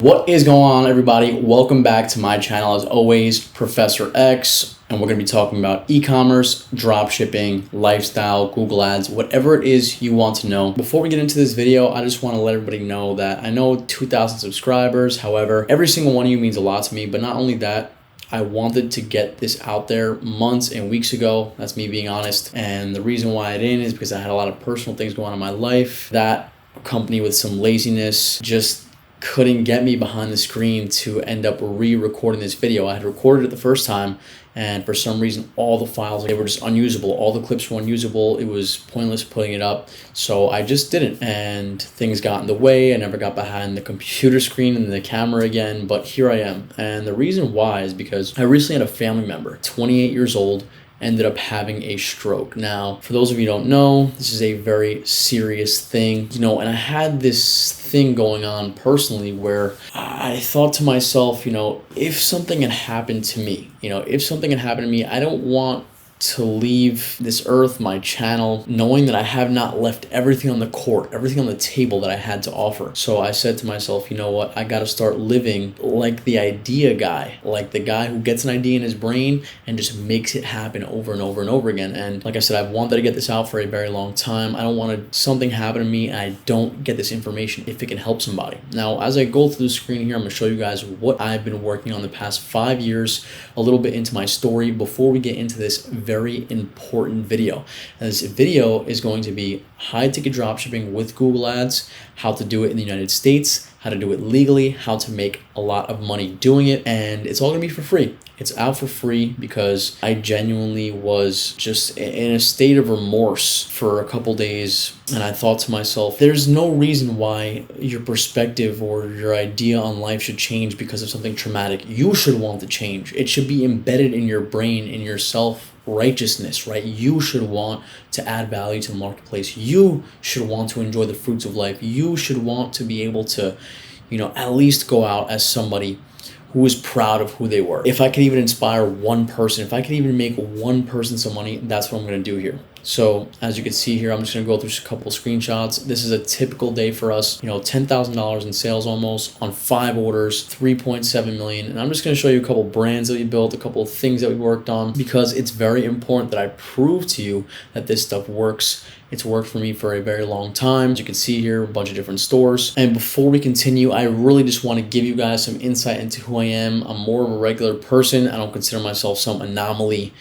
What is going on, everybody? Welcome back to my channel. As always, Professor X, and we're going to be talking about e-commerce, dropshipping, lifestyle, Google Ads, whatever it is you want to know. Before we get into this video, I just want to let everybody know that I know 2,000 subscribers. However, every single one of you means a lot to me. But not only that, I wanted to get this out there months and weeks ago. That's me being honest. And the reason why I didn't is because I had a lot of personal things going on in my life. That accompanied with some laziness just couldn't get me behind the screen to end up re-recording this video. I had recorded it the first time, and for some reason all the files, they were just unusable. All the clips were unusable. It was pointless putting it up, so I just didn't, and things got in the way. I never got behind the computer screen and the camera again, but here I am. And the reason why is because I recently had a family member, 28 years old, ended up having a stroke. Now, for those of you who don't know, this is a very serious thing, and I had this thing going on personally where I thought to myself, if something had happened to me, I don't want to leave this earth, my channel, knowing that I have not left everything on the court, everything on the table that I had to offer. So I said to myself, you know what, I got to start living like the idea guy, like the guy who gets an idea in his brain and just makes it happen over and over and over again. And like I said, I've wanted to get this out for a very long time. I don't want something happen to me and I don't get this information if it can help somebody. Now, as I go through the screen here, I'm going to show you guys what I've been working on the past 5 years, a little bit into my story before we get into this very important video. And this video is going to be high ticket dropshipping with Google Ads, how to do it in the United States, how to do it legally, how to make a lot of money doing it, and it's all gonna be for free. It's out for free because I genuinely was just in a state of remorse for a couple days, and I thought to myself, there's no reason why your perspective or your idea on life should change because of something traumatic. You should want to change. It should be embedded in your brain, in your self-righteousness, right? You should want to add value to the marketplace. You should want to enjoy the fruits of life. You should want to be able to, at least go out as somebody who is proud of who they were. If I could even inspire one person, if I could even make one person some money, that's what I'm gonna do here. So as you can see here, I'm just gonna go through just a couple of screenshots. This is a typical day for us, $10,000 in sales almost on 5 orders, 3.7 million. And I'm just gonna show you a couple of brands that we built, a couple of things that we worked on, because it's very important that I prove to you that this stuff works. It's worked for me for a very long time. As you can see here, a bunch of different stores. And before we continue, I really just want to give you guys some insight into who I am. I'm more of a regular person. I don't consider myself some anomaly.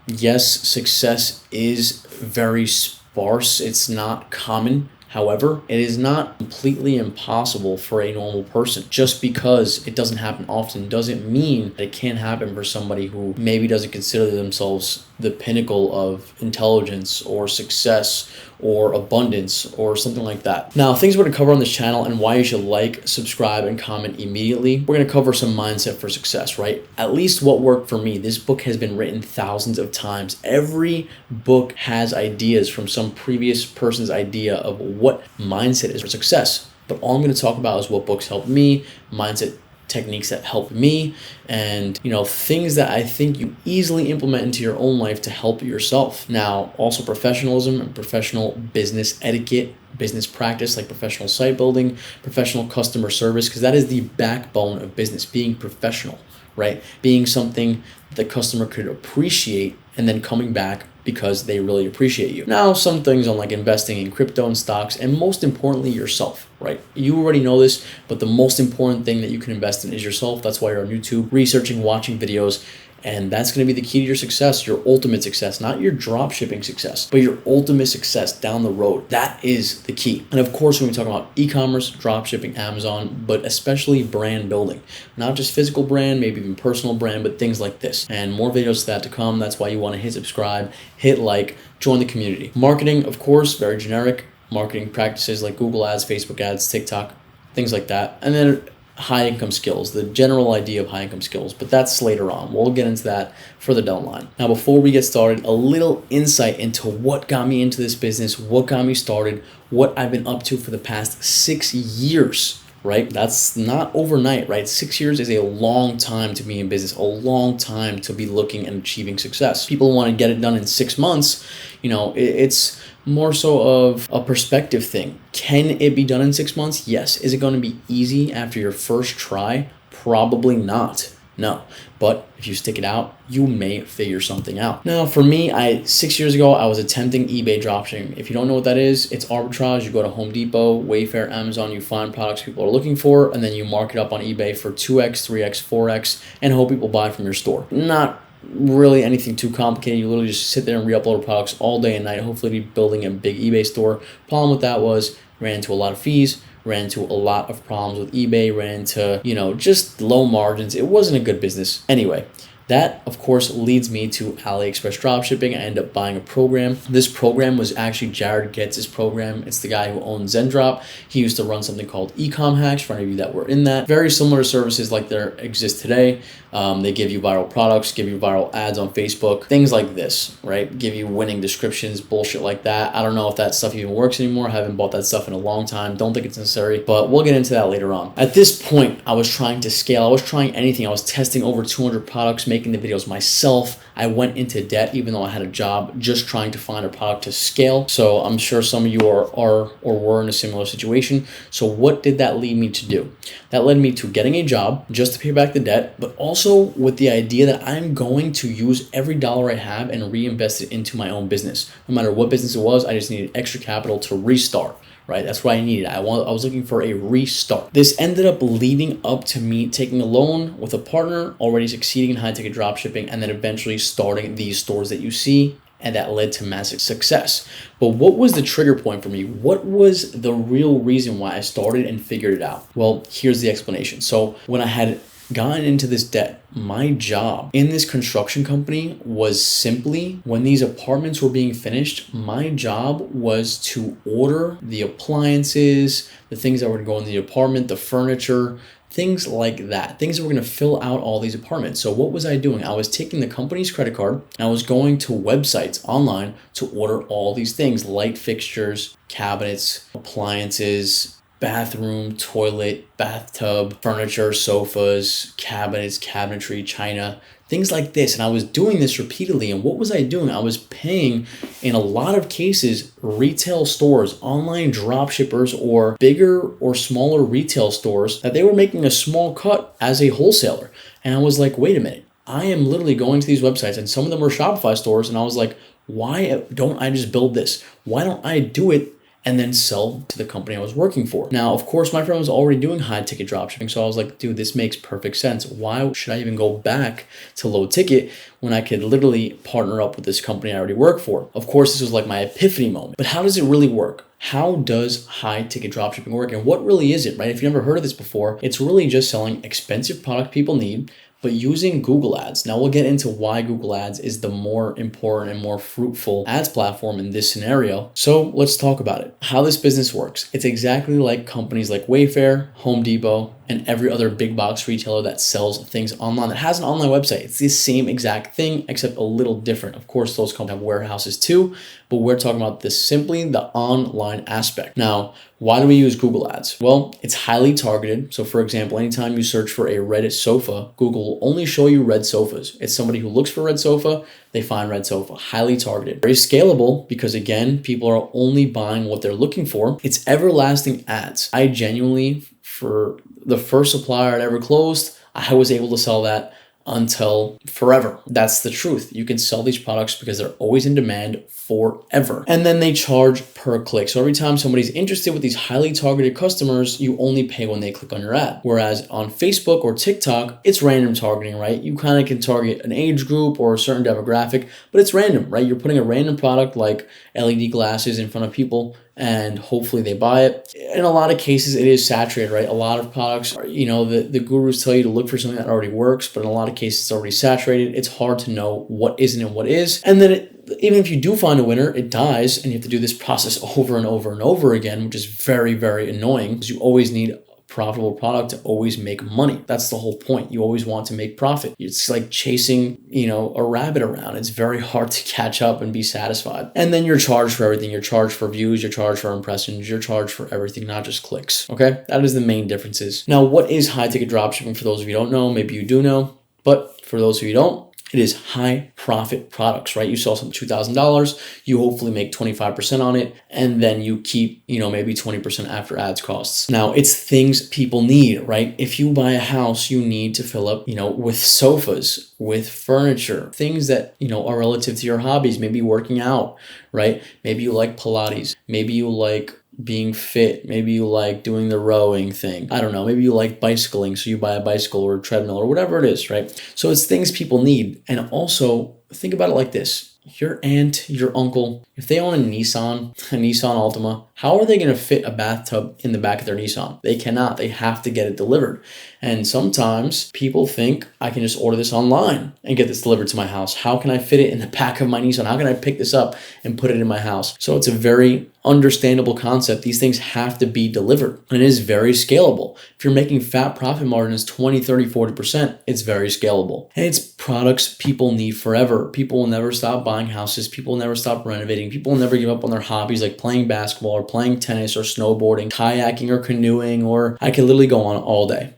Yes, success is very sparse. It's not common. However, it is not completely impossible for a normal person. Just because it doesn't happen often doesn't mean that it can't happen for somebody who maybe doesn't consider themselves the pinnacle of intelligence or success or abundance or something like that. Now, things we're going to cover on this channel and why you should like, subscribe, and comment immediately. We're going to cover some mindset for success, right? At least what worked for me. This book has been written thousands of times. Every book has ideas from some previous person's idea of what mindset is for success. But all I'm going to talk about is what books helped me, mindset techniques that help me, and things that I think you easily implement into your own life to help yourself. Now, also professionalism and professional business etiquette, business practice like professional site building, professional customer service, because that is the backbone of business, being professional, right? Being something the customer could appreciate and then coming back because they really appreciate you. Now, some things on like investing in crypto and stocks, and most importantly, yourself, right? You already know this, but the most important thing that you can invest in is yourself. That's why you're on YouTube, researching, watching videos, and that's going to be the key to your success, your ultimate success, not your dropshipping success, but your ultimate success down the road. That is the key. And of course, when we talk about e-commerce, dropshipping, Amazon, but especially brand building, not just physical brand, maybe even personal brand, but things like this. And more videos to that to come. That's why you want to hit subscribe, hit like, join the community. Marketing, of course, very generic. Marketing practices like Google Ads, Facebook Ads, TikTok, things like that. And then high income skills, the general idea of high income skills, but that's later on. We'll get into that further down the line. Now, before we get started, a little insight into what got me into this business, what got me started, what I've been up to for the past 6 years, right? That's not overnight, right? 6 years is a long time to be in business, a long time to be looking and achieving success. People want to get it done in 6 months. It's more so of a perspective thing. Can it be done in 6 months? Yes. Is it going to be easy after your first try? Probably not. No, but if you stick it out, you may figure something out. Now, for me, 6 years ago, I was attempting eBay dropshipping. If you don't know what that is, it's arbitrage. You go to Home Depot, Wayfair, Amazon, you find products people are looking for, and then you mark it up on eBay for 2x, 3x, 4x, and hope people buy from your store. Not really anything too complicated. You literally just sit there and re-upload products all day and night, hopefully be building a big eBay store. Problem with that was ran into a lot of fees, ran into a lot of problems with eBay, ran into, just low margins. It wasn't a good business. Anyway, that, of course, leads me to AliExpress dropshipping. I ended up buying a program. This program was actually Jared Getz's program. It's the guy who owns Zendrop. He used to run something called Ecom Hacks, for any of you that were in that. Very similar to services like there exist today. They give you viral products, give you viral ads on Facebook, things like this, right? Give you winning descriptions, bullshit like that. I don't know if that stuff even works anymore. I haven't bought that stuff in a long time. Don't think it's necessary, but we'll get into that later on. At this point, I was trying to scale. I was trying anything. I was testing over 200 products, making the videos myself. I went into debt even though I had a job, just trying to find a product to scale. So I'm sure some of you are or were in a similar situation. So what did that lead me to do? That led me to getting a job just to pay back the debt, but also with the idea that I'm going to use every dollar I have and reinvest it into my own business. No matter what business it was, I just needed extra capital to restart. Right, that's what I needed. I was looking for a restart. This ended up leading up to me taking a loan with a partner, already succeeding in high-ticket dropshipping, and then eventually starting these stores that you see, and that led to massive success. But what was the trigger point for me? What was the real reason why I started and figured it out? Well, here's the explanation. So when I had gotten into this debt, my job in this construction company was simply, when these apartments were being finished, my job was to order the appliances, the things that were going to go in the apartment, the furniture, things like that, things that were going to fill out all these apartments. So what was I doing? I was taking the company's credit card, and I was going to websites online to order all these things: light fixtures, cabinets, appliances, bathroom, toilet, bathtub, furniture, sofas, cabinets, cabinetry, china, things like this. And I was doing this repeatedly. And what was I doing? I was paying, in a lot of cases, retail stores, online drop shippers, or bigger or smaller retail stores, that they were making a small cut as a wholesaler. And I was like, wait a minute, I am literally going to these websites, and some of them were Shopify stores. And I was like, why don't I just build this? Why don't I do it and then sell to the company I was working for? Now, of course, my friend was already doing high ticket dropshipping. So I was like, dude, this makes perfect sense. Why should I even go back to low ticket when I could literally partner up with this company I already work for? Of course, this was like my epiphany moment. But how does it really work? How does high ticket dropshipping work? And what really is it, right? If you've never heard of this before, it's really just selling expensive product people need, but using Google Ads. Now we'll get into why Google Ads is the more important and more fruitful ads platform in this scenario. So let's talk about it. How this business works. It's exactly like companies like Wayfair, Home Depot, and every other big box retailer that sells things online, that has an online website. It's the same exact thing, except a little different. Of course, those companies have warehouses too, but we're talking about this simply the online aspect. Now, why do we use Google Ads? Well, it's highly targeted. So for example, anytime you search for a red sofa, Google will only show you red sofas. It's somebody who looks for red sofa, they find red sofa. Highly targeted. Very scalable, because again, people are only buying what they're looking for. It's everlasting ads. I genuinely, for the first supplier I'd ever closed, I was able to sell that until forever. That's the truth. You can sell these products because they're always in demand forever. And then they charge per click. So every time somebody's interested with these highly targeted customers, you only pay when they click on your ad. Whereas on Facebook or TikTok, it's random targeting, right? You kind of can target an age group or a certain demographic, but it's random, right? You're putting a random product like LED glasses in front of people, and hopefully they buy it. In a lot of cases, it is saturated, right? A lot of products are, the gurus tell you to look for something that already works, but in a lot of cases, it's already saturated. It's hard to know what isn't and what is. And then even if you do find a winner, it dies, and you have to do this process over and over and over again, which is very, very annoying, because you always need profitable product to always make money. That's the whole point. You always want to make profit. It's like chasing, a rabbit around. It's very hard to catch up and be satisfied. And then you're charged for everything. You're charged for views, you're charged for impressions, you're charged for everything, not just clicks. Okay? That is the main differences. Now, what is high ticket dropshipping? For those of you who don't know, maybe you do know, but for those of you who don't, it is high profit products, right? You sell some $2,000, you hopefully make 25% on it, and then you keep, maybe 20% after ads costs. Now, it's things people need, right? If you buy a house, you need to fill up, with sofas, with furniture, things that, are relative to your hobbies, maybe working out, right? Maybe you like Pilates, maybe you like being fit, maybe you like doing the rowing thing. I don't know, maybe you like bicycling, so you buy a bicycle or a treadmill or whatever it is, right? So it's things people need. And also think about it like this. Your aunt, your uncle, if they own a Nissan Altima, how are they going to fit a bathtub in the back of their Nissan? They cannot. They have to get it delivered. And sometimes people think, I can just order this online and get this delivered to my house. How can I fit it in the back of my Nissan? How can I pick this up and put it in my house? So it's a very understandable concept. These things have to be delivered, and it is very scalable. If you're making fat profit margins 20, 30, 40%, it's very scalable. And it's products people need forever. People will never stop buying houses. People will never stop renovating. People will never give up on their hobbies like playing basketball or playing tennis or snowboarding, kayaking or canoeing, or I could literally go on all day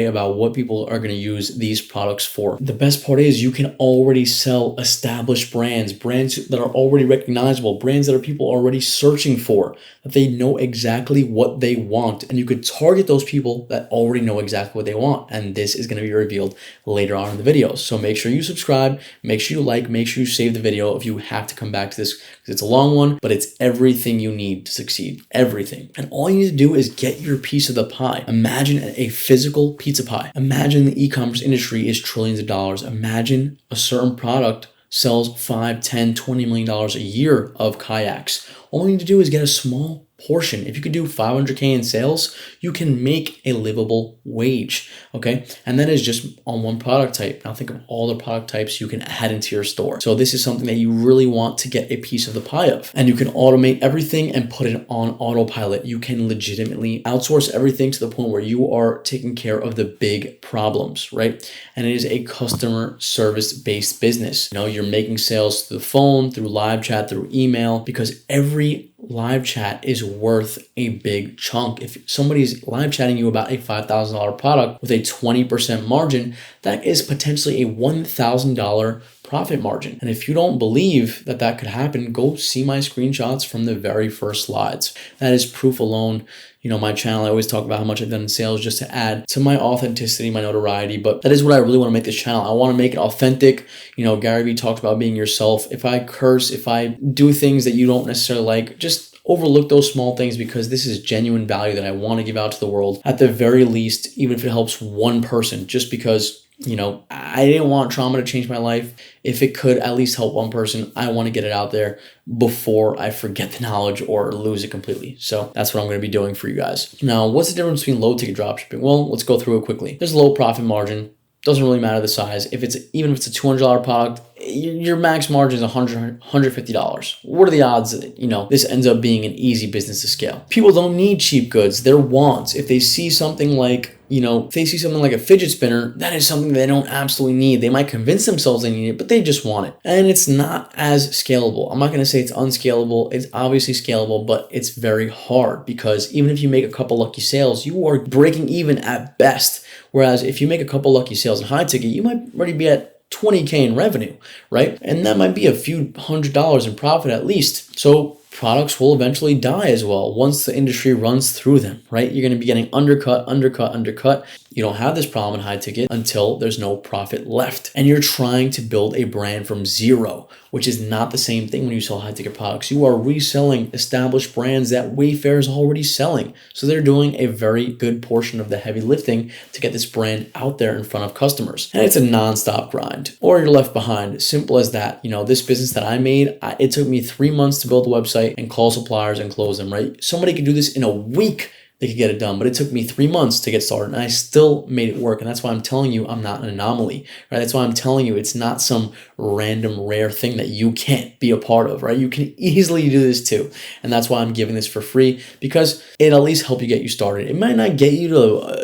about what people are going to use these products for. The best part is you can already sell established brands that are already recognizable, brands that are people already searching for, that they know exactly what they want. And you could target those people that already know exactly what they want. And this is going to be revealed later on in the video. So make sure you subscribe, make sure you like, make sure you save the video if you have to come back to this, because it's a long one, but it's everything you need to succeed. Everything. And all you need to do is get your piece of the pie. Imagine a physical pizza pie. Imagine the e-commerce industry is trillions of dollars. Imagine a certain product sells $5, $10, $20 million a year of kayaks. All you need to do is get a small portion. If you could do 500K in sales, you can make a livable wage, okay? And that is just on one product type. Now think of all the product types you can add into your store. So this is something that you really want to get a piece of the pie of. And you can automate everything and put it on autopilot. You can legitimately outsource everything to the point where you are taking care of the big problems, right? And it is a customer service-based business. You're making sales through the phone, through live chat, through email, because every live chat is worth a big chunk. If somebody's live chatting you about a $5,000 product with a 20% margin, that is potentially a $1,000 profit margin. And if you don't believe that that could happen, go see my screenshots from the very first slides. That is proof alone. My channel, I always talk about how much I've done in sales just to add to my authenticity, my notoriety, but that is what I really want to make this channel. I want to make it authentic. Gary Vee talks about being yourself. If I curse, if I do things that you don't necessarily like, just overlook those small things, because this is genuine value that I want to give out to the world. At the very least, even if it helps one person, just because I didn't want trauma to change my life. If it could at least help one person, I want to get it out there before I forget the knowledge or lose it completely. So that's what I'm going to be doing for you guys. Now, what's the difference between low ticket dropshipping? Well, let's go through it quickly. There's a low profit margin. Doesn't really matter the size. Even if it's a $200 product, your max margin is $100, $150. What are the odds that, this ends up being an easy business to scale? People don't need cheap goods. They're wants. If they see something like, if they see something like a fidget spinner, that is something they don't absolutely need. They might convince themselves they need it, but they just want it. And it's not as scalable. I'm not going to say it's unscalable. It's obviously scalable, but it's very hard, because even if you make a couple lucky sales, you are breaking even at best. Whereas if you make a couple lucky sales in high ticket, you might already be at 20K in revenue, right? And that might be a few $100s in profit at least. So products will eventually die as well once the industry runs through them, right? You're going to be getting undercut. You don't have this problem in high ticket until there's no profit left. And you're trying to build a brand from zero, which is not the same thing when you sell high ticket products. You are reselling established brands that Wayfair is already selling. So they're doing a very good portion of the heavy lifting to get this brand out there in front of customers. And it's a nonstop grind, or you're left behind. Simple as that. This business that I made, it took me 3 months to build the website and call suppliers and close them, right? Somebody could do this in a week they could get it done. But it took me 3 months to get started, and I still made it work. And that's why I'm telling you I'm not an anomaly, right? That's why I'm telling you it's not some random rare thing that you can't be a part of, right? You can easily do this too. And that's why I'm giving this for free, because it'll at least help you get you started. It might not get you to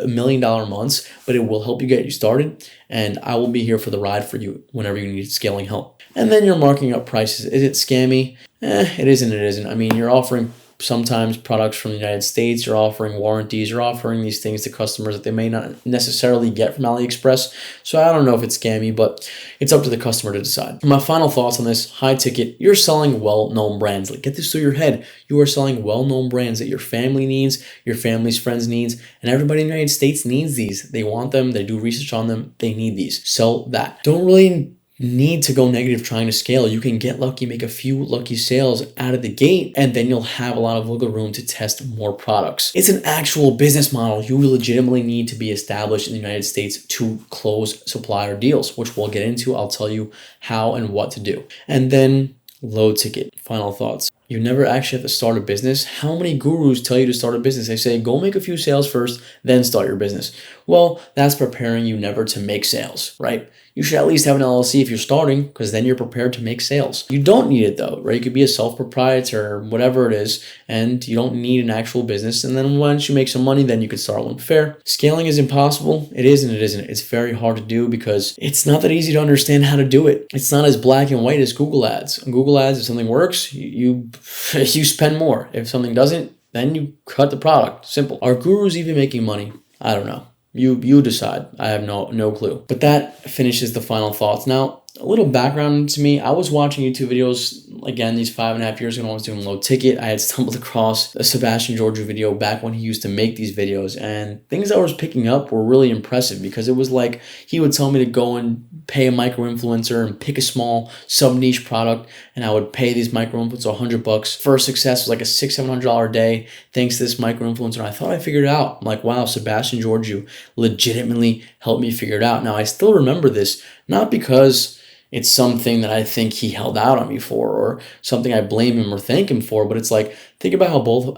$1 million months, but it will help you get you started. And I will be here for the ride for you whenever you need scaling help. And then you're marking up prices. Is it scammy? It isn't. It isn't. I mean, you're offering sometimes products from the United States, you're offering warranties, you're offering these things to customers that they may not necessarily get from AliExpress. So I don't know if it's scammy, but it's up to the customer to decide. My final thoughts on this: high ticket, you're selling well-known brands. Like, get this through your head. You are selling well-known brands that your family needs, your family's friends needs, and everybody in the United States needs these. They want them, they do research on them, they need these. Sell that. Don't really need to go negative trying to scale. You can get lucky, make a few lucky sales out of the gate, and then you'll have a lot of wiggle room to test more products. It's an actual business model. You legitimately need to be established in the United States to close supplier deals, which we'll get into. I'll tell you how and what to do. And then low ticket, final thoughts. You never actually have to start a business. How many gurus tell you to start a business? They say, go make a few sales first, then start your business. Well, that's preparing you never to make sales, right? You should at least have an LLC if you're starting, because then you're prepared to make sales. You don't need it though, right? You could be a self-proprietor or whatever it is, and you don't need an actual business. And then once you make some money, then you could start one. Fair. Scaling is impossible. It is and it isn't. It's very hard to do because it's not that easy to understand how to do it. It's not as black and white as Google Ads. On Google Ads, if something works, you spend more. If something doesn't, then you cut the product. Simple. Are gurus even making money? I don't know. You decide. I have no clue. But that finishes the final thoughts. Now, a little background to me. I was watching YouTube videos, again, these 5.5 years ago when I was doing low ticket. I had stumbled across a Sebastian Georgiou video back when he used to make these videos, and things I was picking up were really impressive, because it was like he would tell me to go and pay a micro-influencer and pick a small sub-niche product, and I would pay these micro-influencers $100. First success was like a $600-700 a day thanks to this micro-influencer. I thought I figured it out. I'm like, wow, Sebastian Georgiou legitimately helped me figure it out. Now, I still remember this, not because it's something that I think he held out on me for or something I blame him or thank him for, but it's like, think about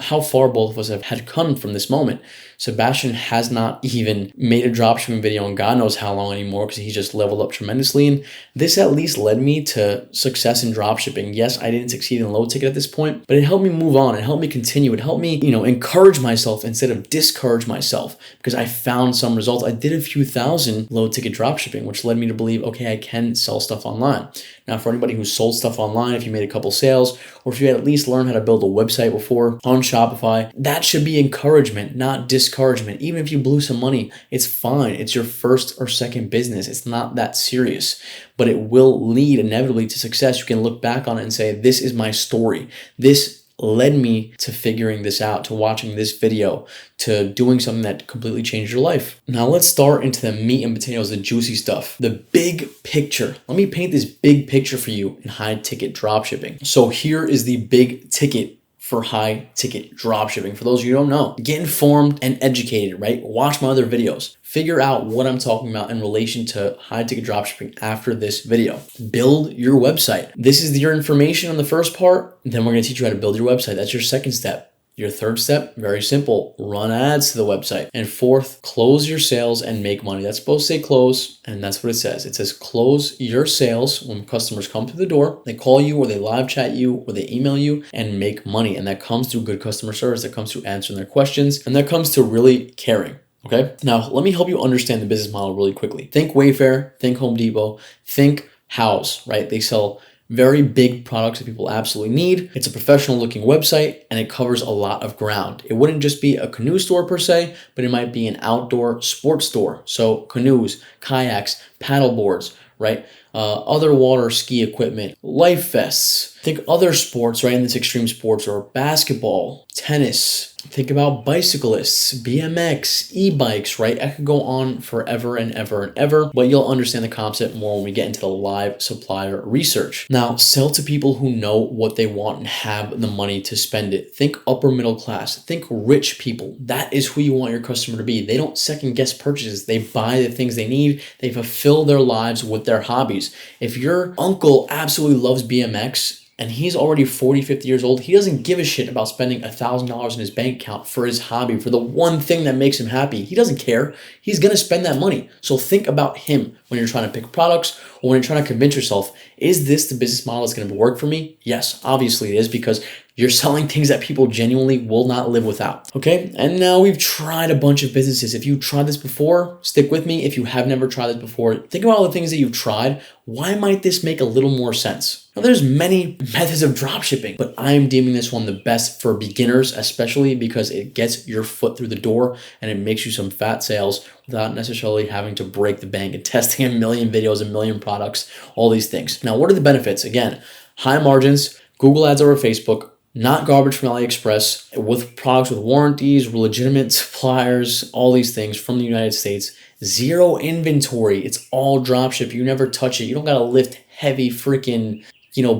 how far both of us have had come from this moment. Sebastian has not even made a dropshipping video in God knows how long anymore, because he just leveled up tremendously. And this at least led me to success in dropshipping. Yes, I didn't succeed in low ticket at this point, but it helped me move on. It helped me continue. It helped me, encourage myself instead of discourage myself, because I found some results. I did a few thousand low ticket dropshipping, which led me to believe, okay, I can sell stuff online. Now, for anybody who sold stuff online, if you made a couple sales, or if you had at least learned how to build a website before on Shopify, that should be encouragement, not discouragement. Even if you blew some money, it's fine. It's your first or second business. It's not that serious, but it will lead inevitably to success. You can look back on it and say, this is my story. This led me to figuring this out, to watching this video, to doing something that completely changed your life. Now let's start into the meat and potatoes, the juicy stuff, the big picture. Let me paint this big picture for you in high ticket dropshipping. So here is the big ticket for high ticket dropshipping. For those of you who don't know, get informed and educated, right? Watch my other videos. Figure out what I'm talking about in relation to high ticket dropshipping after this video. Build your website. This is your information on the first part. Then we're going to teach you how to build your website. That's your second step. Your third step, very simple, run ads to the website. And fourth, close your sales and make money. That's supposed to say close, and that's what it says. It says close your sales when customers come through the door, they call you or they live chat you or they email you, and make money. And that comes through good customer service, that comes through answering their questions, and that comes to really caring. Okay, now let me help you understand the business model really quickly. Think Wayfair, think Home Depot, think House, right? They sell very big products that people absolutely need. It's a professional looking website, and it covers a lot of ground. It wouldn't just be a canoe store per se, but it might be an outdoor sports store. So canoes, kayaks, paddle boards, right? Other water ski equipment, life vests. Think other sports, right? In this extreme sports, or basketball, tennis. Think about bicyclists, BMX, e-bikes, right? I could go on forever and ever and ever, but you'll understand the concept more when we get into the live supplier research. Now, sell to people who know what they want and have the money to spend it. Think upper middle class. Think rich people. That is who you want your customer to be. They don't second guess purchases. They buy the things they need. They fulfill their lives with their hobbies. If your uncle absolutely loves BMX, and he's already 40, 50 years old. He doesn't give a shit about spending $1,000 in his bank account for his hobby, for the one thing that makes him happy. He doesn't care. He's going to spend that money. So think about him when you're trying to pick products or when you're trying to convince yourself, is this the business model that's going to work for me? Yes, obviously it is, because you're selling things that people genuinely will not live without. Okay. And now we've tried a bunch of businesses. If you tried this before, stick with me. If you have never tried this before, think about all the things that you've tried. Why might this make a little more sense? Now, there's many methods of dropshipping, but I'm deeming this one the best for beginners, especially because it gets your foot through the door and it makes you some fat sales without necessarily having to break the bank and testing a million videos, a million products, all these things. Now, what are the benefits? Again, high margins, Google ads over Facebook, not garbage from AliExpress, with products with warranties, legitimate suppliers, all these things from the United States. Zero inventory. It's all dropship. You never touch it. You don't got to lift heavy freaking,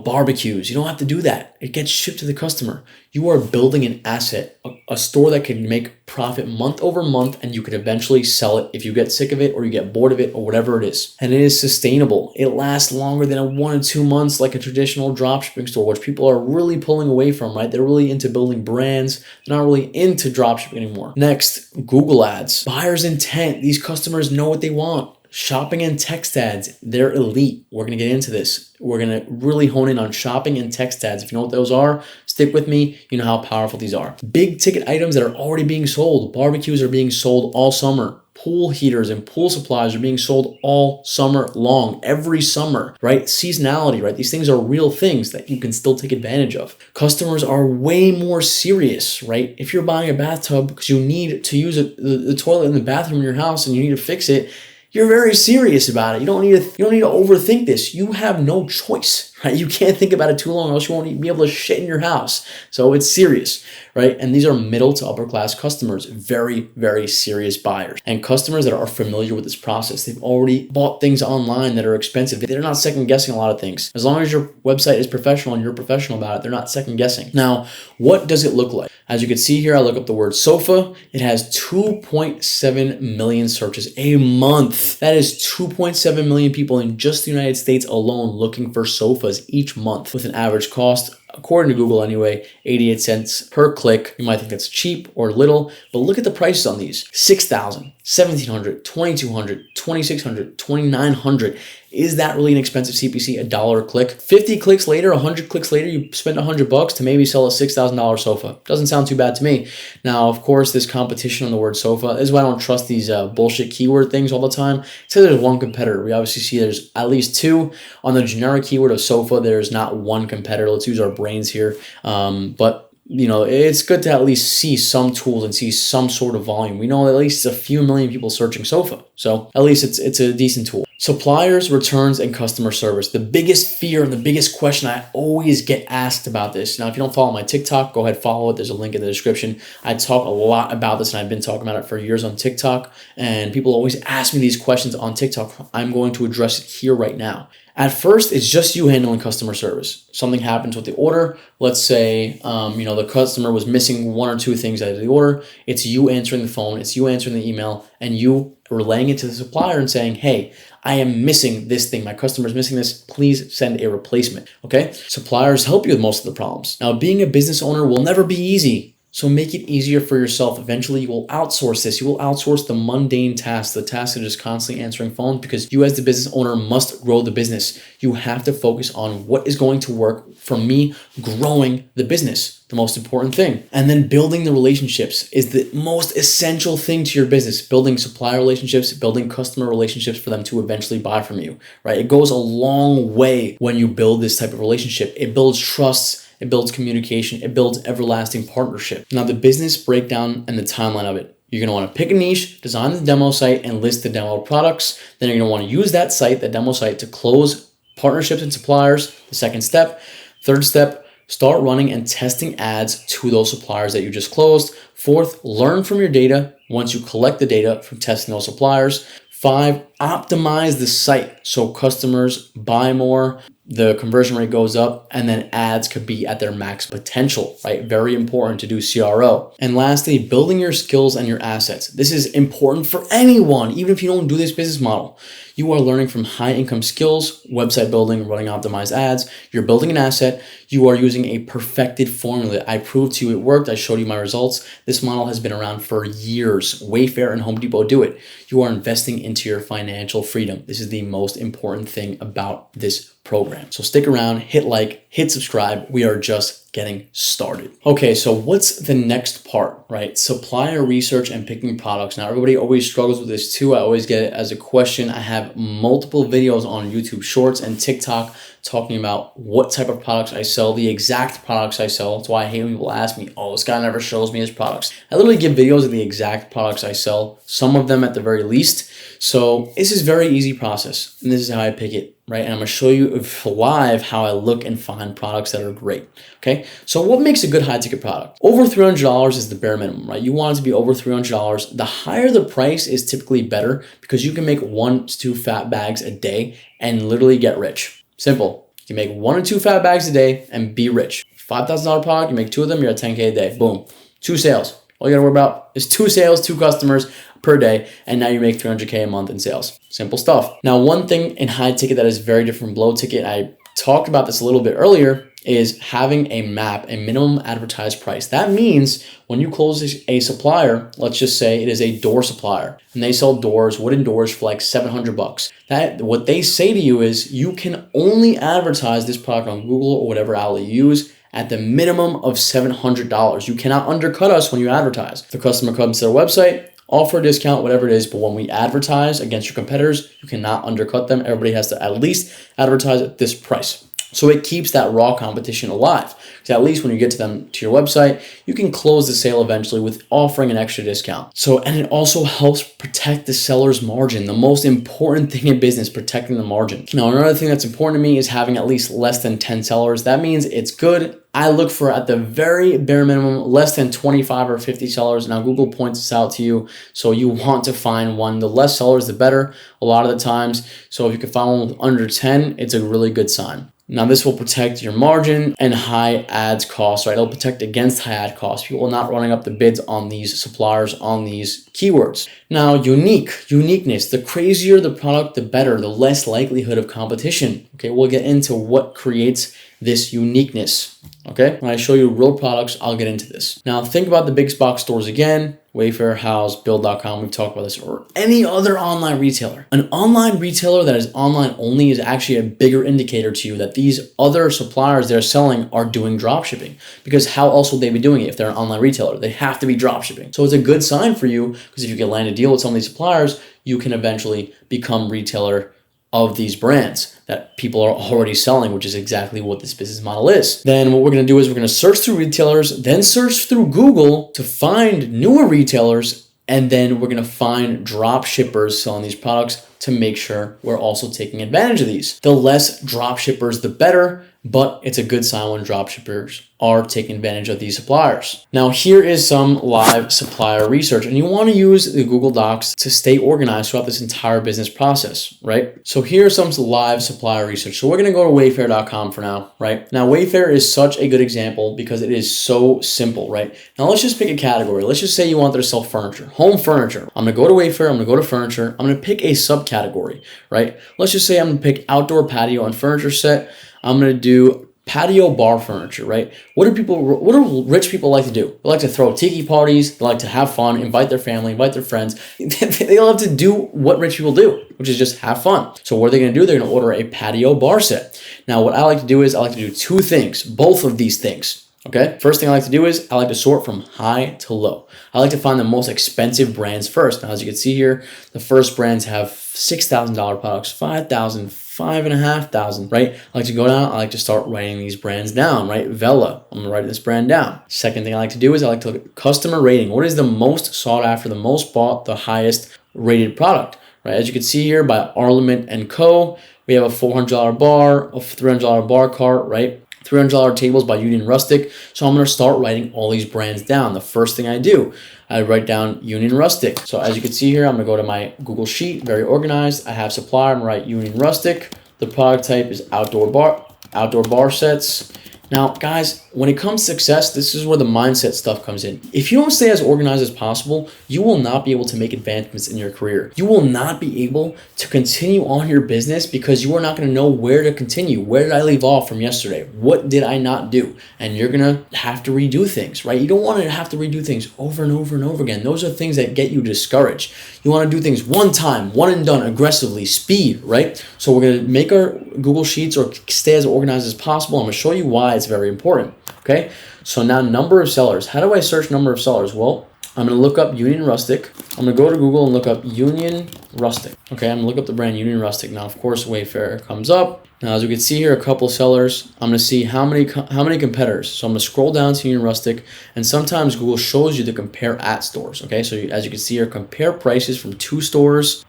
barbecues. You don't have to do that. It gets shipped to the customer. You are building an asset, a store that can make profit month over month, and you can eventually sell it if you get sick of it or you get bored of it or whatever it is. And it is sustainable. It lasts longer than a 1 or 2 months like a traditional dropshipping store, which people are really pulling away from, right? They're really into building brands. They're not really into dropshipping anymore. Next, Google ads. Buyer's intent. These customers know what they want. Shopping and text ads, they're elite. We're going to get into this. We're going to really hone in on shopping and text ads. If you know what those are, stick with me. You know how powerful these are. Big ticket items that are already being sold. Barbecues are being sold all summer. Pool heaters and pool supplies are being sold all summer long, every summer, right? Seasonality, right? These things are real things that you can still take advantage of. Customers are way more serious, right? If you're buying a bathtub because you need to use the toilet in the bathroom in your house and you need to fix it, you're very serious about it. You don't need to overthink this. You have no choice, right? You can't think about it too long, or else you won't be able to shit in your house. So it's serious, right? And these are middle to upper class customers, very, very serious buyers, and customers that are familiar with this process. They've already bought things online that are expensive. They're not second guessing a lot of things. As long as your website is professional and you're professional about it, they're not second guessing. Now, what does it look like? As you can see here, I look up the word sofa. It has 2.7 million searches a month. That is 2.7 million people in just the United States alone looking for sofas each month, with an average cost, according to Google anyway, 88 cents per click. You might think that's cheap or little, but look at the prices on these. $6,000, $1,700, $2,200, $2,600, $2,900. Is that really an expensive CPC? $1 a click. 50 clicks later, 100 clicks later, you spend $100 to maybe sell a $6,000 sofa. Doesn't sound too bad to me. Now, of course, this competition on the word sofa is why I don't trust these bullshit keyword things all the time. So there's one competitor. We obviously see there's at least two. On the generic keyword of sofa, there's not one competitor. Let's use our brains here. But it's good to at least see some tools and see some sort of volume. We know at least a few million people searching sofa. So at least it's a decent tool. Suppliers, returns, and customer service. The biggest fear and the biggest question I always get asked about this. Now, if you don't follow my TikTok, go ahead, follow it. There's a link in the description. I talk a lot about this, and I've been talking about it for years on TikTok. And people always ask me these questions on TikTok. I'm going to address it here right now. At first, it's just you handling customer service. Something happens with the order. Let's say, the customer was missing one or two things out of the order. It's you answering the phone. It's you answering the email, and you relaying it to the supplier and saying, hey, I am missing this thing. My customer is missing this. Please send a replacement. Okay? Suppliers help you with most of the problems. Now, being a business owner will never be easy. So make it easier for yourself. Eventually, you will outsource this. You will outsource the mundane tasks, the tasks of just constantly answering phones, because you as the business owner must grow the business. You have to focus on what is going to work for me growing the business, the most important thing. And then building the relationships is the most essential thing to your business. Building supplier relationships, building customer relationships for them to eventually buy from you, right? It goes a long way when you build this type of relationship. It builds trust. It builds communication. It builds everlasting partnership. Now, the business breakdown and the timeline of it. You're going to want to pick a niche, design the demo site, and list the demo products. Then you're going to want to use that site, that demo site, to close partnerships and suppliers, the second step. Third step, start running and testing ads to those suppliers that you just closed. Fourth, learn from your data once you collect the data from testing those suppliers. 5, optimize the site so customers buy more. the conversion rate goes up, and then ads could be at their max potential, right? Very important to do CRO. And lastly, building your skills and your assets. This is important for anyone, even if you don't do this business model. You are learning from high income skills, website building, running optimized ads. You're building an asset. You are using a perfected formula. I proved to you it worked. I showed you my results. This model has been around for years. Wayfair and Home Depot do it. You are investing into your financial freedom. This is the most important thing about this program. So stick around, hit like, hit subscribe. We are just getting started. Okay, so what's the next part, right? Supplier research and picking products. Now, everybody always struggles with this too. I always get it as a question. I have multiple videos on YouTube Shorts and TikTok talking about what type of products I sell, the exact products I sell. That's why I hate when people ask me, oh, this guy never shows me his products. I literally give videos of the exact products I sell, some of them at the very least. So this is a very easy process, and this is how I pick it, right? And I'm gonna show you live how I look and find products that are great, okay? So what makes a good high ticket product? Over $300 is the bare minimum, right? You want it to be over $300. The higher the price is typically better because you can make 1 to 2 fat bags a day and literally get rich. Simple. You make 1 or 2 fat bags a day and be rich. $5,000 product, you make 2 of them, you're at 10K a day. Boom. 2 sales. All you gotta worry about is 2 sales, 2 customers per day, and now you make 300K a month in sales. Simple stuff. Now, one thing in high ticket that is very different from low ticket, I talked about this a little bit earlier, is having a map, a minimum advertised price. That means when you close a supplier, let's just say it is a door supplier, and they sell doors, wooden doors for like $700. That what they say to you is you can only advertise this product on Google or whatever outlet you use at the minimum of $700. You cannot undercut us when you advertise. If the customer comes to their website, offer a discount, whatever it is, but when we advertise against your competitors, you cannot undercut them. Everybody has to at least advertise at this price. So it keeps that raw competition alive. Because at least when you get to them to your website, you can close the sale eventually with offering an extra discount. So, and it also helps protect the seller's margin. The most important thing in business, protecting the margin. Now, another thing that's important to me is having at least less than 10 sellers. That means it's good. I look for at the very bare minimum, less than 25 or 50 sellers. Now, Google points this out to you. So you want to find one. The less sellers, the better a lot of the times. So if you can find one with under 10, it's a really good sign. Now, this will protect your margin and high ads costs, right? It'll protect against high ad costs. People are not running up the bids on these suppliers, on these keywords. Now, uniqueness. The crazier the product, the better, the less likelihood of competition. Okay, we'll get into what creates this uniqueness. Okay, when I show you real products, I'll get into this. Now, think about the big box stores again. Wayfair, House, Build.com, we've talked about this, or any other online retailer. An online retailer that is online only is actually a bigger indicator to you that these other suppliers they're selling are doing drop shipping. Because how else would they be doing it if they're an online retailer? They have to be drop shipping. So it's a good sign for you because if you can land a deal with some of these suppliers, you can eventually become retailer of these brands that people are already selling, which is exactly what this business model is. Then what we're going to do is we're going to search through retailers, then search through Google to find newer retailers, and then we're going to find drop shippers selling these products to make sure we're also taking advantage of these. The less drop shippers, the better, but it's a good sign when drop shippers are taking advantage of these suppliers. Now, here is some live supplier research, and you want to use the Google Docs to stay organized throughout this entire business process, right? So here's some live supplier research. So we're going to go to wayfair.com for now, right? Now, Wayfair is such a good example because it is so simple, right? Now, let's just pick a category. Let's just say you wanted to sell furniture, home furniture. I'm going to go to Wayfair. I'm going to go to furniture. I'm going to pick a subcategory, right? Let's just say I'm going to pick outdoor patio and furniture set. I'm going to do patio bar furniture, right? What do rich people like to do? They like to throw tiki parties. They like to have fun, invite their family, invite their friends. They love to do what rich people do, which is just have fun. So what are they going to do? They're going to order a patio bar set. Now, what I like to do is I like to do 2 things, both of these things. Okay, first thing I like to do is I like to sort from high to low. I like to find the most expensive brands first. Now, as you can see here, the first brands have $6,000 products, $5,000, $5,500, right? I like to go down. I like to start writing these brands down, right? Vela, I'm gonna write this brand down. Second thing I like to do is I like to look at customer rating. What is the most sought after, the most bought, the highest rated product, right? As you can see here by Arlement & Co., we have a $400 bar, a $300 bar cart, right? $300 tables by Union Rustic. So I'm going to start writing all these brands down. The first thing I do, I write down Union Rustic. So as you can see here, I'm going to go to my Google Sheet, very organized. I have Supplier, I'm going to write Union Rustic. The product type is outdoor bar sets. Now, guys, when it comes to success, this is where the mindset stuff comes in. If you don't stay as organized as possible, you will not be able to make advancements in your career. You will not be able to continue on your business because you are not going to know where to continue. Where did I leave off from yesterday? What did I not do? And you're going to have to redo things, right? You don't want to have to redo things over and over and over again. Those are things that get you discouraged. You want to do things one time, one and done, aggressively, speed, right? So we're going to make our Google Sheets or stay as organized as possible. I'm going to show you why it's very important. Okay, so now number of sellers. How do I search number of sellers? Well, I'm going to look up Union Rustic. I'm going to go to Google and look up Union Rustic. Okay, I'm going to look up the brand Union Rustic. Now, of course, Wayfair comes up. Now, as you can see here, a couple sellers. I'm going to see how many competitors. So I'm going to scroll down to Union Rustic, and sometimes Google shows you to compare at stores. Okay, so as you can see here, compare prices from two stores,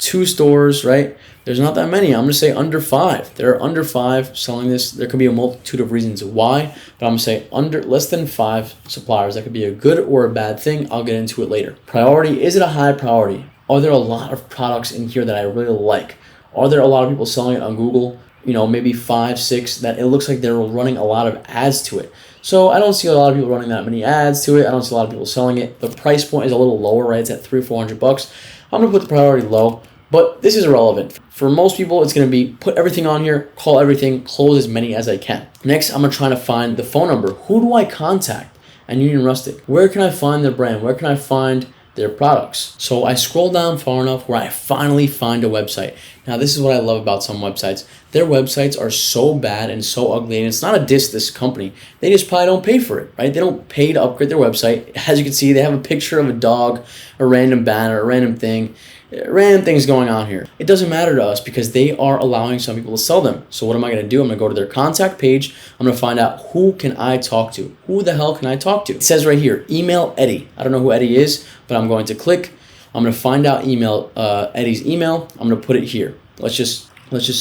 right? There's not that many. I'm going to say under 5. There are under 5 selling this. There could be a multitude of reasons why, but I'm going to say under less than 5 suppliers. That could be a good or a bad thing. I'll get into it later. Priority, is it a high priority? Are there a lot of products in here that I really like? Are there a lot of people selling it on Google? You know, maybe 5, 6, that it looks like they're running a lot of ads to it. So I don't see a lot of people running that many ads to it. I don't see a lot of people selling it. The price point is a little lower, right? It's at $300-400. I'm going to put the priority low, but this is irrelevant. For most people, it's going to be put everything on here, call everything, close as many as I can. Next, I'm going to try to find the phone number. Who do I contact at Union Rustic? Where can I find their brand? Where can I find their products? So I scroll down far enough where I finally find a website. Now, this is what I love about some websites. Their websites are so bad and so ugly, and it's not a diss this company. They just probably don't pay for it, right? They don't pay to upgrade their website. As you can see, they have a picture of a dog, a random banner, a random thing. Random things going on here. It doesn't matter to us because they are allowing some people to sell them. So what am I going to do? I'm going to go to their contact page. I'm going to find out who can I talk to. Who the hell can I talk to? It says right here, email Eddie. I don't know who Eddie is, but I'm going to click. I'm going to find out Eddie's email. I'm going to put it here. Let's just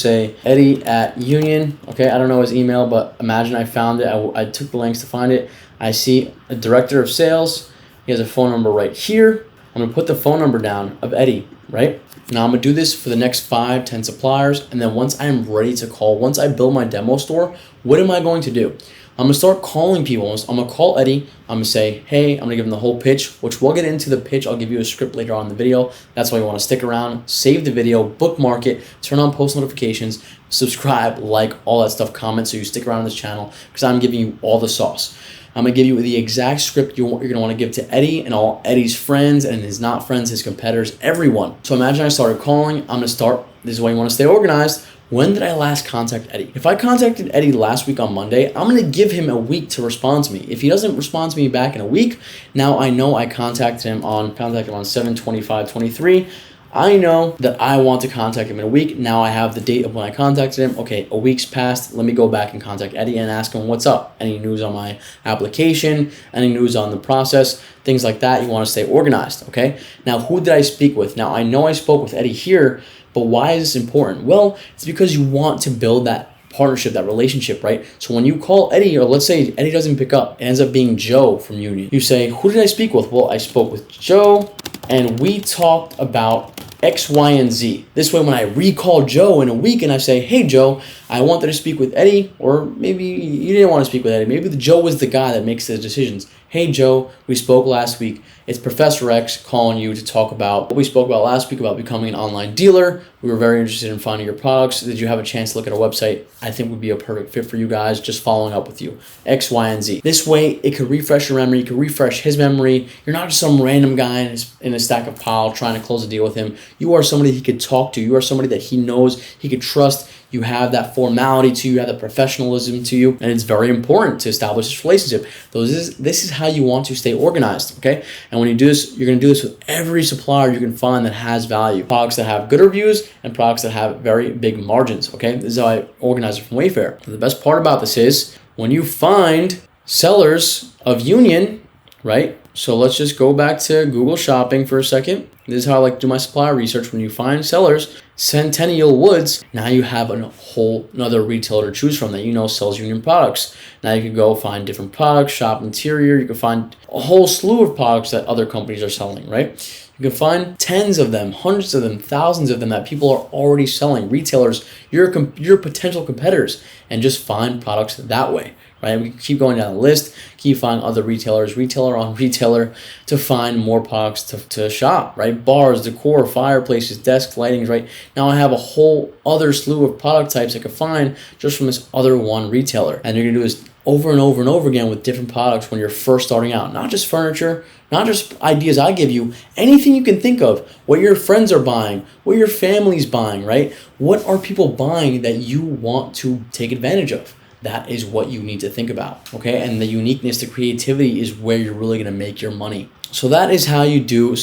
say Eddie at Union. Okay, I don't know his email, but imagine I found it. I took the links to find it. I see a director of sales. He has a phone number right here. I'm going to put the phone number down of Eddie, right? Now I'm going to do this for the next 5, 10 suppliers. And then once I'm ready to call, once I build my demo store, what am I going to do? I'm going to start calling people. I'm going to call Eddie. I'm going to say, hey, I'm going to give him the whole pitch, which we'll get into the pitch. I'll give you a script later on in the video. That's why you want to stick around, save the video, bookmark it, turn on post notifications, subscribe, like, all that stuff, comment so you stick around on this channel because I'm giving you all the sauce. I'm going to give you the exact script you're going to want to give to Eddie and all Eddie's friends and his not friends, his competitors, everyone. So imagine I started calling. I'm going to start. This is why you want to stay organized. When did I last contact Eddie? If I contacted Eddie last week on Monday, I'm going to give him a week to respond to me. If he doesn't respond to me back in a week, now I know I contacted him on 7/25/23. I know that I want to contact him in a week. Now I have the date of when I contacted him. Okay, a week's passed. Let me go back and contact Eddie and ask him what's up. Any news on my application, any news on the process, things like that. You want to stay organized, okay? Now, who did I speak with? Now, I know I spoke with Eddie here, but why is this important? Well, it's because you want to build that partnership, that relationship, right? So when you call Eddie, or let's say Eddie doesn't pick up, it ends up being Joe from Union. You say, who did I speak with? Well, I spoke with Joe, and we talked about X, Y, and Z. This way, when I recall Joe in a week and I say, hey, Joe, I wanted to speak with Eddie, or maybe you didn't want to speak with Eddie. Maybe Joe was the guy that makes the decisions. Hey, Joe, we spoke last week. It's Professor X calling you to talk about what we spoke about last week about becoming an online dealer. We were very interested in finding your products. Did you have a chance to look at our website? I think would be a perfect fit for you guys, just following up with you. X, Y, and Z. This way, it could refresh your memory. You could refresh his memory. You're not just some random guy in a stack of pile trying to close a deal with him. You are somebody he could talk to. You are somebody that he knows, he could trust. You have that formality to you, you have that professionalism to you, and it's very important to establish this relationship. This is how you want to stay organized, okay? And when you do this, you're gonna do this with every supplier you can find that has value. Products that have good reviews and products that have very big margins, okay? This is how I organize it from Wayfair. So the best part about this is when you find sellers of Union, right? So let's just go back to Google Shopping for a second. This is how I like to do my supplier research. When you find sellers, Centennial Woods, now you have a whole another retailer to choose from that you know sells Union products. Now you can go find different products, shop interior. You can find a whole slew of products that other companies are selling, right? You can find tens of them, hundreds of them, thousands of them that people are already selling. Retailers, your potential competitors, and just find products that way, right? We keep going down the list, keep finding other retailers, retailer on retailer, to find more products to shop, right? Bars, decor, fireplaces, desks, lightings, right? Now I have a whole other slew of product types I can find just from this other one retailer. And you're gonna do this over and over and over again with different products when you're first starting out. Not just furniture, not just ideas I give you, anything you can think of, what your friends are buying, what your family's buying, right? What are people buying that you want to take advantage of? That is what you need to think about, okay? And the uniqueness, the creativity is where you're really gonna make your money. So that is how you do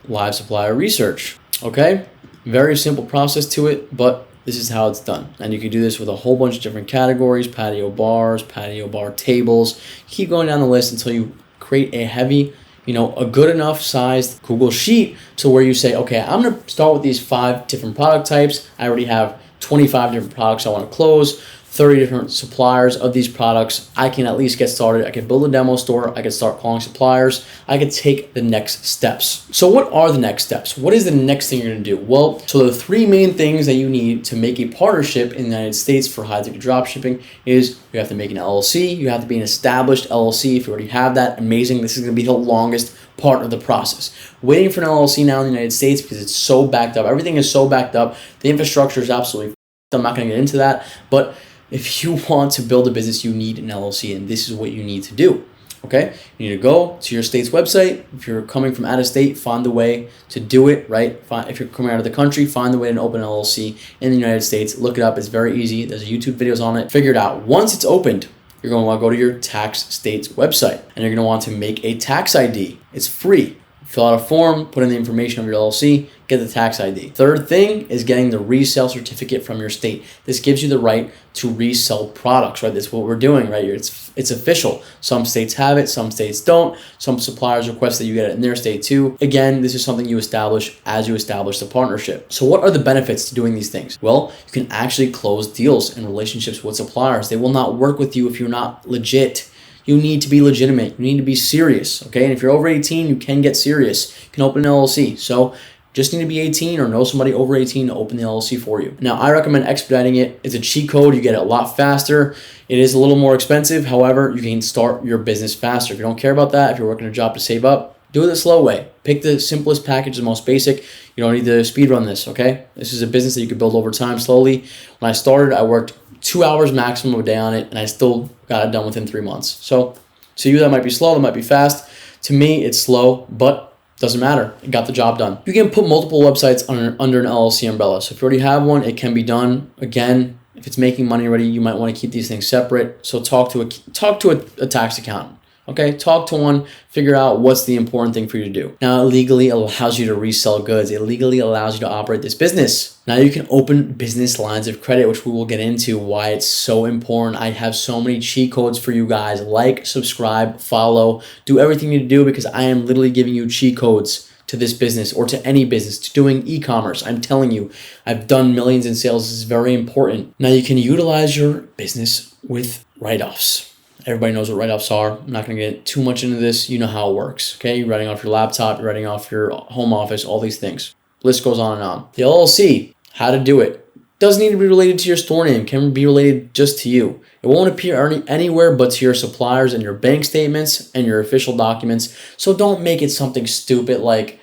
live supplier research, okay? Very simple process to it, but this is how it's done. And you can do this with a whole bunch of different categories: patio bars, patio bar tables. Keep going down the list until you create a heavy, a good enough sized Google sheet to where you say, okay, I'm gonna start with these 5 different product types. I already have 25 different products I want to close, 30 different suppliers of these products. I can at least get started. I can build a demo store. I can start calling suppliers. I can take the next steps. So what are the next steps? What is the next thing you're gonna do? Well, so the 3 main things that you need to make a partnership in the United States for high-ticket dropshipping is you have to make an LLC. You have to be an established LLC. If you already have that, amazing. This is gonna be the longest part of the process. Waiting for an LLC now in the United States because it's so backed up. Everything is so backed up. The infrastructure is absolutely I'm not gonna get into that, but if you want to build a business, you need an LLC, and this is what you need to do, okay? You need to go to your state's website. If you're coming from out of state, find the way to do it, right? If you're coming out of the country, find the way to open an LLC in the United States. Look it up. It's very easy. There's YouTube videos on it. Figure it out. Once it's opened, you're going to want to go to your tax state's website, and you're going to want to make a tax ID. It's free. Fill out a form, put in the information of your LLC, get the tax ID. Third thing is getting the resale certificate from your state. This gives you the right to resell products, right? That's what we're doing right here. It's official. Some states have it, some states don't. Some suppliers request that you get it in their state too. Again, this is something you establish as you establish the partnership. So what are the benefits to doing these things? Well, you can actually close deals and relationships with suppliers. They will not work with you if you're not legit. You need to be legitimate. You need to be serious, okay? And if you're over 18, you can get serious. You can open an LLC. So just need to be 18 or know somebody over 18 to open the LLC for you. Now, I recommend expediting it. It's a cheat code. You get it a lot faster. It is a little more expensive. However, you can start your business faster. If you don't care about that, if you're working a job to save up, do it the slow way. Pick the simplest package, the most basic. You don't need to speed run this, okay? This is a business that you can build over time slowly. When I started, I worked 2 hours maximum a day on it, and I still got it done within 3 months. So to you, that might be slow, that might be fast. To me, it's slow, but doesn't matter. It got the job done. You can put multiple websites under an LLC umbrella. So if you already have one, it can be done. Again, if it's making money already, you might want to keep these things separate. So talk to a tax accountant. Okay, talk to one, figure out what's the important thing for you to do. Now, it legally allows you to resell goods. It legally allows you to operate this business. Now you can open business lines of credit, which we will get into why it's so important. I have so many cheat codes for you guys. Like, subscribe, follow, do everything you need to do because I am literally giving you cheat codes to this business or to any business, to doing e-commerce. I'm telling you, I've done millions in sales. This is very important. Now you can utilize your business with write-offs. Everybody knows what write-offs are. I'm not going to get too much into this. You know how it works, okay? You're writing off your laptop, you're writing off your home office, all these things. List goes on and on. The LLC, how to do it. Doesn't need to be related to your store name. Can be related just to you. It won't appear anywhere but to your suppliers and your bank statements and your official documents. So don't make it something stupid like,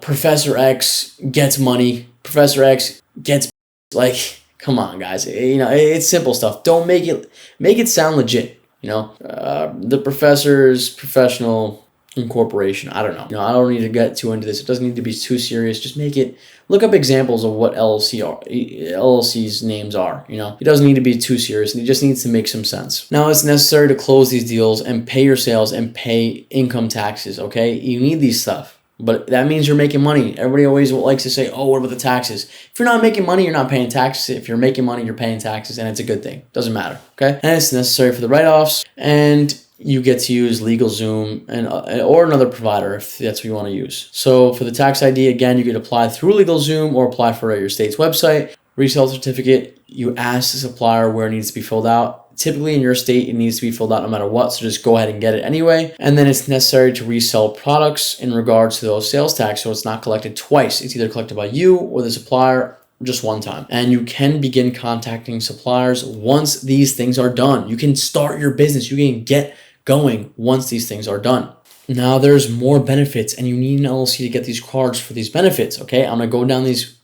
Professor X gets money. Professor X gets come on, guys. It's simple stuff. Don't make it sound legit. The professor's professional incorporation. I don't know. I don't need to get too into this. It doesn't need to be too serious. Just look up examples of what LLC's names are. It doesn't need to be too serious. It just needs to make some sense. Now it's necessary to close these deals and pay your sales and pay income taxes, okay? You need these stuff. But that means you're making money. Everybody always likes to say, oh, what about the taxes? If you're not making money, you're not paying taxes. If you're making money, you're paying taxes, and it's a good thing. Doesn't matter, okay? And it's necessary for the write-offs, and you get to use LegalZoom or another provider if that's what you want to use. So for the tax ID, again, you could apply through LegalZoom or apply for your state's website. Resale certificate, you ask the supplier where it needs to be filled out. Typically in your state, it needs to be filled out no matter what, so just go ahead and get it anyway. And then it's necessary to resell products in regards to those sales tax, so it's not collected twice. It's either collected by you or the supplier just one time. And you can begin contacting suppliers once these things are done. You can start your business. You can get going once these things are done. Now there's more benefits, and you need an LLC to get these cards for these benefits. Okay, I'm gonna go down these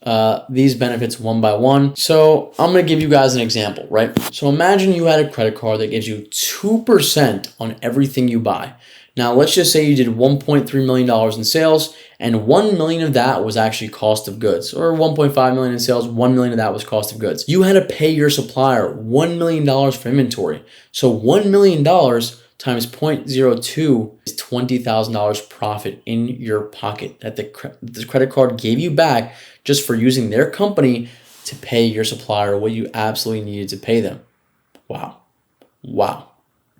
benefits one by one. So I'm gonna give you guys an example, right? So imagine you had a credit card that gives you 2% on everything you buy. Now let's just say you did $1.3 million in sales, and 1 million of that was actually cost of goods, or 1.5 million in sales, 1 million of that was cost of goods. You had to pay your supplier $1 million for inventory. So $1 million times 0.02 is $20,000 profit in your pocket that the credit card gave you back just for using their company to pay your supplier what you absolutely needed to pay them. Wow.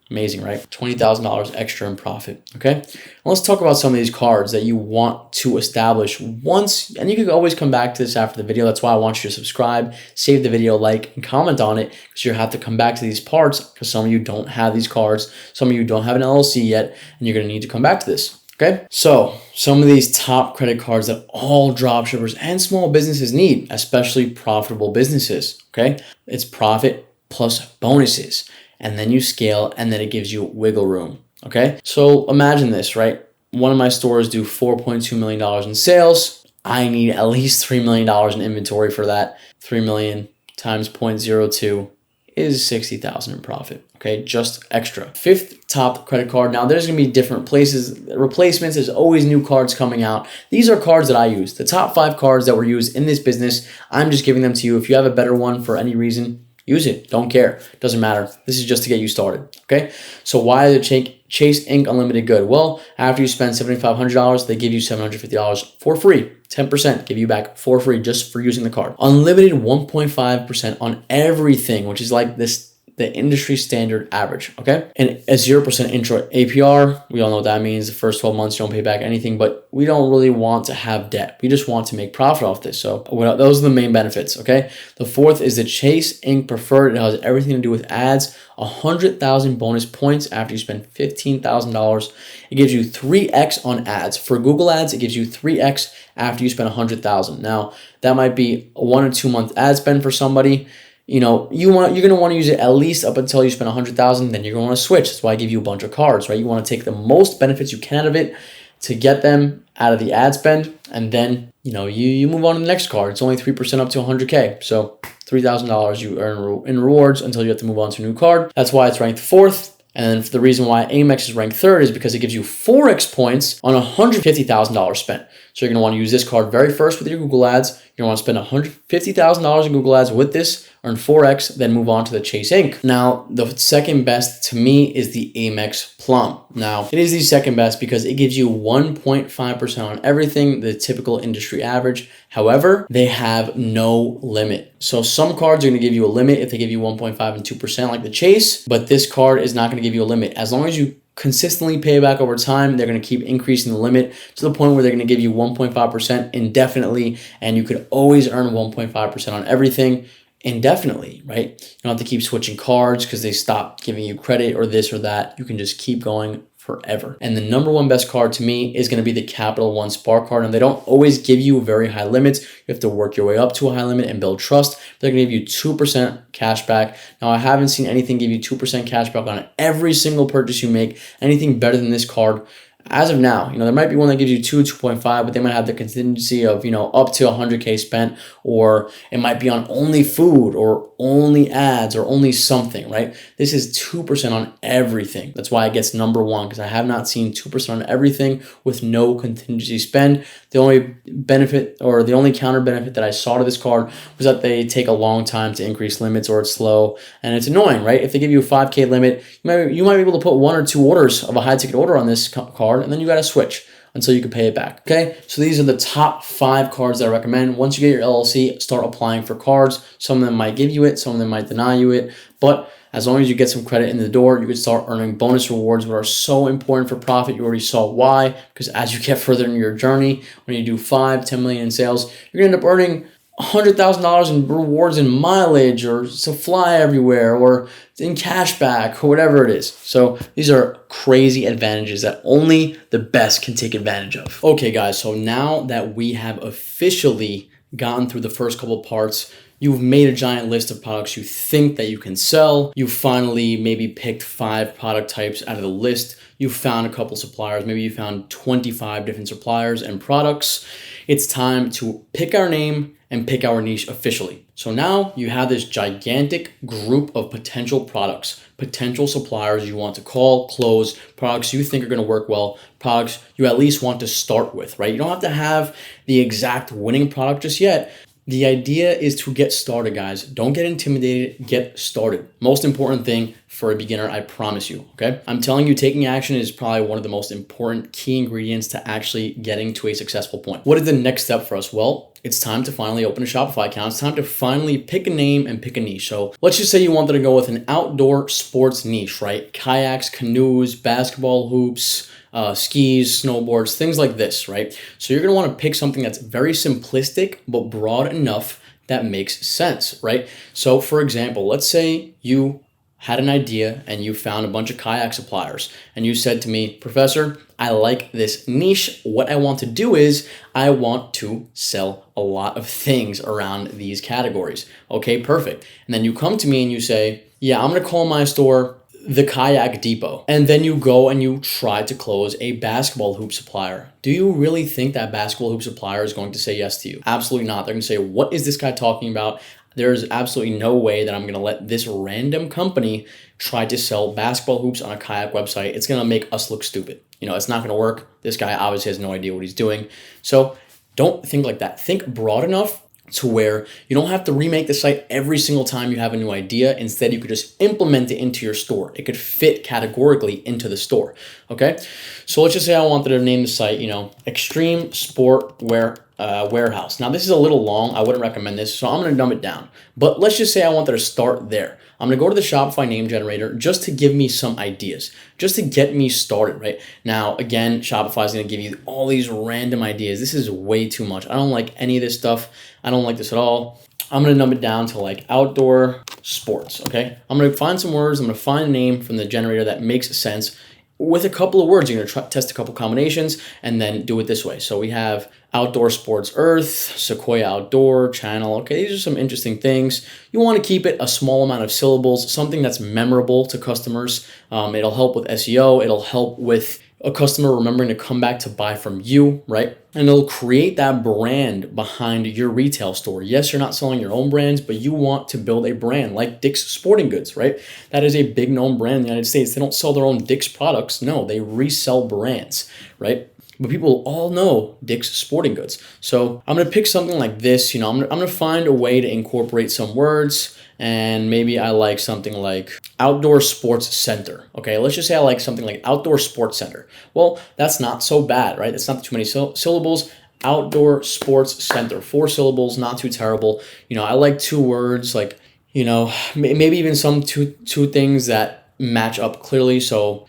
Amazing, right? $20,000 extra in profit, okay? Now let's talk about some of these cards that you want to establish once, and you can always come back to this after the video. That's why I want you to subscribe, save the video, like, and comment on it, because you have to come back to these parts, because some of you don't have these cards, some of you don't have an LLC yet, and you're gonna need to come back to this. Okay, so some of these top credit cards that all dropshippers and small businesses need, especially profitable businesses, okay? It's profit plus bonuses. And then you scale, and then it gives you wiggle room, okay? So imagine this, right? One of my stores do $4.2 million in sales. I need at least $3 million in inventory for that. 3 million times 0.02 is 60,000 in profit, okay? Just extra. Fifth top credit card. Now there's gonna be different places, replacements, there's always new cards coming out. These are cards that I use. The top 5 cards that were used in this business, I'm just giving them to you. If you have a better one for any reason, use it. Don't care. Doesn't matter. This is just to get you started. Okay. So why the Chase Inc. Unlimited Good? Well, after you spend $7,500, they give you $750 for free. 10% give you back for free just for using the card. Unlimited 1.5% on everything, which is like the industry standard average, okay? And a 0% intro APR, we all know what that means. The first 12 months, you don't pay back anything, but we don't really want to have debt. We just want to make profit off this. So those are the main benefits, okay? The fourth is the Chase Inc. Preferred. It has everything to do with ads. 100,000 bonus points after you spend $15,000. It gives you 3x on ads. For Google ads, it gives you 3x after you spend 100,000. Now, that might be a 1 or 2 month ad spend for somebody. You know, you're going to want to use it at least up until you spend 100,000, then you're going to want to switch. That's why I give you a bunch of cards, right? You want to take the most benefits you can out of it to get them out of the ad spend, and then, you know, you move on to the next card. It's only 3% up to 100K. So $3,000 you earn in rewards until you have to move on to a new card. That's why it's ranked 4th. And then the reason why Amex is ranked 3rd is because it gives you 4x points on $150,000 spent. So you're going to want to use this card very first with your Google ads. You're going to want to spend $150,000 in Google ads with this, earn 4x, then move on to the Chase Inc. Now, the second best to me is the Amex Plum. Now, it is the second best because it gives you 1.5% on everything, the typical industry average. However, they have no limit. So some cards are going to give you a limit if they give you 1.5 and 2% like the Chase, but this card is not going to give you a limit. As long as you consistently pay back over time, they're going to keep increasing the limit to the point where they're going to give you 1.5% indefinitely, and you could always earn 1.5% on everything indefinitely, right? You don't have to keep switching cards because they stop giving you credit or this or that. You can just keep going forever. And the number one best card to me is going to be the Capital One Spark card. And they don't always give you very high limits. You have to work your way up to a high limit and build trust. They're going to give you 2% cash back. Now, I haven't seen anything give you 2% cash back on every single purchase you make. Anything better than this card as of now. You know, there might be one that gives you 2.5, but they might have the contingency of, you know, up to 100K spent, or it might be on only food or only ads or only something, right? This is 2% on everything. That's why it gets number one, because I have not seen 2% on everything with no contingency spend. The only benefit or the only counter benefit that I saw to this card was that they take a long time to increase limits, or it's slow and it's annoying, right? If they give you a 5K limit, you might be able to put 1 or 2 orders of a high ticket order on this card, and then you got to switch until you can pay it back. Okay, so these are the top 5 cards that I recommend. Once you get your LLC, start applying for cards. Some of them might give you it, some of them might deny you it, but as long as you get some credit in the door, you can start earning bonus rewards, which are so important for profit. You already saw why, because as you get further in your journey, when you do 5, 10 million in sales, you're gonna end up earning $100,000 in rewards and mileage, or to fly everywhere, or in cashback, or whatever it is. So these are crazy advantages that only the best can take advantage of. Okay, guys, so now that we have officially gotten through the first couple parts, you've made a giant list of products you think that you can sell. You finally maybe picked 5 product types out of the list. You found a couple suppliers. Maybe you found 25 different suppliers and products. It's time to pick our name and pick our niche officially. So now you have this gigantic group of potential products, potential suppliers you want to call, close, products you think are going to work well, products you at least want to start with, right? You don't have to have the exact winning product just yet. The idea is to get started, guys. Don't get intimidated, get started. Most important thing for a beginner, I promise you, okay? I'm telling you, taking action is probably one of the most important key ingredients to actually getting to a successful point. What is the next step for us? Well, it's time to finally open a Shopify account. It's time to finally pick a name and pick a niche. So let's just say you wanted to go with an outdoor sports niche, right? Kayaks, canoes, basketball hoops, skis, snowboards, things like this, right? So you're gonna wanna pick something that's very simplistic, but broad enough that makes sense, right? So for example, let's say you had an idea and you found a bunch of kayak suppliers and you said to me, Professor, I like this niche. What I want to do is I want to sell a lot of things around these categories. Okay, perfect. And then you come to me and you say, yeah, I'm gonna call my store the Kayak Depot. And then you go and you try to close a basketball hoop supplier. Do you really think that basketball hoop supplier is going to say yes to you? Absolutely not. They're going to say, what is this guy talking about? There's absolutely no way that I'm going to let this random company try to sell basketball hoops on a kayak website. It's going to make us look stupid. It's not going to work. This guy obviously has no idea what he's doing. So don't think like that. Think broad enough to where you don't have to remake the site every single time you have a new idea. Instead, you could just implement it into your store. It could fit categorically into the store, okay? So let's just say I wanted to name the site, Extreme Sport Warehouse. Now, this is a little long. I wouldn't recommend this, so I'm going to dumb it down. But let's just say I wanted to start there. I'm going to go to the Shopify name generator just to give me some ideas, just to get me started, right? Now, again, Shopify is going to give you all these random ideas. This is way too much. I don't like any of this stuff. I don't like this at all. I'm going to numb it down to like outdoor sports, okay? I'm going to find some words. I'm going to find a name from the generator that makes sense. With a couple of words, you're going to test a couple combinations and then do it this way. So we have outdoor sports earth, Sequoia outdoor, channel. Okay, these are some interesting things. You want to keep it a small amount of syllables, something that's memorable to customers. It'll help with SEO. It'll help with a customer remembering to come back to buy from you, right? And it'll create that brand behind your retail store. Yes, you're not selling your own brands, but you want to build a brand like Dick's Sporting Goods, right? That is a big known brand in the United States. They don't sell their own Dick's products. No, they resell brands, right? But people all know Dick's Sporting Goods. So I'm going to pick something like this. I'm going to find a way to incorporate some words. And maybe I like something like outdoor sports center. Okay, let's just say I like something like outdoor sports center. Well, that's not so bad, right? It's not too many syllables. Outdoor sports center, 4 syllables, not too terrible. I like 2 words, like, maybe even some two things that match up clearly. So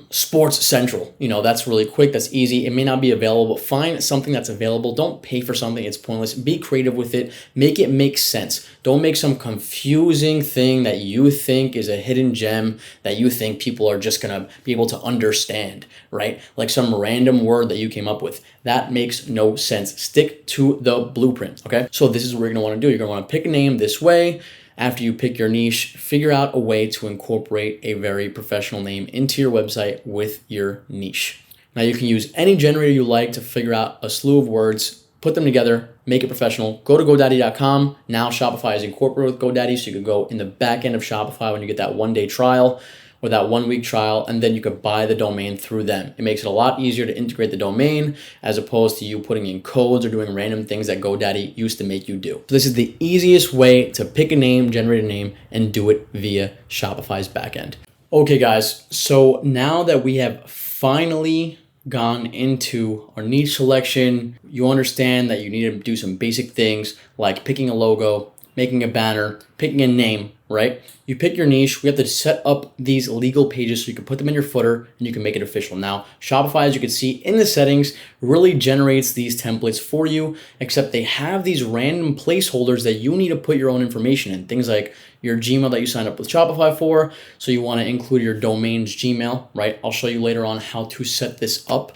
Sports Central, that's really quick, that's easy. It may not be available, but find something that's available. Don't pay for something, it's pointless. Be creative with it, make it make sense. Don't make some confusing thing that you think is a hidden gem that you think people are just gonna be able to understand, right? Like some random word that you came up with. That makes no sense. Stick to the blueprint, okay? So this is what you're gonna wanna do. You're gonna wanna pick a name this way. After you pick your niche, figure out a way to incorporate a very professional name into your website with your niche. Now you can use any generator you like to figure out a slew of words, put them together, make it professional. Go to GoDaddy.com. Now Shopify is incorporated with GoDaddy, so you can go in the back end of Shopify when you get that 1-day trial or that 1-week trial, and then you could buy the domain through them. It makes it a lot easier to integrate the domain as opposed to you putting in codes or doing random things that GoDaddy used to make you do. So this is the easiest way to pick a name, generate a name, and do it via Shopify's backend. Okay guys, so now that we have finally gone into our niche selection, you understand that you need to do some basic things like picking a logo, making a banner, picking a name, right? You pick your niche. We have to set up these legal pages so you can put them in your footer and you can make it official. Now, Shopify, as you can see in the settings, really generates these templates for you, except they have these random placeholders that you need to put your own information in. Things like your Gmail that you signed up with Shopify for. So you want to include your domain's Gmail, right? I'll show you later on how to set this up.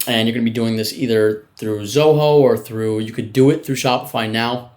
And you're going to be doing this either through Zoho or you could do it through Shopify now.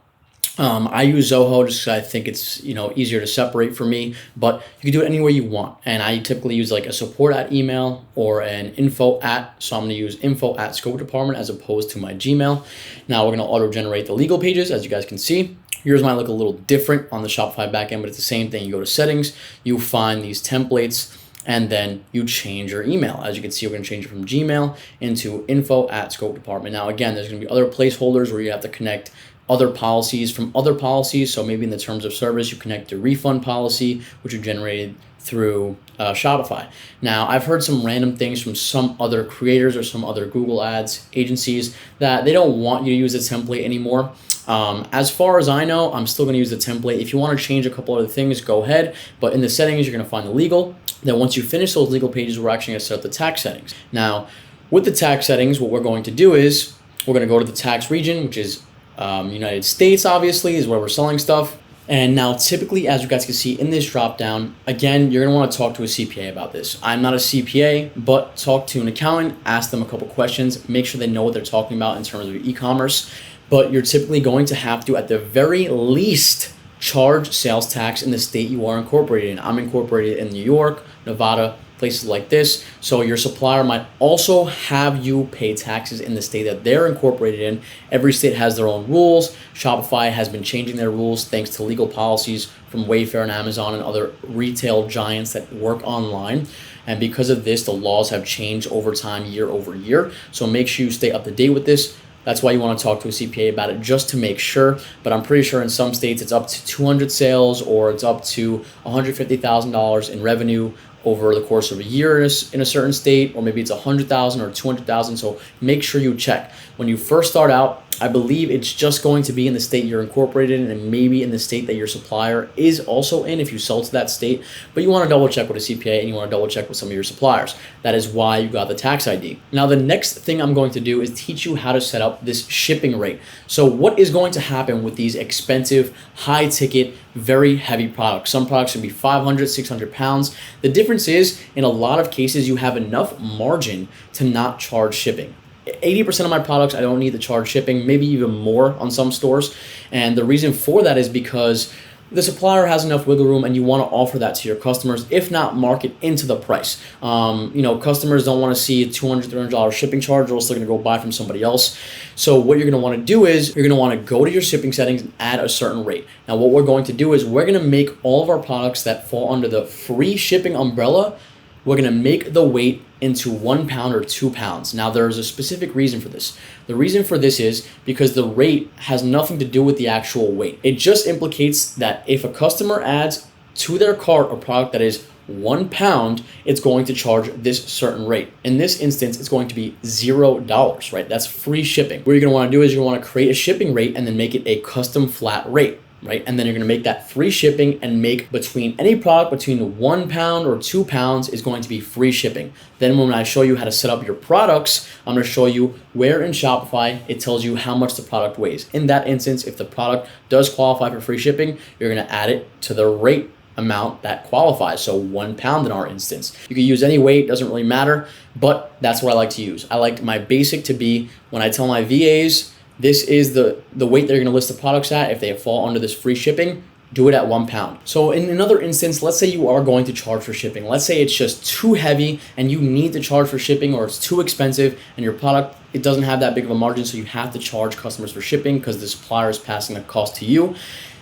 I use Zoho just because I think it's easier to separate for me, but you can do it any way you want. And I typically use like a support at email or an info at. So I'm going to use info at scope department as opposed to my Gmail. Now we're going to auto generate the legal pages, as you guys can see. Yours might look a little different on the Shopify backend, but it's the same thing. You go to settings, you find these templates, and then you change your email. As you can see, we're going to change it from Gmail into info at scope department. Now, again, there's going to be other placeholders where you have to connect other policies from other policies. So maybe in the terms of service, you connect a refund policy, which are generated through Shopify. Now, I've heard some random things from some other creators or some other Google Ads agencies that they don't want you to use the template anymore. As far as I know, I'm still going to use the template. If you want to change a couple other things, go ahead. But in the settings, you're going to find the legal. Then once you finish those legal pages, we're actually going to set up the tax settings. Now, with the tax settings, what we're going to do is we're going to go to the tax region, which is United States, obviously, is where we're selling stuff. And now typically, as you guys can see in this drop down, again, you're going to want to talk to a CPA about this. I'm not a CPA, but talk to an accountant, ask them a couple questions, make sure they know what they're talking about in terms of e-commerce. But you're typically going to have to, at the very least, charge sales tax in the state you are incorporated in. I'm incorporated in New York, Nevada, places like this. So your supplier might also have you pay taxes in the state that they're incorporated in. Every state has their own rules. Shopify has been changing their rules thanks to legal policies from Wayfair and Amazon and other retail giants that work online. And because of this, the laws have changed over time, year over year. So make sure you stay up to date with this. That's why you want to talk to a CPA about it, just to make sure. But I'm pretty sure in some states it's up to 200 sales or it's up to $150,000 in revenue over the course of a year in a certain state, or maybe it's 100,000 or 200,000. So make sure you check. When you first start out, I believe it's just going to be in the state you're incorporated in and maybe in the state that your supplier is also in if you sell to that state. But you want to double check with a CPA and you want to double check with some of your suppliers. That is why you got the tax ID. Now, the next thing I'm going to do is teach you how to set up this shipping rate. So what is going to happen with these expensive, high ticket, very heavy products? Some products can be 500, 600 pounds. The difference is in a lot of cases, you have enough margin to not charge shipping. 80% of my products, I don't need to charge shipping, maybe even more on some stores. And the reason for that is because the supplier has enough wiggle room and you want to offer that to your customers, if not mark it into the price. Customers don't want to see a $200, $300 shipping charge or else they're going to go buy from somebody else. So what you're going to want to do is you're going to want to go to your shipping settings and add a certain rate. Now, what we're going to do is we're going to make all of our products that fall under the free shipping umbrella, we're going to make the weight into 1 pound or 2 pounds. Now, there's a specific reason for this. The reason for this is because the rate has nothing to do with the actual weight. It just implicates that if a customer adds to their cart a product that is 1 pound, it's going to charge this certain rate. In this instance, it's going to be $0, right? That's free shipping. What you're going to want to do is you're going to want to create a shipping rate and then make it a custom flat rate. Right? And then you're going to make that free shipping and make between any product between 1 pound or 2 pounds is going to be free shipping. Then when I show you how to set up your products, I'm going to show you where in Shopify it tells you how much the product weighs. In that instance, if the product does qualify for free shipping, you're going to add it to the rate amount that qualifies. So 1 pound in our instance. You can use any weight, doesn't really matter, but that's what I like to use. I like my basic to be, when I tell my VAs, this is the weight they're going to list the products at. If they fall under this free shipping, do it at 1 pound. So in another instance, let's say you are going to charge for shipping. Let's say it's just too heavy and you need to charge for shipping, or it's too expensive and your product, it doesn't have that big of a margin, so you have to charge customers for shipping because the supplier is passing the cost to you.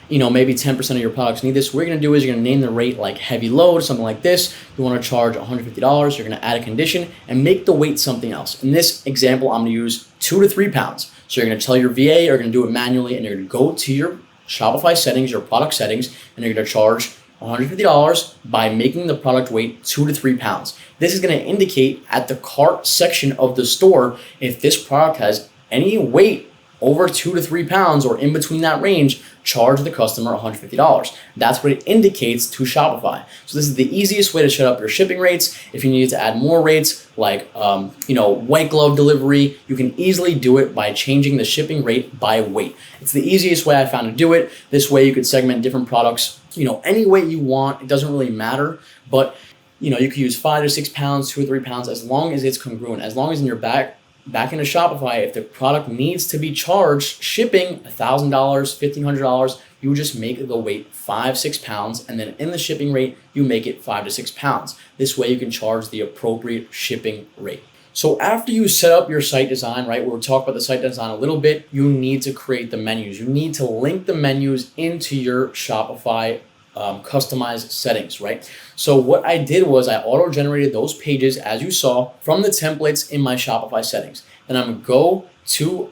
Maybe 10% of your products need this. What you're going to do is you're going to name the rate like heavy load, something like this. You want to charge $150. You're going to add a condition and make the weight something else. In this example, I'm going to use 2 to 3 pounds. So you're going to tell your VA, you're going to do it manually, and you're going to go to your Shopify settings, your product settings, and you're going to charge $150 by making the product weight 2 to 3 pounds. This is going to indicate at the cart section of the store if this product has any weight over 2 to 3 pounds or in between that range, charge the customer $150. That's what it indicates to Shopify. So this is the easiest way to set up your shipping rates. If you need to add more rates like white glove delivery, you can easily do it by changing the shipping rate by weight. It's the easiest way I found to do it. This way you could segment different products, any way you want. It doesn't really matter, but you could use 5 to 6 pounds, 2 or 3 pounds, as long as it's congruent, as long as in your back into Shopify, if the product needs to be charged shipping $1,000, $1,500, you just make the weight 5, 6 pounds, and then in the shipping rate, you make it 5 to 6 pounds. This way you can charge the appropriate shipping rate. So after you set up your site design, right, we'll talk about the site design a little bit, you need to create the menus. You need to link the menus into your Shopify customized settings, right? So what I did was I auto-generated those pages, as you saw, from the templates in my Shopify settings. Then I'm gonna go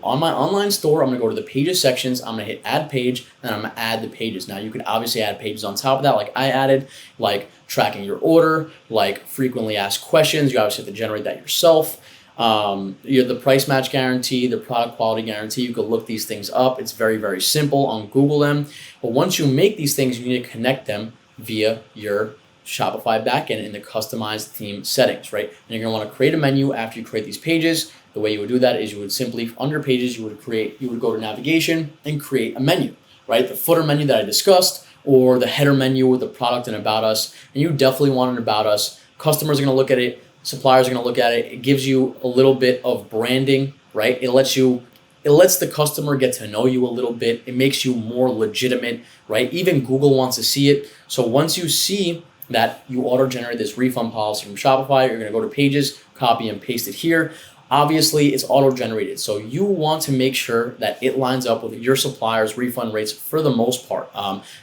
on my online store, I'm gonna go to the pages sections, I'm gonna hit add page, and I'm gonna add the pages. Now you could obviously add pages on top of that, like I added, like tracking your order, like frequently asked questions. You obviously have to generate that yourself. You have the price match guarantee, the product quality guarantee. You can look these things up. It's very, very simple on Google them. But once you make these things, you need to connect them via your Shopify backend in the customized theme settings, right? And you're gonna want to create a menu after you create these pages. The way you would do that is you would simply, under pages, you would go to navigation and create a menu, right? The footer menu that I discussed, or the header menu with the product and about us. And you definitely want an about us. Customers are gonna look at it. Suppliers are going to look at it. It gives you a little bit of branding, right? It lets the customer get to know you a little bit. It makes you more legitimate, right? Even Google wants to see it. So once you see that you auto-generate this refund policy from Shopify, you're going to go to pages, copy and paste it here. Obviously, it's auto-generated. So you want to make sure that it lines up with your supplier's refund rates for the most part.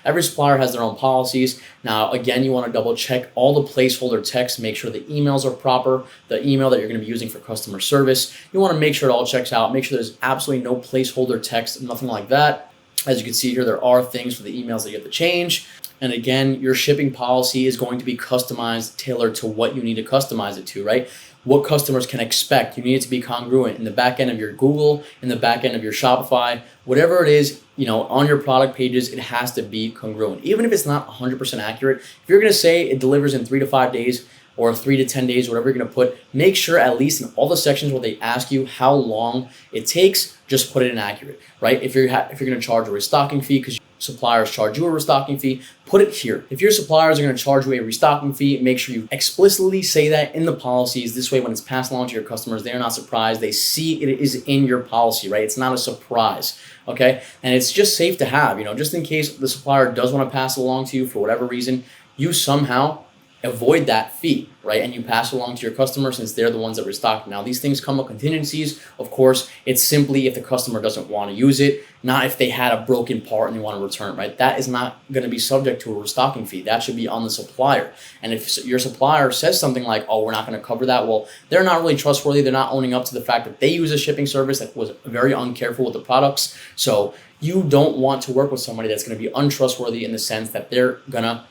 Every supplier has their own policies. Now, again, you want to double check all the placeholder text, make sure the emails are proper, the email that you're going to be using for customer service. You want to make sure it all checks out. Make sure there's absolutely no placeholder text, nothing like that. As you can see here, there are things for the emails that you have to change. And again, your shipping policy is going to be customized, tailored to what you need to customize it to, right? What customers can expect. You need it to be congruent in the back end of your Google, in the back end of your Shopify, whatever it is, on your product pages, it has to be congruent. Even if it's not 100% accurate, if you're going to say it delivers in 3 to 5 days or 3 to 10 days, whatever you're going to put, make sure at least in all the sections where they ask you how long it takes, just put it in accurate, right? If you're going to charge a restocking fee because suppliers charge you a restocking fee, put it here. If your suppliers are going to charge you a restocking fee, make sure you explicitly say that in the policies. This way, when it's passed along to your customers, they're not surprised. They see it is in your policy, right? It's not a surprise, okay? And it's just safe to have, just in case the supplier does want to pass it along to you for whatever reason, you somehow avoid that fee, right? And you pass it along to your customer since they're the ones that restock. Now, these things come with contingencies. Of course, it's simply if the customer doesn't want to use it, not if they had a broken part and they want to return, right? That is not going to be subject to a restocking fee. That should be on the supplier. And if your supplier says something like, oh, we're not going to cover that, well, they're not really trustworthy. They're not owning up to the fact that they use a shipping service that was very uncareful with the products. So you don't want to work with somebody that's going to be untrustworthy in the sense that they're going to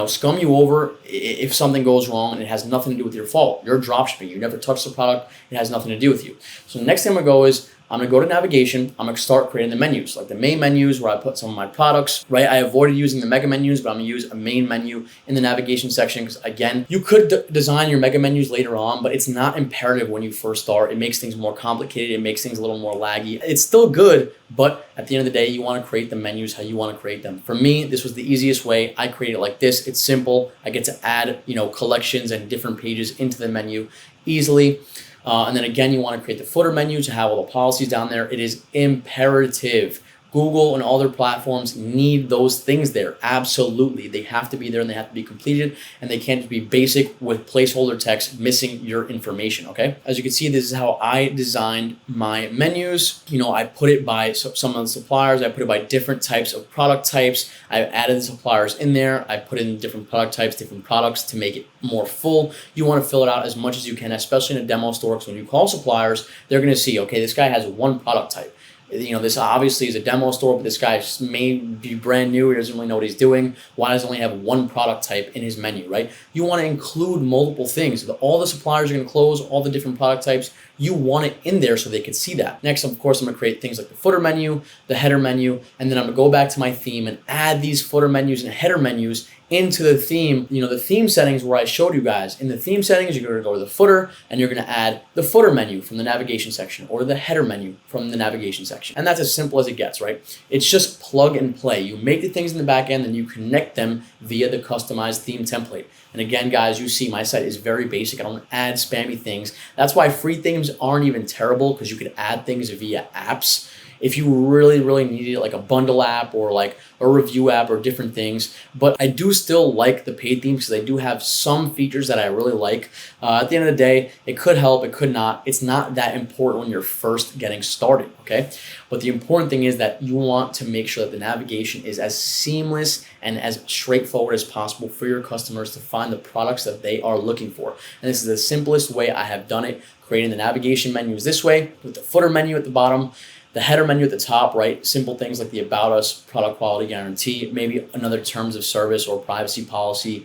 scum you over if something goes wrong and it has nothing to do with your fault. You're dropshipping. You never touched the product. It has nothing to do with you. So the next thing I'm going to go is I'm going to go to navigation. I'm going to start creating the menus, like the main menus where I put some of my products, right? I avoided using the mega menus, but I'm going to use a main menu in the navigation section because, again, you could design your mega menus later on, but it's not imperative when you first start. It makes things more complicated. It makes things a little more laggy. It's still good, but at the end of the day, you want to create the menus how you want to create them. For me, this was the easiest way. I create it like this. It's simple. I get to add, collections and different pages into the menu easily. And then again, you want to create the footer menu to have all the policies down there. It is imperative. Google and all their platforms need those things there. Absolutely. They have to be there and they have to be completed and they can't just be basic with placeholder text missing your information, okay? As you can see, this is how I designed my menus. I put it by some of the suppliers. I put it by different types of product types. I added the suppliers in there. I put in different product types, different products to make it more full. You want to fill it out as much as you can, especially in a demo store, because when you call suppliers, they're going to see, okay, this guy has one product type. This obviously is a demo store, but this guy may be brand new. He doesn't really know what he's doing. Why does he only have one product type in his menu, right? You want to include multiple things. All the suppliers are going to close, all the different product types. You want it in there so they can see that. Next, of course, I'm going to create things like the footer menu, the header menu, and then I'm going to go back to my theme and add these footer menus and header menus into the theme. The theme settings where I showed you guys. In the theme settings, you're going to go to the footer and you're going to add the footer menu from the navigation section or the header menu from the navigation section. And that's as simple as it gets, right? It's just plug and play. You make the things in the back end and you connect them via the customized theme template. And again, guys, you see my site is very basic. I don't add spammy things. That's why free themes aren't even terrible, because you could add things via apps. If you really, really needed like a bundle app or like a review app or different things. But I do still like the paid themes because they do have some features that I really like. At the end of the day, it could help, it could not. It's not that important when you're first getting started, okay? But the important thing is that you want to make sure that the navigation is as seamless and as straightforward as possible for your customers to find the products that they are looking for. And this is the simplest way I have done it, creating the navigation menus this way with the footer menu at the bottom, the header menu at the top, right? Simple things like the About Us, product quality guarantee, maybe another terms of service or privacy policy,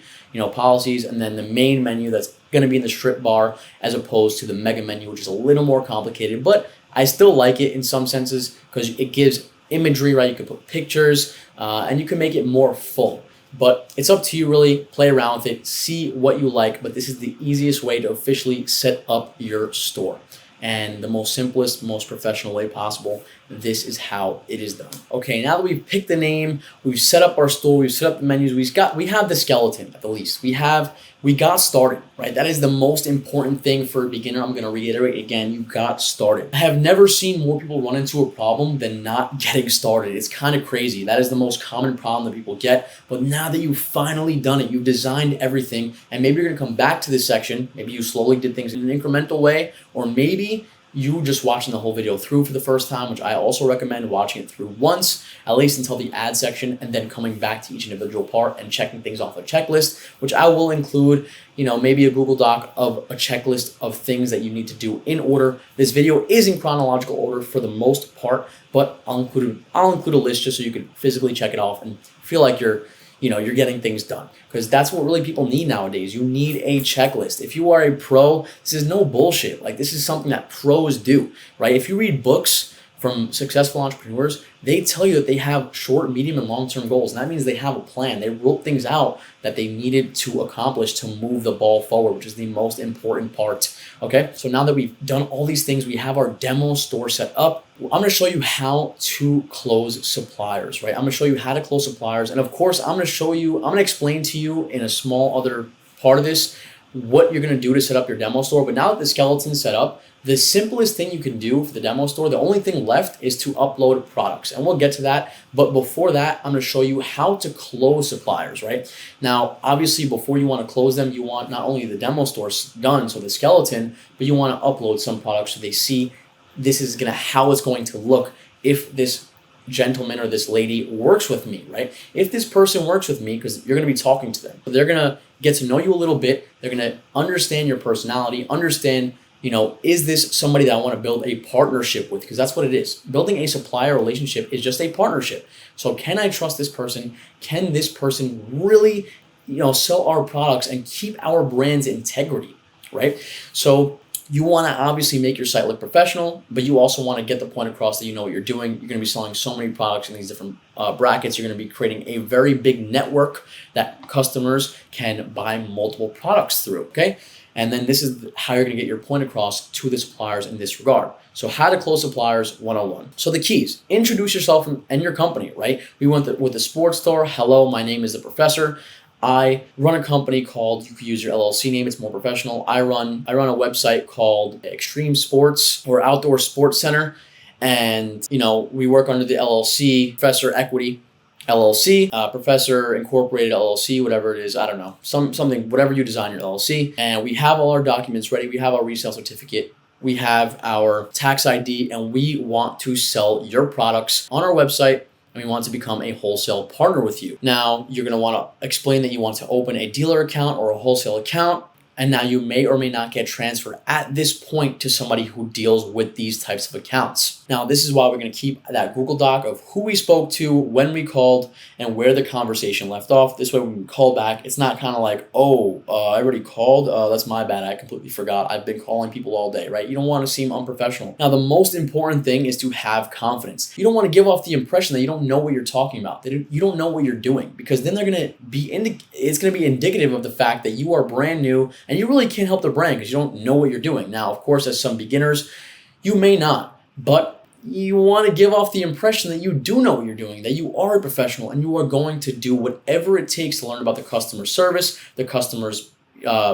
policies, and then the main menu that's going to be in the strip bar as opposed to the mega menu, which is a little more complicated, but I still like it in some senses because it gives imagery, right? You can put pictures and you can make it more full. But it's up to you, really. Play around with it, see what you like, but this is the easiest way to officially set up your store. And the most simplest, most professional way possible. This is how it is done. Okay, now that we've picked the name, we've set up our store, we've set up the menus, we have the skeleton at the least. We got started, right? That is the most important thing for a beginner. I'm gonna reiterate again, you got started. I have never seen more people run into a problem than not getting started. It's kind of crazy. That is the most common problem that people get. But now that you've finally done it, you've designed everything, and maybe you're gonna come back to this section, maybe you slowly did things in an incremental way, or maybe you just watching the whole video through for the first time, which I also recommend watching it through once, at least until the ad section, and then coming back to each individual part and checking things off a checklist, which I will include, maybe a Google Doc of a checklist of things that you need to do in order. This video is in chronological order for the most part, but I'll include a list just so you can physically check it off and feel like you're getting things done, because that's what really people need nowadays. You need a checklist. If you are a pro, this is no bullshit. Like, this is something that pros do, right? If you read books from successful entrepreneurs, they tell you that they have short, medium, and long-term goals. And that means they have a plan. They wrote things out that they needed to accomplish to move the ball forward, which is the most important part, okay? So now that we've done all these things, we have our demo store set up. I'm gonna show you how to close suppliers, right? I'm gonna show you how to close suppliers. And of course, I'm gonna explain to you in a small other part of this what you're gonna do to set up your demo store. But now that the skeleton's set up, the simplest thing you can do for the demo store, the only thing left is to upload products. And we'll get to that. But before that, I'm gonna show you how to close suppliers, right? Now, obviously, before you wanna close them, you want not only the demo store done, so the skeleton, but you wanna upload some products so they see how it's going to look if this gentleman or this lady works with me, right? If this person works with me, because you're going to be talking to them, they're going to get to know you a little bit. They're going to understand your personality, understand, is this somebody that I want to build a partnership with? Because that's what it is. Building a supplier relationship is just a partnership. So can I trust this person? Can this person really, sell our products and keep our brand's integrity, right? So you want to obviously make your site look professional, but you also want to get the point across that you know what you're doing. You're going to be selling so many products in these different brackets. You're going to be creating a very big network that customers can buy multiple products through, okay? And then this is how you're going to get your point across to the suppliers in this regard. So how to close suppliers 101. So the keys: introduce yourself and your company, right? We went with the sports store. Hello, my name is the professor. I run a company called, you could use your LLC name, it's more professional. I run a website called Extreme Sports or Outdoor Sports Center. And, we work under the LLC, Professor Equity LLC, Professor Incorporated LLC, whatever it is, I don't know, something, whatever you design your LLC. And we have all our documents ready. We have our resale certificate. We have our tax ID, and we want to sell your products on our website. And we want to become a wholesale partner with you. Now, you're going to want to explain that you want to open a dealer account or a wholesale account. And now you may or may not get transferred at this point to somebody who deals with these types of accounts. Now, this is why we're going to keep that Google Doc of who we spoke to, when we called, and where the conversation left off. This way, when we call back, it's not kind of like, I already called. That's my bad. I completely forgot. I've been calling people all day, right? You don't want to seem unprofessional. Now, the most important thing is to have confidence. You don't want to give off the impression that you don't know what you're talking about, that you don't know what you're doing, because then it's going to be indicative of the fact that you are brand new and you really can't help the brand because you don't know what you're doing. Now, of course, as some beginners, you may not, but you want to give off the impression that you do know what you're doing, that you are a professional, and you are going to do whatever it takes to learn about the customer service, the customer's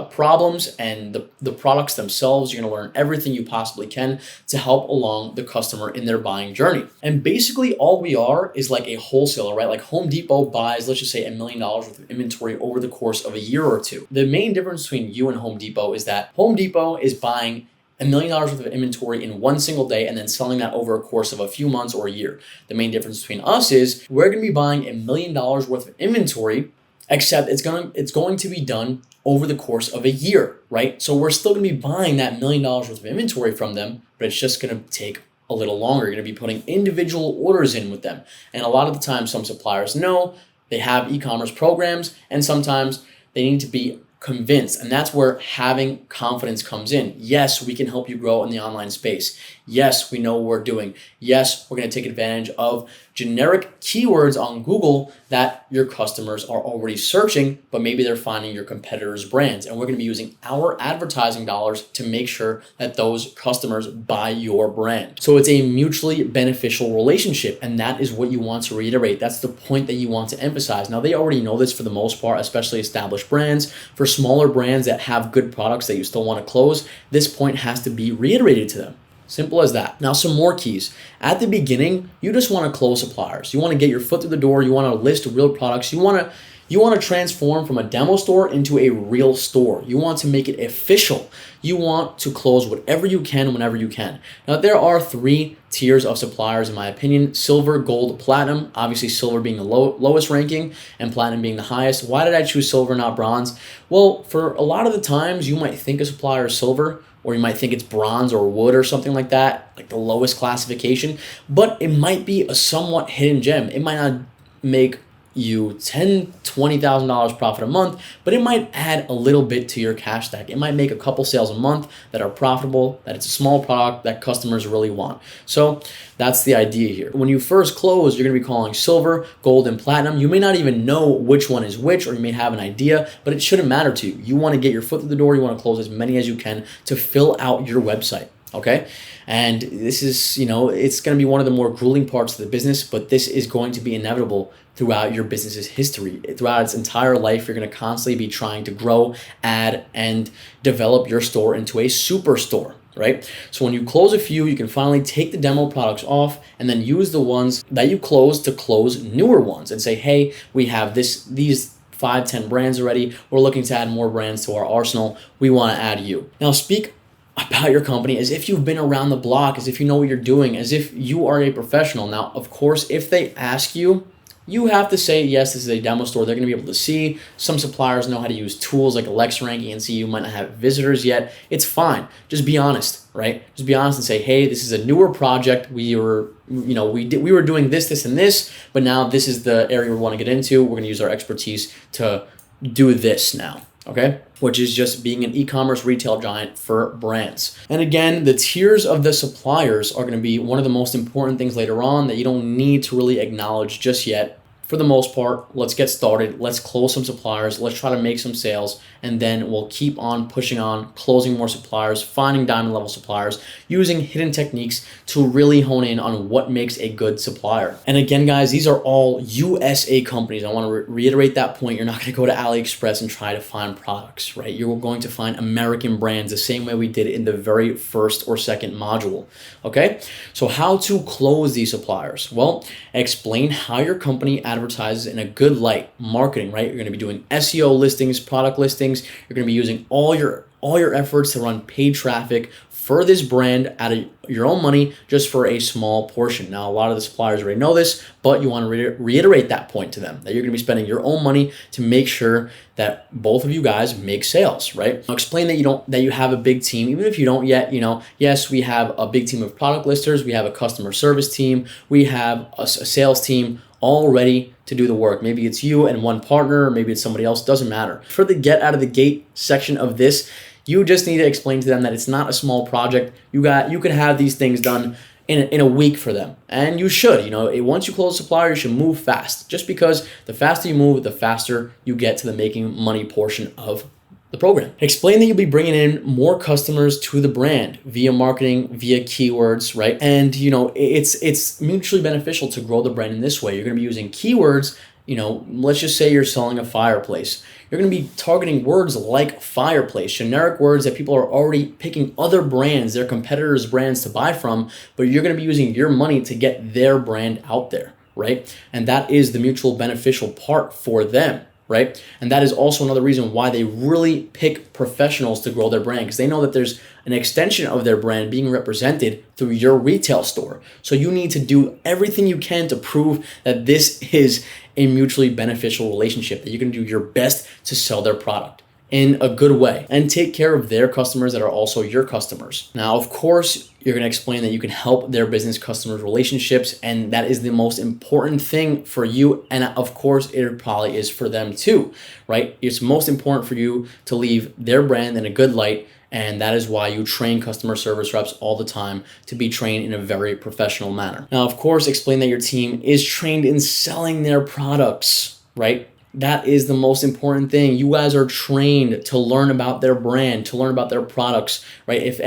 problems, and the products themselves. You're going to learn everything you possibly can to help along the customer in their buying journey. And basically all we are is like a wholesaler, right? Like Home Depot buys, let's just say $1 million worth of inventory over the course of a year or two. The main difference between you and Home Depot is that Home Depot is buying $1 million worth of inventory in one single day and then selling that over a course of a few months or a year. The main difference between us is we're going to be buying $1 million worth of inventory, except it's going to be done over the course of a year, right? So we're still going to be buying that $1 million worth of inventory from them, but it's just going to take a little longer. You're going to be putting individual orders in with them. And a lot of the time, some suppliers know they have e-commerce programs, and sometimes they need to be convinced. And that's where having confidence comes in. Yes, we can help you grow in the online space. Yes, we know what we're doing. Yes, we're going to take advantage of generic keywords on Google that your customers are already searching, but maybe they're finding your competitors' brands. And we're going to be using our advertising dollars to make sure that those customers buy your brand. So it's a mutually beneficial relationship. And that is what you want to reiterate. That's the point that you want to emphasize. Now, they already know this for the most part, especially established brands. For smaller brands that have good products that you still want to close, this point has to be reiterated to them. Simple as that. Now, some more keys. At the beginning, you just want to close suppliers. You want to get your foot through the door. You want to list real products. You want to transform from a demo store into a real store. You want to make it official. You want to close whatever you can whenever you can. Now, there are 3 tiers of suppliers, in my opinion: silver, gold, platinum. Obviously, silver being the lowest ranking and platinum being the highest. Why did I choose silver, not bronze? Well, for a lot of the times, you might think a supplier is silver, or you might think it's bronze or wood or something like that, like the lowest classification, but it might be a somewhat hidden gem. It might not make you $10,000, $20,000 profit a month, but it might add a little bit to your cash stack. It might make a couple sales a month that are profitable, that it's a small product that customers really want. So that's the idea here. When you first close, you're going to be calling silver, gold, and platinum. You may not even know which one is which, or you may have an idea, but it shouldn't matter to you. You want to get your foot through the door. You want to close as many as you can to fill out your website. Okay. And this is, it's going to be one of the more grueling parts of the business, but this is going to be inevitable throughout your business's history. Throughout its entire life, you're going to constantly be trying to grow, add, and develop your store into a superstore, right? So when you close a few, you can finally take the demo products off and then use the ones that you closed to close newer ones and say, hey, we have these 5-10 brands already. We're looking to add more brands to our arsenal. We want to add you. Now, speak about your company as if you've been around the block, as if you know what you're doing, as if you are a professional. Now, of course, if they ask you, you have to say, yes, this is a demo store. They're going to be able to see. Some suppliers know how to use tools like Alexa ranking and see you might not have visitors yet. It's fine. Just be honest, right? Just be honest and say, hey, this is a newer project. We were doing this, and this, but now this is the area we want to get into. We're going to use our expertise to do this now. Okay, which is just being an e-commerce retail giant for brands. And again, the tiers of the suppliers are going to be one of the most important things later on that you don't need to really acknowledge just yet. For the most part, let's get started. Let's close some suppliers. Let's try to make some sales. And then we'll keep on pushing on, closing more suppliers, finding diamond level suppliers, using hidden techniques to really hone in on what makes a good supplier. And again, guys, these are all USA companies. I want to reiterate that point. You're not going to go to AliExpress and try to find products, right? You're going to find American brands the same way we did in the very first or second module. Okay, so how to close these suppliers? Well, explain how your company advertises in a good light. Marketing, right? You're going to be doing SEO listings, product listings. You're going to be using all your efforts to run paid traffic for this brand out of your own money just for a small portion. Now, a lot of the suppliers already know this, but you want to reiterate that point to them, that you're going to be spending your own money to make sure that both of you guys make sales, right? Now, explain that you have a big team, even if you don't yet. Yes, we have a big team of product listers, we have a customer service team, we have a sales team all ready to do the work. Maybe it's you and one partner, or maybe it's somebody else, doesn't matter. For the get out of the gate section of this, you just need to explain to them that it's not a small project. You can have these things done in a week for them, and you should. Once you close a supplier, you should move fast. Just because the faster you move, the faster you get to the making money portion of the program. Explain that you'll be bringing in more customers to the brand via marketing, via keywords, right? And it's mutually beneficial to grow the brand in this way. You're going to be using keywords. Let's just say you're selling a fireplace. You're going to be targeting words like fireplace, generic words that people are already picking other brands, their competitors' brands to buy from, but you're going to be using your money to get their brand out there, right? And that is the mutual beneficial part for them, right? And that is also another reason why they really pick professionals to grow their brand, because they know that there's an extension of their brand being represented through your retail store. So you need to do everything you can to prove that this is a mutually beneficial relationship, that you can do your best to sell their product in a good way and take care of their customers that are also your customers. Now, of course, you're going to explain that you can help their business customers relationships, and that is the most important thing for you. And of course, it probably is for them too, right? It's most important for you to leave their brand in a good light. And that is why you train customer service reps all the time to be trained in a very professional manner. Now, of course, explain that your team is trained in selling their products, right? That is the most important thing. You guys are trained to learn about their brand, to learn about their products, right? If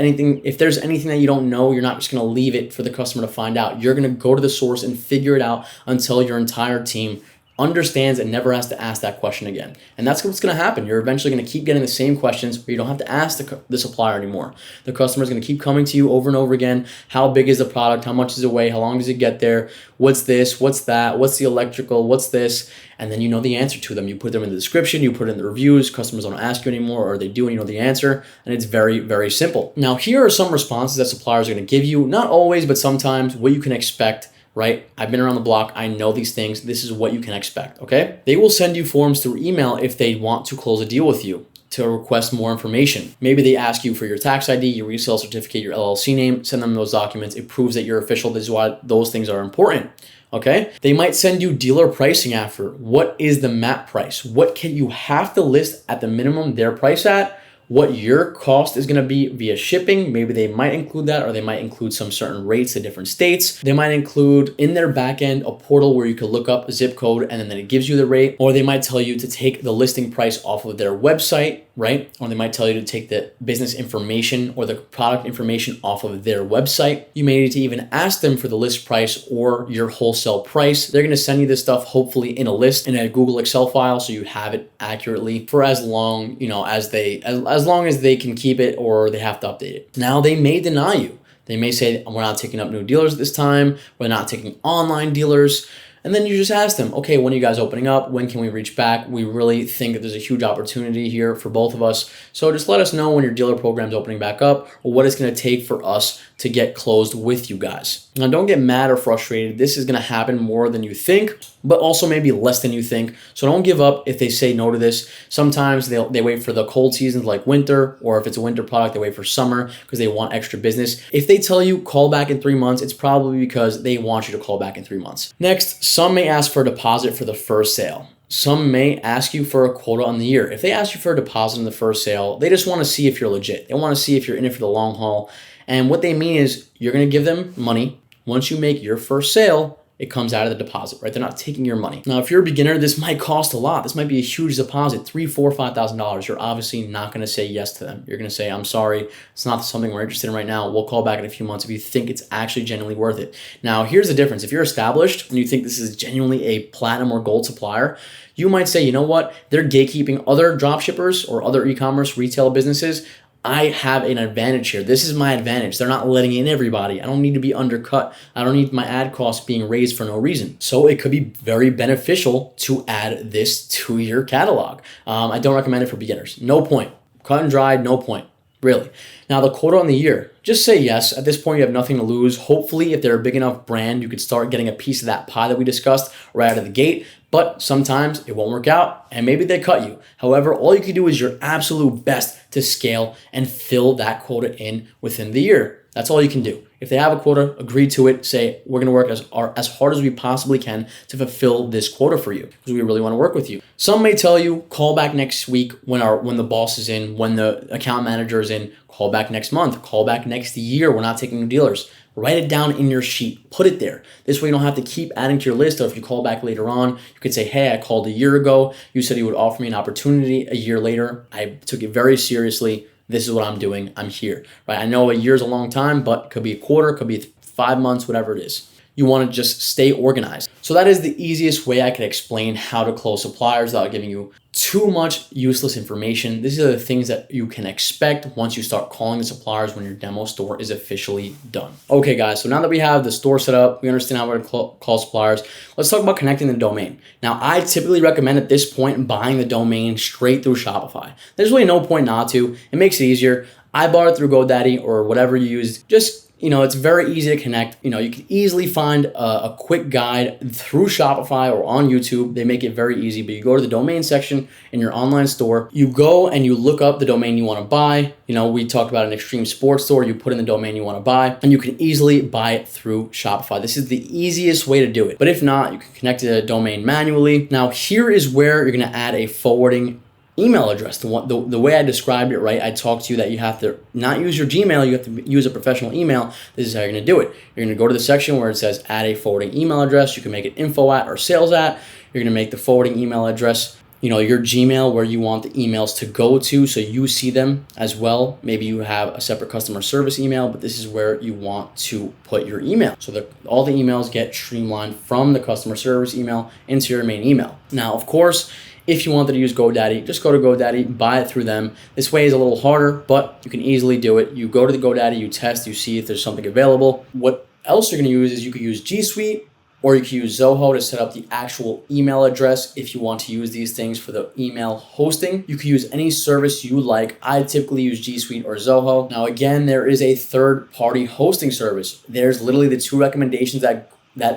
there's anything that you don't know, you're not just going to leave it for the customer to find out. You're going to go to the source and figure it out until your entire team understands and never has to ask that question again. And that's what's going to happen. You're eventually going to keep getting the same questions where you don't have to ask the supplier anymore. The customer is going to keep coming to you over and over again. How big is the product? How much does it weigh? How long does it get there? What's this? What's that? What's the electrical? What's this? And then you know the answer to them. You put them in the description, you put it in the reviews. Customers don't ask you anymore, or they do and you know the answer. And it's very, very simple. Now, here are some responses that suppliers are going to give you. Not always, but sometimes, what you can expect. Right? I've been around the block. I know these things. This is what you can expect, okay? They will send you forms through email if they want to close a deal with you, to request more information. Maybe they ask you for your tax ID, your resale certificate, your LLC name. Send them those documents. It proves that you're official. This is why those things are important, okay? They might send you dealer pricing after. What is the MAP price? What can you have to list at the minimum their price at? What your cost is going to be via shipping. Maybe they might include that, or they might include some certain rates in different states. They might include in their backend a portal where you can look up a zip code and then it gives you the rate, or they might tell you to take the listing price off of their website, right? Or they might tell you to take the business information or the product information off of their website. You may need to even ask them for the list price or your wholesale price. They're going to send you this stuff hopefully in a list in a Google Excel file, so you have it accurately for as long, as long as they can keep it, or they have to update it. Now, they may deny you. They may say, we're not taking up new dealers at this time. We're not taking online dealers. And then you just ask them, okay, when are you guys opening up? When can we reach back? We really think that there's a huge opportunity here for both of us. So just let us know when your dealer program is opening back up, or what it's going to take for us to get closed with you guys. Now, don't get mad or frustrated. This is going to happen more than you think, but also maybe less than you think. So don't give up if they say no to this. Sometimes they wait for the cold seasons like winter, or if it's a winter product, they wait for summer because they want extra business. If they tell you call back in 3 months, it's probably because they want you to call back in 3 months. Next, some may ask for a deposit for the first sale. Some may ask you for a quota on the year. If they ask you for a deposit in the first sale, they just want to see if you're legit. They want to see if you're in it for the long haul. And what they mean is you're going to give them money. Once you make your first sale, it comes out of the deposit, right? They're not taking your money. Now, if you're a beginner, this might cost a lot. This might be a huge deposit, $3,000, $4,000, $5,000. You're obviously not going to say yes to them. You're going to say, I'm sorry, it's not something we're interested in right now. We'll call back in a few months if you think it's actually genuinely worth it. Now, here's the difference. If you're established and you think this is genuinely a platinum or gold supplier, you might say, you know what? They're gatekeeping other dropshippers or other e-commerce retail businesses. I have an advantage here. This is my advantage. They're not letting in everybody. I don't need to be undercut. I don't need my ad costs being raised for no reason. So it could be very beneficial to add this to your catalog. I don't recommend it for beginners. No point. Cut and dried, no point. Really. Now, the quota on the year. just say yes. At this point, you have nothing to lose. Hopefully, if they're a big enough brand, you could start getting a piece of that pie that we discussed right out of the gate. But sometimes it won't work out and maybe they cut you. However, all you can do is your absolute best to scale and fill that quota in within the year. That's all you can do. If they have a quota, agree to it. Say, we're going to work as hard as we possibly can to fulfill this quota for you because we really want to work with you. Some may tell you, call back next week when the boss is in, when the account manager is in, call back next month, call back next year. We're not taking new dealers. Write it down in your sheet. Put it there. This way you don't have to keep adding to your list. Or if you call back later on, you could say, hey, I called a year ago. You said you would offer me an opportunity a year later. I took it very seriously. This is what I'm doing. I'm here, right? I know a year is a long time, but it could be a quarter, it could be 5 months, whatever it is. You want to just stay organized. So that is the easiest way I could explain how to close suppliers without giving you too much useless information. These are the things that you can expect once you start calling the suppliers when your demo store is officially done. Okay, guys, so now that we have the store set up, we understand how we're going to call suppliers, let's talk about connecting the domain. Now, I typically recommend at this point buying the domain straight through Shopify. There's really no point not to. It makes it easier. I bought it through GoDaddy or whatever you use. Just it's very easy to connect. You can easily find a quick guide through Shopify or on YouTube. They make it very easy, but you go to the domain section in your online store. You go and you look up the domain you want to buy. We talked about an extreme sports store. You put in the domain you want to buy, and you can easily buy it through Shopify. This is the easiest way to do it. But if not, you can connect to the domain manually. Now, here is where you're going to add a forwarding email address. The way I described it, right? I talked to you that you have to not use your Gmail, you have to use a professional email. This is how you're going to do it. You're going to go to the section where it says add a forwarding email address. You can make it info at or sales at. You're going to make the forwarding email address, your Gmail, where you want the emails to go to so you see them as well. Maybe you have a separate customer service email, but this is where you want to put your email so that all the emails get streamlined from the customer service email into your main email. Now, of course, if you wanted to use GoDaddy, just go to GoDaddy, buy it through them. This way is a little harder, but you can easily do it. You go to the GoDaddy, you test, you see if there's something available. What else you're going to use is you could use G Suite, or you can use Zoho to set up the actual email address if you want to use these things for the email hosting. You can use any service you like. I typically use G Suite or Zoho. Now, again, there is a third-party hosting service. There's literally the two recommendations that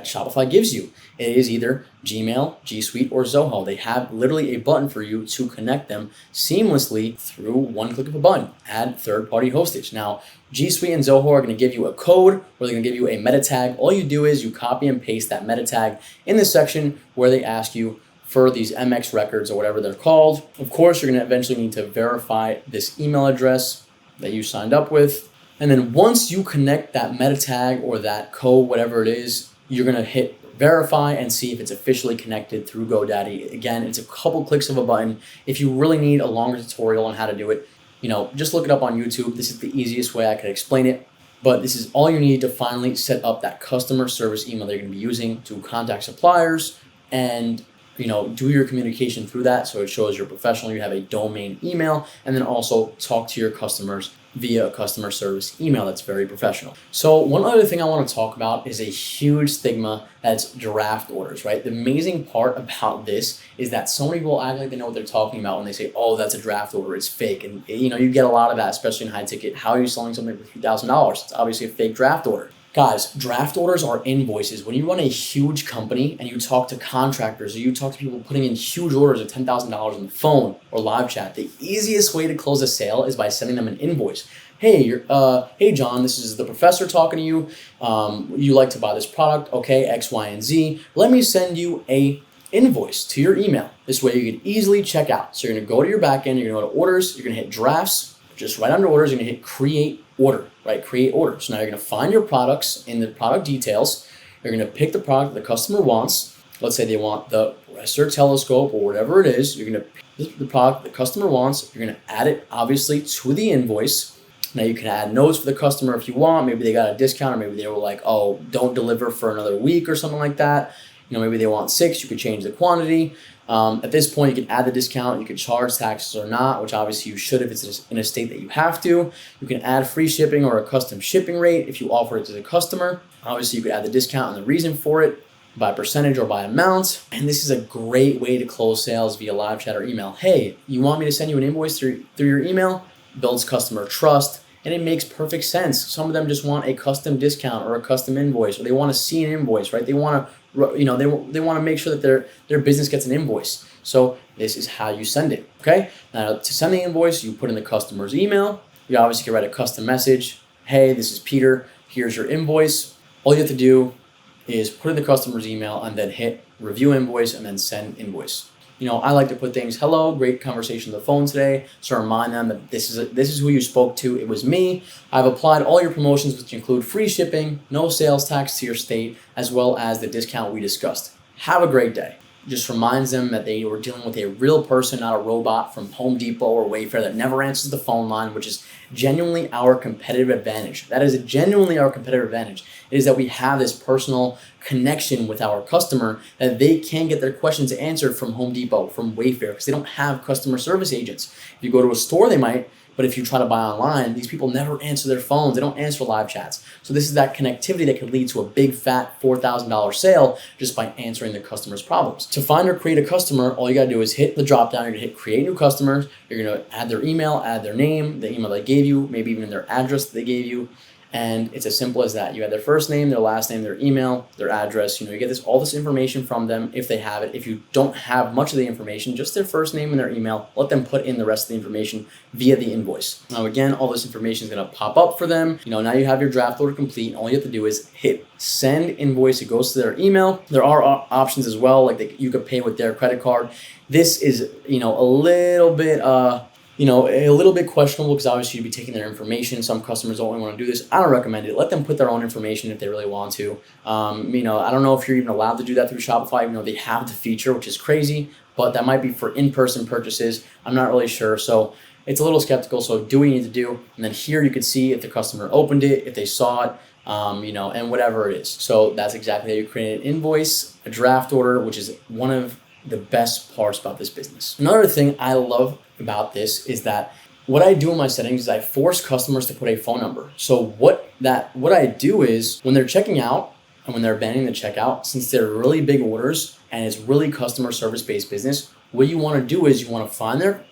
Shopify gives you. It is either Gmail, G Suite, or Zoho. They have literally a button for you to connect them seamlessly through one click of a button. Add third-party hostage. Now, G Suite and Zoho are going to give you a code, or they're going to give you a meta tag. All you do is you copy and paste that meta tag in the section where they ask you for these MX records or whatever they're called. Of course, you're going to eventually need to verify this email address that you signed up with. And then once you connect that meta tag or that code, whatever it is, you're going to hit verify and see if it's officially connected through GoDaddy. Again, it's a couple clicks of a button. If you really need a longer tutorial on how to do it, just look it up on YouTube. This is the easiest way I could explain it. But this is all you need to finally set up that customer service email they're going to be using to contact suppliers and do your communication through that so it shows you're professional, you have a domain email, and then also talk to your customers via a customer service email that's very professional. So one other thing I want to talk about is a huge stigma that's draft orders, right? The amazing part about this is that so many people act like they know what they're talking about when they say, oh, that's a draft order, it's fake. And you get a lot of that, especially in high ticket. How are you selling something for $3,000? It's obviously a fake draft order. Guys, draft orders are invoices. When you run a huge company and you talk to contractors or you talk to people putting in huge orders of $10,000 on the phone or live chat, the easiest way to close a sale is by sending them an invoice. Hey, hey John, this is the professor talking to you. You like to buy this product, okay, X, Y, and Z. Let me send you a invoice to your email. This way you can easily check out. So you're gonna go to your back end, you're gonna go to orders, you're gonna hit drafts, just right under orders, you're gonna hit create order, right? Create order. So now you're gonna find your products in the product details. You're gonna pick the product the customer wants. Let's say they want the Resale telescope or whatever it is. You're gonna pick the product the customer wants. You're gonna add it obviously to the invoice. Now you can add notes for the customer if you want. Maybe they got a discount, or maybe they were like, oh, don't deliver for another week or something like that. Maybe they want 6, you could change the quantity. At this point, you can add the discount, you can charge taxes or not, which obviously you should if it's in a state that you have to. You can add free shipping or a custom shipping rate if you offer it to the customer. Obviously, you could add the discount and the reason for it by percentage or by amount. And this is a great way to close sales via live chat or email. Hey, you want me to send you an invoice through your email? Builds customer trust. and it makes perfect sense. Some of them just want a custom discount or a custom invoice, or they want to see an invoice, right? They want to, they want to make sure that their business gets an invoice. So this is how you send it, okay? Now to send the invoice, you put in the customer's email. You obviously can write a custom message. Hey, this is Peter. Here's your invoice. All you have to do is put in the customer's email and then hit review invoice and then send invoice. I like to put things, hello, great conversation on the phone today. So remind them that this is who you spoke to. It was me. I've applied all your promotions, which include free shipping, no sales tax to your state, as well as the discount we discussed. Have a great day. Just reminds them that they were dealing with a real person, not a robot from Home Depot or Wayfair that never answers the phone line, which is genuinely our competitive advantage. That is genuinely our competitive advantage. It is that we have this personal connection with our customer that they can get their questions answered from Home Depot, from Wayfair, because they don't have customer service agents. If you go to a store, they might, but if you try to buy online, these people never answer their phones. They don't answer live chats. So this is that connectivity that could lead to a big fat $4,000 sale just by answering the customer's problems. To find or create a customer, all you gotta do is hit the drop down. You're gonna hit create new customers. You're gonna add their email, add their name, the email they gave you, maybe even their address that they gave you. And it's as simple as that. You add their first name, their last name, their email, their address. You get all this information from them if they have it. If you don't have much of the information, just their first name and their email, let them put in the rest of the information via the invoice. Now again, all this information is gonna pop up for them. Now you have your draft order complete. All you have to do is hit send invoice. It goes to their email. There are options as well, like you could pay with their credit card. This is, a little bit questionable because obviously you'd be taking their information. Some customers don't want to do this. I don't recommend it. Let them put their own information if they really want to. I don't know if you're even allowed to do that through Shopify. They have the feature, which is crazy, but that might be for in-person purchases. I'm not really sure. So it's a little skeptical. So do what you need to do. And then here you can see if the customer opened it, if they saw it, and whatever it is. So that's exactly how you create an invoice, a draft order, which is one of the best parts about this business. Another thing I love about this is that what I do in my settings is I force customers to put a phone number. So what I do is when they're checking out and when they're abandoning the checkout, since they're really big orders and it's really customer service based business, what you want to do is you want to find their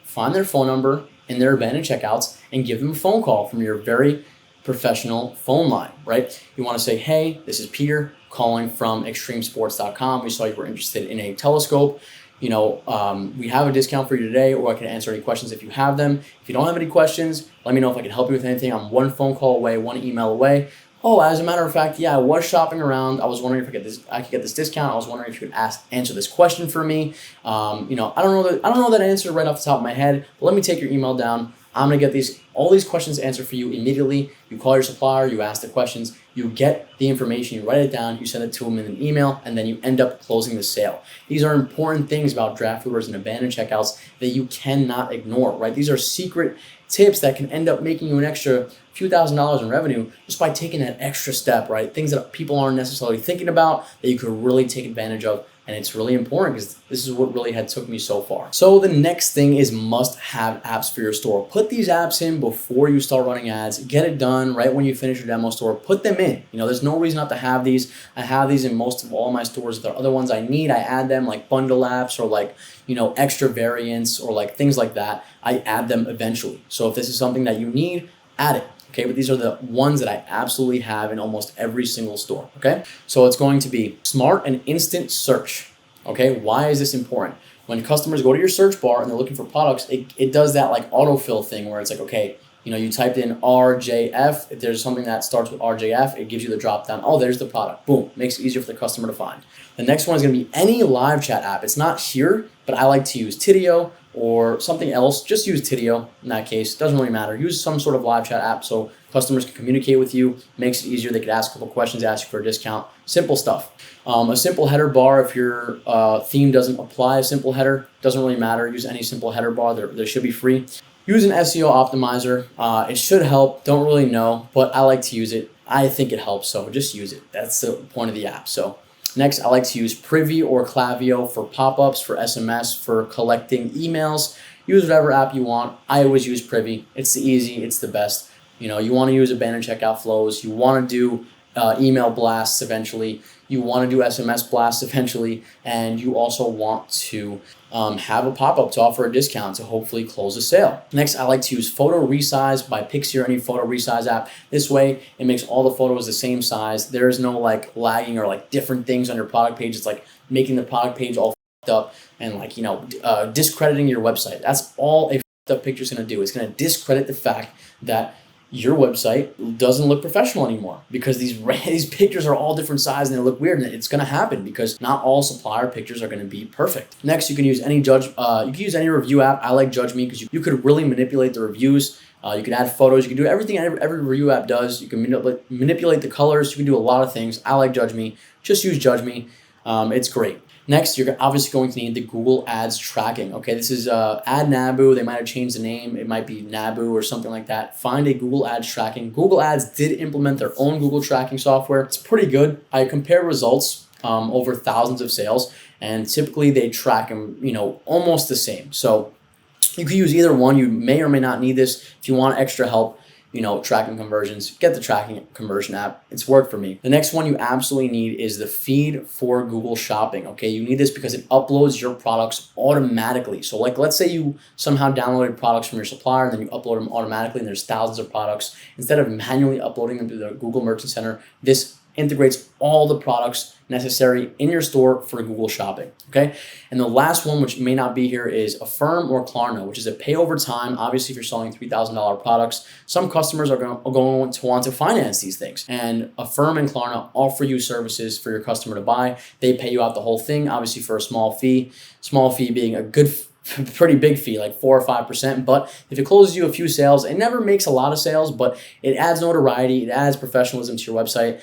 phone number in their abandoned checkouts and give them a phone call from your very professional phone line, right? You want to say, hey, this is Peter calling from extremesports.com. We saw you were interested in a telescope. We have a discount for you today, or I can answer any questions if you have them. If you don't have any questions, let me know if I can help you with anything. I'm one phone call away, one email away. Oh, as a matter of fact, yeah, I was shopping around. I was wondering if I could get this discount. I was wondering if you could answer this question for me. I don't know that answer right off the top of my head, but let me take your email down. I'm gonna get all these questions answered for you immediately. You call your supplier, you ask the questions, you get the information, you write it down, you send it to them in an email, and then you end up closing the sale. These are important things about draft orders and abandoned checkouts that you cannot ignore, right? These are secret tips that can end up making you an extra few $1,000s in revenue just by taking that extra step, right? Things that people aren't necessarily thinking about that you could really take advantage of. And it's really important because this is what really had took me so far. So the next thing is must-have apps for your store. Put these apps in before you start running ads. Get it done right when you finish your demo store. Put them in. There's no reason not to have these. I have these in most of all my stores. If there are other ones I need, I add them, like bundle apps or like, extra variants or like things like that. I add them eventually. So if this is something that you need, add it. Okay, but these are the ones that I absolutely have in almost every single store, okay? So it's going to be smart and instant search, okay? Why is this important? When customers go to your search bar and they're looking for products, it does that like autofill thing where it's like, okay, you typed in RJF. If there's something that starts with RJF, it gives you the drop down. Oh, there's the product. Boom, makes it easier for the customer to find. The next one is gonna be any live chat app. It's not here, but I like to use Tidio or something else. Just use Tidio in that case. Doesn't really matter. Use some sort of live chat app so customers can communicate with you. Makes it easier. They could ask a couple questions, ask you for a discount. Simple stuff. A simple header bar, if your theme doesn't apply a simple header, doesn't really matter. Use any simple header bar. They should be free. Use an SEO optimizer. It should help. Don't really know, but I like to use it. I think it helps, so just use it. That's the point of the app. So next, I like to use Privy or Klaviyo for pop-ups, for SMS, for collecting emails. Use whatever app you want. I always use Privy. It's the easy, it's the best. You want to use abandoned checkout flows. You want to do email blasts eventually. you want to do SMS blasts eventually, and you also want to have a pop-up to offer a discount to hopefully close a sale. Next, I like to use photo resize by Pixie or any photo resize app. This way, it makes all the photos the same size. There's no like lagging or like different things on your product page. It's like making the product page all up and like, discrediting your website. That's all a up picture is going to do. It's going to discredit the fact that your website doesn't look professional anymore because these pictures are all different sizes and they look weird, and it's going to happen because not all supplier pictures are going to be perfect. Next, you can use any review app. I like Judge Me because you could really manipulate the reviews. You can add photos. You can do everything every review app does. You can manipulate the colors. You can do a lot of things. I like Judge Me. Just use Judge Me. It's great. Next, you're obviously going to need the Google Ads tracking. Okay, this is Ad Nabu. They might have changed the name. It might be Nabu or something like that. Find a Google Ads tracking. Google Ads did implement their own Google tracking software. It's pretty good. I compare results over thousands of sales, and typically they track them, almost the same. So you could use either one. You may or may not need this. If you want extra help, tracking conversions, get the tracking conversion app. It's worked for me. The next one you absolutely need is the feed for Google Shopping. Okay, you need this because it uploads your products automatically. So like, let's say you somehow downloaded products from your supplier and then you upload them automatically, and there's thousands of products. Instead of manually uploading them to the Google Merchant Center, this integrates all the products necessary in your store for Google Shopping, okay? And the last one, which may not be here, is Affirm or Klarna, which is a pay over time. Obviously, if you're selling $3,000 products, some customers are going to want to finance these things. And Affirm and Klarna offer you services for your customer to buy. They pay you out the whole thing, obviously for a small fee being a pretty big fee, like 4 or 5%. But if it closes you a few sales, it never makes a lot of sales, but it adds notoriety, it adds professionalism to your website.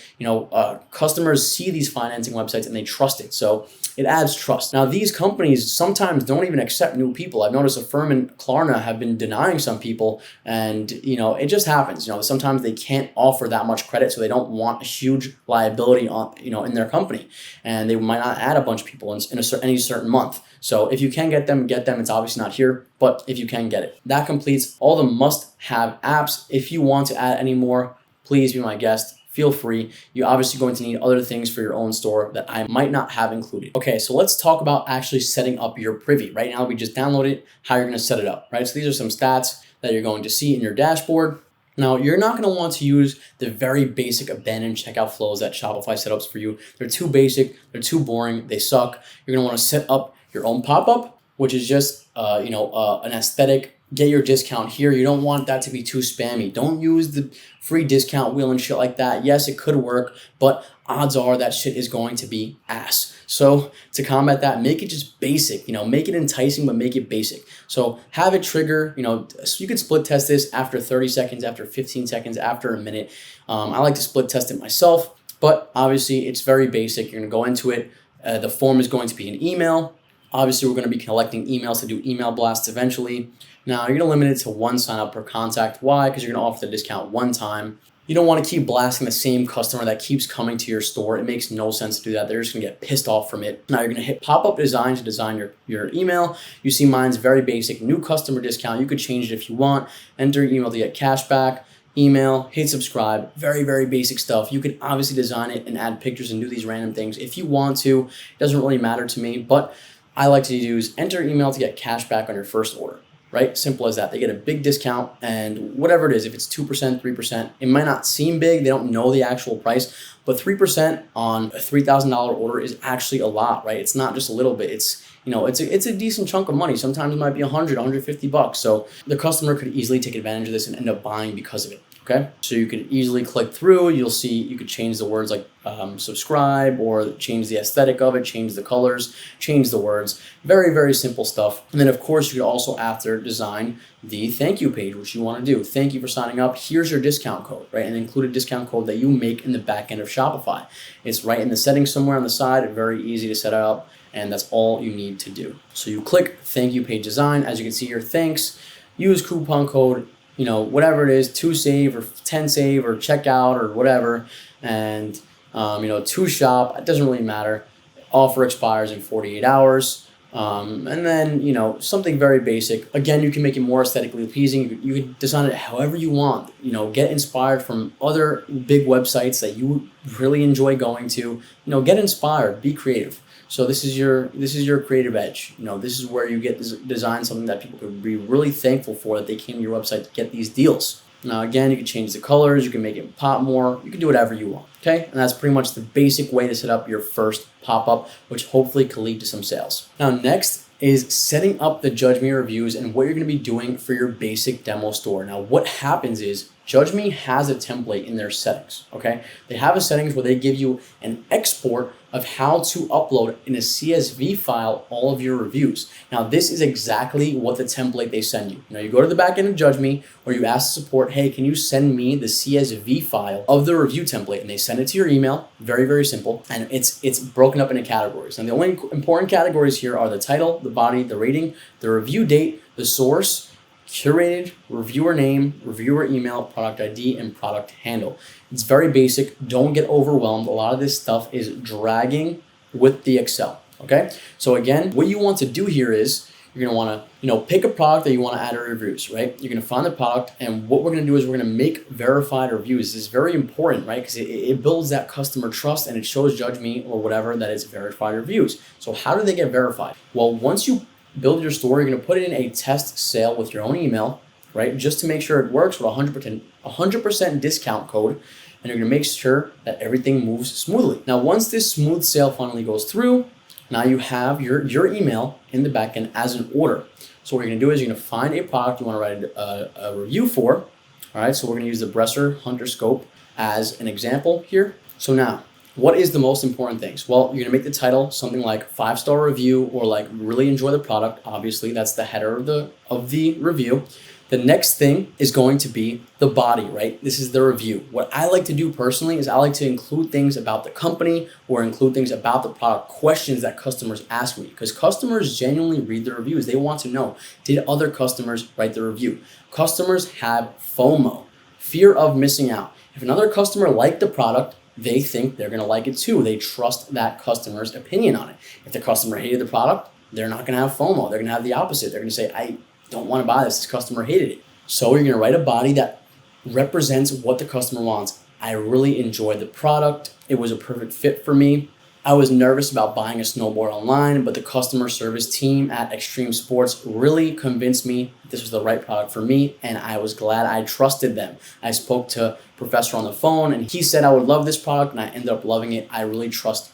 Customers see these financing websites and they trust it. So it adds trust. Now, these companies sometimes don't even accept new people. I've noticed Affirm and Klarna have been denying some people, and it just happens. Sometimes they can't offer that much credit, so they don't want a huge liability on in their company, and they might not add a bunch of people in any certain month. So if you can get them, get them. It's obviously not here, but if you can get it. That completes all the must-have apps. If you want to add any more, please be my guest. Feel free. You're obviously going to need other things for your own store that I might not have included. Okay, so let's talk about actually setting up your privy. Right now, we just downloaded it, how you're gonna set it up, right? So these are some stats that you're going to see in your dashboard. Now, you're not going to want to use the very basic abandoned checkout flows that Shopify set up for you. They're too basic, they're too boring, they suck. You're going to want to set up your own pop-up, which is just an aesthetic. Get your discount here. You don't want that to be too spammy. Don't use the free discount wheel and shit like that. Yes, it could work, but odds are that shit is going to be ass. So to combat that, make it just basic, make it enticing, but make it basic. So have it trigger, so you could split test this after 30 seconds, after 15 seconds, after a minute. I like to split test it myself, but obviously it's very basic. You're gonna go into it. The form is going to be an email. Obviously, we're going to be collecting emails to do email blasts eventually. Now, you're going to limit it to one sign up per contact. Why? Because you're going to offer the discount one time. You don't want to keep blasting the same customer that keeps coming to your store. It makes no sense to do that. They're just going to get pissed off from it. Now, you're going to hit pop-up design to design your email. You see mine's very basic. New customer discount. You could change it if you want. Enter your email to get cash back. Email, hit subscribe, very, very basic stuff. You can obviously design it and add pictures and do these random things if you want to. It doesn't really matter to me, but I like to use enter email to get cash back on your first order, right? Simple as that. They get a big discount, and whatever it is, if it's 2%, 3%, it might not seem big. They don't know the actual price, but 3% on a $3,000 order is actually a lot, right? It's not just a little bit. It's a decent chunk of money. Sometimes it might be $100, $150. So the customer could easily take advantage of this and end up buying because of it. Okay, so you could easily click through. You'll see you could change the words like subscribe, or change the aesthetic of it, change the colors, change the words. Very, very simple stuff. And then of course you could also after design the thank you page, which you want to do. Thank you for signing up. Here's your discount code, right? And include a discount code that you make in the back end of Shopify. It's right in the settings somewhere on the side. Very easy to set up, and that's all you need to do. So you click thank you page design. As you can see here, thanks. Use coupon code, whatever it is, 2 save or 10 save or checkout or whatever, and to shop. It doesn't really matter. Offer expires in 48 hours. And then, something very basic. Again, you can make it more aesthetically pleasing. You can design it however you want. Get inspired from other big websites that you really enjoy going to. Get inspired, be creative. So this is your creative edge. This is where you get design something that people could be really thankful for, that they came to your website to get these deals. Now, again, you can change the colors, you can make it pop more, you can do whatever you want, okay? And that's pretty much the basic way to set up your first pop-up, which hopefully could lead to some sales. Now, next is setting up the Judge Me reviews and what you're gonna be doing for your basic demo store. Now, what happens is Judge Me has a template in their settings, okay? They have a settings where they give you an export of how to upload in a CSV file all of your reviews. Now, this is exactly what the template they send you. You go to the back end of Judge Me, or you ask support, hey, can you send me the CSV file of the review template? And they send it to your email. Very, very simple. And it's broken up into categories. And the only important categories here are the title, the body, the rating, the review date, the source, curated, reviewer name, reviewer email, product ID, and product handle. It's very basic. Don't get overwhelmed. A lot of this stuff is dragging with the Excel, okay? So again, what you want to do here is you're gonna wanna, pick a product that you wanna add to reviews, right? You're gonna find the product, and what we're gonna do is we're gonna make verified reviews. This is very important, right? Because it builds that customer trust, and it shows Judge Me or whatever that it's verified reviews. So how do they get verified? Well, once you build your store, you're gonna put in a test sale with your own email, right? Just to make sure it works with 100% discount code, and you're gonna make sure that everything moves smoothly. Now, once this smooth sale finally goes through, now you have your email in the backend as an order. So what you're gonna do is you're gonna find a product you wanna write a review for. All right, so we're gonna use the Bresser Hunter Scope as an example here. So now, what is the most important things? Well, you're gonna make the title something like 5-star review, or like really enjoy the product. Obviously, that's the header of the review. The next thing is going to be the body, right? This is the review. What I like to do personally is I like to include things about the company or include things about the product, questions that customers ask me, because customers genuinely read the reviews. They want to know, did other customers write the review? Customers have FOMO, fear of missing out. If another customer liked the product, they think they're gonna like it too. They trust that customer's opinion on it. If the customer hated the product, they're not gonna have FOMO. They're gonna have the opposite. They're gonna say, I don't want to buy this. This customer hated it. So you're going to write a body that represents what the customer wants. I really enjoyed the product. It was a perfect fit for me. I was nervous about buying a snowboard online, but the customer service team at Extreme Sports really convinced me this was the right product for me, and I was glad I trusted them. I spoke to Professor on the phone, and he said I would love this product, and I ended up loving it. I really trust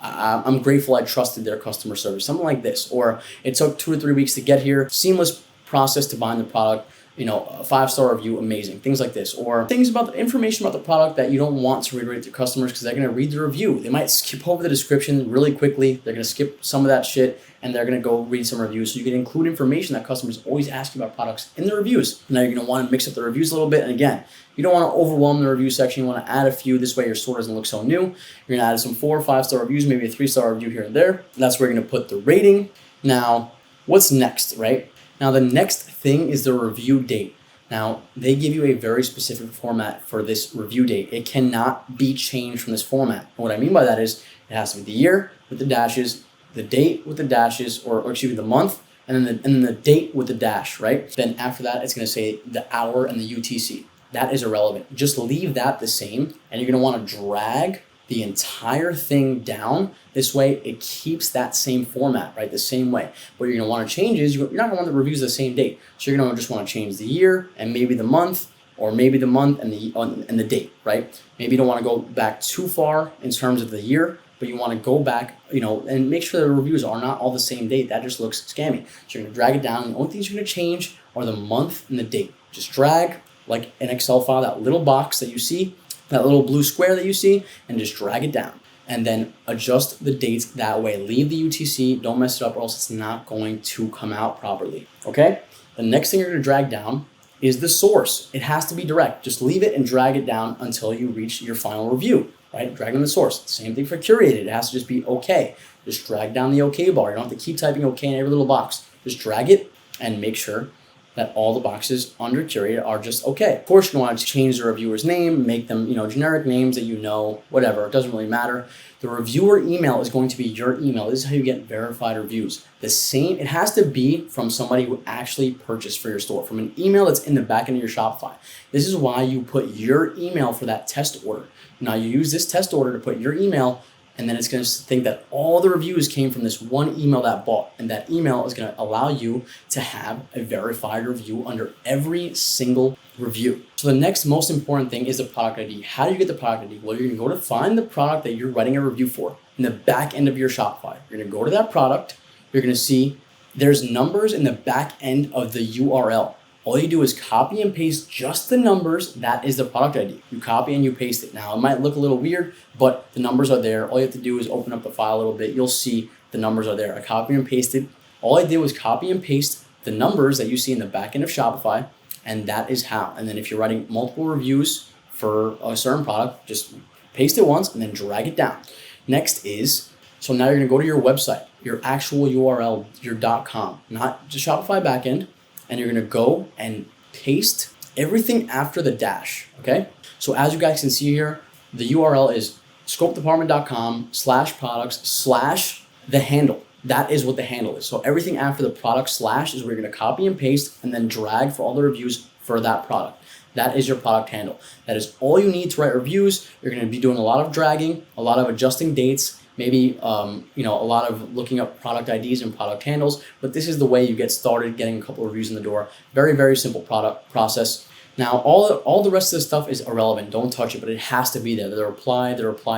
I'm grateful I trusted their customer service, something like this. Or it took 2 to 3 weeks to get here, seamless process to buying the product, a 5-star review, amazing, things like this. Or things about the information about the product that you don't want to reiterate to customers because they're gonna read the review. They might skip over the description really quickly, they're gonna skip some of that shit, and they're gonna go read some reviews. So you can include information that customers always ask you about products in the reviews. Now you're gonna wanna mix up the reviews a little bit, and again, you don't want to overwhelm the review section. You want to add a few. This way your store doesn't look so new. You're going to add some 4 or 5-star reviews, maybe a 3-star review here and there. That's where you're going to put the rating. Now, what's next, right? Now, the next thing is the review date. Now, they give you a very specific format for this review date. It cannot be changed from this format. And what I mean by that is it has to be the year with the dashes, the date with the dashes, or excuse me, the month, and then the date with the dash, right? Then after that, it's going to say the hour and the UTC. That is irrelevant. Just leave that the same, and you're gonna wanna drag the entire thing down. This way, it keeps that same format, right? The same way. What you're gonna wanna change is you're not gonna want the reviews the same date. So you're gonna just wanna change the year and maybe the month, or maybe the month and the date, right? Maybe you don't wanna go back too far in terms of the year, but you wanna go back, and make sure the reviews are not all the same date. That just looks scammy. So you're gonna drag it down. The only things you're gonna change are the month and the date. Just drag, like an Excel file, that little box that you see, that little blue square that you see, and just drag it down. And then adjust the dates that way. Leave the UTC, don't mess it up, or else it's not going to come out properly, okay? The next thing you're gonna drag down is the source. It has to be direct. Just leave it and drag it down until you reach your final review, right? Drag on the source. Same thing for curated. It has to just be okay. Just drag down the okay bar. You don't have to keep typing okay in every little box. Just drag it and make sure that all the boxes under curated are just okay. Of course, you want to change the reviewer's name, make them, generic names that whatever, it doesn't really matter. The reviewer email is going to be your email. This is how you get verified reviews. It has to be from somebody who actually purchased for your store, from an email that's in the back end of your Shopify. This is why you put your email for that test order. Now you use this test order to put your email, and then it's going to think that all the reviews came from this one email that bought. And that email is going to allow you to have a verified review under every single review. So the next most important thing is the product ID. How do you get the product ID? Well, you're going to go to find the product that you're writing a review for in the back end of your Shopify. You're going to go to that product. You're going to see there's numbers in the back end of the URL. All you do is copy and paste just the numbers. That is the product ID. You copy and you paste it. Now, it might look a little weird, but the numbers are there. All you have to do is open up the file a little bit. You'll see the numbers are there. I copy and pasted. All I did was copy and paste the numbers that you see in the back end of Shopify, and that is how. And then if you're writing multiple reviews for a certain product, just paste it once and then drag it down. Next is, so now you're going to go to your website, your actual URL, your .com, not just Shopify backend. And you're going to go and paste everything after the dash, okay? So as you guys can see here, the URL is scopedepartment.com/products/ the handle. That is what the handle is. So everything after the product / is where you're going to copy and paste and then drag for all the reviews for that product. That is your product handle. That is all you need to write reviews. You're going to be doing a lot of dragging, a lot of adjusting dates, maybe a lot of looking up product IDs and product handles, but this is the way you get started getting a couple of reviews in the door. Very, very simple product process. Now, all the rest of the stuff is irrelevant. Don't touch it, but it has to be there. The reply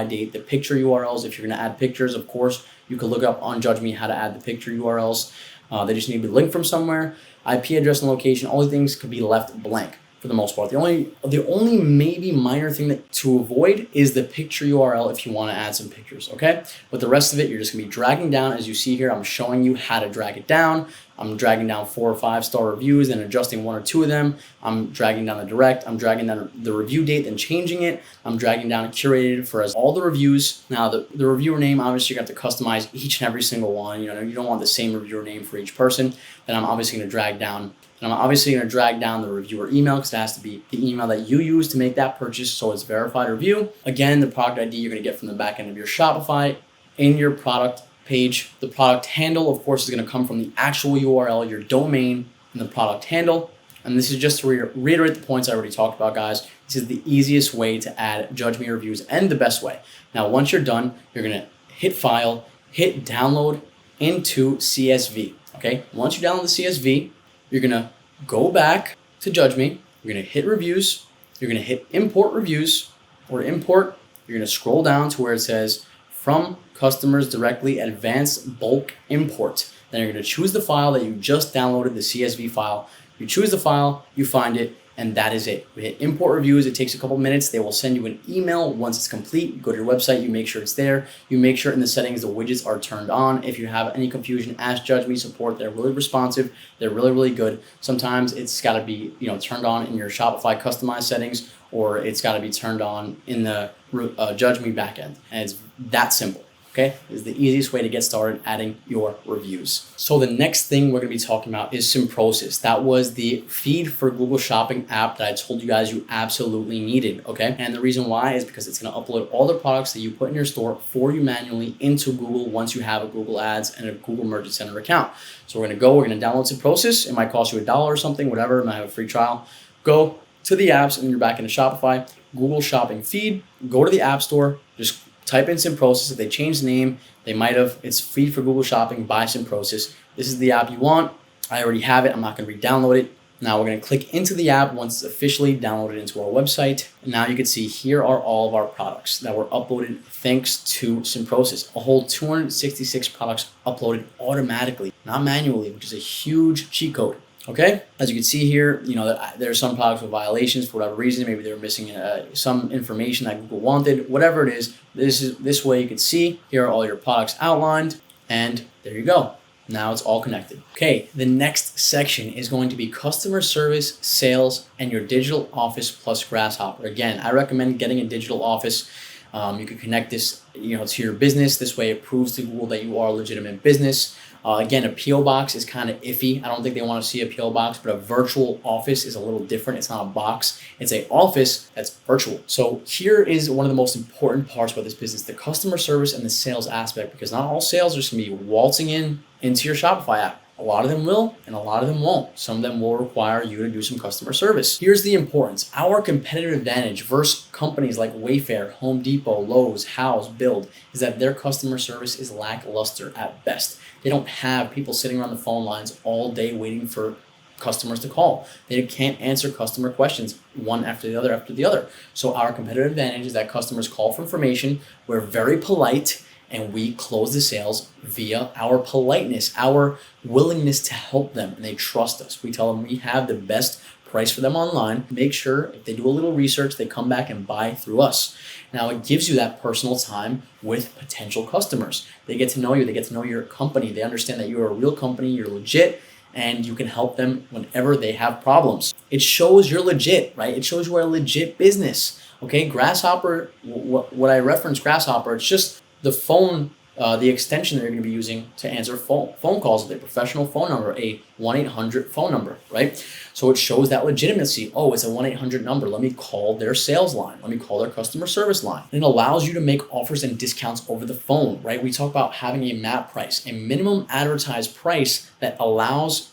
date, the picture URLs. If you're going to add pictures, of course, you can look up on Judge Me how to add the picture URLs. They just need to be linked from somewhere. IP address and location, all the things could be left blank for the most part. The only maybe minor thing to avoid is the picture URL if you want to add some pictures, okay? But the rest of it, you're just gonna be dragging down. As you see here, I'm showing you how to drag it down. I'm dragging down 4 or 5 star reviews and adjusting 1 or 2 of them. I'm dragging down the direct. I'm dragging down the review date and changing it. I'm dragging down curated for all the reviews. Now the reviewer name, obviously you're going to have to customize each and every single one. You don't want the same reviewer name for each person. Then I'm obviously going to drag down. And I'm obviously going to drag down the reviewer email because it has to be the email that you use to make that purchase, so it's verified review. Again, the product ID you're going to get from the back end of your Shopify in your product page. The product handle, of course, is going to come from the actual URL, your domain, and the product handle. And this is just to reiterate the points I already talked about, guys. This is the easiest way to add Judge Me reviews and the best way. Now, once you're done, you're going to hit File, hit Download into CSV. Okay, once you download the CSV, you're going to go back to Judge Me. You're going to hit Reviews. You're going to hit Import Reviews or Import. You're going to scroll down to where it says From Customers Directly Advanced Bulk Import. Then you're going to choose the file that you just downloaded, the CSV file. You choose the file, you find it, and that is it. We hit Import Reviews. It takes a couple minutes. They will send you an email once it's complete. You go to your website, you make sure it's there. You make sure in the settings the widgets are turned on. If you have any confusion, ask Judge Me support. They're really responsive. They're really, really good. Sometimes it's got to be turned on in your Shopify customized settings, or it's got to be turned on in the Judge Me backend. And it's that simple. Okay, is the easiest way to get started adding your reviews. So the next thing we're going to be talking about is Symprosis. That was the feed for Google Shopping app that I told you guys you absolutely needed, okay? And the reason why is because it's going to upload all the products that you put in your store for you manually into Google once you have a Google Ads and a Google Merchant Center account. So we're going to download Symprosis. It might cost you $1 or something, whatever. It might have a free trial. Go to the apps and you're back into Shopify, Google Shopping feed, go to the App Store, just type in Symprosis. If they change the name, they might have. It's feed for Google Shopping by Symprosis. This is the app you want. I already have it. I'm not going to re-download it. Now we're going to click into the app once it's officially downloaded into our website. And now you can see here are all of our products that were uploaded thanks to Symprosis. A whole 266 products uploaded automatically, not manually, which is a huge cheat code. Okay, as you can see here, there are some products with violations for whatever reason. Maybe they're missing some information that Google wanted. Whatever it is, this way you can see here are all your products outlined, and there you go. Now it's all connected. Okay, the next section is going to be customer service, sales, and your digital office plus Grasshopper. Again, I recommend getting a digital office. You can connect this, to your business. This way, it proves to Google that you are a legitimate business. Again, a PO box is kind of iffy. I don't think they want to see a PO box, but a virtual office is a little different. It's not a box. It's an office that's virtual. So here is one of the most important parts about this business, the customer service and the sales aspect, because not all sales are just going to be waltzing into your Shopify app. A lot of them will, and a lot of them won't. Some of them will require you to do some customer service. Here's the importance. Our competitive advantage versus companies like Wayfair, Home Depot, Lowe's, House, Build is that their customer service is lackluster at best. They don't have people sitting around the phone lines all day waiting for customers to call. They can't answer customer questions one after the other. So our competitive advantage is that customers call for information. We're very polite, and we close the sales via our politeness, our willingness to help them, and they trust us. We tell them we have the best price for them online. Make sure if they do a little research, they come back and buy through us. Now it gives you that personal time with potential customers. They get to know you, they get to know your company. They understand that you're a real company, you're legit, and you can help them whenever they have problems. It shows you're legit, right? It shows you are a legit business. Okay, Grasshopper, what I reference Grasshopper, it's just the phone, the extension they're going to be using to answer phone calls with a professional phone number, a 1-800 phone number, right? So it shows that legitimacy. Oh, it's a 1-800 number. Let me call their sales line. Let me call their customer service line. And it allows you to make offers and discounts over the phone, right? We talk about having a MAP price, a minimum advertised price that allows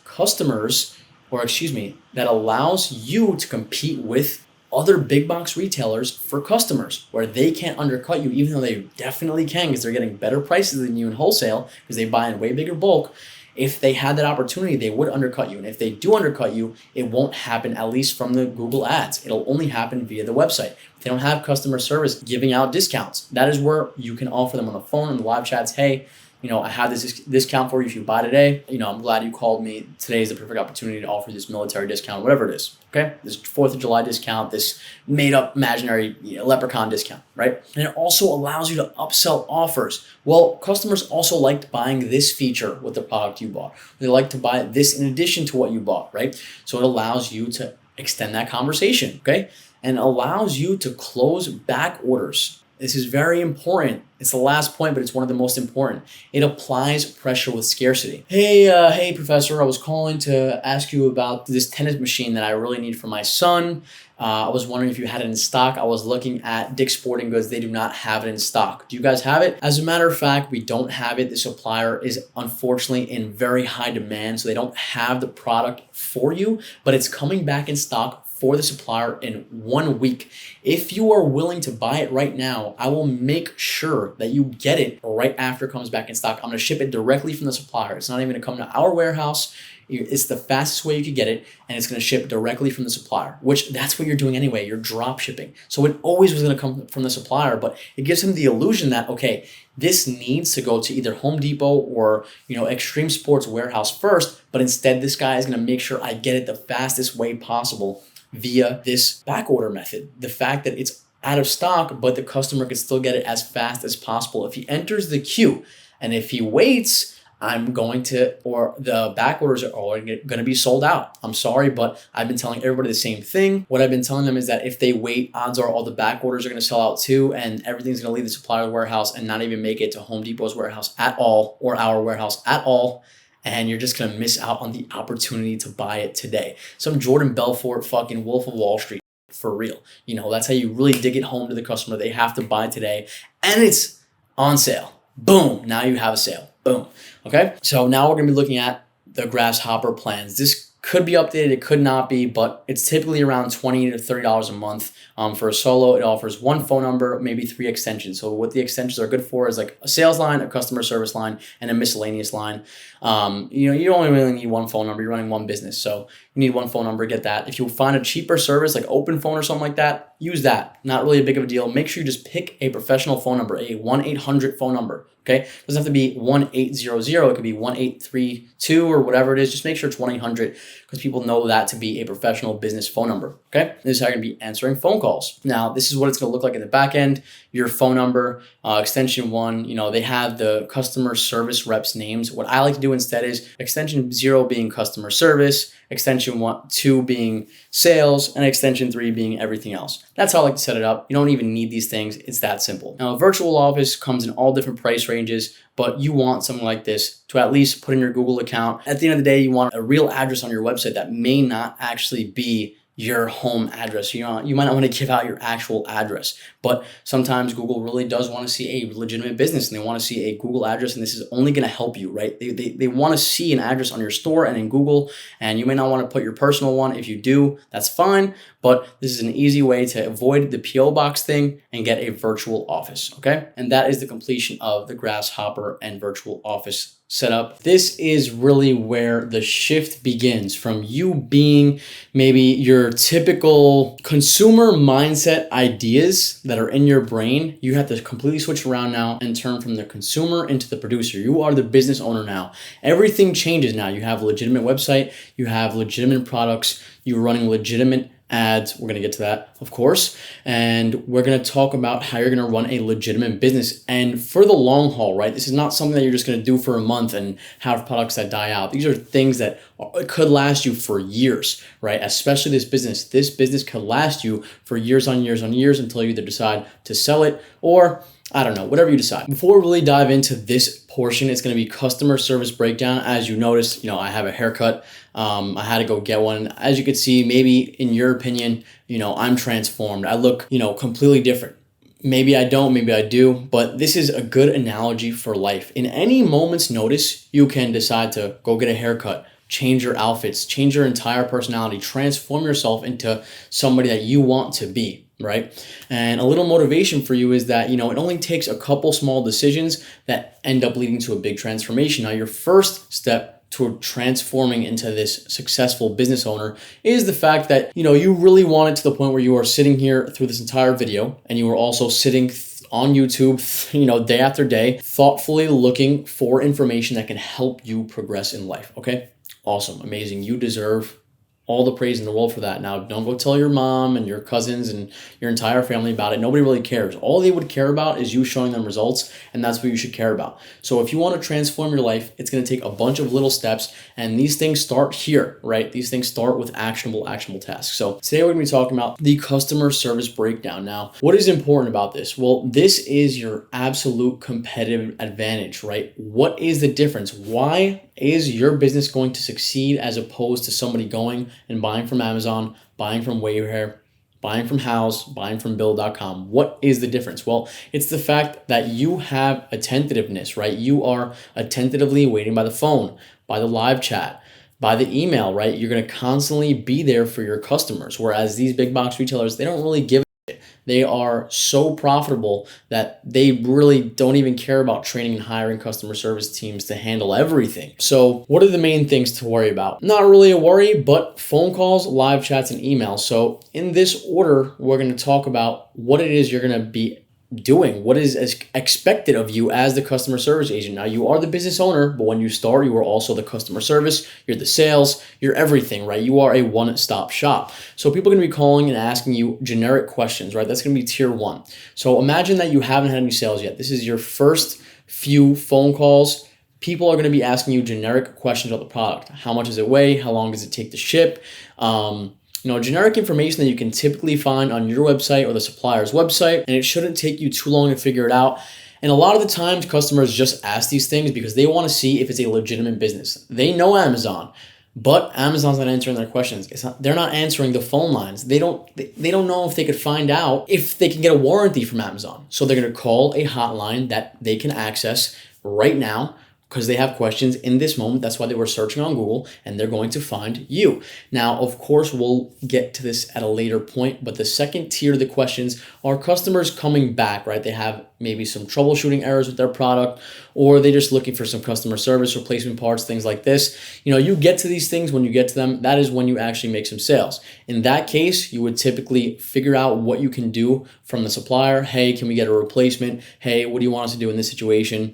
that allows you to compete with other big box retailers for customers, where they can't undercut you, even though they definitely can, because they're getting better prices than you in wholesale because they buy in way bigger bulk. If they had that opportunity, they would undercut you. And if they do undercut you, it won't happen, at least from the Google ads. It'll only happen via the website. If they don't have customer service giving out discounts, that is where you can offer them on the phone and the live chats. Hey, I have this discount for you if you buy today. I'm glad you called me. Today is the perfect opportunity to offer this military discount, whatever it is. Okay, this 4th of July discount, this made up imaginary leprechaun discount, right? And it also allows you to upsell offers. Well, customers also liked buying this feature with the product you bought. They like to buy this in addition to what you bought, right? So it allows you to extend that conversation, okay? And allows you to close back orders. This is very important. It's the last point, but it's one of the most important. It applies pressure with scarcity. Hey, professor, I was calling to ask you about this tennis machine that I really need for my son. I was wondering if you had it in stock. I was looking at Dick's Sporting Goods. They do not have it in stock. Do you guys have it? As a matter of fact, we don't have it. The supplier is unfortunately in very high demand, so they don't have the product for you, but it's coming back in stock for the supplier in 1 week. If you are willing to buy it right now, I will make sure that you get it right after it comes back in stock. I'm gonna ship it directly from the supplier. It's not even gonna come to our warehouse. It's the fastest way you could get it, and it's gonna ship directly from the supplier, which that's what you're doing anyway. You're drop shipping. So it always was gonna come from the supplier, but it gives him the illusion that, okay, this needs to go to either Home Depot or Extreme Sports Warehouse first, but instead this guy is gonna make sure I get it the fastest way possible via this back order method. The fact that it's out of stock, but the customer can still get it as fast as possible. If he enters the queue and if he waits, the back orders are all going to be sold out. I'm sorry, but I've been telling everybody the same thing. What I've been telling them is that if they wait, odds are all the back orders are going to sell out too, and everything's going to leave the supplier's warehouse and not even make it to Home Depot's warehouse at all, or our warehouse at all. And you're just going to miss out on the opportunity to buy it today. Some Jordan Belfort fucking Wolf of Wall Street for real. That's how you really dig it home to the customer. They have to buy today and it's on sale. Boom. Now you have a sale. Boom. Okay. So now we're going to be looking at the Grasshopper plans. This could be updated, it could not be, but it's typically around $20 to $30 a month. For a solo, it offers 1 phone number, maybe 3 extensions. So what the extensions are good for is like a sales line, a customer service line, and a miscellaneous line. You only really need 1 phone number. You're running 1 business, so you need 1 phone number, get that. If you find a cheaper service like Open Phone or something like that, use that. Not really a big of a deal. Make sure you just pick a professional phone number, a 1-800 phone number. Okay, it doesn't have to be 1-800. It could be 1-832 or whatever it is. Just make sure it's 1-800 because people know that to be a professional business phone number. Okay, this is how you're gonna be answering phone calls. Now, this is what it's gonna look like in the back end. Your phone number, extension 1. They have the customer service reps names. What I like to do instead is extension 0 being customer service, extension 2 being sales, and extension 3 being everything else. That's how I like to set it up. You don't even need these things. It's that simple. Now, a virtual office comes in all different price ranges. ranges, but you want something like this to at least put in your Google account. At the end of the day, you want a real address on your website that may not actually be your home address. You might not want to give out your actual address, but sometimes Google really does want to see a legitimate business and they want to see a Google address, and this is only going to help you, right? They want to see an address on your store and in Google, and you may not want to put your personal one. If you do, that's fine, but this is an easy way to avoid the PO box thing and get a virtual office, okay? And that is the completion of the Grasshopper and virtual office setup. This is really where the shift begins from you being maybe your typical consumer mindset ideas that are in your brain. You have to completely switch around now and turn from the consumer into the producer. You are the business owner now. Everything changes now. You have a legitimate website, you have legitimate products, you're running legitimate ads. We're going to get to that, of course. And we're going to talk about how you're going to run a legitimate business and for the long haul, right? This is not something that you're just going to do for a month and have products that die out. These are things that could last you for years, right? Especially this business. This business could last you for years on years on years until you either decide to sell it or I don't know, whatever you decide. Before we really dive into this portion, it's going to be customer service breakdown. As you noticed, I have a haircut. I had to go get one. As you can see, maybe in your opinion, I'm transformed. I look, completely different. Maybe I don't, maybe I do, but this is a good analogy for life. In any moment's notice, you can decide to go get a haircut, change your outfits, change your entire personality, transform yourself into somebody that you want to be, right? And a little motivation for you is that, it only takes a couple small decisions that end up leading to a big transformation. Now, your first step toward transforming into this successful business owner is the fact that, you really want it to the point where you are sitting here through this entire video and you are also sitting on YouTube, day after day, thoughtfully looking for information that can help you progress in life, okay? Awesome, amazing. You deserve all the praise in the world for that. Now, don't go tell your mom and your cousins and your entire family about it. Nobody really cares. All they would care about is you showing them results, and that's what you should care about. So if you want to transform your life, it's going to take a bunch of little steps, and these things start here, right? These things start with actionable tasks. So today we're going to be talking about the customer service breakdown. Now, what is important about this? Well, this is your absolute competitive advantage, right? What is the difference? Why is your business going to succeed as opposed to somebody going and buying from Amazon, buying from Wayfair, buying from House, buying from Bill.com? What is the difference? Well, it's the fact that you have attentiveness, right? You are attentively waiting by the phone, by the live chat, by the email, right? You're going to constantly be there for your customers. Whereas these big box retailers, they don't really give a shit. They are so profitable that they really don't even care about training and hiring customer service teams to handle everything. So what are the main things to worry about? Not really a worry, but phone calls, live chats, and emails. So in this order, we're going to talk about what it is you're going to be doing, what is expected of you as the customer service agent. Now, you are the business owner, but when you start, you are also the customer service, you're the sales, you're everything, right? You are a one-stop shop. So people are going to be calling and asking you generic questions, right? That's going to be tier one. So imagine that you haven't had any sales yet. This is your first few phone calls. People are going to be asking you generic questions about the product. How much does it weigh? How long does it take to ship? Generic information that you can typically find on your website or the supplier's website, and it shouldn't take you too long to figure it out. And a lot of the times customers just ask these things because they want to see if it's a legitimate business. They know Amazon, but Amazon's not answering their questions. They're not answering the phone lines. They don't know if they could find out if they can get a warranty from Amazon. So they're going to call a hotline that they can access right now, because they have questions in this moment. That's why they were searching on Google, and they're going to find you. Now, of course, we'll get to this at a later point, but the second tier of the questions are customers coming back, right? They have maybe some troubleshooting errors with their product, or they're just looking for some customer service, replacement parts, things like this. You get to these things when you get to them. That is when you actually make some sales. In that case, you would typically figure out what you can do from the supplier. Hey, can we get a replacement? Hey, what do you want us to do in this situation?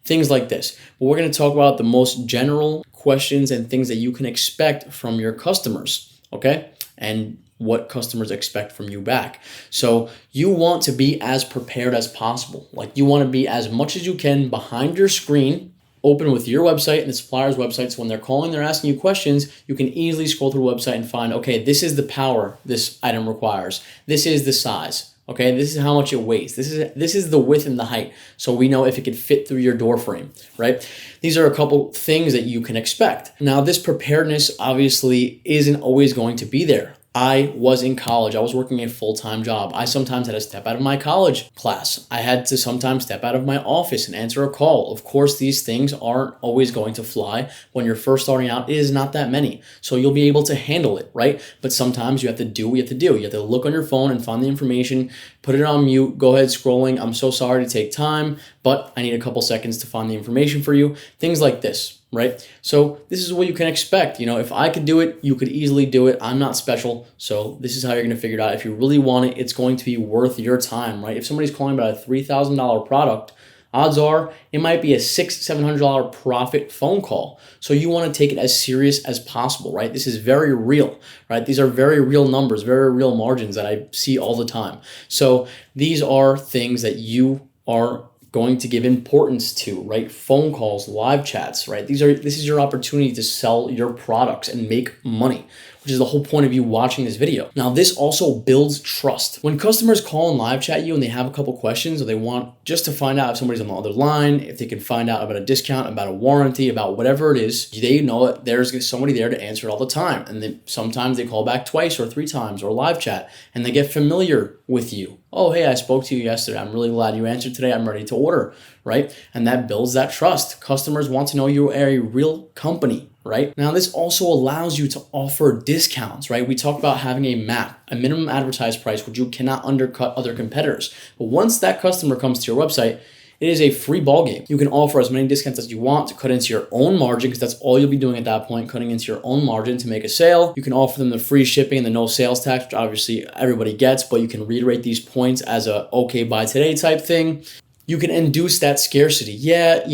Things like this. But we're going to talk about the most general questions and things that you can expect from your customers, okay? And what customers expect from you back. So you want to be as prepared as possible. Like, you want to be as much as you can behind your screen, open with your website and the supplier's website. So when they're calling, they're asking you questions, you can easily scroll through the website and find, okay, this is the power this item requires. This is the size. Okay, this is how much it weighs. This is the width and the height. So we know if it could fit through your door frame, right? These are a couple things that you can expect. Now, this preparedness obviously isn't always going to be there. I was in college. I was working a full-time job. I sometimes had to step out of my college class. I had to sometimes step out of my office and answer a call. Of course, these things aren't always going to fly. When you're first starting out, it is not that many. So you'll be able to handle it, right? But sometimes you have to do what you have to do. You have to look on your phone and find the information, put it on mute, go ahead scrolling. I'm so sorry to take time, but I need a couple seconds to find the information for you. Things like this. Right? So this is what you can expect. If I could do it, you could easily do it. I'm not special. So this is how you're going to figure it out. If you really want it, it's going to be worth your time, right? If somebody's calling about a $3,000 product, odds are it might be a $600-700 profit phone call. So you want to take it as serious as possible, right? This is very real, right? These are very real numbers, very real margins that I see all the time. So these are things that you are going to give importance to, right? Phone calls, live chats, right? This is your opportunity to sell your products and make money, which is the whole point of you watching this video. Now, this also builds trust. When customers call and live chat you and they have a couple questions, or they want just to find out if somebody's on the other line, if they can find out about a discount, about a warranty, about whatever it is, they know that there's somebody there to answer it all the time. And then sometimes they call back twice or 3 times or live chat, and they get familiar with you. Oh, hey, I spoke to you yesterday. I'm really glad you answered today. I'm ready to order, right? And that builds that trust. Customers want to know you are a real company, right? Now, this also allows you to offer discounts, right? We talk about having a MAP, a minimum advertised price, which you cannot undercut other competitors. But once that customer comes to your website, it is a free ballgame. You can offer as many discounts as you want to cut into your own margin, because that's all you'll be doing at that point, cutting into your own margin to make a sale. You can offer them the free shipping and the no sales tax, which obviously everybody gets, but you can reiterate these points as a okay, buy today type thing. You can induce that scarcity. Yeah,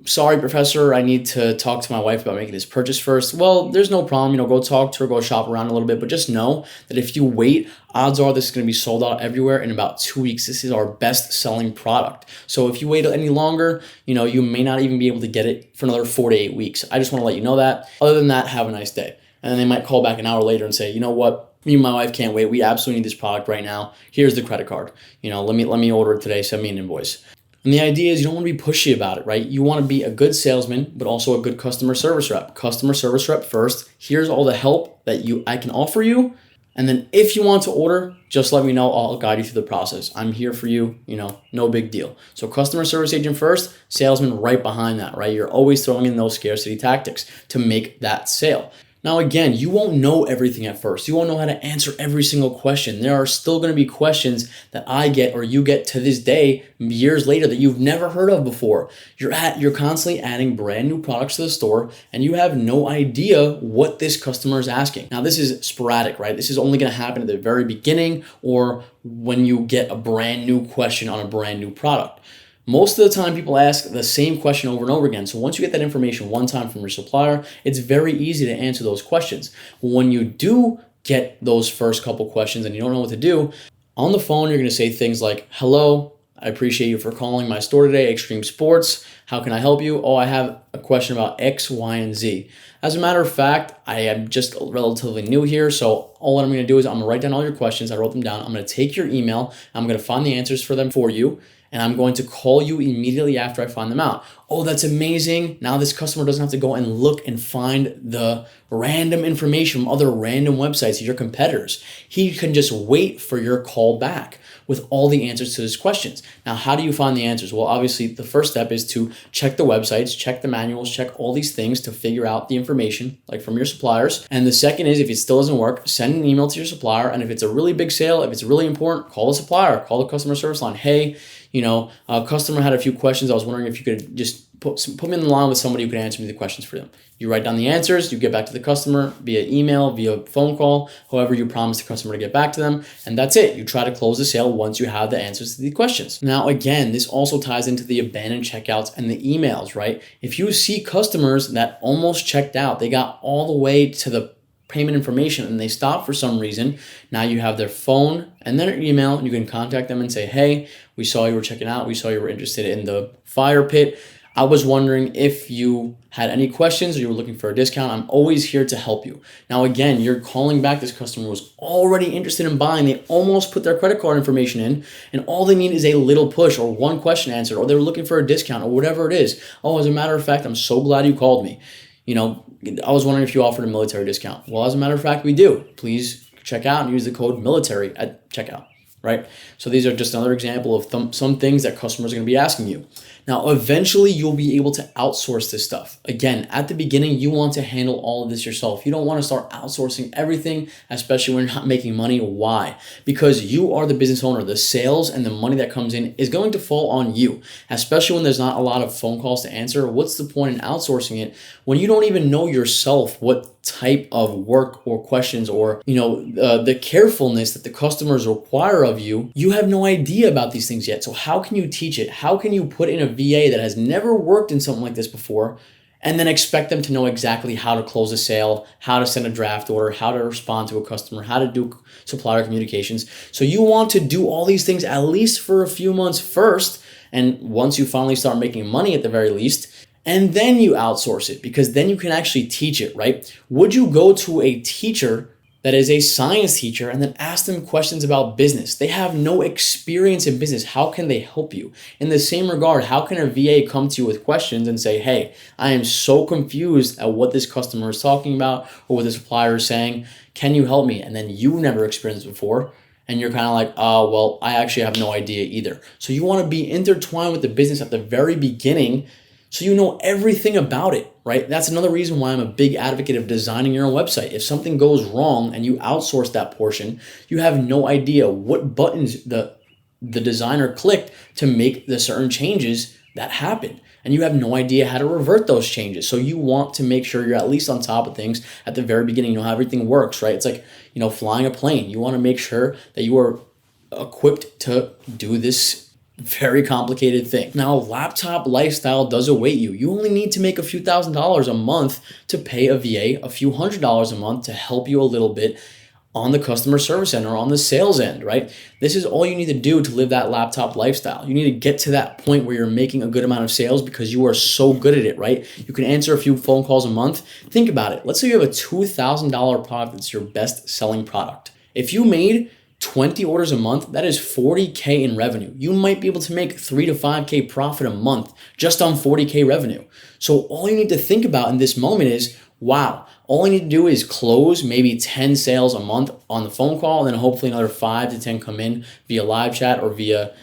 sorry, professor, I need to talk to my wife about making this purchase first. Well, there's no problem. Go talk to her, go shop around a little bit, but just know that if you wait, odds are this is going to be sold out everywhere in about 2 weeks. This is our best selling product. So if you wait any longer, you may not even be able to get it for another 4 to 8 weeks. I just want to let you know that. Other than that, have a nice day. And then they might call back an hour later and say, you know what? Me and my wife can't wait. We absolutely need this product right now. Here's the credit card. Let me order it today. Send me an invoice. And the idea is you don't want to be pushy about it, right? You want to be a good salesman, but also a good customer service rep. Customer service rep first. Here's all the help that I can offer you. And then if you want to order, just let me know. I'll guide you through the process. I'm here for you, no big deal. So customer service agent first, salesman right behind that, right? You're always throwing in those scarcity tactics to make that sale. Now, again, you won't know everything at first. You won't know how to answer every single question. There are still going to be questions that I get or you get to this day, years later, that you've never heard of before. You're constantly adding brand new products to the store, and you have no idea what this customer is asking. Now, this is sporadic, right? This is only going to happen at the very beginning or when you get a brand new question on a brand new product. Most of the time, people ask the same question over and over again. So once you get that information one time from your supplier, it's very easy to answer those questions. When you do get those first couple questions and you don't know what to do, on the phone, you're going to say things like, hello, I appreciate you for calling my store today, Extreme Sports. How can I help you? Oh, I have a question about X, Y, and Z. As a matter of fact, I am just relatively new here, so all what I'm going to do is I'm going to write down all your questions. I wrote them down. I'm going to take your email. I'm going to find the answers for them for you, and I'm going to call you immediately after I find them out. Oh, that's amazing. Now this customer doesn't have to go and look and find the random information from other random websites, your competitors. He can just wait for your call back with all the answers to his questions. Now, how do you find the answers? Well, obviously, the first step is to check the websites, check the manuals, check all these things to figure out the information, like from your suppliers. And the second is, if it still doesn't work, send an email to your supplier. And if it's a really big sale, if it's really important, call the supplier, call the customer service line. Hey, a customer had a few questions. I was wondering if you could just put me in the line with somebody who could answer me the questions for them. You write down the answers, you get back to the customer via email, via phone call, however you promise the customer to get back to them, and that's it. You try to close the sale once you have the answers to the questions. Now, again, this also ties into the abandoned checkouts and the emails, right? If you see customers that almost checked out, they got all the way to the payment information and they stop for some reason, now you have their phone and their email, and you can contact them and say, hey, we saw you were checking out. We saw you were interested in the fire pit. I was wondering if you had any questions or you were looking for a discount. I'm always here to help you. Now, again, you're calling back this customer who was already interested in buying. They almost put their credit card information in, and all they need is a little push or one question answered, or they were looking for a discount or whatever it is. Oh, as a matter of fact, I'm so glad you called me. I was wondering if you offered a military discount. Well, as a matter of fact, we do. Please check out and use the code military at checkout, right? So these are just another example of some things that customers are going to be asking you. Now, eventually you'll be able to outsource this stuff. Again, at the beginning, you want to handle all of this yourself. You don't want to start outsourcing everything, especially when you're not making money. Why? Because you are the business owner. The sales and the money that comes in is going to fall on you, especially when there's not a lot of phone calls to answer. What's the point in outsourcing it when you don't even know yourself what type of work or questions or the carefulness that the customers require of you? You have no idea about these things yet. So how can you teach it? How can you put in a VA that has never worked in something like this before and then expect them to know exactly how to close a sale, how to send a draft order, how to respond to a customer, how to do supplier communications? So you want to do all these things at least for a few months first, and once you finally start making money at the very least, and then you outsource it, because then you can actually teach it, right? Would you go to a teacher that is a science teacher and then ask them questions about business? They have no experience in business. How can they help you? In the same regard, how can a VA come to you with questions and say, hey, I am so confused at what this customer is talking about or what the supplier is saying. Can you help me? And then you never experienced it before. And you're kind of like, oh, well, I actually have no idea either. So you want to be intertwined with the business at the very beginning so you know everything about it, right? That's another reason why I'm a big advocate of designing your own website. If something goes wrong and you outsource that portion, you have no idea what buttons the designer clicked to make the certain changes that happen. And you have no idea how to revert those changes. So you want to make sure you're at least on top of things at the very beginning. You know how everything works, right? It's like, flying a plane. You want to make sure that you are equipped to do this very complicated thing. Now, laptop lifestyle does await you. You only need to make a few $1,000s a month to pay a VA a few $100s a month to help you a little bit on the customer service end or on the sales end, right? This is all you need to do to live that laptop lifestyle. You need to get to that point where you're making a good amount of sales because you are so good at it, right? You can answer a few phone calls a month. Think about it. Let's say you have a $2,000 product that's your best selling product. If you made 20 orders a month, that is $40K in revenue. You might be able to make $3 to $5K profit a month just on $40K revenue. So all you need to think about in this moment is, wow, all I need to do is close maybe 10 sales a month on the phone call, and then hopefully another 5 to 10 come in via live chat or via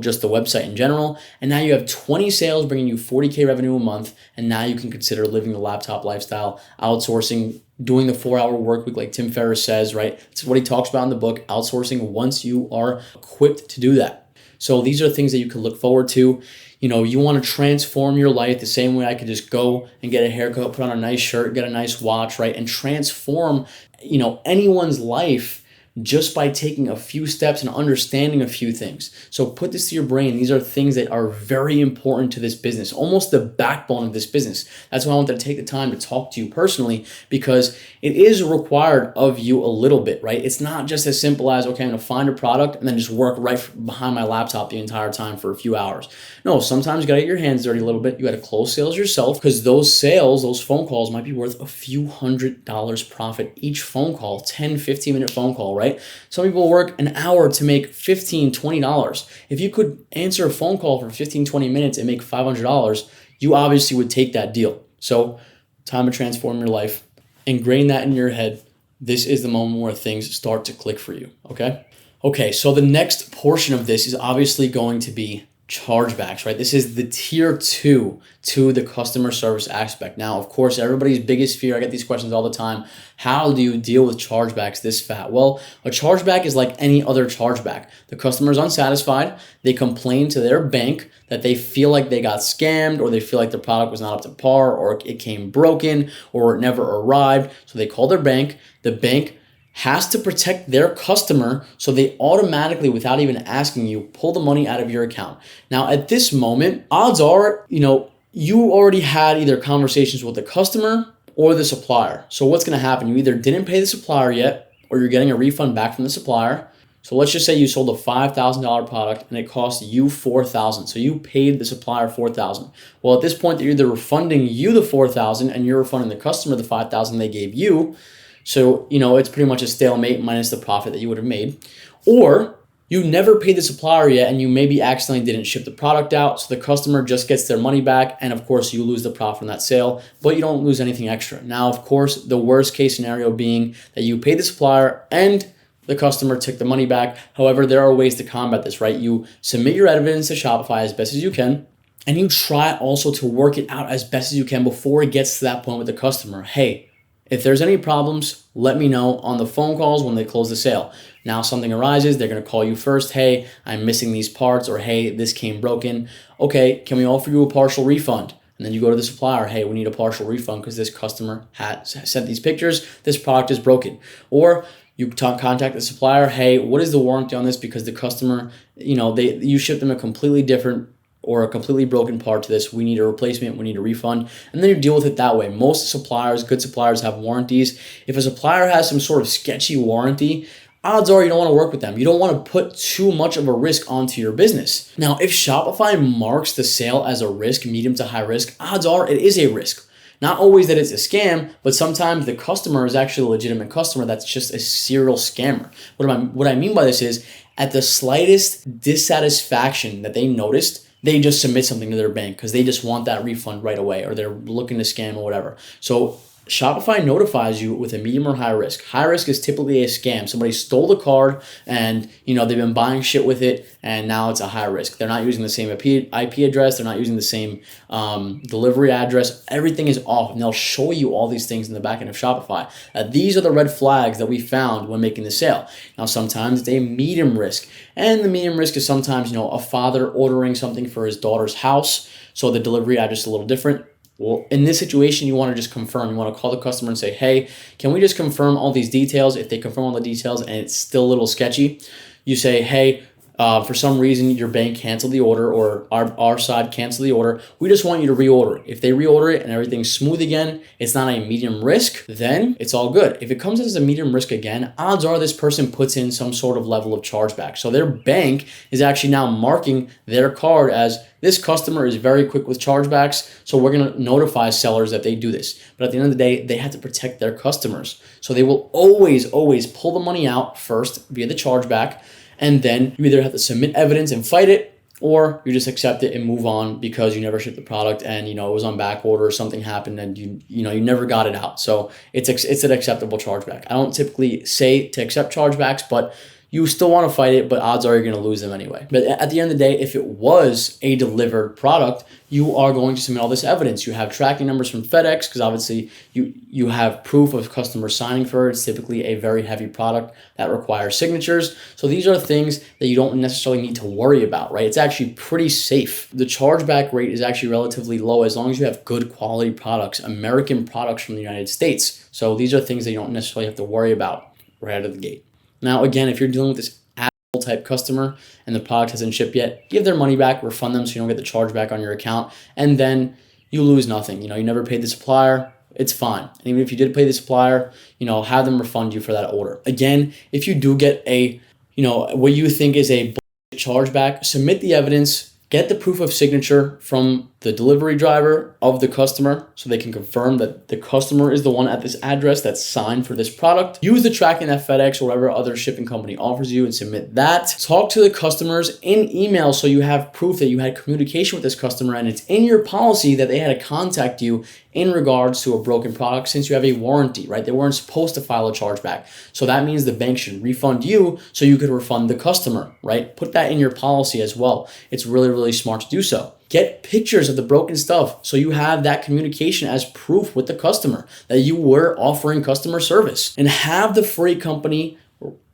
just the website in general. And now you have 20 sales bringing you $40K revenue a month. And now you can consider living the laptop lifestyle, outsourcing, doing the 4-hour work week like Tim Ferriss says, right? It's what he talks about in the book, outsourcing once you are equipped to do that. So these are things that you can look forward to. You want to transform your life the same way I could just go and get a haircut, put on a nice shirt, get a nice watch, right? And transform, anyone's life just by taking a few steps and understanding a few things. So put this to your brain. These are things that are very important to this business, almost the backbone of this business. That's why I wanted to take the time to talk to you personally, because it is required of you a little bit, right? It's not just as simple as, okay, I'm going to find a product and then just work right behind my laptop the entire time for a few hours. No, sometimes you got to get your hands dirty a little bit. You got to close sales yourself, because those sales, those phone calls might be worth a few $100s profit each phone call, 10, 15-minute phone call, right? Some people work an hour to make $15, $20. If you could answer a phone call for 15, 20 minutes and make $500, you obviously would take that deal. So time to transform your life. Ingrain that in your head. This is the moment where things start to click for you, okay? Okay, so the next portion of this is obviously going to be chargebacks, right? This is the tier 2 to the customer service aspect. Now, of course, everybody's biggest fear, I get these questions all the time, how do you deal with chargebacks this fat? Well, a chargeback is like any other chargeback. The customer is unsatisfied, they complain to their bank that they feel like they got scammed, or they feel like the product was not up to par, or it came broken, or it never arrived. So they call their bank. The bank has to protect their customer, so they automatically, without even asking you, pull the money out of your account. Now, at this moment, odds are, you already had either conversations with the customer or the supplier. So what's going to happen? You either didn't pay the supplier yet, or you're getting a refund back from the supplier. So let's just say you sold a $5,000 product and it cost you $4,000. So you paid the supplier $4,000. Well, at this point, they're either refunding you the $4,000 and you're refunding the customer the $5,000 they gave you. So, it's pretty much a stalemate minus the profit that you would have made. Or you never paid the supplier yet and you maybe accidentally didn't ship the product out. So the customer just gets their money back. And of course, you lose the profit on that sale, but you don't lose anything extra. Now, of course, the worst case scenario being that you paid the supplier and the customer took the money back. However, there are ways to combat this, right? You submit your evidence to Shopify as best as you can. And you try also to work it out as best as you can before it gets to that point with the customer. Hey, if there's any problems, let me know on the phone calls when they close the sale. Now something arises, they're going to call you first. Hey, I'm missing these parts, or hey, this came broken. Okay, can we offer you a partial refund? And then you go to the supplier. Hey, we need a partial refund because this customer had sent these pictures. This product is broken. Or you contact the supplier. Hey, what is the warranty on this? Because the customer, you shipped them a completely different or a completely broken part to this. We need a replacement, we need a refund, and then you deal with it that way. Most suppliers, good suppliers, have warranties. If a supplier has some sort of sketchy warranty, odds are you don't want to work with them. You don't want to put too much of a risk onto your business. Now, if Shopify marks the sale as a risk, medium to high risk, odds are it is a risk. Not always that it's a scam, but sometimes the customer is actually a legitimate customer that's just a serial scammer. What I mean by this is, at the slightest dissatisfaction that they noticed, they just submit something to their bank because they just want that refund right away, or they're looking to scam or whatever. So Shopify notifies you with a medium or high risk. High risk is typically a scam. Somebody stole the card and they've been buying shit with it, and now it's a high risk. They're not using the same IP address. They're not using the same delivery address. Everything is off, and they'll show you all these things in the back end of Shopify. These are the red flags that we found when making the sale. Now, sometimes it's a medium risk, and the medium risk is sometimes a father ordering something for his daughter's house, so the delivery address is a little different. Well, in this situation, you want to just confirm. You want to call the customer and say, hey, can we just confirm all these details? If they confirm all the details and it's still a little sketchy, you say, hey, for some reason your bank canceled the order, or our side canceled the order. We just want you to reorder it. If they reorder it and everything's smooth again, it's not a medium risk, then it's all good. If it comes in as a medium risk again, odds are this person puts in some sort of level of chargeback. So their bank is actually now marking their card as, this customer is very quick with chargebacks, so we're going to notify sellers that they do this. But at the end of the day, they have to protect their customers. So they will always pull the money out first via the chargeback, and then you either have to submit evidence and fight it, or you just accept it and move on because you never shipped the product and it was on back order or something happened and you never got it out. So it's an acceptable chargeback. I don't typically say to accept chargebacks, but you still want to fight it, but odds are you're going to lose them anyway. But at the end of the day, if it was a delivered product, you are going to submit all this evidence. You have tracking numbers from FedEx because obviously you have proof of customer signing for it. It's typically a very heavy product that requires signatures. So these are things that you don't necessarily need to worry about, right? It's actually pretty safe. The chargeback rate is actually relatively low as long as you have good quality products, American products from the United States. So these are things that you don't necessarily have to worry about right out of the gate. Now, again, if you're dealing with this asshole type customer and the product hasn't shipped yet, give their money back, refund them so you don't get the charge back on your account, and then you lose nothing. You never paid the supplier, it's fine. And even if you did pay the supplier, have them refund you for that order. Again, if you do get a, what you think is a chargeback, submit the evidence, get the proof of signature from the delivery driver of the customer so they can confirm that the customer is the one at this address that's signed for this product. Use the tracking that FedEx or whatever other shipping company offers you and submit that. Talk to the customers in email so you have proof that you had communication with this customer and it's in your policy that they had to contact you in regards to a broken product since you have a warranty, right? They weren't supposed to file a chargeback. So that means the bank should refund you so you could refund the customer, right? Put that in your policy as well. It's really, really smart to do so. Get pictures of the broken stuff so you have that communication as proof with the customer that you were offering customer service. And have the freight company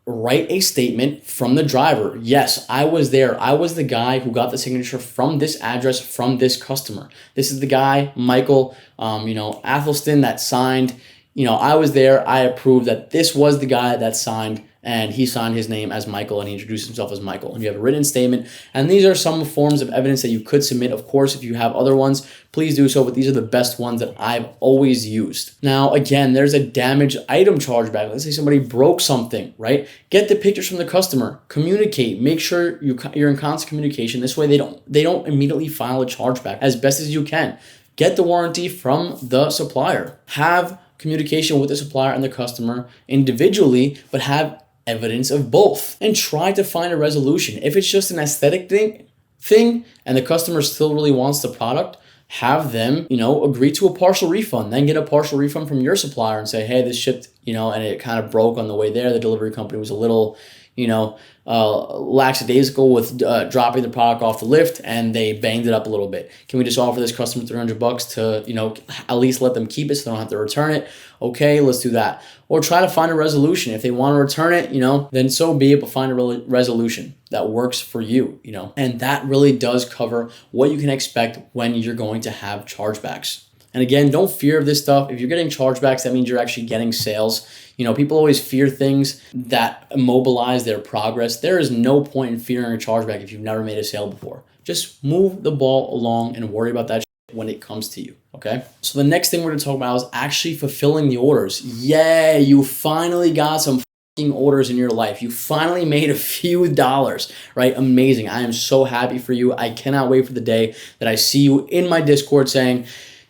write a statement from the driver. Yes, I was there. I was the guy who got the signature from this address from this customer. This is the guy, Michael, Athelston, that signed. I was there. I approved that this was the guy that signed and he signed his name as Michael and he introduced himself as Michael. And you have a written statement. And these are some forms of evidence that you could submit. Of course, if you have other ones, please do so, but these are the best ones that I've always used. Now, again, there's a damaged item chargeback. Let's say somebody broke something, right? Get the pictures from the customer, communicate, make sure you're in constant communication. This way they don't immediately file a chargeback as best as you can. Get the warranty from the supplier. Have communication with the supplier and the customer individually, but have evidence of both and try to find a resolution. If it's just an aesthetic thing and the customer still really wants the product, have them, agree to a partial refund, then get a partial refund from your supplier and say, hey, this shipped, and it kind of broke on the way there. The delivery company was a little, lackadaisical with dropping the product off the lift and they banged it up a little bit. Can we just offer this customer $300 to, at least let them keep it so they don't have to return it? Okay, let's do that. Or try to find a resolution. If they want to return it, then so be it, but find a resolution that works for you, And that really does cover what you can expect when you're going to have chargebacks. And again, don't fear of this stuff. If you're getting chargebacks, that means you're actually getting sales. People always fear things that immobilize their progress. There is no point in fearing a chargeback if you've never made a sale before. Just move the ball along and worry about that when it comes to you, okay? So the next thing we're gonna talk about is actually fulfilling the orders. Yay, you finally got some orders in your life. You finally made a few dollars, right? Amazing. I am so happy for you. I cannot wait for the day that I see you in my Discord saying,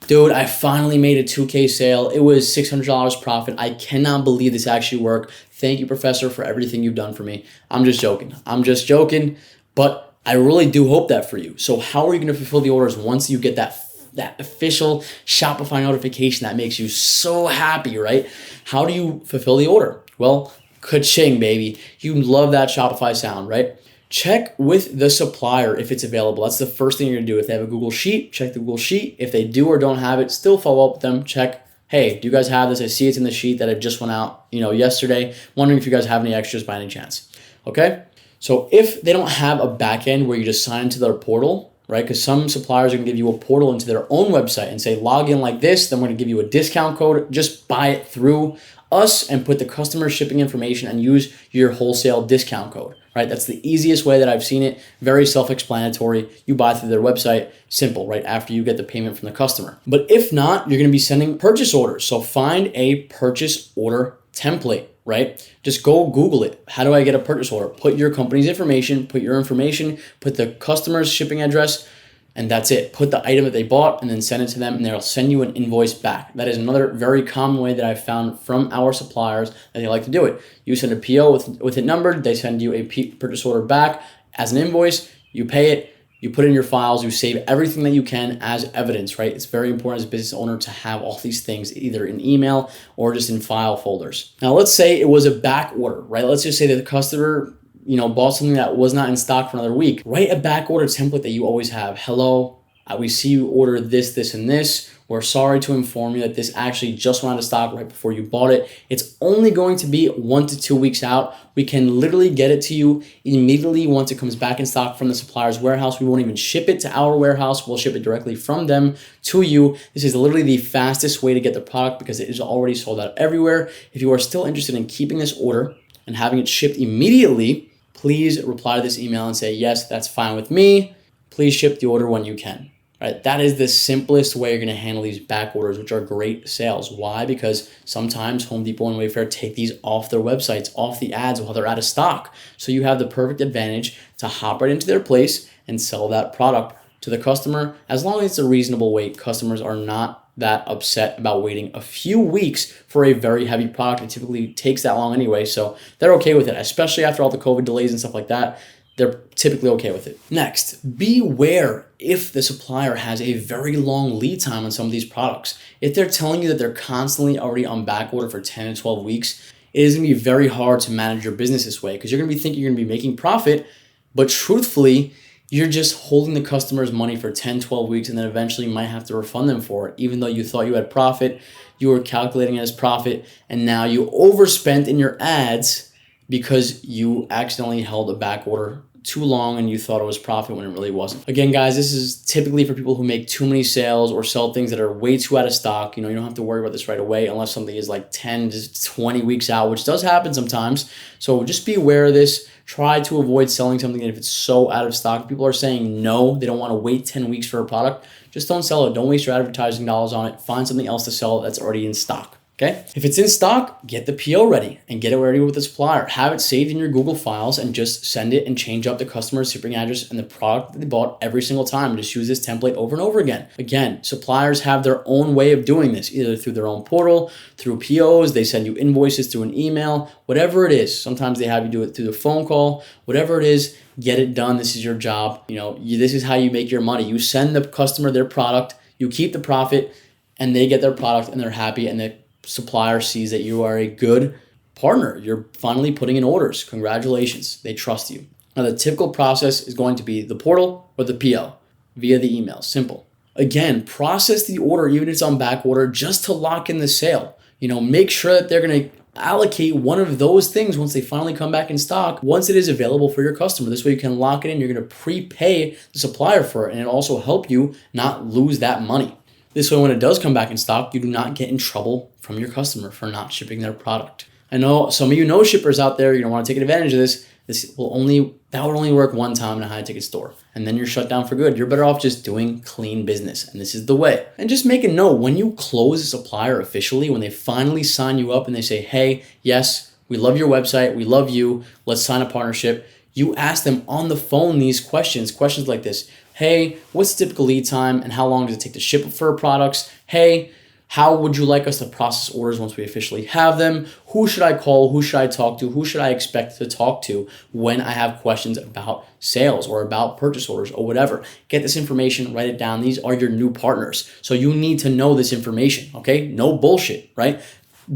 dude, I finally made a 2K sale. It was $600 profit. I cannot believe this actually worked. Thank you, Professor, for everything you've done for me. I'm just joking, but I really do hope that for you. So how are you going to fulfill the orders once you get that official Shopify notification that makes you so happy, right? How do you fulfill the order? Well, ka-ching, baby. You love that Shopify sound, right? Check with the supplier if it's available. That's the first thing you're gonna do. If they have a Google Sheet, check the Google Sheet. If they do or don't have it, still follow up with them. Check, hey, do you guys have this? I see it's in the sheet that it just went out, yesterday. Wondering if you guys have any extras by any chance. Okay? So if they don't have a backend where you just sign into their portal, right? Because some suppliers are gonna give you a portal into their own website and say, log in like this, then we're gonna give you a discount code. Just buy it through us and put the customer shipping information and use your wholesale discount code, right? That's the easiest way that I've seen it. Very self-explanatory. You buy through their website, simple, right? After you get the payment from the customer. But if not, you're gonna be sending purchase orders. So find a purchase order template, right? Just go Google it. How do I get a purchase order? Put your company's information, put your information, put the customer's shipping address, and that's it. Put the item that they bought and then send it to them and they'll send you an invoice back. That is another very common way that I've found from our suppliers that they like to do it. You send a PO with it numbered, they send you a purchase order back as an invoice, you pay it, you put it in your files, you save everything that you can as evidence, right? It's very important as a business owner to have all these things either in email or just in file folders. Now let's say it was a back order, right? Let's just say that the customer bought something that was not in stock for another week. Write a back order template that you always have. Hello, we see you ordered this, this, and this. We're sorry to inform you that this actually just went out of stock right before you bought it. It's only going to be 1 to 2 weeks out. We can literally get it to you immediately once it comes back in stock from the supplier's warehouse. We won't even ship it to our warehouse. We'll ship it directly from them to you. This is literally the fastest way to get the product because it is already sold out everywhere. If you are still interested in keeping this order and having it shipped immediately, please reply to this email and say, yes, that's fine with me. Please ship the order when you can. Right? That is the simplest way you're going to handle these back orders, which are great sales. Why? Because sometimes Home Depot and Wayfair take these off their websites, off the ads while they're out of stock. So you have the perfect advantage to hop right into their place and sell that product to the customer. As long as it's a reasonable wait, customers are not that upset about waiting a few weeks for a very heavy product. It typically takes that long anyway, so they're okay with it, especially after all the COVID delays and stuff like that. They're typically okay with it. Next, beware if the supplier has a very long lead time on some of these products. If they're telling you that they're constantly already on back order for 10 to 12 weeks, it is gonna be very hard to manage your business this way because you're gonna be thinking you're gonna be making profit, but truthfully, you're just holding the customer's money for 10, 12 weeks and then eventually you might have to refund them for it. Even though you thought you had profit, you were calculating it as profit, and now you overspent in your ads because you accidentally held a back order too long and you thought it was profit when it really wasn't. Again, guys, this is typically for people who make too many sales or sell things that are way too out of stock. You know, you don't have to worry about this right away unless something is like 10 to 20 weeks out, which does happen sometimes. So just be aware of this. Try to avoid selling something if it's so out of stock. People are saying no, they don't want to wait 10 weeks for a product. Just don't sell it. Don't waste your advertising dollars on it. Find something else to sell that's already in stock. Okay. If it's in stock, get the PO ready and get it ready with the supplier. Have it saved in your Google files and just send it and change up the customer's shipping address and the product that they bought every single time. Just use this template over and over again. Again, suppliers have their own way of doing this, either through their own portal, through POs, they send you invoices through an email, whatever it is. Sometimes they have you do it through the phone call, whatever it is, get it done. This is your job. You know, this is how you make your money. You send the customer their product, you keep the profit, and they get their product and they're happy, and the supplier sees that you are a good partner. You're finally putting in orders. Congratulations. They trust you. Now, the typical process is going to be the portal or the PO via the email. Simple. Again, process the order, even if it's on back order, just to lock in the sale. You know, make sure that they're going to allocate one of those things once they finally come back in stock, once it is available for your customer. This way you can lock it in. You're going to prepay the supplier for it, and it'll also help you not lose that money. This way, when it does come back in stock, you do not get in trouble from your customer for not shipping their product. I know some of you know shippers out there, you don't want to take advantage of this. That would only work one time in a high ticket store, and then you're shut down for good. You're better off just doing clean business, and this is the way. And just make a note, when you close a supplier officially, when they finally sign you up and they say, hey, yes, we love your website, we love you, let's sign a partnership, you ask them on the phone these questions like this. Hey, what's the typical lead time and how long does it take to ship for products? Hey, how would you like us to process orders once we officially have them? Who should I call? Who should I talk to? Who should I expect to talk to when I have questions about sales or about purchase orders or whatever? Get this information, write it down. These are your new partners. So you need to know this information, okay? No bullshit, right?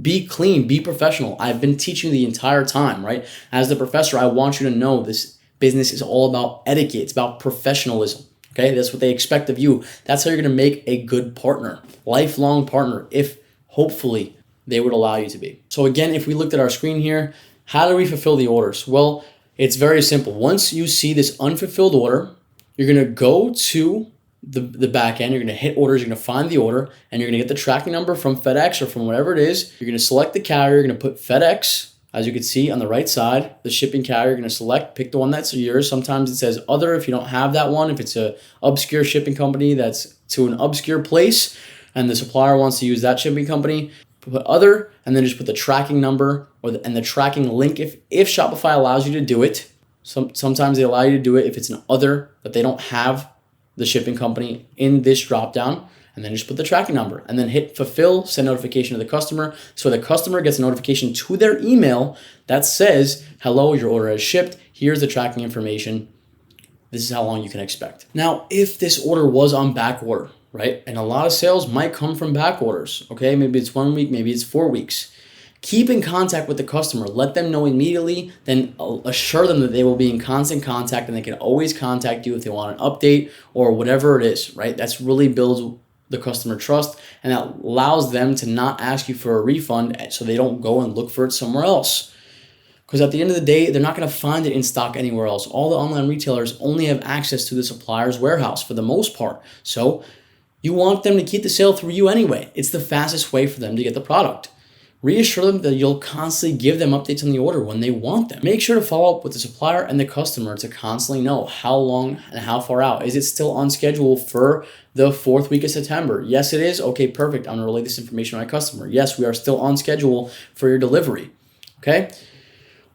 Be clean, be professional. I've been teaching the entire time, right? As the professor, I want you to know this business is all about etiquette. It's about professionalism. Okay, that's what they expect of you. That's how you're going to make a good partner, lifelong partner, if hopefully they would allow you to be. So again, if we looked at our screen here, how do we fulfill the orders? Well, it's very simple. Once you see this unfulfilled order, you're going to go to the back end. You're going to hit orders. You're going to find the order, and you're going to get the tracking number from FedEx or from whatever it is. You're going to select the carrier. You're going to put FedEx. As you can see on the right side, the shipping carrier, you're going to select, pick the one that's yours. Sometimes it says other if you don't have that one. If it's a obscure shipping company that's to an obscure place and the supplier wants to use that shipping company, put other, and then just put the tracking number and the tracking link if Shopify allows you to do it. Sometimes they allow you to do it if it's an other that they don't have the shipping company in this dropdown. And then just put the tracking number and then hit fulfill, send notification to the customer. So the customer gets a notification to their email that says, hello, your order has shipped. Here's the tracking information. This is how long you can expect. Now, if this order was on back order, right? And a lot of sales might come from back orders, okay? Maybe it's 1 week, maybe it's 4 weeks. Keep in contact with the customer. Let them know immediately, then assure them that they will be in constant contact and they can always contact you if they want an update or whatever it is, right? That's really builds the customer trust, and that allows them to not ask you for a refund so they don't go and look for it somewhere else. Because at the end of the day, they're not going to find it in stock anywhere else. All the online retailers only have access to the supplier's warehouse for the most part. So you want them to keep the sale through you anyway. It's the fastest way for them to get the product. Reassure them that you'll constantly give them updates on the order when they want them. Make sure to follow up with the supplier and the customer to constantly know how long and how far out. Is it still on schedule for the 4th week of September? Yes, it is. Okay, perfect. I'm going to relay this information to my customer. Yes, we are still on schedule for your delivery. Okay?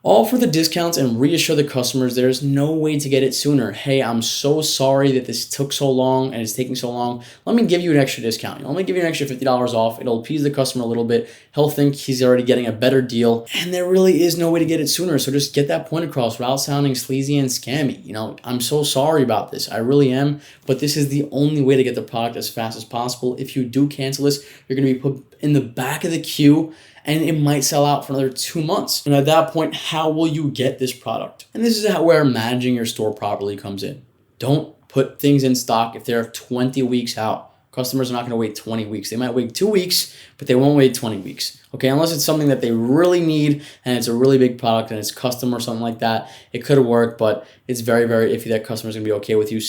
All for the discounts, and reassure the customers there's no way to get it sooner. Hey, I'm so sorry that this took so long and it's taking so long. Let me give you an extra discount. Let me give you an extra $50 off. It'll appease the customer a little bit. He'll think he's already getting a better deal, and there really is no way to get it sooner. So just get that point across without sounding sleazy and scammy. I'm so sorry about this. I really am, but this is the only way to get the product as fast as possible. If you do cancel this, you're going to be put in the back of the queue, and it might sell out for another 2 months. And at that point, how will you get this product? And this is where managing your store properly comes in. Don't put things in stock if they're 20 weeks out. Customers are not going to wait 20 weeks. They might wait 2 weeks, but they won't wait 20 weeks. Okay, unless it's something that they really need and it's a really big product and it's custom or something like that, it could work, but it's very, very iffy that customers are going to be okay with you,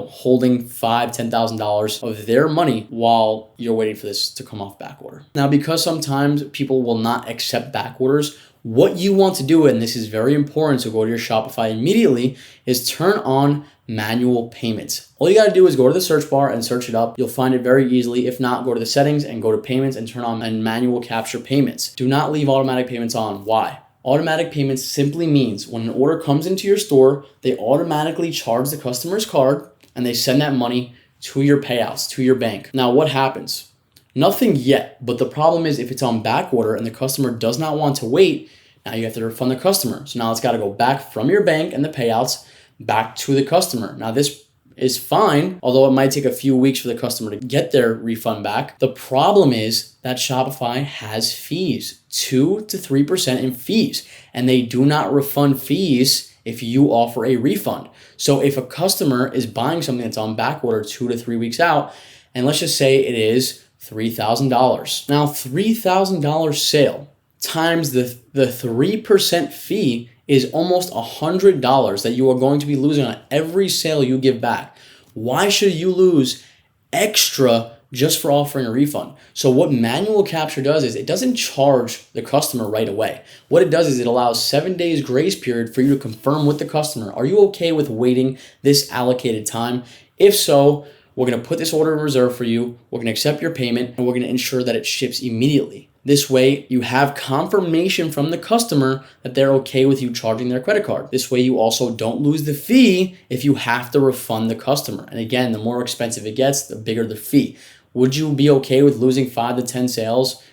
holding $5,000, $10,000 of their money while you're waiting for this to come off back order. Now, because sometimes people will not accept back orders, what you want to do, and this is very important, so go to your Shopify immediately, is turn on manual payments. All you got to do is go to the search bar and search it up. You'll find it very easily. If not, go to the settings and go to payments and turn on manual capture payments. Do not leave automatic payments on. Why? Automatic payments simply means when an order comes into your store, they automatically charge the customer's card and they send that money to your payouts, to your bank. Now, what happens? Nothing yet, but the problem is if it's on back order and the customer does not want to wait, now you have to refund the customer. So now it's got to go back from your bank and the payouts back to the customer. Now this is fine, although it might take a few weeks for the customer to get their refund back. The problem is that Shopify has fees, 2 to 3% in fees, and they do not refund fees if you offer a refund. So if a customer is buying something that's on back order 2 to 3 weeks out, and let's just say it is $3,000. Now, $3,000 sale times the 3% fee is almost $100 that you are going to be losing on every sale you give back. Why should you lose extra just for offering a refund? So what manual capture does is it doesn't charge the customer right away. What it does is it allows 7 days grace period for you to confirm with the customer. Are you okay with waiting this allocated time? If so, we're going to put this order in reserve for you. We're going to accept your payment and we're going to ensure that it ships immediately. This way, you have confirmation from the customer that they're okay with you charging their credit card. This way, you also don't lose the fee if you have to refund the customer. And again, the more expensive it gets, the bigger the fee. Would you be okay with losing 5 to 10 sales,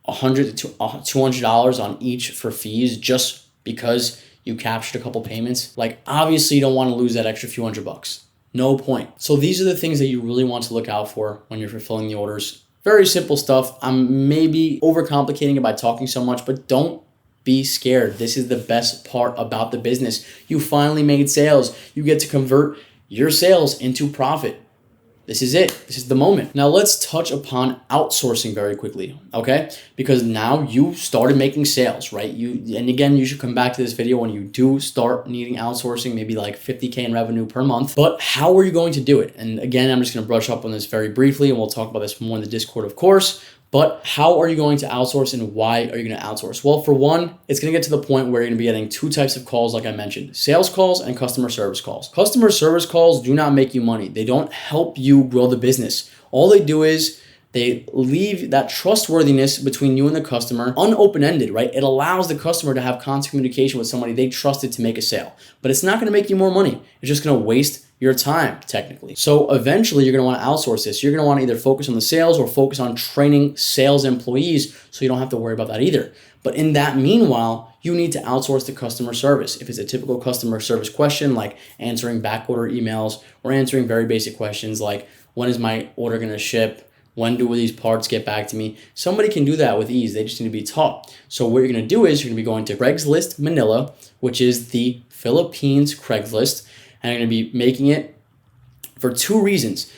$100 to $200 on each for fees just because you captured a couple payments? Like, obviously, you don't want to lose that extra few $100. No point. So these are the things that you really want to look out for when you're fulfilling the orders. Very simple stuff. I'm maybe overcomplicating it by talking so much, but don't be scared. This is the best part about the business. You finally made sales. You get to convert your sales into profit. This is it. This is the moment. Now let's touch upon outsourcing very quickly, okay? Because now you started making sales, right? And again, you should come back to this video when you do start needing outsourcing, maybe like 50K in revenue per month. But how are you going to do it? And again, I'm just going to brush up on this very briefly, and we'll talk about this more in the Discord, of course. But how are you going to outsource and why are you going to outsource? Well, for one, it's going to get to the point where you're going to be getting 2 types of calls, like I mentioned, sales calls and customer service calls. Customer service calls do not make you money. They don't help you grow the business. All they do is they leave that trustworthiness between you and the customer unopen-ended, right? It allows the customer to have constant communication with somebody they trusted to make a sale. But it's not going to make you more money. It's just going to waste your time, technically. So eventually you're going to want to outsource this. You're going to want to either focus on the sales or focus on training sales employees so you don't have to worry about that either. But in that meanwhile, you need to outsource the customer service. If it's a typical customer service question like answering backorder emails or answering very basic questions like when is my order going to ship? When do these parts get back to me? Somebody can do that with ease. They just need to be taught. So what you're going to do is you're going to be going to Craigslist Manila, which is the Philippines Craigslist. And you're going to be making it for 2 reasons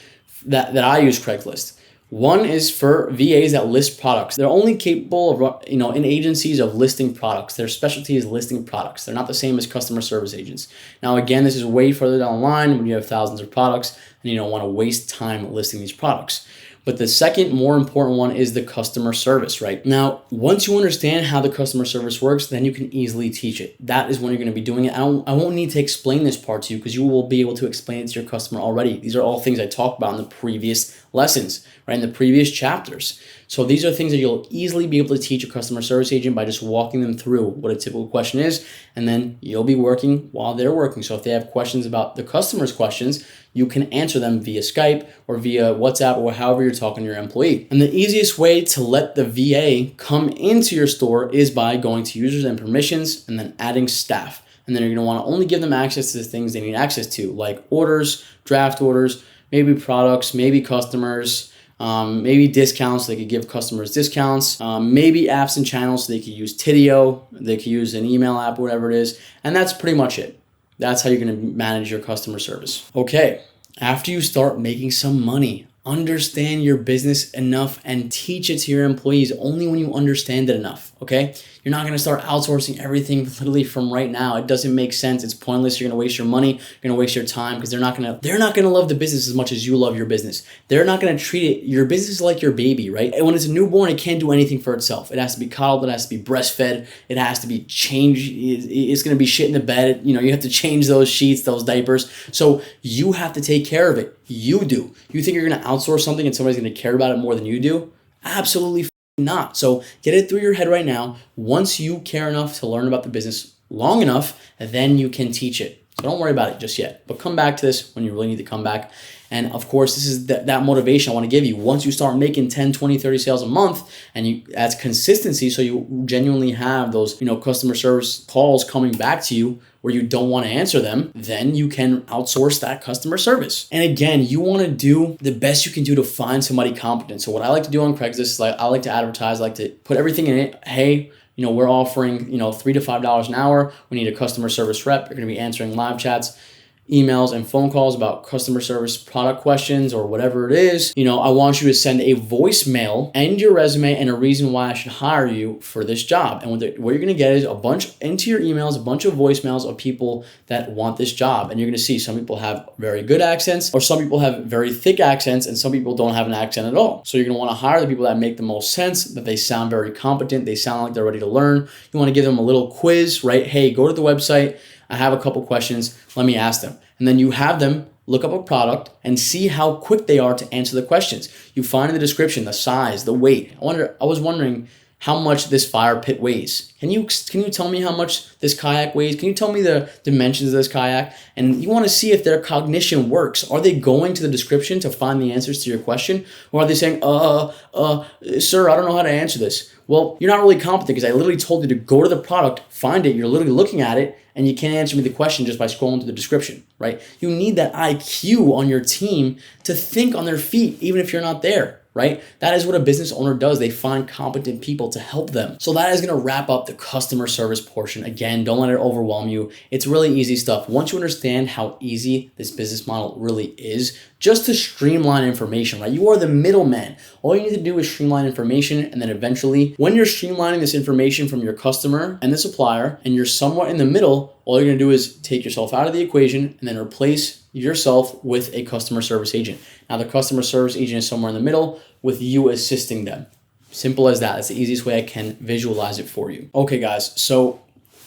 that I use Craigslist. One is for VAs that list products. They're only capable of, in agencies of listing products. Their specialty is listing products. They're not the same as customer service agents. Now, again, this is way further down the line when you have thousands of products and you don't want to waste time listing these products. But the second more important one is the customer service, right? Now, once you understand how the customer service works, then you can easily teach it. That is when you're going to be doing it. I won't need to explain this part to you because you will be able to explain it to your customer already. These are all things I talked about in the previous lessons, right? In the previous chapters. So these are things that you'll easily be able to teach a customer service agent by just walking them through what a typical question is, and then you'll be working while they're working. So if they have questions about the customer's questions, you can answer them via Skype or via WhatsApp or however you're talking to your employee. And the easiest way to let the VA come into your store is by going to users and permissions and then adding staff. And then you're going to want to only give them access to the things they need access to, like orders, draft orders, maybe products, maybe customers, maybe discounts, so they could give customers discounts, maybe apps and channels, so they could use Tidio, they could use an email app, whatever it is. And that's pretty much it. That's how you're going to manage your customer service. Okay, after you start making some money understand your business enough and teach it to your employees only when you understand it enough, okay? You're not gonna start outsourcing everything literally from right now. It doesn't make sense. It's pointless. You're gonna waste your money. You're gonna waste your time because they're not gonna love the business as much as you love your business. They're not gonna treat it, your business is like your baby, right? And when it's a newborn, it can't do anything for itself. It has to be coddled, it has to be breastfed, it has to be changed. It's gonna be shit in the bed. You know, you have to change those sheets, those diapers. So you have to take care of it. You do. You think you're gonna outsource something and somebody's gonna care about it more than you do? Absolutely not. So get it through your head right now. Once you care enough to learn about the business long enough, then you can teach it. So don't worry about it just yet, but come back to this when you really need to come back. And of course, this is that motivation I want to give you. Once you start making 10, 20, 30 sales a month, and that's consistency, so you genuinely have those, customer service calls coming back to you where you don't want to answer them, then you can outsource that customer service. And again, you want to do the best you can do to find somebody competent. So what I like to do on Craigslist is I like to advertise, I like to put everything in it. Hey, we're offering, $3 to $5 an hour. We need a customer service rep. You're going to be answering live chats, emails, and phone calls about customer service product questions or whatever it is. I want you to send a voicemail and your resume and a reason why I should hire you for this job. And what you're going to get is a bunch into your emails, a bunch of voicemails of people that want this job. And you're going to see some people have very good accents, or some people have very thick accents, and some people don't have an accent at all. So you're going to want to hire the people that make the most sense, that they sound very competent, they sound like they're ready to learn. You want to give them a little quiz, right? Hey, go to the website. I have a couple questions. Let me ask them. And then you have them look up a product and see how quick they are to answer the questions. You find in the description the size, the weight. I was wondering how much this fire pit weighs. Can you tell me how much this kayak weighs? Can you tell me the dimensions of this kayak? And you want to see if their cognition works. Are they going to the description to find the answers to your question? Or are they saying, sir, I don't know how to answer this? Well, you're not really competent because I literally told you to go to the product, find it, you're literally looking at it, and you can't answer me the question just by scrolling through the description, right? You need that IQ on your team to think on their feet, even if you're not there, right? That is what a business owner does. They find competent people to help them. So that is going to wrap up the customer service portion. Again, don't let it overwhelm you. It's really easy stuff. Once you understand how easy this business model really is, just to streamline information, right? You are the middleman. All you need to do is streamline information, and then eventually, when you're streamlining this information from your customer and the supplier, and you're somewhat in the middle, all you're gonna do is take yourself out of the equation and then replace yourself with a customer service agent. Now, the customer service agent is somewhere in the middle with you assisting them. Simple as that. That's the easiest way I can visualize it for you. Okay, guys, so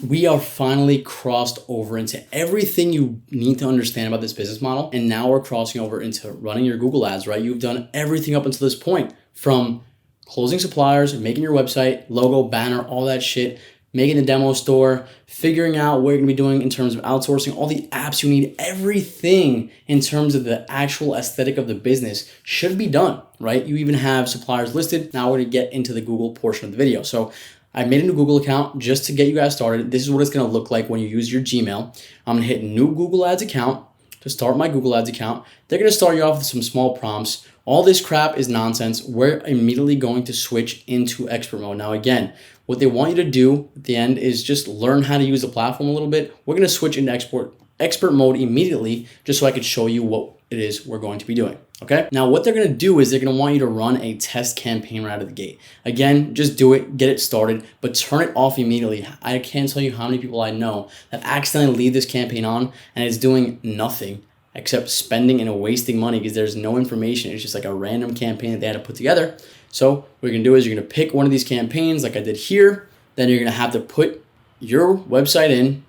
we are finally crossed over into everything you need to understand about this business model. And now we're crossing over into running your Google ads, right? You've done everything up until this point, from closing suppliers, making your website, logo, banner, all that shit, making the demo store, figuring out what you're gonna be doing in terms of outsourcing, all the apps you need, everything in terms of the actual aesthetic of the business should be done, right? You even have suppliers listed. Now we're gonna get into the Google portion of the video. So I made a new Google account just to get you guys started. This is what it's gonna look like when you use your Gmail. I'm gonna hit new Google Ads account to start my Google Ads account. They're gonna start you off with some small prompts. All this crap is nonsense. We're immediately going to switch into expert mode. Now again, what they want you to do at the end is just learn how to use the platform a little bit. We're gonna switch into expert mode immediately, just so I could show you what it is we're going to be doing, okay? Now, what they're gonna do is they're gonna want you to run a test campaign right out of the gate. Again, just do it, get it started, but turn it off immediately. I can't tell you how many people I know that accidentally leave this campaign on and it's doing nothing except spending and wasting money because there's no information. It's just like a random campaign that they had to put together. So what you're gonna do is you're gonna pick one of these campaigns like I did here. Then you're gonna have to put your website in,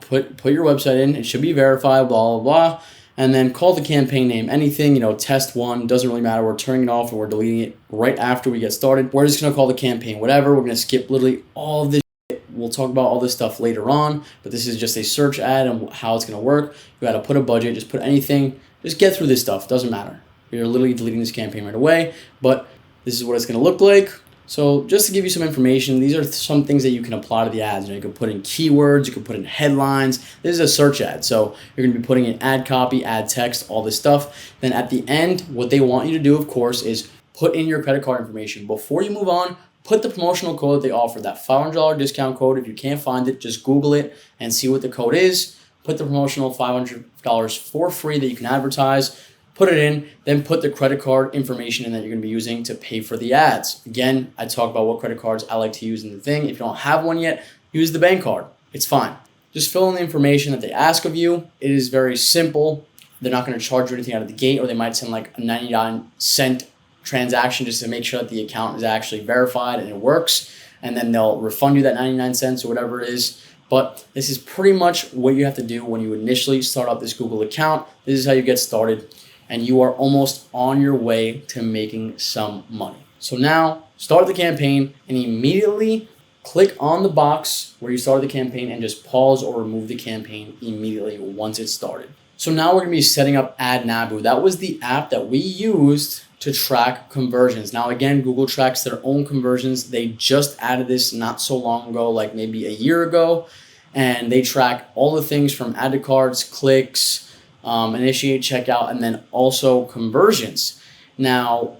put your website in. It should be verified, blah, blah, blah. And then call the campaign name anything, test one, doesn't really matter. We're turning it off and we're deleting it right after we get started. We're just gonna call the campaign whatever. We're gonna skip literally all of this shit. We'll talk about all this stuff later on, but this is just a search ad and how it's gonna work. You gotta put a budget, just put anything, just get through this stuff, doesn't matter. You're literally deleting this campaign right away, but this is what it's gonna look like. So just to give you some information, these are some things that you can apply to the ads. You can put in keywords, you can put in headlines. This is a search ad, so you're gonna be putting in ad copy, ad text, all this stuff. Then at the end, what they want you to do, of course, is put in your credit card information. Before you move on, put the promotional code that they offer, that $500 discount code. If you can't find it, just Google it and see what the code is. Put the promotional $500 for free that you can advertise. put it in, then put the credit card information in that you're going to be using to pay for the ads. Again, I talk about what credit cards I like to use in the thing. If you don't have one yet, use the bank card. It's fine. Just fill in the information that they ask of you. It is very simple. They're not going to charge you anything out of the gate, or they might send like a 99-cent transaction just to make sure that the account is actually verified and it works. And then they'll refund you that 99 cents or whatever it is. But this is pretty much what you have to do when you initially start up this Google account. This is how you get started, and you are almost on your way to making some money. So now start the campaign and immediately click on the box where you started the campaign and just pause or remove the campaign immediately once it's started. So now we're going to be setting up AdNabu. That was the app that we used to track conversions. Now again, Google tracks their own conversions. They just added this not so long ago, like maybe a year ago, and they track all the things from add to carts, clicks, initiate checkout, and then also conversions. Now,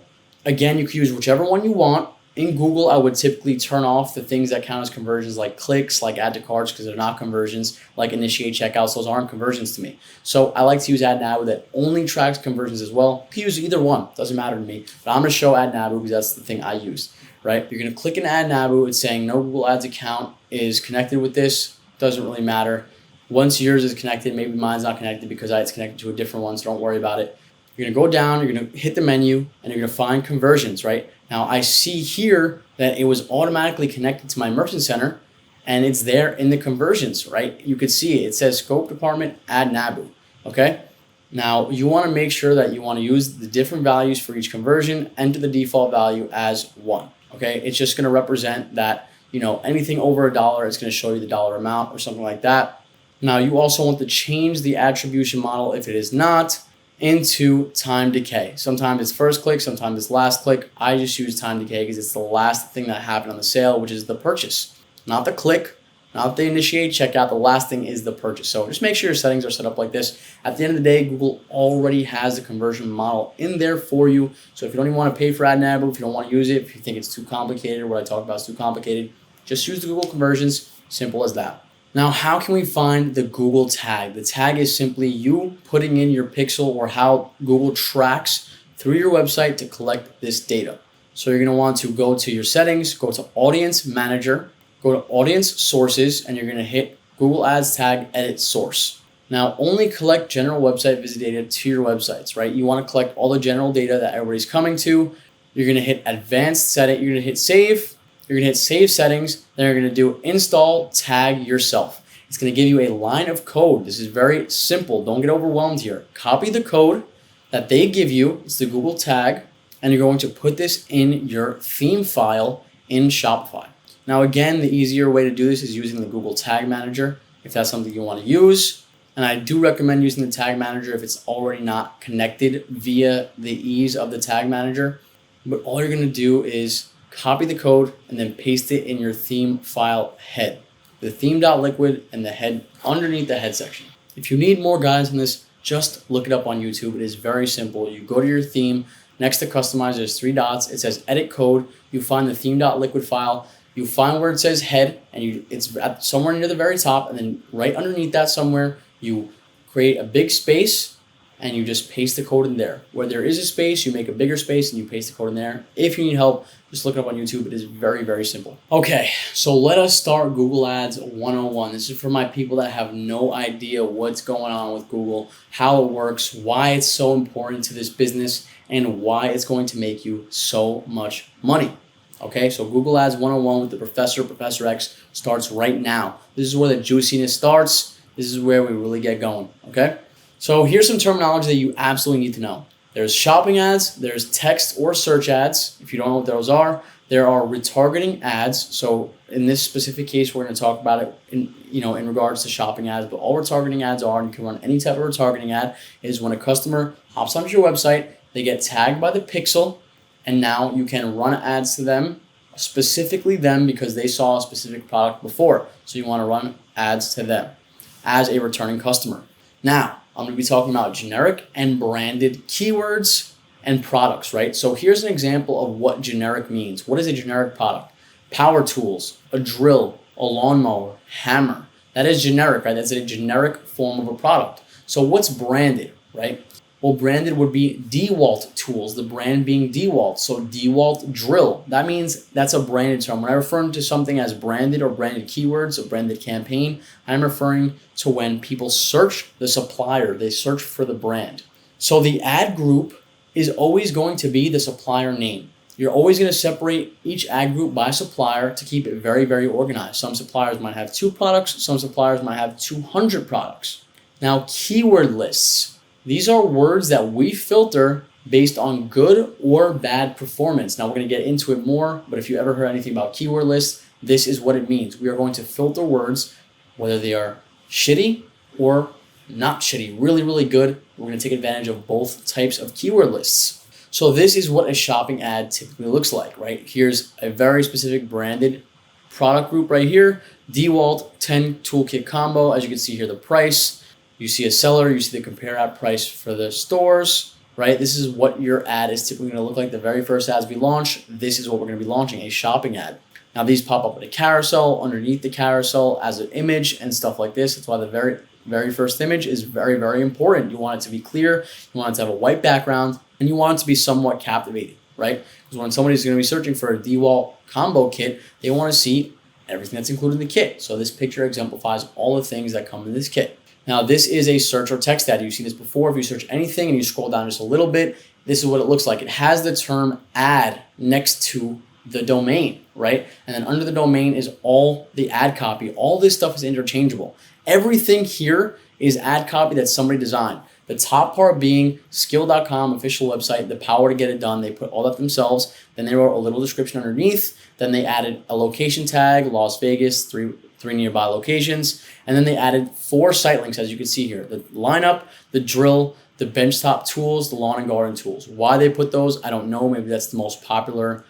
again, you can use whichever one you want. In Google, I would typically turn off the things that count as conversions like clicks, like add to carts, because they're not conversions, like initiate checkouts. Those aren't conversions to me. So I like to use AdNabu that only tracks conversions as well. You can use either one. Doesn't matter to me. But I'm going to show AdNabu because that's the thing I use, right? You're going to click in AdNabu. It's saying no Google Ads account is connected with this. Doesn't really matter. Once yours is connected, maybe mine's not connected because it's connected to a different one, so don't worry about it. You're going to go down, you're going to hit the menu, and you're going to find conversions, right? Now, I see here that it was automatically connected to my merchant center, and it's there in the conversions, right? You could see it. It says scope department, AdNabu, okay? Now, you want to make sure that you want to use the different values for each conversion, enter the default value as 1, okay? It's just going to represent that, anything over $1, it's going to show you the dollar amount or something like that. Now, you also want to change the attribution model if it is not into time decay. Sometimes it's first click, sometimes it's last click. I just use time decay because it's the last thing that happened on the sale, which is the purchase. Not the click, not the initiate checkout. The last thing is the purchase. So just make sure your settings are set up like this. At the end of the day, Google already has the conversion model in there for you. So if you don't even want to pay for AdNabu, if you don't want to use it, if you think it's too complicated, what I talk about is too complicated, just use the Google conversions. Simple as that. Now, how can we find the Google tag? The tag is simply you putting in your pixel or how Google tracks through your website to collect this data. So you're going to want to go to your settings, go to Audience Manager, go to Audience Sources, and you're going to hit Google Ads Tag Edit Source. Now, only collect general website visit data to your websites, right? You want to collect all the general data that everybody's coming to. You're going to hit Advanced Setting. You're going to hit Save. You're going to hit Save Settings, then you're going to do Install Tag Yourself. It's going to give you a line of code. This is very simple. Don't get overwhelmed here. Copy the code that they give you. It's the Google tag, and you're going to put this in your theme file in Shopify. Now, again, the easier way to do this is using the Google Tag Manager if that's something you want to use. And I do recommend using the Tag Manager if it's already not connected via the ease of the Tag Manager. But all you're going to do is copy the code and then paste it in your theme file head. The theme.liquid and the head underneath the head section. If you need more guidance on this, just look it up on YouTube. It is very simple. You go to your theme. Next to customize, there's 3 dots. It says edit code. You find the theme.liquid file. You find where it says head, and it's at somewhere near the very top. And then right underneath that somewhere, you create a big space and you just paste the code in there. Where there is a space, you make a bigger space and you paste the code in there. If you need help, just look it up on YouTube. It is very, very simple. Okay, so let us start Google Ads 101. This is for my people that have no idea what's going on with Google, how it works, why it's so important to this business, and why it's going to make you so much money. Okay, so Google Ads 101 with the Professor X starts right now. This is where the juiciness starts. This is where we really get going, okay? So here's some terminology that you absolutely need to know. There's shopping ads, there's text or search ads. If you don't know what those are, there are retargeting ads. So in this specific case, we're going to talk about it in regards to shopping ads, but all retargeting ads are, and you can run any type of retargeting ad, is when a customer hops onto your website, they get tagged by the pixel, and now you can run ads to them, specifically them because they saw a specific product before. So you want to run ads to them as a returning customer. Now, I'm going to be talking about generic and branded keywords and products, right? So here's an example of what generic means. What is a generic product? Power tools, a drill, a lawnmower, hammer. That is generic, right? That's a generic form of a product. So what's branded, right? Well, branded would be DeWalt tools, the brand being DeWalt. So DeWalt drill, that means that's a branded term. When I refer to something as branded or branded keywords, a branded campaign, I'm referring to when people search the supplier, they search for the brand. So the ad group is always going to be the supplier name. You're always going to separate each ad group by supplier to keep it very, very organized. Some suppliers might have 2 products, some suppliers might have 200 products. Now, keyword lists. These are words that we filter based on good or bad performance. Now, we're going to get into it more, but if you ever heard anything about keyword lists, this is what it means. We are going to filter words, whether they are shitty or not shitty, really, really good. We're going to take advantage of both types of keyword lists. So this is what a shopping ad typically looks like, right? Here's a very specific branded product group right here, DeWalt 10 toolkit combo. As you can see here, the price. You see a seller, you see the compare ad price for the stores, right? This is what your ad is typically going to look like. The very first ads we launch, this is what we're going to be launching, a shopping ad. Now these pop up in a carousel, underneath the carousel as an image and stuff like this. That's why the very first image is very, very important. You want it to be clear, you want it to have a white background, and you want it to be somewhat captivating, right? Because when somebody's going to be searching for a DeWalt combo kit, they want to see everything that's included in the kit. So this picture exemplifies all the things that come in this kit. Now, this is a search or text ad. You've seen this before. If you search anything and you scroll down just a little bit, this is what it looks like. It has the term ad next to the domain, right? And then under the domain is all the ad copy. All this stuff is interchangeable. Everything here is ad copy that somebody designed. The top part being skill.com, official website, the power to get it done. They put all that themselves. Then they wrote a little description underneath. Then they added a location tag, Las Vegas, three nearby locations. And then they added 4 site links, as you can see here. The lineup, the drill, the benchtop tools, the lawn and garden tools. Why they put those, I don't know. Maybe that's the most popular,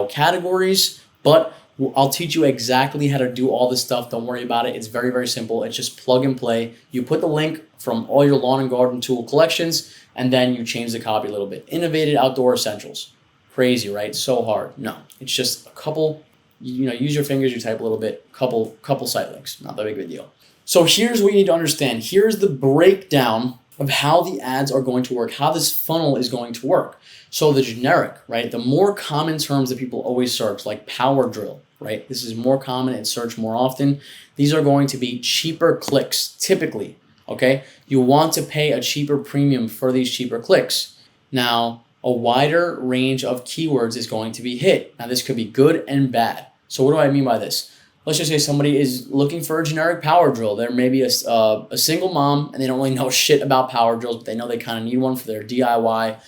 categories. But I'll teach you exactly how to do all this stuff. Don't worry about it. It's very, very simple. It's just plug and play. You put the link from all your lawn and garden tool collections, and then you change the copy a little bit. Innovative outdoor essentials. Crazy, right? So hard. No, it's just a couple, use your fingers, you type a little bit, couple site links. Not that big of a deal. So here's what you need to understand. Here's the breakdown of how the ads are going to work, how this funnel is going to work. So the generic, right? The more common terms that people always search, like power drill, right? This is more common and searched more often. These are going to be cheaper clicks, typically, okay? You want to pay a cheaper premium for these cheaper clicks. Now, a wider range of keywords is going to be hit. Now, this could be good and bad. So what do I mean by this? Let's just say somebody is looking for a generic power drill. There may be a single mom and they don't really know shit about power drills, but they know they kind of need one for their DIY,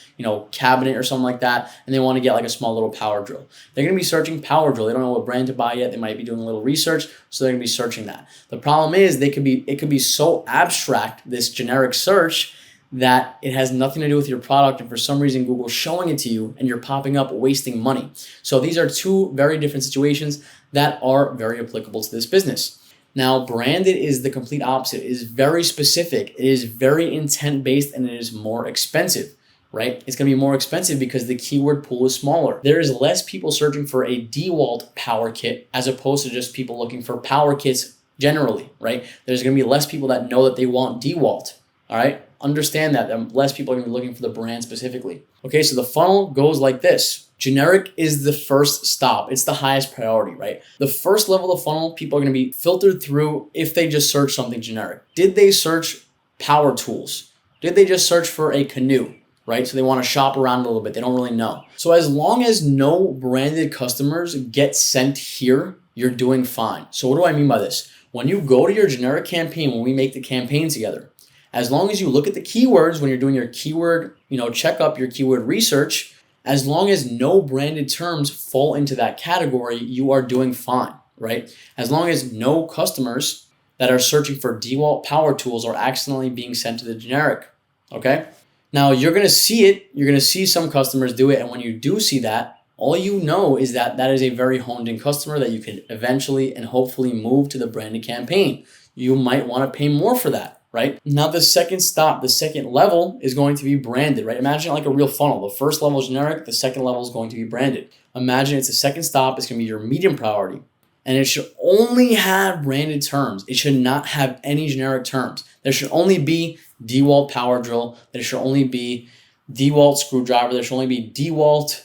cabinet or something like that, and they want to get like a small little power drill. They're going to be searching power drill. They don't know what brand to buy yet. They might be doing a little research, so they're going to be searching that. The problem is it could be so abstract, this generic search, that it has nothing to do with your product, and for some reason Google's showing it to you and you're popping up wasting money. So these are 2 very different situations that are very applicable to this business. Now, branded is the complete opposite. It is very specific. It is very intent-based, and it is more expensive, right? It's going to be more expensive because the keyword pool is smaller. There is less people searching for a DeWalt power kit as opposed to just people looking for power kits generally, right? There's going to be less people that know that they want DeWalt, all right? Understand that less people are going to be looking for the brand specifically. Okay, so the funnel goes like this. Generic is the first stop. It's the highest priority, right? The first level of funnel, people are going to be filtered through if they just search something generic. Did they search power tools? Did they just search for a canoe, right? So they want to shop around a little bit. They don't really know. So as long as no branded customers get sent here, you're doing fine. So what do I mean by this? When you go to your generic campaign, when we make the campaign together, as long as you look at the keywords when you're doing your keyword, checkup, your keyword research, as long as no branded terms fall into that category, you are doing fine, right? As long as no customers that are searching for DeWalt power tools are accidentally being sent to the generic, okay? Now, you're going to see it. You're going to see some customers do it. And when you do see that, all you know is that that is a very honed-in customer that you can eventually and hopefully move to the branded campaign. You might want to pay more for that. Right? Now, the second stop, the second level is going to be branded, right? Imagine it like a real funnel. The first level is generic. The second level is going to be branded. Imagine it's the second stop. It's going to be your medium priority. And it should only have branded terms. It should not have any generic terms. There should only be DeWalt power drill, that it should only be DeWalt screwdriver, there should only be DeWalt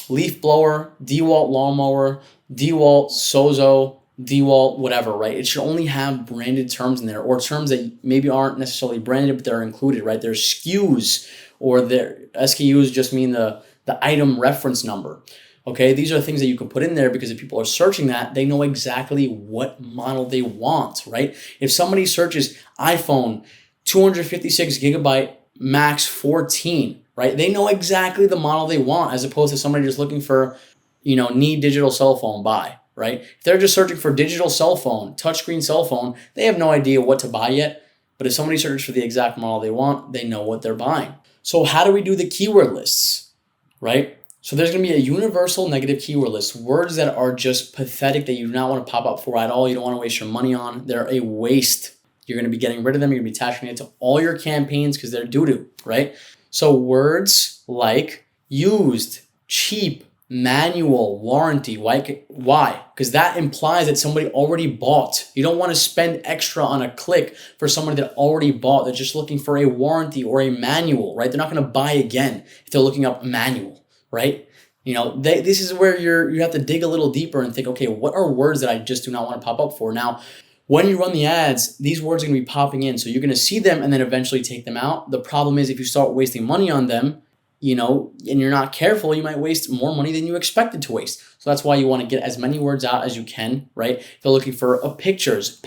leaf blower, DeWalt lawnmower, DeWalt Sozo, DeWalt whatever, right? It should only have branded terms in there, or terms that maybe aren't necessarily branded, but they're included, right? There's SKUs, or their SKUs just mean the item reference number. Okay, these are things that you can put in there because if people are searching that, they know exactly what model they want, right? If somebody searches iPhone 256 gigabyte max 14, right? They know exactly the model they want, as opposed to somebody just looking for, need digital cell phone, buy, right? If they're just searching for digital cell phone, touchscreen cell phone, they have no idea what to buy yet. But if somebody searches for the exact model they want, they know what they're buying. So how do we do the keyword lists, right? So there's going to be a universal negative keyword list, words that are just pathetic that you do not want to pop up for at all. You don't want to waste your money on. They're a waste. You're going to be getting rid of them. You're going to be attaching it to all your campaigns because they're doo-doo, right? So words like used, cheap, manual, warranty. Why? Because that implies that somebody already bought. You don't want to spend extra on a click for somebody that already bought. They're just looking for a warranty or a manual, right? They're not going to buy again if they're looking up manual. Right? This is where you have to dig a little deeper and think, okay, what are words that I just do not want to pop up for? Now, when you run the ads, these words are going to be popping in. So you're going to see them and then eventually take them out. The problem is if you start wasting money on them, and you're not careful, you might waste more money than you expected to waste. So that's why you want to get as many words out as you can, right? If they're looking for pictures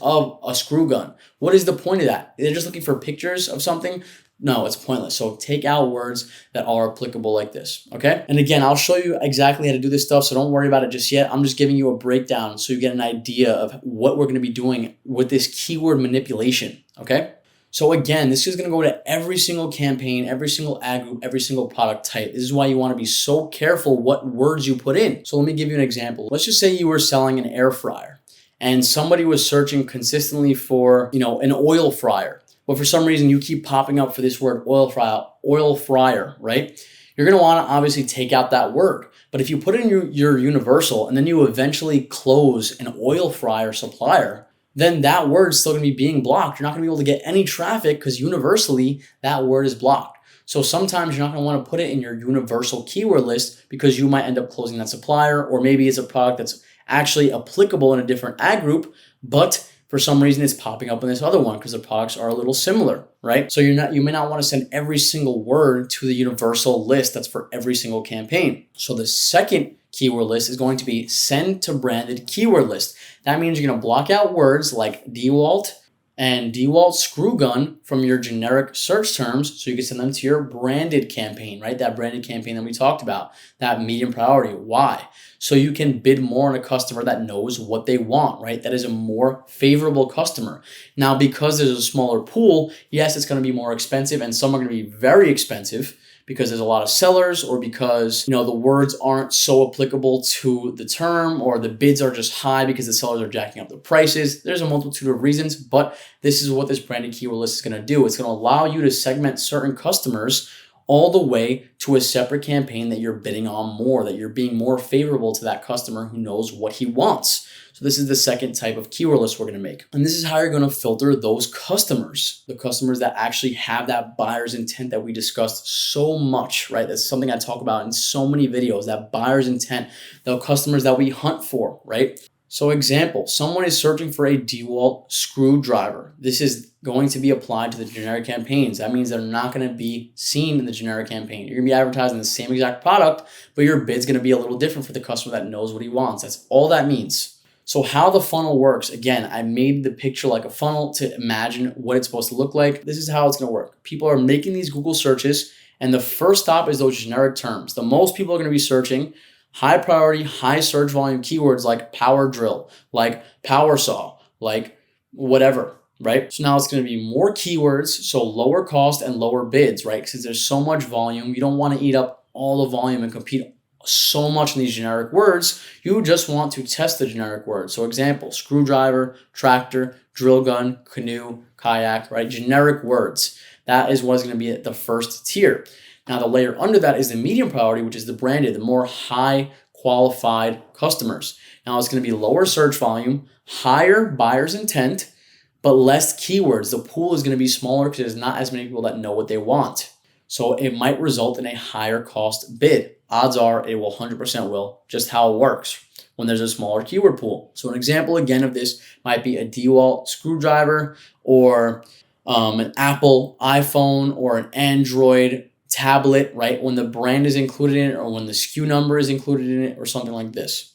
of a screw gun, what is the point of that? They're just looking for pictures of something. No, it's pointless. So take out words that are applicable like this, okay? And again, I'll show you exactly how to do this stuff, so don't worry about it just yet. I'm just giving you a breakdown so you get an idea of what we're gonna be doing with this keyword manipulation, okay? So again, this is gonna go to every single campaign, every single ad group, every single product type. This is why you wanna be so careful what words you put in. So let me give you an example. Let's just say you were selling an air fryer and somebody was searching consistently for, an oil fryer. But for some reason you keep popping up for this word oil fryer, right? You're going to want to obviously take out that word. But if you put in your universal and then you eventually close an oil fryer supplier, then that word's still going to be being blocked. You're not going to be able to get any traffic because universally that word is blocked. So sometimes you're not going to want to put it in your universal keyword list because you might end up closing that supplier, or maybe it's a product that's actually applicable in a different ad group, but for some reason it's popping up in this other one because the products are a little similar, right? So you may not want to send every single word to the universal list that's for every single campaign. So the second keyword list is going to be send to branded keyword list. That means you're going to block out words like DeWalt and DeWalt screw gun from your generic search terms so you can send them to your branded campaign, right? That branded campaign that we talked about, that medium priority. Why? So you can bid more on a customer that knows what they want, right? That is a more favorable customer. Now, because there's a smaller pool, yes, it's going to be more expensive, and some are going to be very expensive because there's a lot of sellers, or because the words aren't so applicable to the term, or the bids are just high because the sellers are jacking up the prices. There's a multitude of reasons, but this is what this branded keyword list is going to do. It's going to allow you to segment certain customers all the way to a separate campaign that you're bidding on more, that you're being more favorable to that customer who knows what he wants. So this is the second type of keyword list we're going to make. And this is how you're going to filter those customers, the customers that actually have that buyer's intent that we discussed so much, right? That's something I talk about in so many videos, that buyer's intent, the customers that we hunt for, right? So example, someone is searching for a DeWalt screwdriver. This is going to be applied to the generic campaigns. That means they're not going to be seen in the generic campaign. You're going to be advertising the same exact product, but your bid's going to be a little different for the customer that knows what he wants. That's all that means. So how the funnel works, again, I made the picture like a funnel to imagine what it's supposed to look like. This is how it's going to work. People are making these Google searches, and the first stop is those generic terms. The most people are going to be searching high priority, high search volume keywords like power drill, like power saw, like whatever, right? So now it's going to be more keywords, so lower cost and lower bids, right? Because there's so much volume, you don't want to eat up all the volume and compete so much in these generic words. You just want to test the generic words. So example, screwdriver, tractor, drill gun, canoe, kayak, right? Generic words. That is what is going to be at the first tier. Now, the layer under that is the medium priority, which is the branded, the more high qualified customers. Now, it's going to be lower search volume, higher buyer's intent, but less keywords. The pool is going to be smaller because there's not as many people that know what they want. So it might result in a higher cost bid. Odds are it will 100% will, just how it works when there's a smaller keyword pool. So an example again of this might be a DeWalt screwdriver, or an Apple iPhone, or an Android tablet, right? When the brand is included in it, or when the SKU number is included in it, or something like this.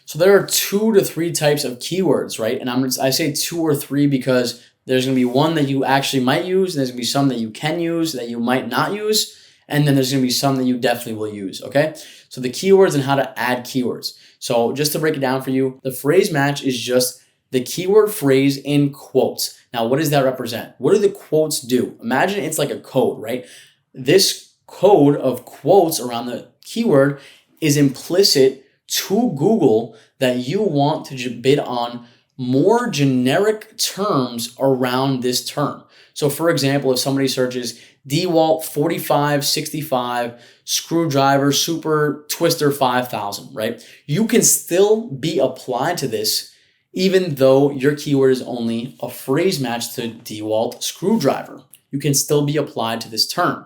So there are 2 to 3 types of keywords, right? And I say 2 or 3 because there's going to be one that you actually might use, and there's going to be some that you can use that you might not use, and then there's going to be some that you definitely will use, okay? So the keywords and how to add keywords. So just to break it down for you, the phrase match is just the keyword phrase in quotes. Now, what does that represent? What do the quotes do? Imagine it's like a code, right? This code of quotes around the keyword is implicit to Google that you want to bid on more generic terms around this term. So for example, if somebody searches DeWalt 4565 screwdriver super twister 5000, right? You can still be applied to this even though your keyword is only a phrase match to DeWalt screwdriver. You can still be applied to this term.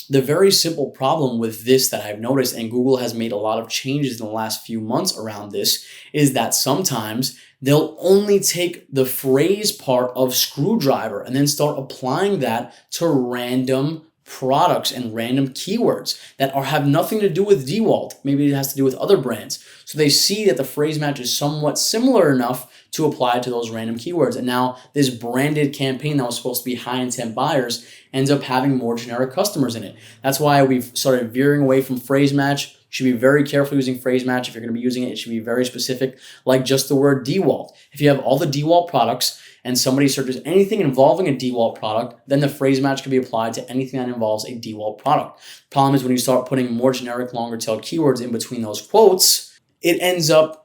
The very simple problem with this that I've noticed, and Google has made a lot of changes in the last few months around this, is that sometimes they'll only take the phrase part of screwdriver and then start applying that to random products and random keywords that have nothing to do with DeWalt. Maybe it has to do with other brands. So they see that the phrase match is somewhat similar enough to apply to those random keywords. And now this branded campaign that was supposed to be high intent buyers ends up having more generic customers in it. That's why we've started veering away from phrase match. You should be very careful using phrase match. If you're going to be using it, it should be very specific, like just the word DeWalt. If you have all the DeWalt products and somebody searches anything involving a DeWalt product, then the phrase match can be applied to anything that involves a DeWalt product. Problem is when you start putting more generic, longer tailed keywords in between those quotes, it ends up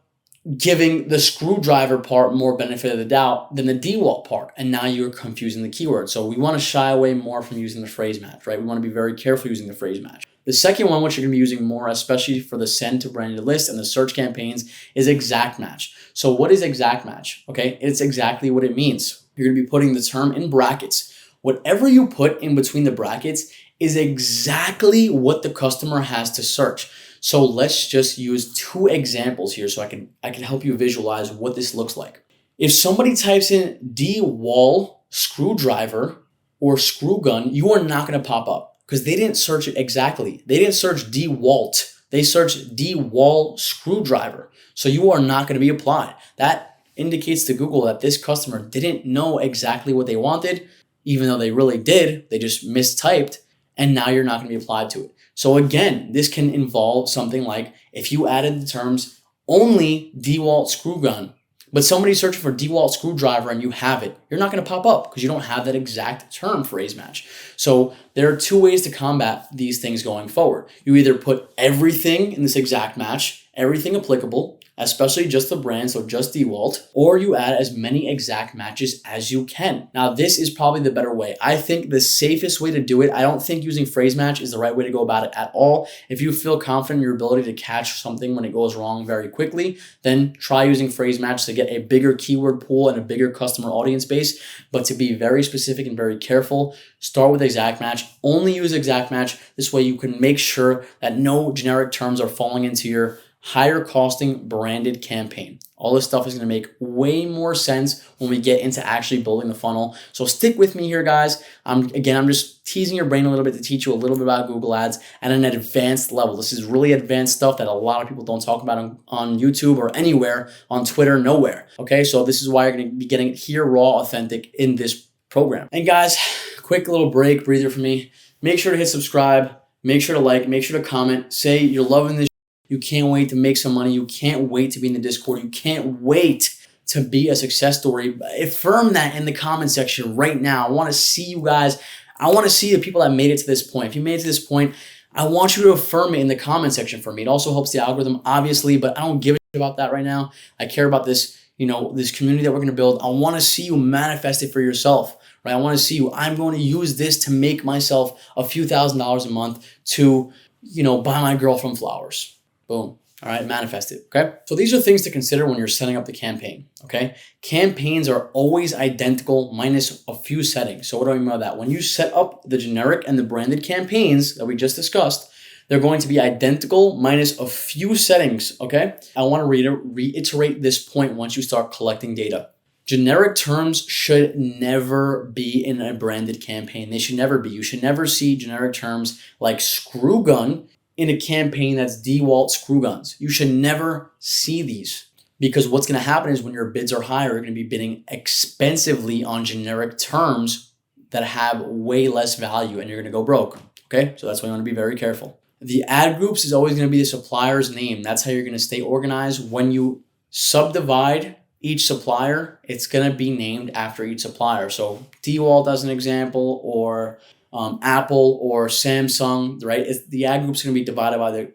giving the screwdriver part more benefit of the doubt than the DeWalt part. And now you're confusing the keyword. So we want to shy away more from using the phrase match, right? We want to be very careful using the phrase match. The second one, which you're going to be using more, especially for the send to branded list and the search campaigns, is exact match. So what is exact match? Okay, it's exactly what it means. You're going to be putting the term in brackets. Whatever you put in between the brackets is exactly what the customer has to search. So let's just use 2 examples here so I can help you visualize what this looks like. If somebody types in DeWalt screwdriver or screw gun, you are not going to pop up because they didn't search it exactly. They didn't search DeWalt. They searched DeWalt screwdriver. So you are not going to be applied. That indicates to Google that this customer didn't know exactly what they wanted, even though they really did. They just mistyped, and now you're not going to be applied to it. So again, this can involve something like if you added the terms only DeWalt screw gun, but somebody's searching for DeWalt screwdriver and you have it, you're not going to pop up because you don't have that exact term phrase match. So there are 2 ways to combat these things going forward. You either put everything in this exact match, everything applicable, especially just the brand, so just DeWalt, or you add as many exact matches as you can. Now, this is probably the better way. I think the safest way to do it, I don't think using phrase match is the right way to go about it at all. If you feel confident in your ability to catch something when it goes wrong very quickly, then try using phrase match to get a bigger keyword pool and a bigger customer audience base. But to be very specific and very careful, start with exact match. Only use exact match. This way you can make sure that no generic terms are falling into your higher costing branded campaign. All this stuff is going to make way more sense when we get into actually building the funnel. So stick with me here, guys. I'm just teasing your brain a little bit to teach you a little bit about Google Ads at an advanced level. This is really advanced stuff that a lot of people don't talk about on YouTube or anywhere, on Twitter, nowhere. Okay, so this is why you're going to be getting it here raw, authentic in this program. And guys, quick little breather for me. Make sure to hit subscribe. Make sure to like. Make sure to comment. Say you're loving this. You can't wait to make some money. You can't wait to be in the Discord. You can't wait to be a success story. Affirm that in the comment section right now. I want to see you guys. I want to see the people that made it to this point. If you made it to this point, I want you to affirm it in the comment section for me. It also helps the algorithm, obviously, but I don't give a shit about that right now. I care about this, this community that we're going to build. I want to see you manifest it for yourself, right? I want to see you. I'm going to use this to make myself a few $1,000s a month to, buy my girlfriend flowers. Boom. All right, manifest it, okay? So these are things to consider when you're setting up the campaign, okay? Campaigns are always identical minus a few settings. So what do I mean by that? When you set up the generic and the branded campaigns that we just discussed, they're going to be identical minus a few settings, okay? I want to reiterate this point once you start collecting data. Generic terms should never be in a branded campaign. They should never be. You should never see generic terms like screw gun in a campaign that's DeWalt screw guns. You should never see these, because what's going to happen is when your bids are higher, you're going to be bidding expensively on generic terms that have way less value, and you're going to go broke. Okay, so that's why you want to be very careful. The ad groups is always going to be the supplier's name. That's how you're going to stay organized. When you subdivide each supplier, it's going to be named after each supplier. So DeWalt as an example, or Apple or Samsung, right? The ad group's going to be divided by the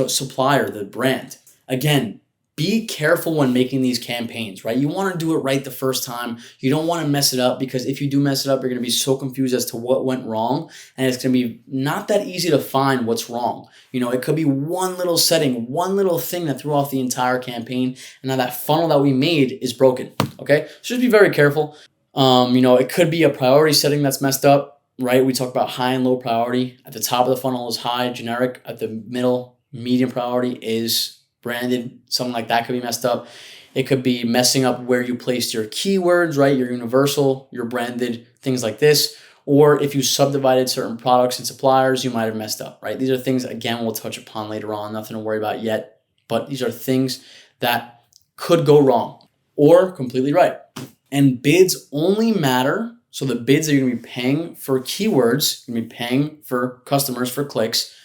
supplier, the brand. Again, be careful when making these campaigns, right? You want to do it right the first time. You don't want to mess it up, because if you do mess it up, you're going to be so confused as to what went wrong, and it's going to be not that easy to find what's wrong. You know, it could be one little setting, one little thing that threw off the entire campaign, and now that funnel that we made is broken, okay? So just be very careful. It could be a priority setting that's messed up. Right, we talk about high and low priority. At the top of the funnel is high, generic. At the middle, medium priority is branded. Something like that could be messed up. It could be messing up where you placed your keywords, right? Your universal, your branded, things like this. Or if you subdivided certain products and suppliers, you might have messed up, right? These are things, again, we'll touch upon later on. Nothing to worry about yet. But these are things that could go wrong or completely right. And bids only matter. So the bids that you're going to be paying for keywords, you're going to be paying for customers for clicks,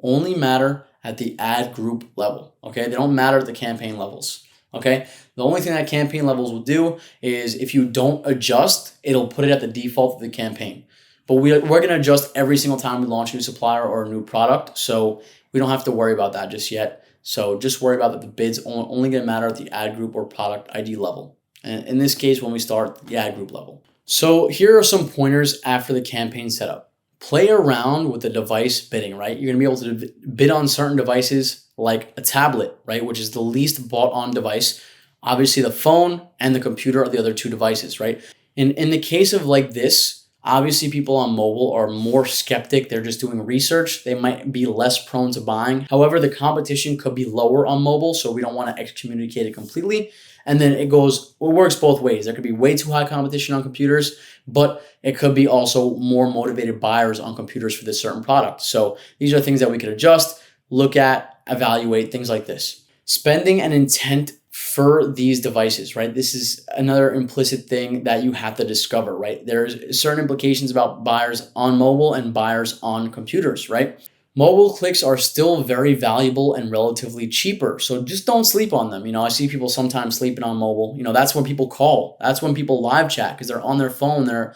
only matter at the ad group level, okay? They don't matter at the campaign levels, okay? The only thing that campaign levels will do is if you don't adjust, it'll put it at the default of the campaign. But we're going to adjust every single time we launch a new supplier or a new product, so we don't have to worry about that just yet. So just worry about that the bids only going to matter at the ad group or product ID level. And in this case, when we start the ad group level. So here are some pointers after the campaign setup. Play around with the device bidding, right? You're going to be able to bid on certain devices like a tablet, right? Which is the least bought on device. Obviously the phone and the computer are the other two devices, right? In the case of like this, obviously people on mobile are more skeptic. They're just doing research. They might be less prone to buying. However, the competition could be lower on mobile, so we don't want to excommunicate it completely. And then it works both ways. There could be way too high competition on computers, but it could be also more motivated buyers on computers for this certain product. So these are things that we could adjust, look at, evaluate, things like this. Spending and intent for these devices, right? This is another implicit thing that you have to discover, right? There's certain implications about buyers on mobile and buyers on computers, right? Mobile clicks are still very valuable and relatively cheaper. So just don't sleep on them. I see people sometimes sleeping on mobile. That's when people call. That's when people live chat because they're on their phone. They're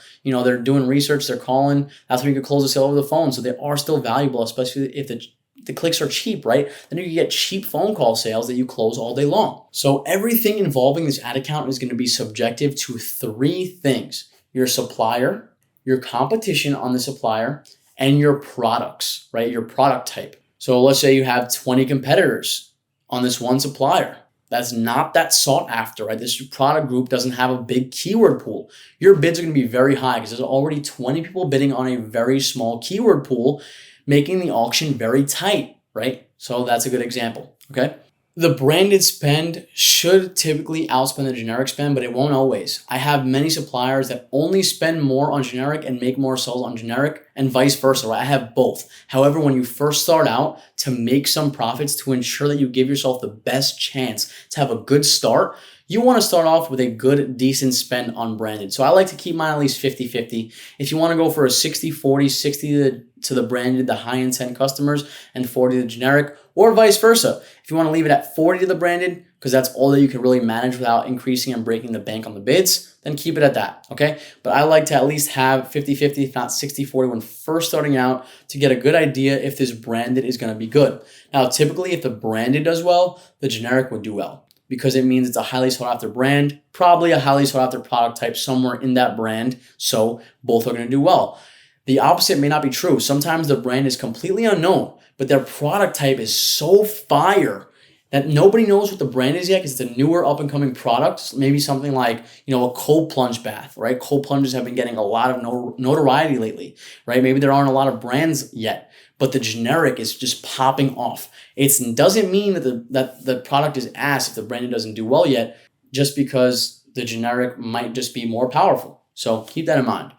doing research, they're calling. That's when you can close a sale over the phone. So they are still valuable, especially if the clicks are cheap, right? Then you can get cheap phone call sales that you close all day long. So everything involving this ad account is going to be subjective to three things: your supplier, your competition on the supplier, and your products, right? Your product type. So let's say you have 20 competitors on this one supplier. That's not that sought after, right? This product group doesn't have a big keyword pool. Your bids are going to be very high because there's already 20 people bidding on a very small keyword pool, making the auction very tight, right? So that's a good example, okay? The branded spend should typically outspend the generic spend, but it won't always. I have many suppliers that only spend more on generic and make more sales on generic, and vice versa, right? I have both. However, when you first start out, to make some profits, to ensure that you give yourself the best chance to have a good start, you want to start off with a good, decent spend on branded. So I like to keep mine at least 50-50. If you want to go for a 60-40, 60 to the branded, the high intent customers, and 40 to the generic, or vice versa. If you want to leave it at 40 to the branded, because that's all that you can really manage without increasing and breaking the bank on the bids, then keep it at that, okay? But I like to at least have 50-50, if not 60-40 when first starting out, to get a good idea if this branded is going to be good. Now, typically, if the branded does well, the generic would do well, because it means it's a highly sought after brand, probably a highly sought after product type somewhere in that brand, so both are going to do well. The opposite may not be true. Sometimes the brand is completely unknown, but their product type is so fire that nobody knows what the brand is yet because it's a newer up and coming product. Maybe something like, a cold plunge bath, right? Cold plunges have been getting a lot of notoriety lately, right? Maybe there aren't a lot of brands yet, but the generic is just popping off. It doesn't mean that the product is ass if the brand doesn't do well yet, just because the generic might just be more powerful. So keep that in mind.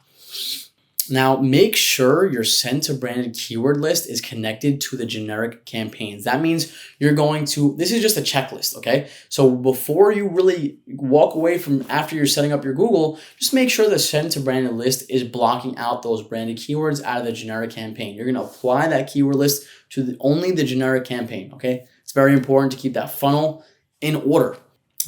Now, make sure your send to branded keyword list is connected to the generic campaigns. That means this is just a checklist, okay? So before you really walk away from after you're setting up your Google, just make sure the send to branded list is blocking out those branded keywords out of the generic campaign. You're gonna apply that keyword list to only the generic campaign, okay? It's very important to keep that funnel in order.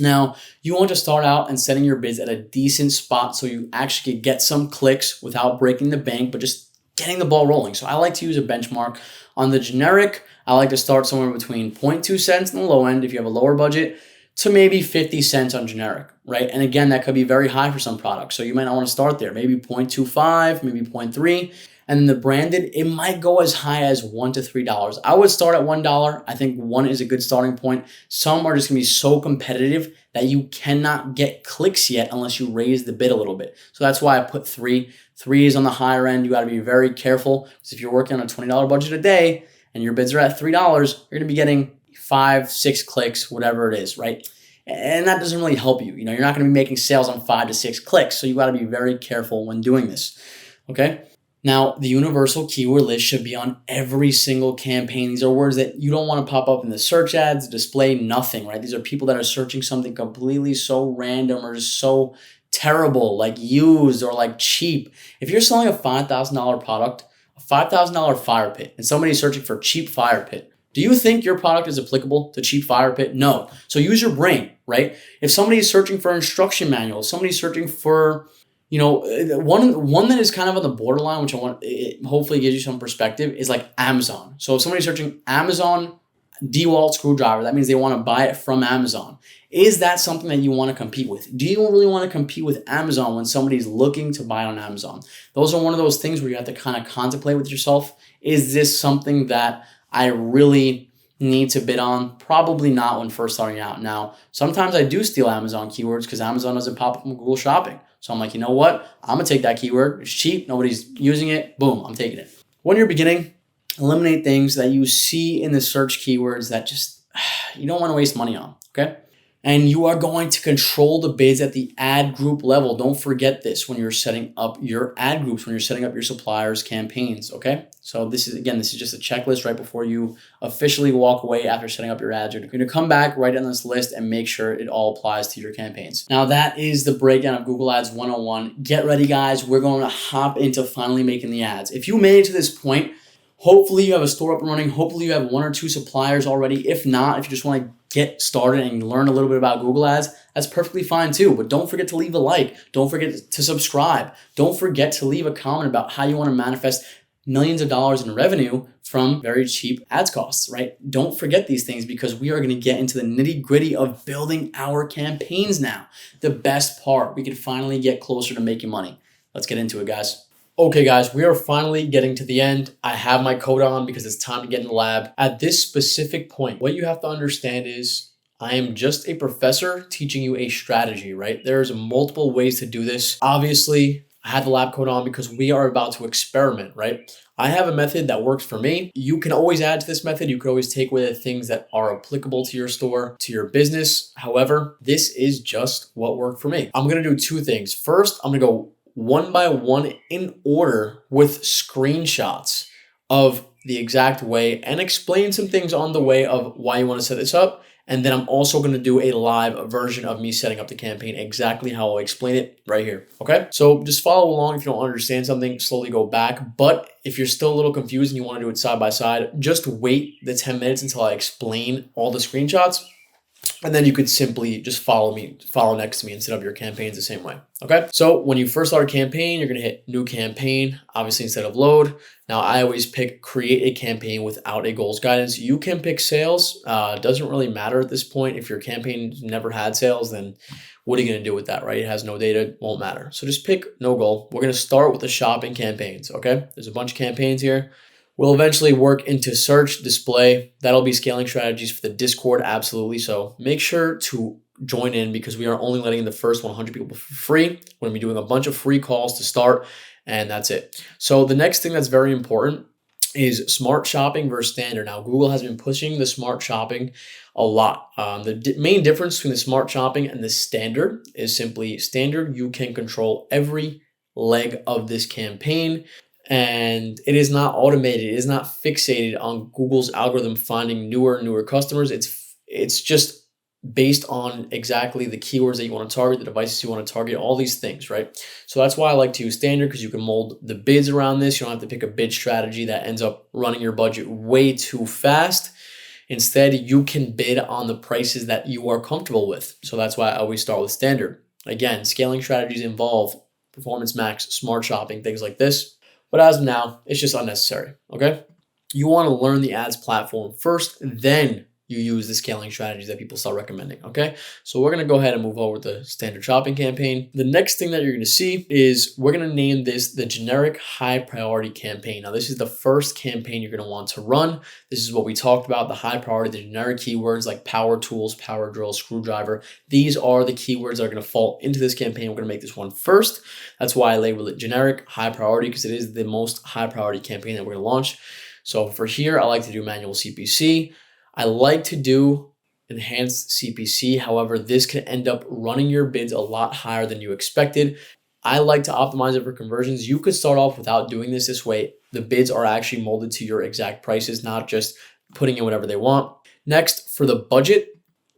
Now, you want to start out and setting your bids at a decent spot so you actually could get some clicks without breaking the bank, but just getting the ball rolling. So I like to use a benchmark. On the generic, I like to start somewhere between 0.2 cents on the low end if you have a lower budget to maybe 50 cents on generic, right? And again, that could be very high for some products. So you might not want to start there. Maybe 0.25, maybe 0.3. And the branded, it might go as high as $1 to $3. I would start at $1. I think 1 is a good starting point. Some are just gonna be so competitive that you cannot get clicks yet unless you raise the bid a little bit. So that's why I put 3. 3 is on the higher end. You gotta be very careful because if you're working on a $20 budget a day and your bids are at $3, you're gonna be getting 5, 6 clicks, whatever it is, right? And that doesn't really help you. You're not gonna be making sales on 5 to 6 clicks. So you gotta be very careful when doing this, okay? Now, the universal keyword list should be on every single campaign. These are words that you don't want to pop up in the search ads, display, nothing, right? These are people that are searching something completely so random or so terrible, like used or like cheap. If you're selling a $5,000 product, a $5,000 fire pit, and somebody's searching for cheap fire pit, do you think your product is applicable to cheap fire pit? No. So use your brain, right? If somebody's searching for instruction manuals, somebody's searching for one that is kind of on the borderline, which it hopefully gives you some perspective, is like Amazon. So if somebody's searching Amazon DeWalt screwdriver, that means they want to buy it from Amazon. Is that something that you want to compete with? Do you really want to compete with Amazon when somebody's looking to buy on Amazon? Those are one of those things where you have to kind of contemplate with yourself. Is this something that I really need to bid on? Probably not when first starting out. Now, sometimes I do steal Amazon keywords because Amazon doesn't pop up in Google Shopping. So I'm like, you know what? I'm going to take that keyword. It's cheap. Nobody's using it. Boom, I'm taking it. When you're beginning, eliminate things that you see in the search keywords that just you don't want to waste money on, okay? And you are going to control the bids at the ad group level. Don't forget this when you're setting up your ad groups, when you're setting up your suppliers' campaigns, okay? So this is just a checklist right before you officially walk away after setting up your ads. You're going to come back, write down this list, and make sure it all applies to your campaigns. Now that is the breakdown of Google Ads 101. Get ready, guys. We're going to hop into finally making the ads. If you made it to this point, hopefully you have a store up and running. Hopefully you have 1 or 2 suppliers already. If not, if you just want to get started and learn a little bit about Google Ads, that's perfectly fine too. But don't forget to leave a like. Don't forget to subscribe. Don't forget to leave a comment about how you want to manifest millions of dollars in revenue from very cheap ads costs, right? Don't forget these things because we are going to get into the nitty gritty of building our campaigns now. The best part, we can finally get closer to making money. Let's get into it, guys. Okay, guys, we are finally getting to the end. I have my coat on because it's time to get in the lab. At this specific point, what you have to understand is I am just a professor teaching you a strategy, right? There's multiple ways to do this. Obviously, I had the lab coat on because we are about to experiment, right? I have a method that works for me. You can always add to this method. You can always take away the things that are applicable to your store, to your business. However, this is just what worked for me. I'm going to do 2 things. First, I'm going to go one by one in order with screenshots of the exact way and explain some things on the way of why you want to set this up. And then I'm also going to do a live version of me setting up the campaign, exactly how I'll explain it right here. Okay. So just follow along. If you don't understand something, slowly go back. But if you're still a little confused and you want to do it side by side, just wait the 10 minutes until I explain all the screenshots. And then you could simply just follow next to me and set up your campaigns the same way. Okay. So when you first start a campaign, you're going to hit new campaign, obviously instead of load. Now I always pick create a campaign without a goals guidance. You can pick sales. Doesn't really matter at this point. If your campaign never had sales, then what are you going to do with that, right? It has no data, won't matter. So just pick no goal. We're going to start with the shopping campaigns. Okay. There's a bunch of campaigns here. Will eventually work into search, display. That'll be scaling strategies for the Discord, absolutely. So make sure to join in because we are only letting the first 100 people for free. We're going to be doing a bunch of free calls to start, and that's it. So the next thing that's very important is smart shopping versus standard. Now, Google has been pushing the smart shopping a lot. The main difference between the smart shopping and the standard is simply standard. You can control every leg of this campaign, and it is not automated. It is not fixated on Google's algorithm finding newer and newer customers. It's just based on exactly the keywords that you want to target, the devices you want to target, all these things, right? So that's why I like to use standard, because you can mold the bids around this. You don't have to pick a bid strategy that ends up running your budget way too fast. Instead, you can bid on the prices that you are comfortable with. So that's why I always start with standard. Again, scaling strategies involve performance max, smart shopping, things like this. But as of now, it's just unnecessary, okay? You want to learn the ads platform first, then you use the scaling strategies that people start recommending, okay? So we're going to go ahead and move over to the standard shopping campaign. The next thing that you're going to see is we're going to name this the generic high priority campaign. Now, this is the first campaign you're going to want to run. This is what we talked about, the high priority, the generic keywords like power tools, power drill, screwdriver. These are the keywords that are going to fall into this campaign. We're going to make this one first. That's why I label it generic high priority, because it is the most high priority campaign that we're going to launch. So for here, I like to do manual CPC. I like to do enhanced CPC. However, this can end up running your bids a lot higher than you expected. I like to optimize it for conversions. You could start off without doing this way. The bids are actually molded to your exact prices, not just putting in whatever they want. Next, for the budget,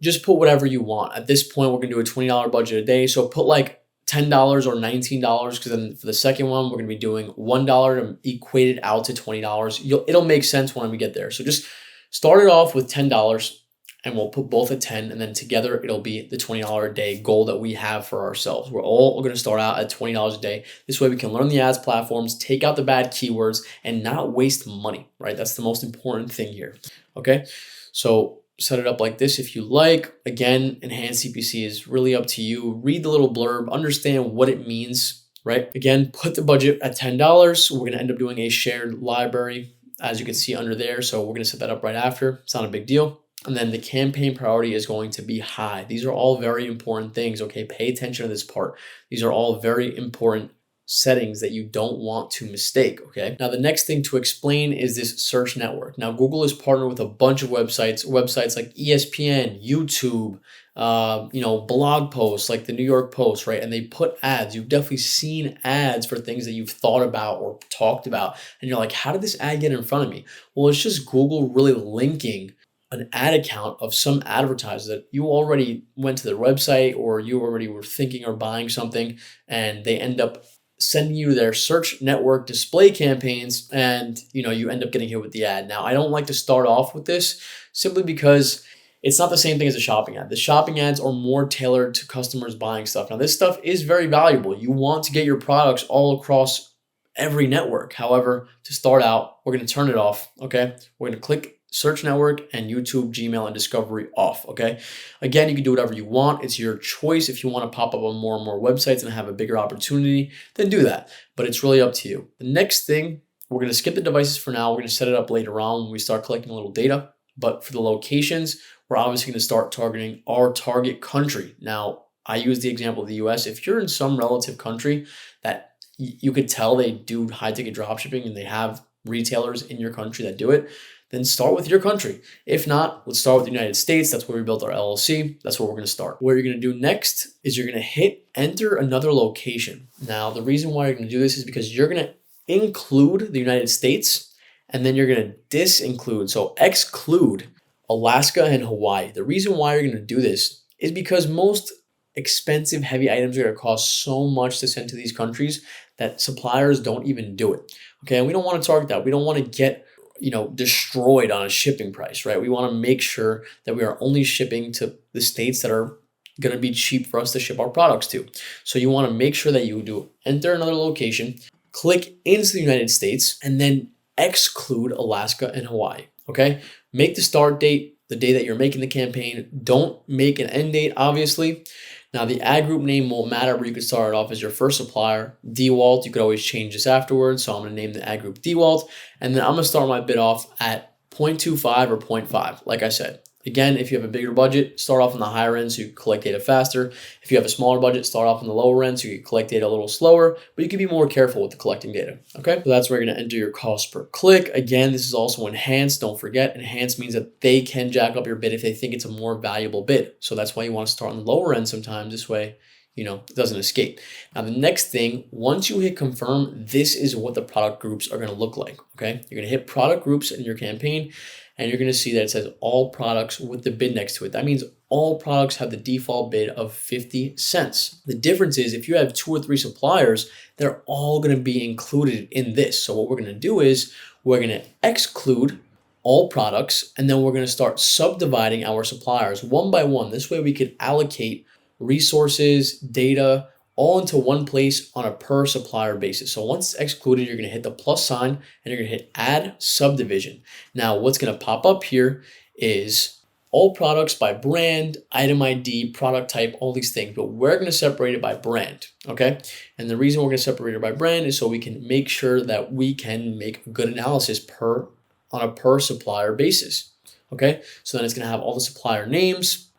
just put whatever you want. At this point, we're going to do a $20 budget a day. So put like $10 or $19, because then for the second one, we're going to be doing $1 and equate it out to $20. It'll make sense when we get there. So just start it off with $10, and we'll put both at 10, and then together it'll be the $20 a day goal that we have for ourselves. We're all going to start out at $20 a day. This way we can learn the ads platforms, take out the bad keywords, and not waste money, right? That's the most important thing here, okay? So set it up like this if you like. Again, enhanced CPC is really up to you. Read the little blurb, understand what it means, right? Again, put the budget at $10. We're going to end up doing a shared library, as you can see under there. So we're going to set that up right after. It's not a big deal. And then the campaign priority is going to be high. These are all very important things, okay? Pay attention to this part. These are all very important settings that you don't want to mistake, okay? Now, the next thing to explain is this search network. Now, Google is partnered with a bunch of websites like ESPN, YouTube, blog posts like the New York Post, right? And they put ads. You've definitely seen ads for things that you've thought about or talked about. And you're like, how did this ad get in front of me? Well, it's just Google really linking an ad account of some advertiser that you already went to their website, or you already were thinking or buying something, and they end up sending you their search network display campaigns, and you end up getting hit with the ad. Now, I don't like to start off with this simply because it's not the same thing as a shopping ad. The shopping ads are more tailored to customers buying stuff. Now, this stuff is very valuable. You want to get your products all across every network. However, to start out, we're going to turn it off, okay? We're going to click search network and YouTube, Gmail, and Discovery off, okay? Again, you can do whatever you want. It's your choice. If you want to pop up on more and more websites and have a bigger opportunity, then do that. But it's really up to you. The next thing, we're going to skip the devices for now. We're going to set it up later on when we start collecting a little data. But for the locations, we're obviously going to start targeting our target country. Now, I use the example of the US. If you're in some relative country that you could tell they do high-ticket dropshipping and they have retailers in your country that do it, then start with your country. If not, let's start with the United States. That's where we built our LLC. That's where we're going to start. What you're going to do next is you're going to hit enter another location. Now, the reason why you're going to do this is because you're going to include the United States, and then you're going to disinclude, so exclude Alaska and Hawaii. The reason why you're going to do this is because most expensive, heavy items are going to cost so much to send to these countries that suppliers don't even do it. Okay, and we don't want to target that. We don't want to get destroyed on a shipping price, right? We want to make sure that we are only shipping to the states that are going to be cheap for us to ship our products to. So you want to make sure that you do enter another location, click into the United States, and then exclude Alaska and Hawaii, okay? Make the start date the day that you're making the campaign. Don't make an end date, obviously. Now the ad group name won't matter, but you could start it off as your first supplier. DWalt, you could always change this afterwards. So I'm gonna name the ad group DWalt, and then I'm gonna start my bid off at 0.25 or 0.5, like I said. Again, if you have a bigger budget, start off on the higher end so you can collect data faster. If you have a smaller budget, start off on the lower end so you can collect data a little slower, but you can be more careful with the collecting data, okay? So that's where you're gonna enter your cost per click. Again, this is also enhanced. Don't forget, enhanced means that they can jack up your bid if they think it's a more valuable bid. So that's why you wanna start on the lower end sometimes. This way, it doesn't escape. Now, the next thing, once you hit confirm, this is what the product groups are gonna look like, okay? You're gonna hit product groups in your campaign, and you're gonna see that it says all products with the bid next to it. That means all products have the default bid of 50 cents. The difference is if you have 2 or 3 suppliers, they're all gonna be included in this. So what we're gonna do is we're gonna exclude all products, and then we're gonna start subdividing our suppliers one by one. This way we could allocate resources, data, all into one place on a per supplier basis. So once it's excluded, you're gonna hit the plus sign and you're gonna hit add subdivision. Now what's gonna pop up here is all products by brand, item ID, product type, all these things, but we're gonna separate it by brand, okay? And the reason we're gonna separate it by brand is so we can make sure that we can make a good analysis on a per supplier basis, okay? So then it's gonna have all the supplier names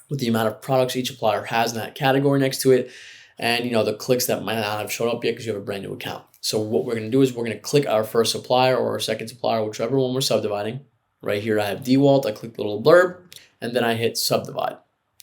with the amount of products each supplier has in that category next to it, and the clicks that might not have showed up yet because you have a brand new account. So what we're gonna do is we're gonna click our first supplier or our second supplier, whichever one we're subdividing. Right here I have DWalt, I click the little blurb, and then I hit subdivide,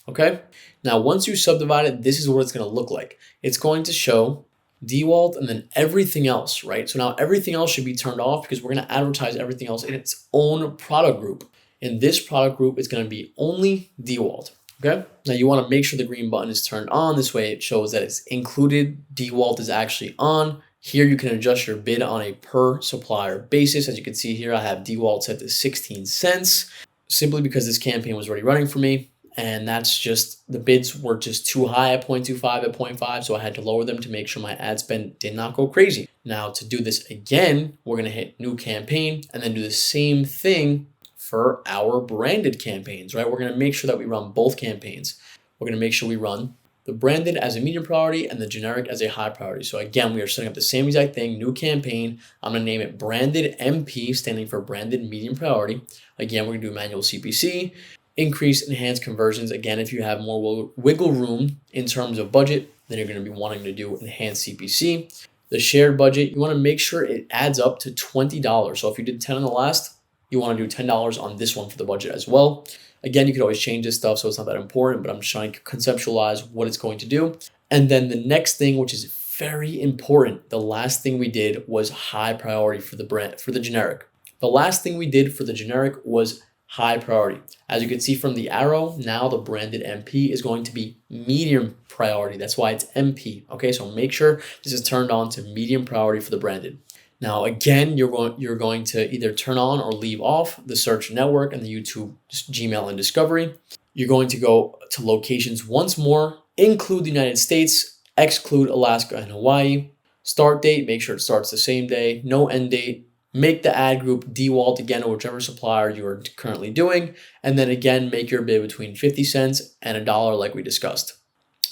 okay? Now once you subdivide it, this is what it's gonna look like. It's going to show DWalt and then everything else, right? So now everything else should be turned off because we're gonna advertise everything else in its own product group. In this product group, it's gonna be only DWalt. Okay, now you want to make sure the green button is turned on. This way it shows that it's included. DWalt is actually on. Here you can adjust your bid on a per supplier basis. As you can see here, I have DWalt set to 16 cents simply because this campaign was already running for me. And that's just, the bids were just too high at 0.25, at 0.5. So I had to lower them to make sure my ad spend did not go crazy. Now to do this again, we're going to hit new campaign and then do the same thing for our branded campaigns, right? We're gonna make sure that we run both campaigns. We're gonna make sure we run the branded as a medium priority and the generic as a high priority. So again, we are setting up the same exact thing, new campaign. I'm gonna name it branded MP, standing for branded medium priority. Again, we're gonna do manual CPC, increase enhanced conversions. Again, if you have more wiggle room in terms of budget, then you're gonna be wanting to do enhanced CPC. The shared budget, you wanna make sure it adds up to $20. So if you did 10 on the last, you want to do $10 on this one for the budget as well. Again, you could always change this stuff, so it's not that important, but I'm just trying to conceptualize what it's going to do. And then the next thing, which is very important, the last thing we did was high priority for the generic. The last thing we did for the generic was high priority. As you can see from the arrow, now the branded MP is going to be medium priority. That's why it's MP. Okay, so make sure this is turned on to medium priority for the branded. Now, again, you're going to either turn on or leave off the search network and the YouTube, Gmail, and Discovery. You're going to go to locations once more, include the United States, exclude Alaska and Hawaii. Start date, make sure it starts the same day, no end date. Make the ad group DWalt again or whichever supplier you are currently doing. And then again, make your bid between 50 cents and $1 like we discussed.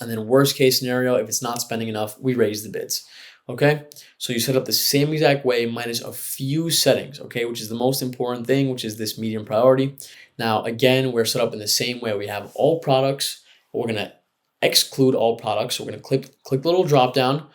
And then worst case scenario, if it's not spending enough, we raise the bids. Okay, so you set up the same exact way minus a few settings, okay, which is the most important thing, which is this medium priority. Now, again, we're set up in the same way. We have all products. We're going to exclude all products. So we're going to click the little drop down.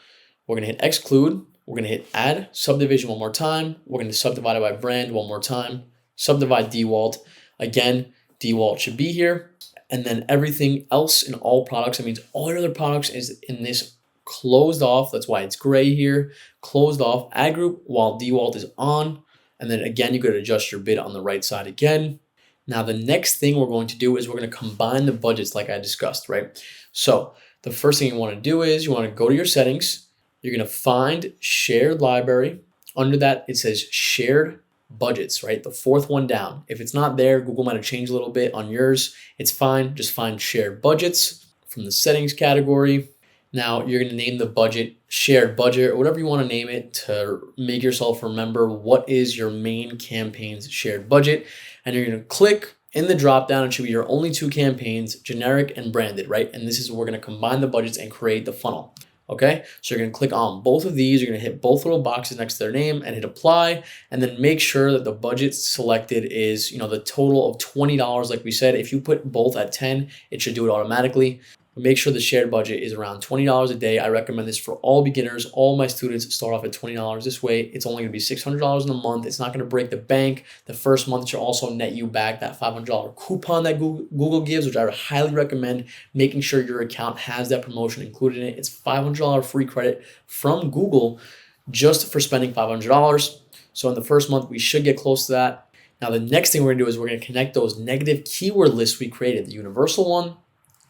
We're going to hit exclude. We're going to hit add subdivision one more time. We're going to subdivide it by brand one more time. Subdivide DWalt. Again, DWalt should be here. And then everything else in all products, that means all your other products is in this closed off. That's why it's gray here. Closed off ad group while DWalt is on. And then again, you could adjust your bid on the right side again. Now, the next thing we're going to do is we're going to combine the budgets like I discussed, right? So the first thing you want to do is you want to go to your settings. You're going to find shared library. Under that, it says shared budgets, right? The fourth one down. If it's not there, Google might have changed a little bit on yours. It's fine. Just find shared budgets from the settings category. Now you're going to name the budget shared budget or whatever you want to name it to make yourself remember what is your main campaign's shared budget. And you're going to click In the drop down, it should be your only two campaigns, generic and branded, right? And this is where we're going to combine the budgets and create the funnel. Okay, so you're going to click on both of these. You're going to hit both little boxes next to their name and hit apply, and then make sure that the budget selected is, the total of $20. Like we said, if you put both at 10, it should do it automatically. But make sure the shared budget is around $20 a day. I recommend this for all beginners. All my students start off at $20. This way, it's only going to be $600 in a month. It's not going to break the bank. The first month should also net you back that $500 coupon that Google gives, which I would highly recommend making sure your account has that promotion included in it. It's $500 free credit from Google just for spending $500. So in the first month, we should get close to that. Now, the next thing we're going to do is we're going to connect those negative keyword lists we created, the universal one,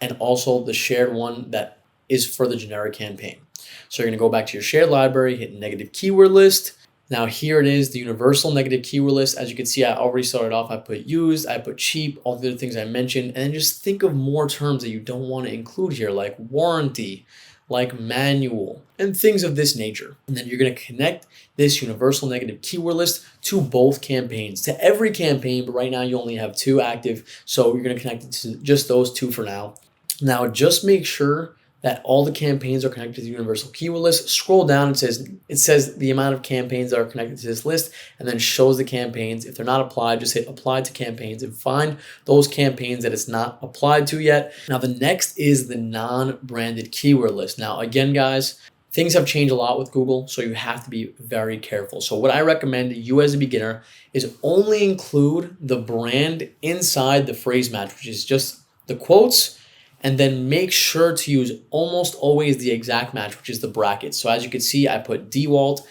and also the shared one that is for the generic campaign. So you're going to go back to your shared library, hit negative keyword list. Now here it is, the universal negative keyword list. As you can see, I already started off. I put used, I put cheap, all the other things I mentioned, and then just think of more terms that you don't want to include here, like warranty, like manual, and things of this nature. And then you're going to connect this universal negative keyword list to both campaigns, to every campaign, but right now you only have 2 active. So you're going to connect it to just those 2 for now. Now, just make sure that all the campaigns are connected to the universal keyword list. Scroll down, it says the amount of campaigns that are connected to this list, and then shows the campaigns. If they're not applied, just hit apply to campaigns and find those campaigns that it's not applied to yet. Now, the next is the non-branded keyword list. Now, again, guys, things have changed a lot with Google, so you have to be very careful. So what I recommend you as a beginner is only include the brand inside the phrase match, which is just the quotes, and then make sure to use almost always the exact match, which is the brackets. So as you can see, I put DWALT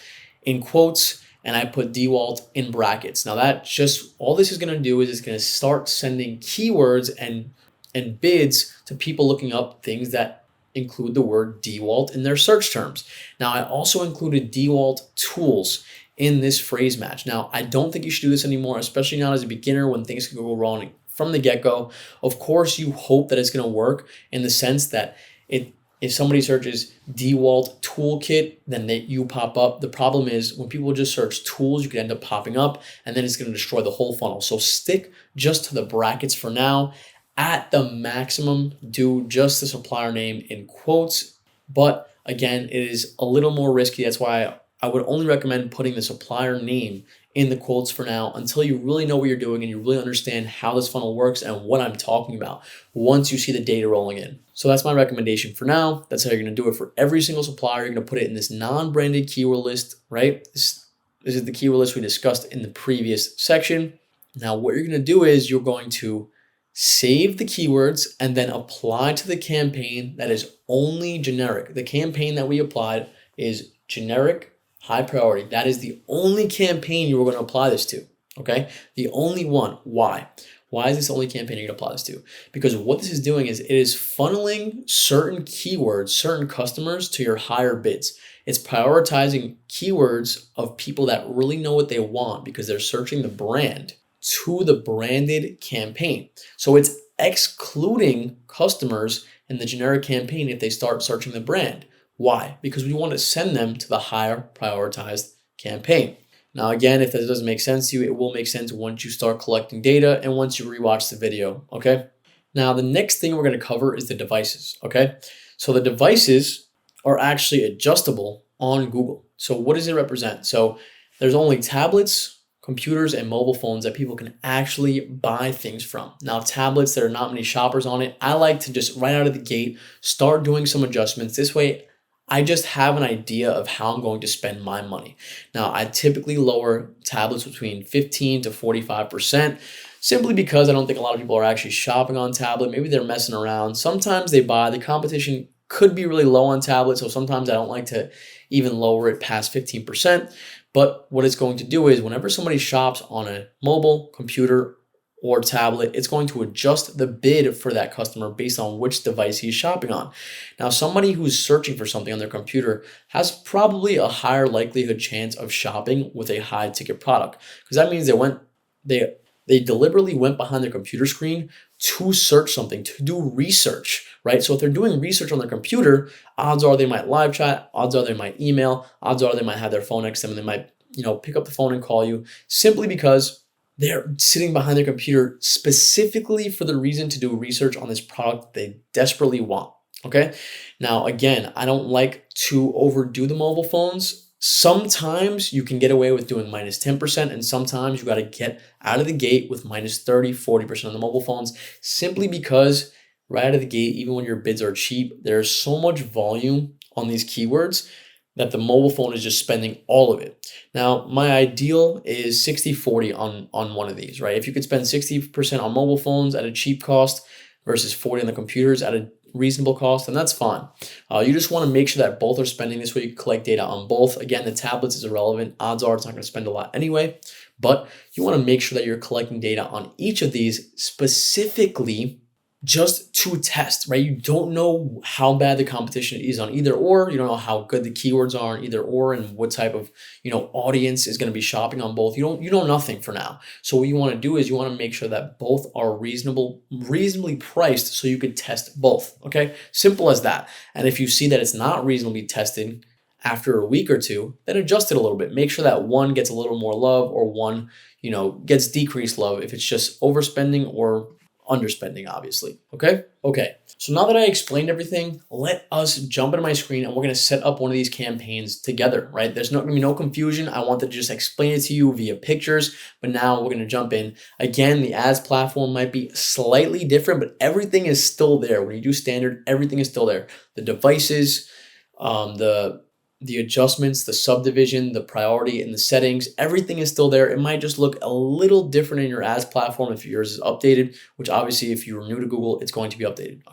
in quotes and I put DWALT in brackets. Now that just, all this is gonna do is it's gonna start sending keywords and bids to people looking up things that include the word DWALT in their search terms. Now I also included DWALT tools in this phrase match. Now I don't think you should do this anymore, especially not as a beginner when things can go wrong from the get-go. Of course, you hope that it's going to work in the sense that if somebody searches DWALT toolkit, then you pop up. The problem is when people just search tools, you could end up popping up, and then it's going to destroy the whole funnel. So stick just to the brackets for now. At the maximum, do just the supplier name in quotes. But again, it is a little more risky. That's why I would only recommend putting the supplier name in the quotes for now until you really know what you're doing and you really understand how this funnel works and what I'm talking about once you see the data rolling in. So that's my recommendation for now. That's how you're going to do it for every single supplier. You're going to put it in this non-branded keyword list, right? This is the keyword list we discussed in the previous section. Now what you're going to do is you're going to save the keywords and then apply to the campaign that is only generic. The campaign that we applied is generic, high priority. That is the only campaign you were going to apply this to, okay? The only one. Why? Why is this the only campaign you're going to apply this to? Because what this is doing is it is funneling certain keywords, certain customers to your higher bids. It's prioritizing keywords of people that really know what they want because they're searching the brand to the branded campaign. So it's excluding customers in the generic campaign if they start searching the brand. Why? Because we want to send them to the higher prioritized campaign. Now, again, if that doesn't make sense to you, it will make sense once you start collecting data and once you rewatch the video, okay? Now, the next thing we're going to cover is the devices, okay? So the devices are actually adjustable on Google. So what does it represent? So there's only tablets, computers, and mobile phones that people can actually buy things from. Now, tablets, there are not many shoppers on it. I like to just right out of the gate, start doing some adjustments. This way, I just have an idea of how I'm going to spend my money. Now, I typically lower tablets between 15 to 45%, simply because I don't think a lot of people are actually shopping on tablet. Maybe they're messing around. Sometimes they buy. The competition could be really low on tablet, so sometimes I don't like to even lower it past 15%. But what it's going to do is whenever somebody shops on a mobile, computer, or tablet, it's going to adjust the bid for that customer based on which device he's shopping on. Now, somebody who's searching for something on their computer has probably a higher likelihood chance of shopping with a high ticket product, because that means they deliberately went behind their computer screen to search something, to do research, right? So if they're doing research on their computer, odds are they might live chat, odds are they might email, odds are they might have their phone next to them, and they might, pick up the phone and call you, simply because They're sitting behind their computer specifically for the reason to do research on this product they desperately want. Okay. Now, again, I don't like to overdo the mobile phones. Sometimes you can get away with doing minus 10%, and sometimes you got to get out of the gate with minus 30, 40% on the mobile phones, simply because right out of the gate, even when your bids are cheap, there's so much volume on these keywords that the mobile phone is just spending all of it. Now, my ideal is 60-40 on one of these, right? If you could spend 60% on mobile phones at a cheap cost versus 40 on the computers at a reasonable cost, then that's fine. You just want to make sure that both are spending this way. You collect data on both. Again, the tablets is irrelevant. Odds are it's not going to spend a lot anyway, but you want to make sure that you're collecting data on each of these specifically just to test, right? You don't know how bad the competition is on either or. You don't know how good the keywords are on either or, and what type of, audience is going to be shopping on both. You know nothing for now. So what you want to do is you want to make sure that both are reasonably priced so you could test both. Okay, simple as that. And if you see that it's not reasonably tested after a week or two, then adjust it a little bit. Make sure that one gets a little more love, or one, gets decreased love if it's just overspending or underspending, obviously. Okay. So now that I explained everything, let us jump into my screen and we're going to set up one of these campaigns together, right? There's not going to be no confusion. I wanted to just explain it to you via pictures, but now we're going to jump in. Again, the ads platform might be slightly different, but everything is still there. When you do standard, everything is still there. The devices, the adjustments, the subdivision, the priority, and the settings, everything is still there. It might just look a little different in your ads platform if yours is updated, which obviously if you're new to Google, it's going to be updated,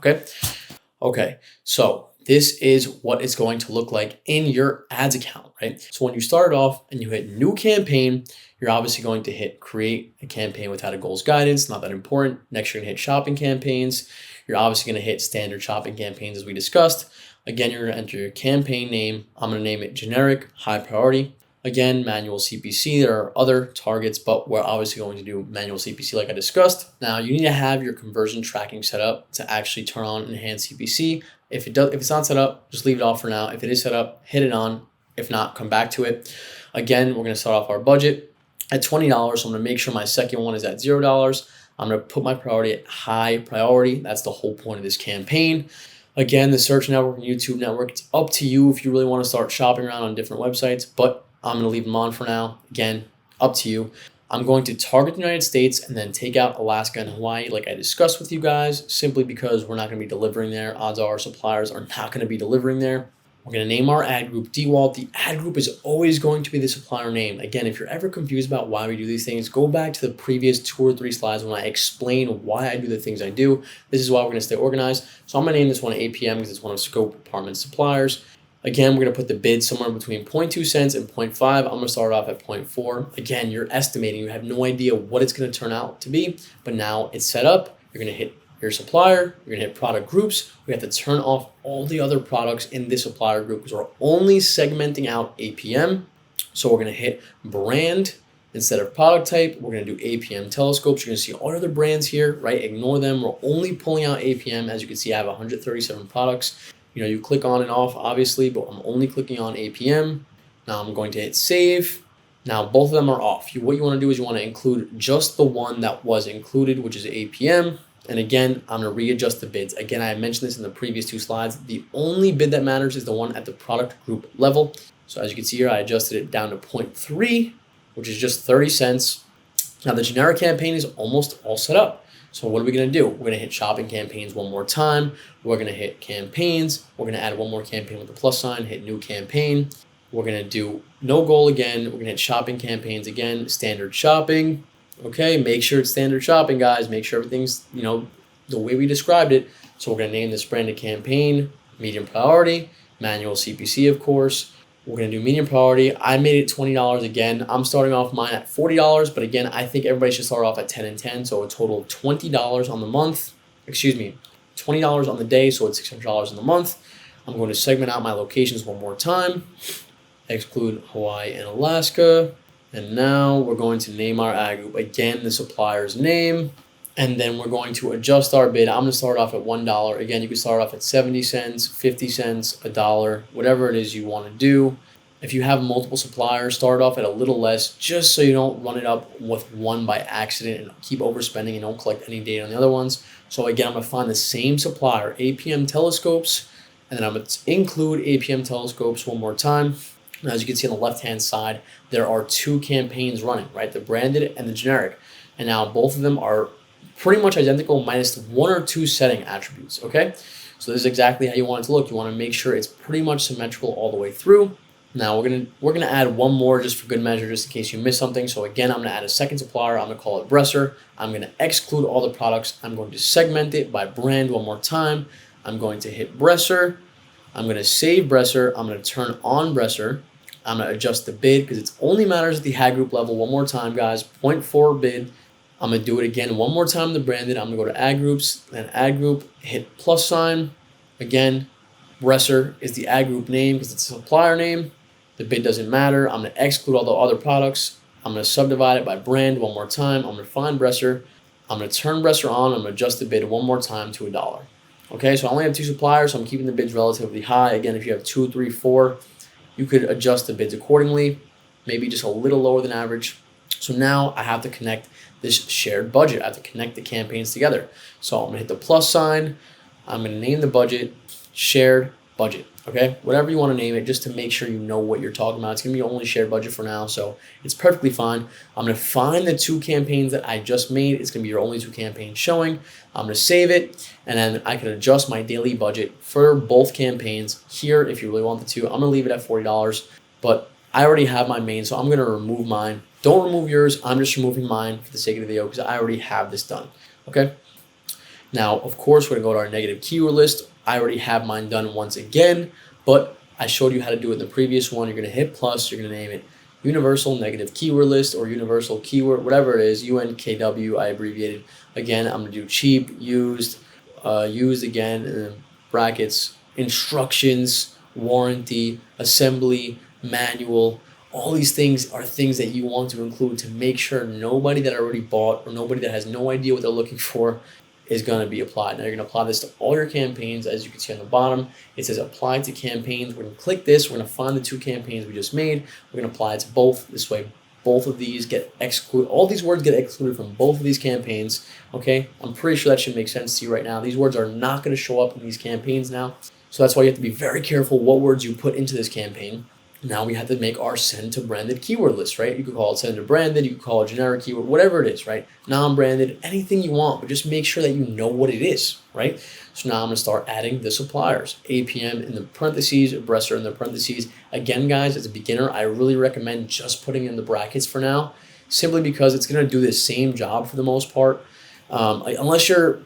okay? So this is what it's going to look like in your ads account, right? So when you start off and you hit new campaign, you're obviously going to hit create a campaign without a goals guidance, not that important. Next, you're gonna hit shopping campaigns. You're obviously gonna hit standard shopping campaigns as we discussed. Again, you're going to enter your campaign name. I'm going to name it generic, high priority. Again, manual CPC. There are other targets, but we're obviously going to do manual CPC like I discussed. Now, you need to have your conversion tracking set up to actually turn on enhanced CPC. If it's not set up, just leave it off for now. If it is set up, hit it on. If not, come back to it. Again, we're going to start off our budget at $20. So I'm going to make sure my second one is at $0. I'm going to put my priority at high priority. That's the whole point of this campaign. Again, the search network and YouTube network, it's up to you if you really want to start shopping around on different websites, but I'm going to leave them on for now. Again, up to you. I'm going to target the United States and then take out Alaska and Hawaii like I discussed with you guys, simply because we're not going to be delivering there. Odds are suppliers are not going to be delivering there. We're going to name our ad group DWALT. The ad group is always going to be the supplier name. Again, if you're ever confused about why we do these things, go back to the previous 2 or 3 slides when I explain why I do the things I do. This is why we're going to stay organized. So I'm going to name this one APM because it's one of Scope Department suppliers. Again, we're going to put the bid somewhere between 0.2 cents and 0.5. I'm going to start off at 0.4. Again, you're estimating. You have no idea what it's going to turn out to be, but now it's set up. You're going to hit your supplier, you're gonna hit product groups. We have to turn off all the other products in this supplier group because we're only segmenting out APM. So we're gonna hit brand instead of product type. We're gonna do APM telescopes. You're gonna see all other brands here, right? Ignore them. We're only pulling out APM. As you can see, I have 137 products. You click on and off, obviously, but I'm only clicking on APM. Now I'm going to hit save. Now both of them are off. What you wanna do is you wanna include just the one that was included, which is APM. And again, I'm going to readjust the bids. Again, I mentioned this in the previous 2 slides. The only bid that matters is the one at the product group level. So as you can see here, I adjusted it down to 0.3, which is just 30 cents. Now the generic campaign is almost all set up. So what are we going to do? We're going to hit shopping campaigns one more time. We're going to hit campaigns. We're going to add one more campaign with the plus sign, hit new campaign. We're going to do no goal again. We're going to hit shopping campaigns again, standard shopping. Okay, make sure it's standard shopping, guys. Make sure everything's, the way we described it. So we're going to name this branded campaign medium priority, manual CPC, of course. We're going to do medium priority. I made it $20 again. I'm starting off mine at $40, but again, I think everybody should start off at 10 and 10. So a total of $20 on the month. $20 on the day, so it's $600 in the month. I'm going to segment out my locations one more time. Exclude Hawaii and Alaska. And now we're going to name our ad group, again, the supplier's name, and then we're going to adjust our bid. I'm going to start off at $1. Again, you can start off at 70 cents, 50 cents, $1, whatever it is you want to do. If you have multiple suppliers, start off at a little less just so you don't run it up with one by accident and keep overspending and don't collect any data on the other ones. So again, I'm going to find the same supplier, APM telescopes, and then I'm going to include APM telescopes one more time. Now, as you can see on the left-hand side, there are two campaigns running, right? The branded and the generic. And now both of them are pretty much identical minus one or two setting attributes, okay? So this is exactly how you want it to look. You want to make sure it's pretty much symmetrical all the way through. Now we're gonna add one more just for good measure, just in case you missed something. So again, I'm gonna add a second supplier. I'm gonna call it Bresser. I'm gonna exclude all the products. I'm going to segment it by brand one more time. I'm going to hit Bresser. I'm gonna save Bresser. I'm gonna turn on Bresser. I'm gonna adjust the bid because it only matters at the ad group level. One more time, guys. 0.4 bid. I'm gonna do it again one more time. The branded. I'm gonna go to ad groups, then ad group, hit plus sign. Again, Bresser is the ad group name because it's a supplier name. The bid doesn't matter. I'm going to exclude all the other products. I'm going to subdivide it by brand one more time. I'm going to find Bresser. I'm going to turn Bresser on. I'm going to adjust the bid one more time to $1. Okay, so I only have two suppliers, so I'm keeping the bids relatively high. Again, if you have 2, 3, 4, you could adjust the bids accordingly, maybe just a little lower than average. So now I have to connect this shared budget. I have to connect the campaigns together. So I'm going to hit the plus sign. I'm going to name the budget shared budget. Okay, whatever you want to name it, just to make sure you know what you're talking about. It's going to be only shared budget for now, so it's perfectly fine. I'm going to find the two campaigns that I just made. It's going to be your only two campaigns showing. I'm going to save it, and then I can adjust my daily budget for both campaigns here if you really want to. I'm going to leave it at $40, but I already have my main, so I'm going to remove mine. Don't remove yours. I'm just removing mine for the sake of the video because I already have this done. Okay. Now, of course, we're going to go to our negative keyword list. I already have mine done once again, but I showed you how to do it in the previous one. You're going to hit plus. You're going to name it universal negative keyword list or universal keyword, whatever it is, UNKW, I abbreviated. Again, I'm going to do cheap, used, used again, and then brackets, instructions, warranty, assembly, manual. All these things are things that you want to include to make sure nobody that already bought or nobody that has no idea what they're looking for is going to be applied. Now you're going to apply this to all your campaigns. As you can see on the bottom, it says apply to campaigns. We're going to click this. We're going to find the two campaigns we just made. We're going to apply it to both. This way, both of these get excluded. All these words get excluded from both of these campaigns. Okay, I'm pretty sure that should make sense to you right now. These words are not going to show up in these campaigns now. So that's why you have to be very careful what words you put into this campaign. Now we have to make our send to branded keyword list, right? You could call it send to branded, you could call it generic keyword, whatever it is, right? Non-branded, anything you want, but just make sure that you know what it is, right? So now I'm gonna start adding the suppliers, APM in the parentheses, Bresser in the parentheses. Again, guys, as a beginner, I really recommend just putting in the brackets for now, simply because it's gonna do the same job for the most part. Unless your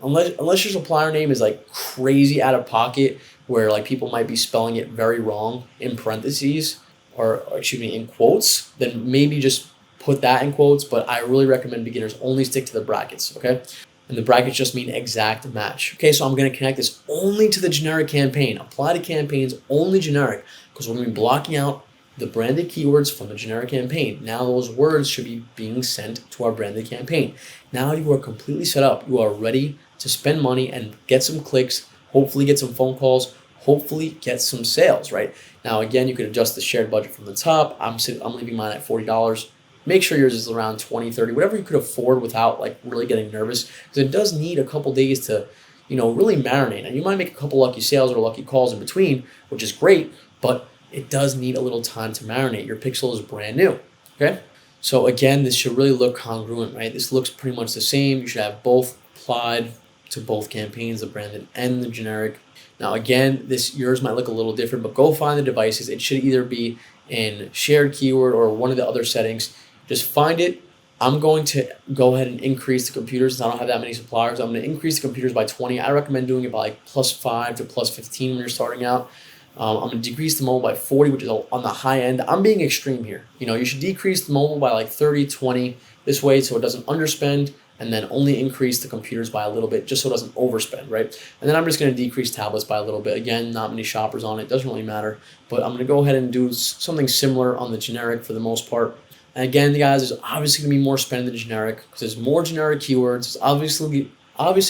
supplier name is like crazy out of pocket, where like people might be spelling it very wrong in parentheses or excuse me, in quotes, then maybe just put that in quotes. But I really recommend beginners only stick to the brackets, okay? And the brackets just mean exact match. Okay, so I'm going to connect this only to the generic campaign. Apply to campaigns only generic, because we're going to be blocking out the branded keywords from the generic campaign. Now those words should be being sent to our branded campaign. Now you are completely set up. You are ready to spend money and get some clicks, hopefully get some phone calls, hopefully get some sales, right? Now, again, you can adjust the shared budget from the top. I'm leaving mine at $40. Make sure yours is around 20, 30, whatever you could afford without like really getting nervous, because it does need a couple days to, really marinate. And you might make a couple lucky sales or lucky calls in between, which is great, but it does need a little time to marinate. Your pixel is brand new, okay? So again, this should really look congruent, right? This looks pretty much the same. You should have both applied to both campaigns, the branded and the generic. Now again, yours might look a little different, but go find the devices. It should either be in shared keyword or one of the other settings. Just find it. I'm going to go ahead and increase the computers. I don't have that many suppliers. I'm going to increase the computers by 20. I recommend doing it by like +5 to +15 when you're starting out. I'm going to decrease the mobile by 40, which is on the high end. I'm being extreme here. You should decrease the mobile by like 30, 20 this way so it doesn't underspend, and then only increase the computers by a little bit just so it doesn't overspend, right? And then I'm just going to decrease tablets by a little bit. Again, not many shoppers on it. Doesn't really matter. But I'm going to go ahead and do something similar on the generic for the most part. And again, guys, there's obviously going to be more spend in the generic because there's more generic keywords. There's obviously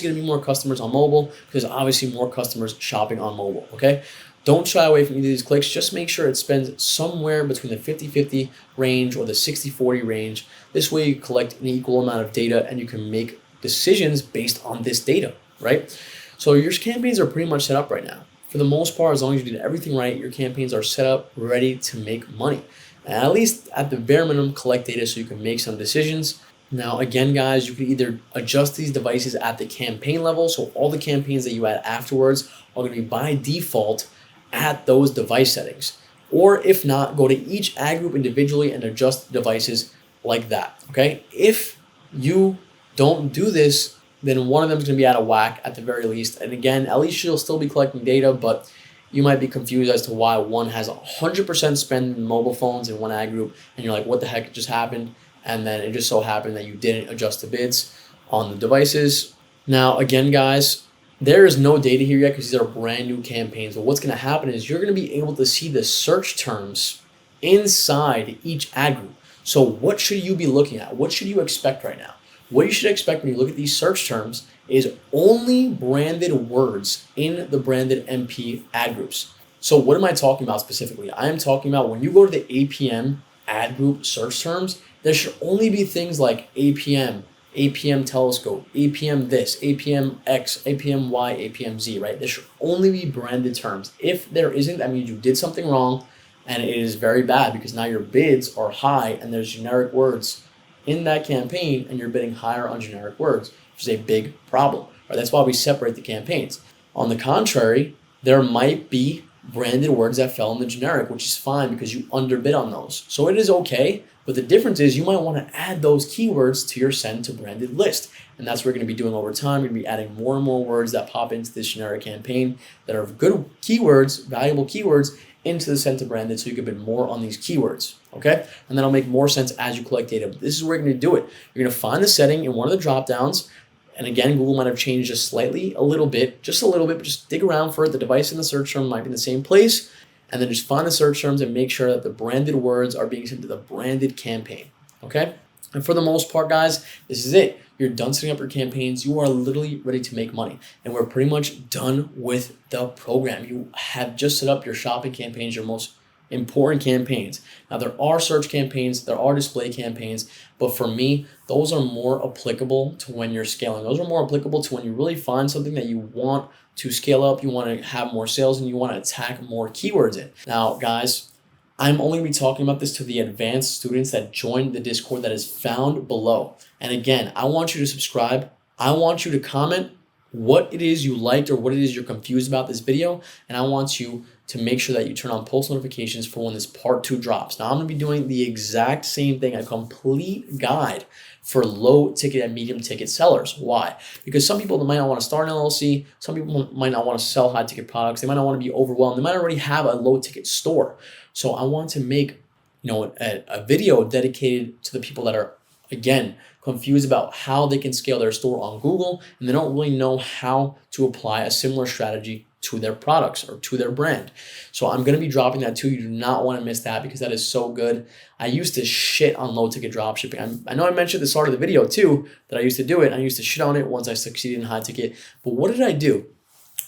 going to be more customers on mobile because there's obviously more customers shopping on mobile, okay? Don't shy away from either of these clicks. Just make sure it spends somewhere between the 50-50 range or the 60-40 range. This way you collect an equal amount of data and you can make decisions based on this data, right? So your campaigns are pretty much set up right now. For the most part, as long as you did everything right, your campaigns are set up, ready to make money. And at least at the bare minimum, collect data so you can make some decisions. Now, again, guys, you can either adjust these devices at the campaign level. So all the campaigns that you add afterwards are going to be by default at those device settings. Or if not, go to each ad group individually and adjust devices like that, okay? If you don't do this, then one of them is going to be out of whack at the very least. And again, at least you'll still be collecting data, but you might be confused as to why one has 100% spend in mobile phones in one ad group, and you're like, what the heck just happened? And then it just so happened that you didn't adjust the bids on the devices. Now, again, guys, there is no data here yet because these are brand new campaigns. But what's going to happen is you're going to be able to see the search terms inside each ad group. So what should you be looking at? What should you expect right now? What you should expect when you look at these search terms is only branded words in the branded MP ad groups. So what am I talking about specifically? I am talking about when you go to the APM ad group search terms, there should only be things like APM, APM telescope, APM this, APM X, APM Y, APM Z, right? There should only be branded terms. If there isn't, that means you did something wrong and it is very bad because now your bids are high and there's generic words in that campaign and you're bidding higher on generic words, which is a big problem. Right? That's why we separate the campaigns. On the contrary, there might be branded words that fell in the generic, which is fine because you underbid on those. So it is okay, but the difference is you might want to add those keywords to your send to branded list. And that's what we're going to be doing over time. We're going to be adding more and more words that pop into this generic campaign that are good keywords, valuable keywords, into the send to branded so you can bid more on these keywords, okay? And that'll make more sense as you collect data. But this is where you're going to do it. You're going to find the setting in one of the drop downs. And again, Google might have changed just slightly, a little bit, but just dig around for it. The device and the search term might be in the same place. And then just find the search terms and make sure that the branded words are being sent to the branded campaign, okay? And for the most part, guys, this is it. You're done setting up your campaigns. You are literally ready to make money. And we're pretty much done with the program. You have just set up your shopping campaigns, your most important campaigns. Now, there are search campaigns, there are display campaigns, but for me, those are more applicable to when you're scaling. Those are more applicable to when you really find something that you want to scale up, you want to have more sales, and you want to attack more keywords in. Now, guys, I'm only going to be talking about this to the advanced students that join the Discord that is found below. And again, I want you to subscribe. I want you to comment what it is you liked or what it is you're confused about this video. And I want you to make sure that you turn on post notifications for when this part 2 drops. Now, I'm going to be doing the exact same thing, a complete guide for low ticket and medium ticket sellers. Why? Because some people might not want to start an LLC. Some people might not want to sell high ticket products. They might not want to be overwhelmed. They might already have a low ticket store. So I want to make a video dedicated to the people that are, again, confused about how they can scale their store on Google and they don't really know how to apply a similar strategy to their products or to their brand. So I'm going to be dropping that too. You do not want to miss that because that is so good. I used to shit on low ticket dropshipping. I know I mentioned at the start of the video too that I used to do it. I used to shit on it once I succeeded in high ticket. But what did I do?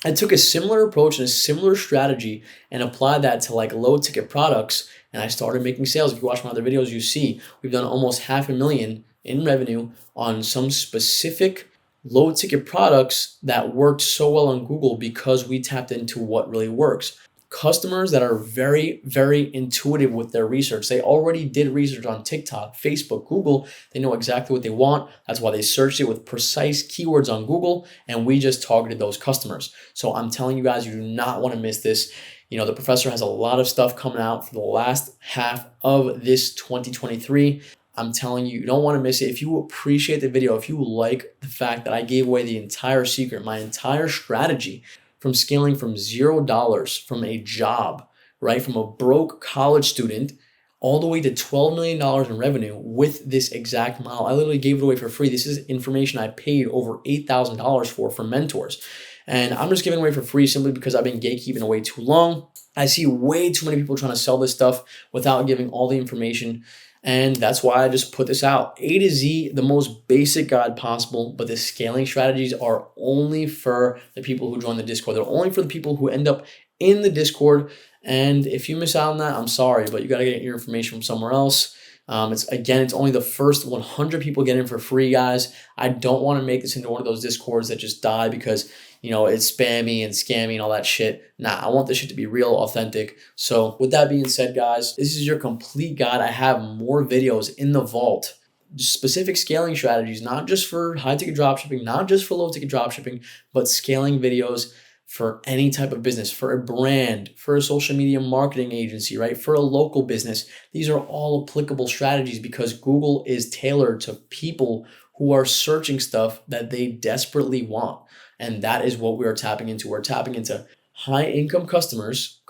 I took a similar approach and a similar strategy and applied that to like low ticket products, and I started making sales. If you watch my other videos, you see we've done almost $500,000 in revenue on some specific low ticket products that worked so well on Google because we tapped into what really works. Customers that are very, very intuitive with their research. They already did research on TikTok, Facebook, Google. They know exactly what they want. That's why they searched it with precise keywords on Google, and we just targeted those customers. So I'm telling you guys, you do not want to miss this. The professor has a lot of stuff coming out for the last half of this 2023. I'm telling you, you don't want to miss it. If you appreciate the video, if you like the fact that I gave away the entire secret, my entire strategy from scaling from $0 from a job, right, from a broke college student all the way to $12 million in revenue with this exact model. I literally gave it away for free. This is information I paid over $8,000 for mentors. And I'm just giving it away for free simply because I've been gatekeeping away too long. I see way too many people trying to sell this stuff without giving all the information. And that's why I just put this out. A to Z, the most basic guide possible, but the scaling strategies are only for the people who join the Discord. They're only for the people who end up in the Discord. And if you miss out on that, I'm sorry, but you got to get your information from somewhere else. It's only the first 100 people get in for free, guys. I don't want to make this into one of those Discords that just die because, it's spammy and scammy and all that shit. Nah, I want this shit to be real, authentic. So with that being said, guys, this is your complete guide. I have more videos in the vault, specific scaling strategies, not just for high ticket dropshipping, not just for low ticket dropshipping, but scaling videos for any type of business, for a brand, for a social media marketing agency, right? For a local business. These are all applicable strategies because Google is tailored to people who are searching stuff that they desperately want. And that is what we are tapping into. We're tapping into high income customers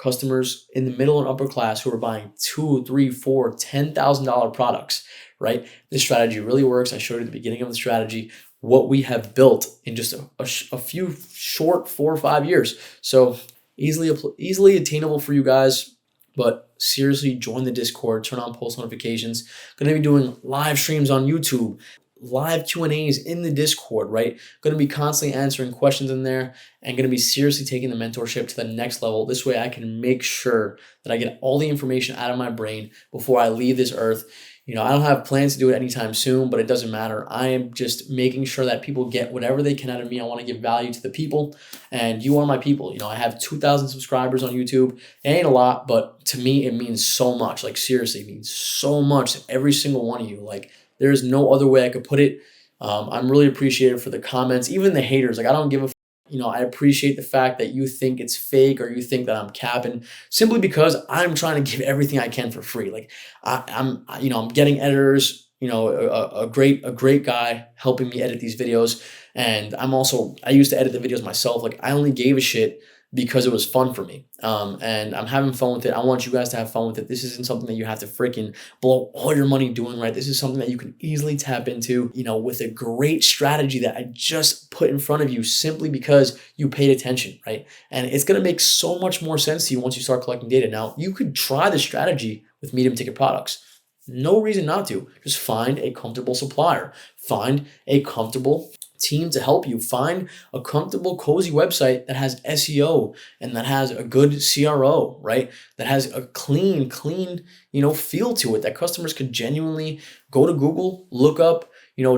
in the middle and upper class who are buying $2,000, $3,000, $4,000, $10,000 products, right? This strategy really works. I showed you at the beginning of the strategy what we have built in just a few short 4 or 5 years. So easily attainable for you guys, but seriously join the Discord, turn on post notifications. Going to be doing live streams on YouTube, live Q&As in the Discord, right? Going to be constantly answering questions in there and going to be seriously taking the mentorship to the next level. This way I can make sure that I get all the information out of my brain before I leave this earth. I don't have plans to do it anytime soon, but it doesn't matter. I am just making sure that people get whatever they can out of me. I want to give value to the people, and you are my people. I have 2,000 subscribers on YouTube. It ain't a lot, but to me, it means so much. Like, seriously, it means so much to every single one of you. Like, there's no other way I could put it. I'm really appreciative for the comments, even the haters. Like, I don't give a I appreciate the fact that you think it's fake or you think that I'm capping simply because I'm trying to give everything I can for free. Like I'm getting editors, a great guy helping me edit these videos. And I used to edit the videos myself. Like I only gave a shit because it was fun for me. And I'm having fun with it. I want you guys to have fun with it. This isn't something that you have to freaking blow all your money doing, right? This is something that you can easily tap into, with a great strategy that I just put in front of you simply because you paid attention, right? And it's going to make so much more sense to you once you start collecting data. Now, you could try the strategy with medium ticket products. No reason not to. Just find a comfortable supplier. Find a comfortable team to help you. Find a comfortable, cozy website that has SEO and that has a good CRO, right? That has a clean, feel to it that customers could genuinely go to Google, look up,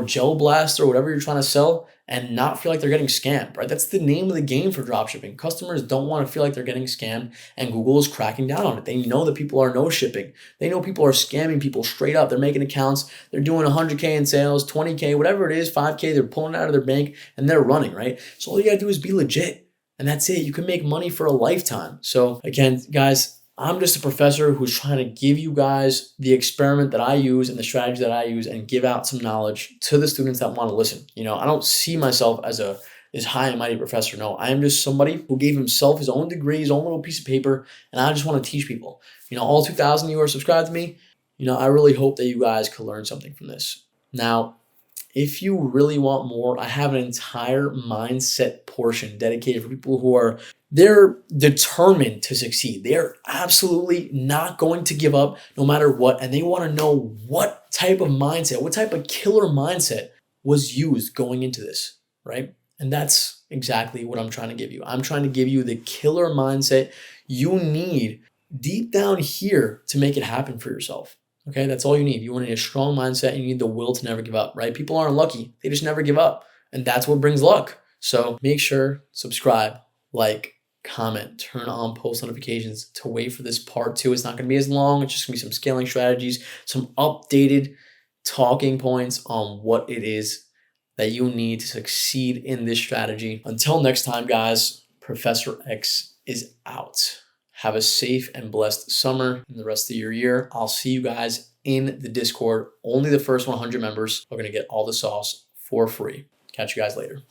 Gel Blast or whatever you're trying to sell and not feel like they're getting scammed, right? That's the name of the game for dropshipping. Customers don't want to feel like they're getting scammed, and Google is cracking down on it. They know that people are no shipping. They know people are scamming people straight up. They're making accounts. They're doing 100K in sales, 20K, whatever it is, 5K. They're pulling it out of their bank and they're running, right? So all you gotta do is be legit, and that's it. You can make money for a lifetime. So again, guys, I'm just a professor who's trying to give you guys the experiment that I use and the strategy that I use and give out some knowledge to the students that want to listen. I don't see myself as this high and mighty professor. No, I am just somebody who gave himself his own degree, his own little piece of paper, and I just want to teach people. All 2,000 of you are subscribed to me. I really hope that you guys could learn something from this. Now, if you really want more, I have an entire mindset portion dedicated for people who they're determined to succeed. They're absolutely not going to give up no matter what. And they want to know what type of mindset, what type of killer mindset was used going into this, right? And that's exactly what I'm trying to give you. I'm trying to give you the killer mindset you need deep down here to make it happen for yourself. Okay, that's all you need. You need a strong mindset and you need the will to never give up, right? People aren't lucky. They just never give up. And that's what brings luck. So make sure, subscribe, like, comment, turn on post notifications to wait for this part 2. It's not going to be as long. It's just going to be some scaling strategies, some updated talking points on what it is that you need to succeed in this strategy. Until next time, guys, Professor X is out. Have a safe and blessed summer and the rest of your year. I'll see you guys in the Discord. Only the first 100 members are going to get all the sauce for free. Catch you guys later.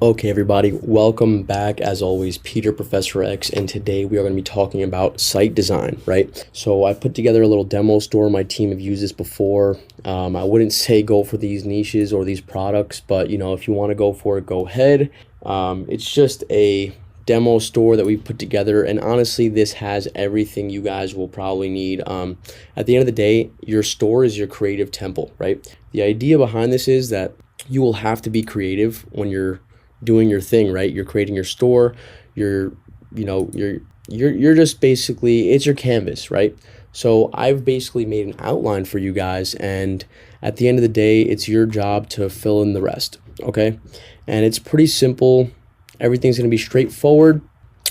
Okay, everybody, welcome back. As always, Peter, Professor X, and today we are going to be talking about site design, right? So I put together a little demo store. My team have used this before. I wouldn't say go for these niches or these products, but if you want to go for it, go ahead. It's just a demo store that we put together, and honestly this has everything you guys will probably need. At the end of the day, your store is your creative temple, right? The idea behind this is that you will have to be creative when you're doing your thing, right? You're creating your store, you're just basically, it's your canvas, right? So I've basically made an outline for you guys, and at the end of the day, it's your job to fill in the rest, okay? And it's pretty simple. Everything's going to be straightforward,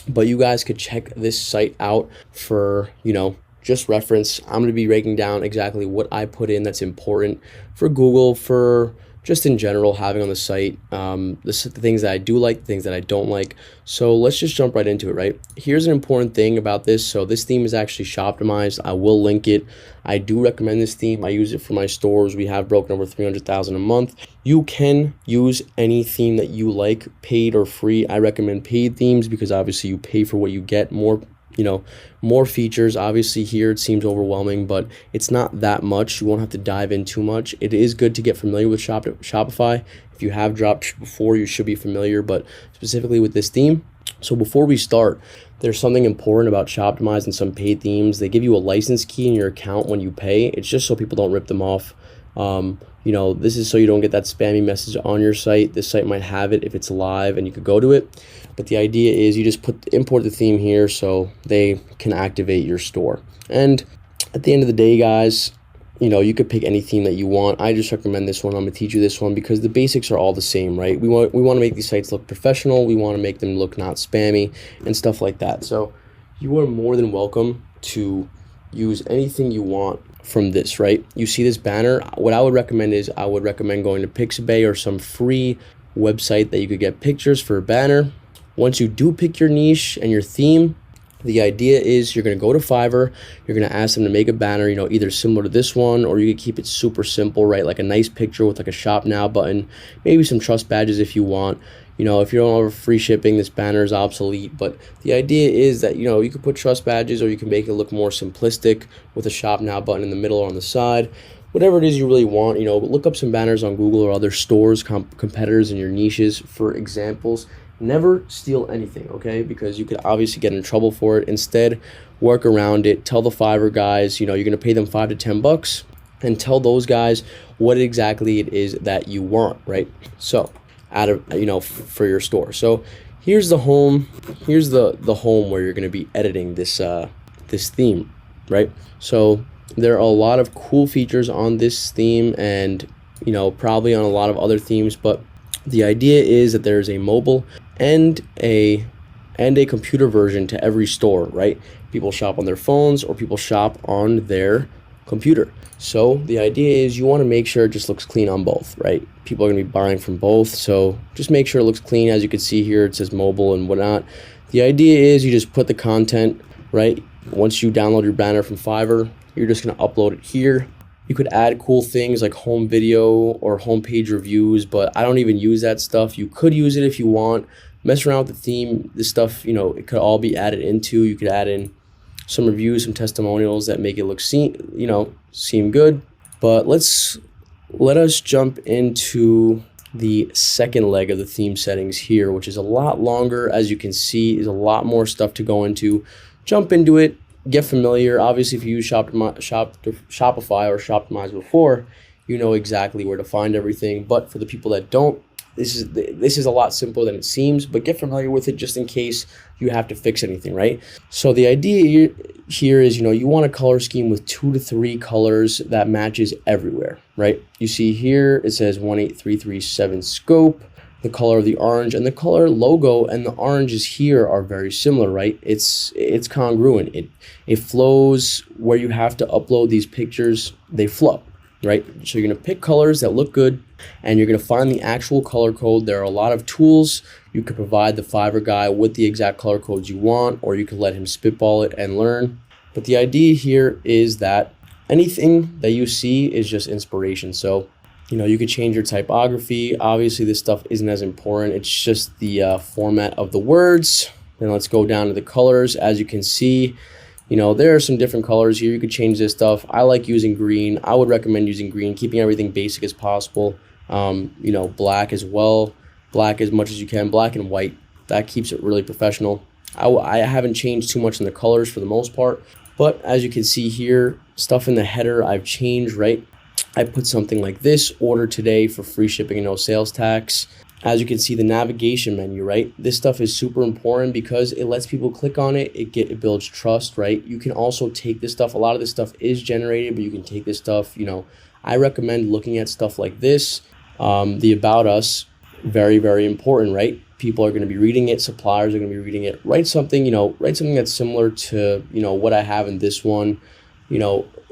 but you guys could check this site out for, just reference. I'm going to be breaking down exactly what I put in that's important for Google, for just in general having on the site, the things that I do like, the things that I don't like. So let's just jump right into it, right? Here's an important thing about this. So this theme is actually Shoptimized. I will link it. I do recommend this theme. I use it for my stores. We have broken over 300,000 a month. You can use any theme that you like, paid or free. I recommend paid themes because obviously you pay for what you get, more features. Obviously here it seems overwhelming, but it's not that much. You won't have to dive in too much. It is good to get familiar with Shopify. If you have dropped before, you should be familiar, but specifically with this theme. So before we start, there's something important about Shoptimize and some paid themes. They give you a license key in your account when you pay. It's just so people don't rip them off. This is so you don't get that spammy message on your site. This site might have it if it's live and you could go to it. But the idea is you just import the theme here so they can activate your store. And at the end of the day, guys, you could pick any theme that you want. I just recommend this one. I'm gonna teach you this one because the basics are all the same, right? We want to make these sites look professional. We want to make them look not spammy and stuff like that. So you are more than welcome to use anything you want from this, right? You see this banner. What I would recommend is going to Pixabay or some free website that you could get pictures for a banner. Once you do pick your niche and your theme, the idea is you're going to go to Fiverr, you're going to ask them to make a banner, either similar to this one, or you could keep it super simple, right? Like a nice picture with like a shop now button, maybe some trust badges if you want. If you don't have free shipping, this banner is obsolete, but the idea is that, you could put trust badges or you can make it look more simplistic with a shop now button in the middle or on the side. Whatever it is you really want, look up some banners on Google or other stores, competitors in your niches for examples. Never steal anything, okay? Because you could obviously get in trouble for it. Instead, work around it. Tell the Fiverr guys, you're going to pay them $5 to $10 and tell those guys what exactly it is that you want, right? So, for your store. So, here's the home. Here's the home where you're going to be editing this theme, right? So, there are a lot of cool features on this theme and, probably on a lot of other themes, but the idea is that there's a mobile and a computer version to every store, right? People shop on their phones or people shop on their computer. So the idea is you want to make sure it just looks clean on both, right? People are going to be buying from both, so just make sure it looks clean. As you can see here, it says mobile and whatnot. The idea is you just put the content, right? Once you download your banner from Fiverr, you're just going to upload it here. You could add cool things like home video or homepage reviews, but I don't even use that stuff. You could use it if you want. Mess around with the theme. This stuff, it could all be added into. You could add in some reviews, some testimonials that make it look seem good. But let us jump into the second leg of the theme settings here, which is a lot longer. As you can see, is a lot more stuff to go into. Jump into it. Get familiar. Obviously, if you use Shopify or Shoptimize before, you know exactly where to find everything. But for the people that don't, this is a lot simpler than it seems. But get familiar with it just in case you have to fix anything, right? So the idea here is, you want a color scheme with 2 to 3 colors that matches everywhere, right? You see here it says 18337 scope. The color of the orange and the color logo and the oranges here are very similar, right? It's congruent. It flows. Where you have to upload these pictures, they flow, right? So you're gonna pick colors that look good and you're gonna find the actual color code. There are a lot of tools. You could provide the Fiverr guy with the exact color codes you want, or you could let him spitball it and learn. But the idea here is that anything that you see is just inspiration. So you could change your typography. Obviously, this stuff isn't as important. It's just the format of the words. Then let's go down to the colors. As you can see, there are some different colors here. You could change this stuff. I like using green. I would recommend using green, keeping everything basic as possible. Black as well. Black as much as you can. Black and white That keeps it really professional. I haven't changed too much in the colors for the most part, but as you can see here, stuff in the header I've changed, right? I put something like this: order today for free shipping and no sales tax. As you can see, the navigation menu, right? This stuff is super important because it lets people click on it. It builds trust, right? You can also take this stuff. A lot of this stuff is generated, but you can take this stuff, I recommend looking at stuff like this. The About Us, very, very important, right? People are going to be reading it. Suppliers are going to be reading it. Write something that's similar to, what I have in this one.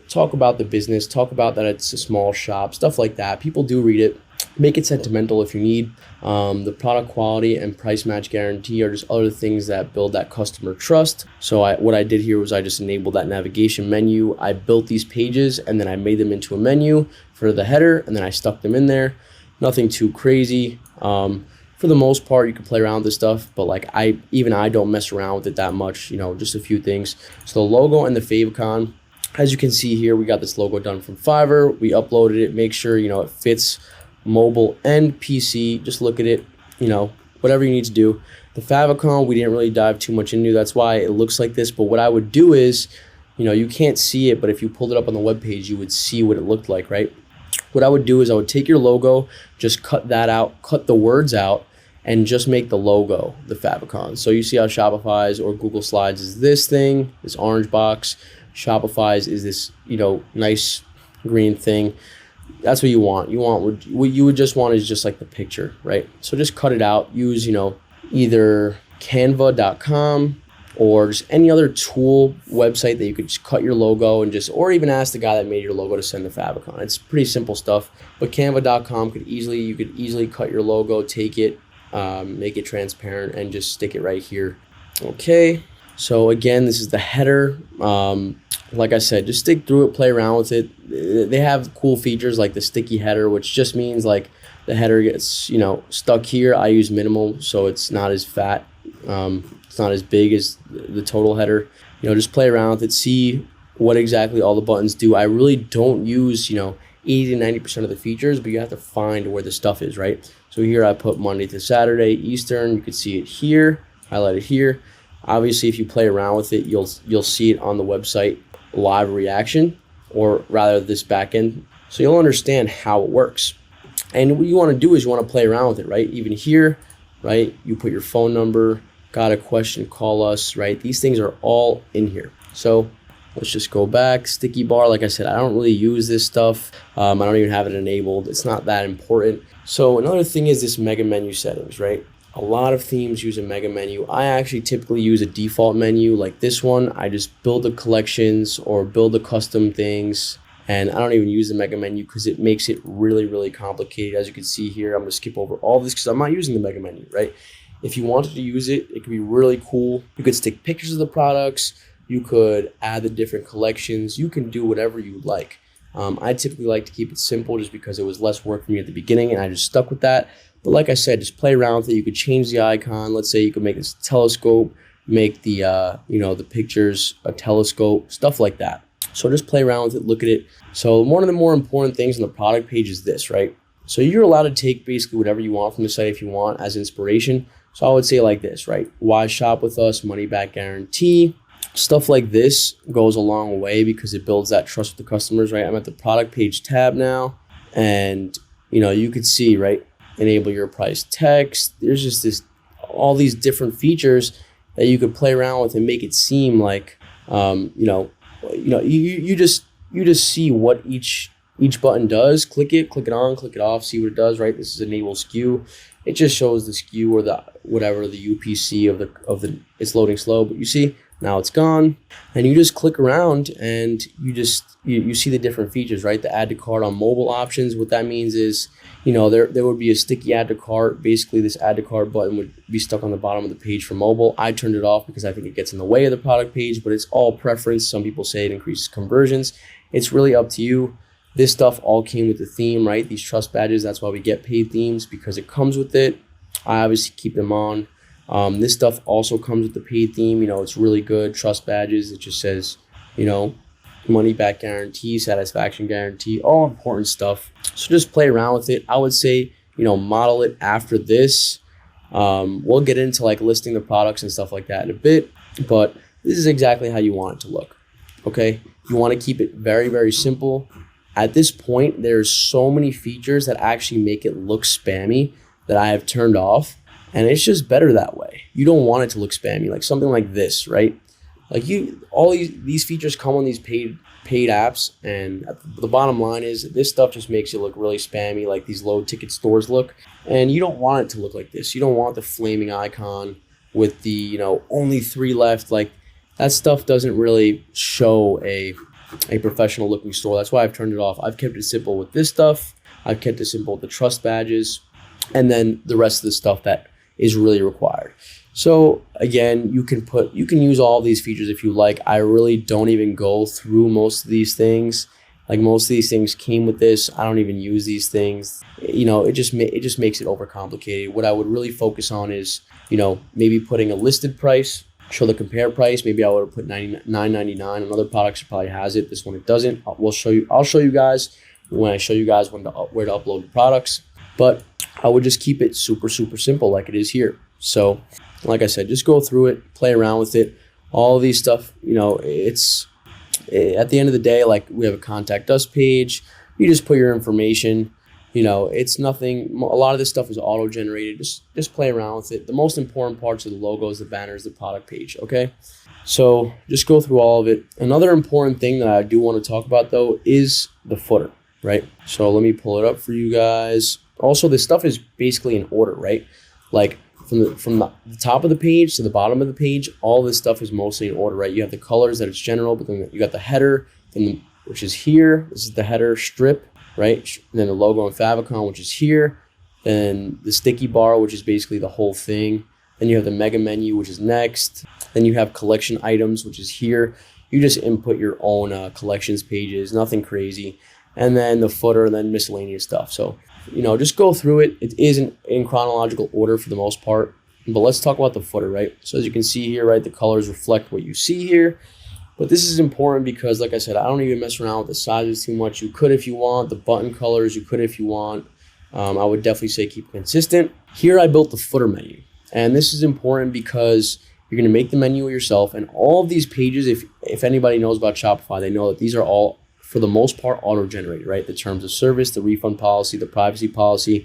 Talk about the business, talk about that it's a small shop, stuff like that. People do read it. Make it sentimental if you need. The product quality and price match guarantee are just other things that build that customer trust. So what I did here was I just enabled that navigation menu. I built these pages and then I made them into a menu for the header, and then I stuck them in there. Nothing too crazy. For the most part, you can play around with this stuff, but like I don't mess around with it that much, just a few things. So the logo and the favicon, as you can see here, we got this logo done from Fiverr. We uploaded it. Make sure, it fits mobile and PC. Just look at it, whatever you need to do. The favicon, we didn't really dive too much into. That's why it looks like this. But what I would do is, you can't see it, but if you pulled it up on the web page, you would see what it looked like, right? What I would do is I would take your logo, just cut that out, cut the words out, and just make the logo the favicon. So you see how Shopify's or Google Slides is this thing, this orange box. Shopify's is this, nice green thing. That's what you want. What you would just want is just like the picture, right? So just cut it out. Use, either canva.com or just any other tool website that you could just cut your logo and or even ask the guy that made your logo to send the favicon. It's pretty simple stuff, but canva.com you could easily cut your logo, take it, make it transparent, and just stick it right here. Okay. So again, this is the header. Like I said, just stick through it, play around with it. They have cool features like the sticky header, which just means like the header gets, stuck here. I use minimal, so it's not as fat. It's not as big as the total header. Just play around with it, see what exactly all the buttons do. I really don't use, 80 to 90% of the features, but you have to find where the stuff is, right? So here I put Monday to Saturday, Eastern. You can see it here, highlight it here. Obviously, if you play around with it, you'll see it on the website live reaction, or rather this backend. So you'll understand how it works. And what you want to do is you want to play around with it, right? Even here, right? You put your phone number, got a question, call us, right? These things are all in here. So let's just go back. Sticky bar, like I said, I don't really use this stuff. I don't even have it enabled. It's not that important. So another thing is this mega menu settings, right? A lot of themes use a mega menu. I actually typically use a default menu like this one. I just build the collections or build the custom things, and I don't even use the mega menu because it makes it really, really complicated. As you can see here, I'm gonna skip over all this because I'm not using the mega menu, right? If you wanted to use it, it could be really cool. You could stick pictures of the products. You could add the different collections. You can do whatever you would like. I typically like to keep it simple just because it was less work for me at the beginning, and I just stuck with that. But like I said, just play around with it. You could change the icon. Let's say you could make this a telescope, make the, the pictures a telescope, stuff like that. So just play around with it, look at it. So one of the more important things on the product page is this, right? So you're allowed to take basically whatever you want from the site if you want as inspiration. So I would say like this, right? Why shop with us? Money back guarantee. Stuff like this goes a long way because it builds that trust with the customers, right? I'm at the product page tab now, and you could see, right? Enable your price text. There's just all these different features that you could play around with and make it seem like, you just see what each button does. Click it on, click it off, see what it does, right? This is enable SKU. It just shows the SKU or the UPC of the it's loading slow, but you see now it's gone, and you just click around and you see the different features, right? The add to cart on mobile options. What that means is, there would be a sticky add to cart. Basically, this add to cart button would be stuck on the bottom of the page for mobile. I turned it off because I think it gets in the way of the product page, but it's all preference. Some people say it increases conversions. It's really up to you. This stuff all came with the theme, right? These trust badges, that's why we get paid themes, because it comes with it. I obviously keep them on. This stuff also comes with the paid theme. It's really good. Trust badges. It just says, money back guarantee, satisfaction guarantee, all important stuff. So just play around with it. I would say, model it after this. We'll get into like listing the products and stuff like that in a bit, but this is exactly how you want it to look. Okay, you want to keep it very, very simple. At this point, there's so many features that actually make it look spammy that I have turned off, and it's just better that way. You don't want it to look spammy, like something like this, right? Like all these features come on these paid apps, and the bottom line is this stuff just makes it look really spammy, like these low ticket stores look, and you don't want it to look like this. You don't want the flaming icon with the only 3 left. Like that stuff doesn't really show a professional looking store. That's why I've turned it off. I've kept it simple with this stuff. I've kept it simple with the trust badges, and then the rest of the stuff that is really required. So again, you can use all these features if you like. I really don't even go through most of these things. Like most of these things came with this. I don't even use these things. It just makes it overcomplicated. What I would really focus on is, maybe putting a listed price, show the compare price. Maybe I would have put $9.99. Another product probably has it. This one it doesn't. I'll show you guys when I show you guys where to upload the products. But I would just keep it super, super simple like it is here. So like I said, just go through it, play around with it. All of these stuff, it's at the end of the day, like we have a contact us page. You just put your information. It's nothing. A lot of this stuff is auto-generated. Just play around with it. The most important parts are the logos, the banners, the product page. Okay, so just go through all of it. Another important thing that I do want to talk about though is the footer, right? So let me pull it up for you guys. Also, this stuff is basically in order, right? Like from the top of the page to the bottom of the page, all this stuff is mostly in order, right? You have the colors that it's general, but then you got the header, which is here. This is the header strip, right? And then the logo and favicon, which is here. Then the sticky bar, which is basically the whole thing. Then you have the mega menu, which is next. Then you have collection items, which is here. You just input your own collections pages, nothing crazy. And then the footer, and then miscellaneous stuff. So just go through it. It isn't in chronological order for the most part, but let's talk about the footer, right? So as you can see here, right, the colors reflect what you see here, but this is important because, like I said, I don't even mess around with the sizes too much. You could if you want. The button colors, you could if you want. I would definitely say keep it consistent. Here I built the footer menu, and this is important because you're going to make the menu yourself, and all of these pages, if anybody knows about Shopify, they know that these are all, for the most part, auto-generated, right? The terms of service, the refund policy, the privacy policy,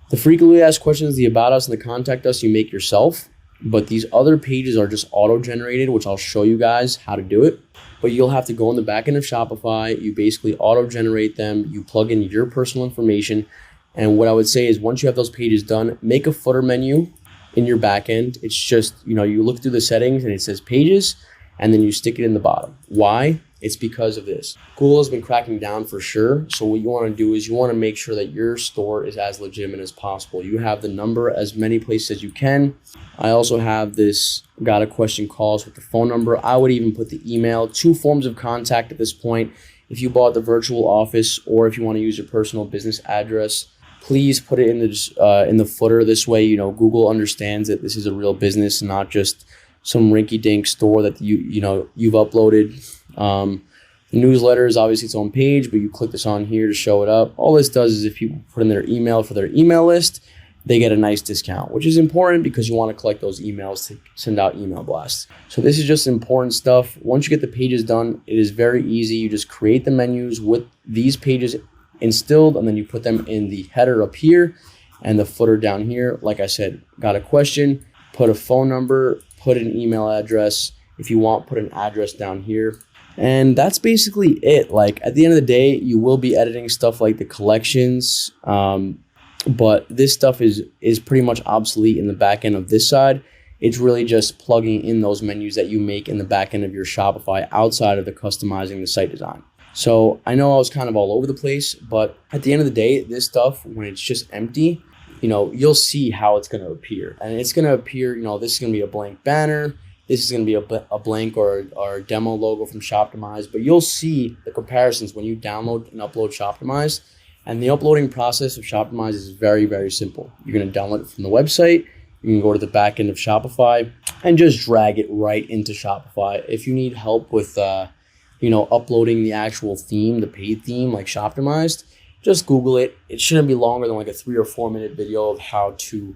the frequently asked questions, the about us, and the contact us, you make yourself. But these other pages are just auto-generated, which I'll show you guys how to do it. But you'll have to go in the back end of Shopify. You basically auto-generate them. You plug in your personal information. And what I would say is once you have those pages done, make a footer menu in your back end. It's just, you look through the settings and it says pages, and then you stick it in the bottom. Why? It's because of this. Google has been cracking down for sure. So what you want to do is you want to make sure that your store is as legitimate as possible. You have the number as many places as you can. I also have this got a question calls with the phone number. I would even put the email, 2 forms of contact at this point. If you bought the virtual office or if you want to use your personal business address, please put it in the footer. This way, Google understands that this is a real business, not just some rinky-dink store that you've uploaded. The newsletter is obviously its own page, but you click this on here to show it up. All this does is if people put in their email for their email list, they get a nice discount, which is important because you want to collect those emails to send out email blasts. So this is just important stuff. Once you get the pages done, it is very easy. You just create the menus with these pages instilled, and then you put them in the header up here and the footer down here. Like I said, got a question, put a phone number, put an email address. If you want, put an address down here. And that's basically it. Like at the end of the day, you will be editing stuff like the collections, but this stuff is pretty much obsolete in the back end of this side. It's really just plugging in those menus that you make in the back end of your Shopify outside of the customizing the site design. So I know I was kind of all over the place, but at the end of the day, this stuff, when it's just empty, you'll see how it's going to appear. And it's going to appear, this is going to be a blank banner. This is going to be a blank or a demo logo from Shoptimize, but you'll see the comparisons when you download and upload Shoptimize. And the uploading process of Shoptimize is very, very simple. You're going to download it from the website. You can go to the back end of Shopify and just drag it right into Shopify. If you need help with, uploading the actual theme, the paid theme like Shoptimized, just Google it. It shouldn't be longer than like a 3 or 4 minute video of how to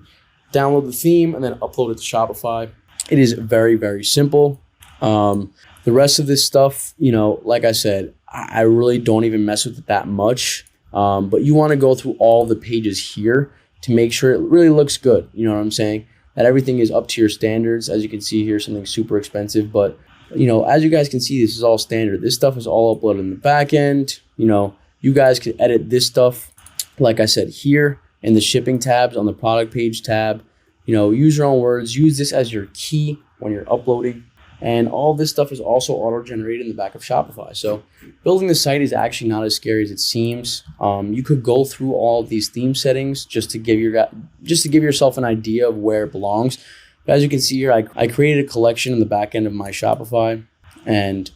download the theme, and then upload it to Shopify. It is very, very simple. The rest of this stuff, like I said, I really don't even mess with it that much. But you want to go through all the pages here to make sure it really looks good. You know what I'm saying? That everything is up to your standards. As you can see here, something super expensive, but as you guys can see, this is all standard. This stuff is all uploaded in the back end. You guys can edit this stuff, like I said, here in the shipping tabs on the product page tab. Use your own words. Use this as your key when you're uploading. And all this stuff is also auto-generated in the back of Shopify. So building the site is actually not as scary as it seems. You could go through all of these theme settings just to give yourself an idea of where it belongs. But as you can see here, I created a collection in the back end of my Shopify, and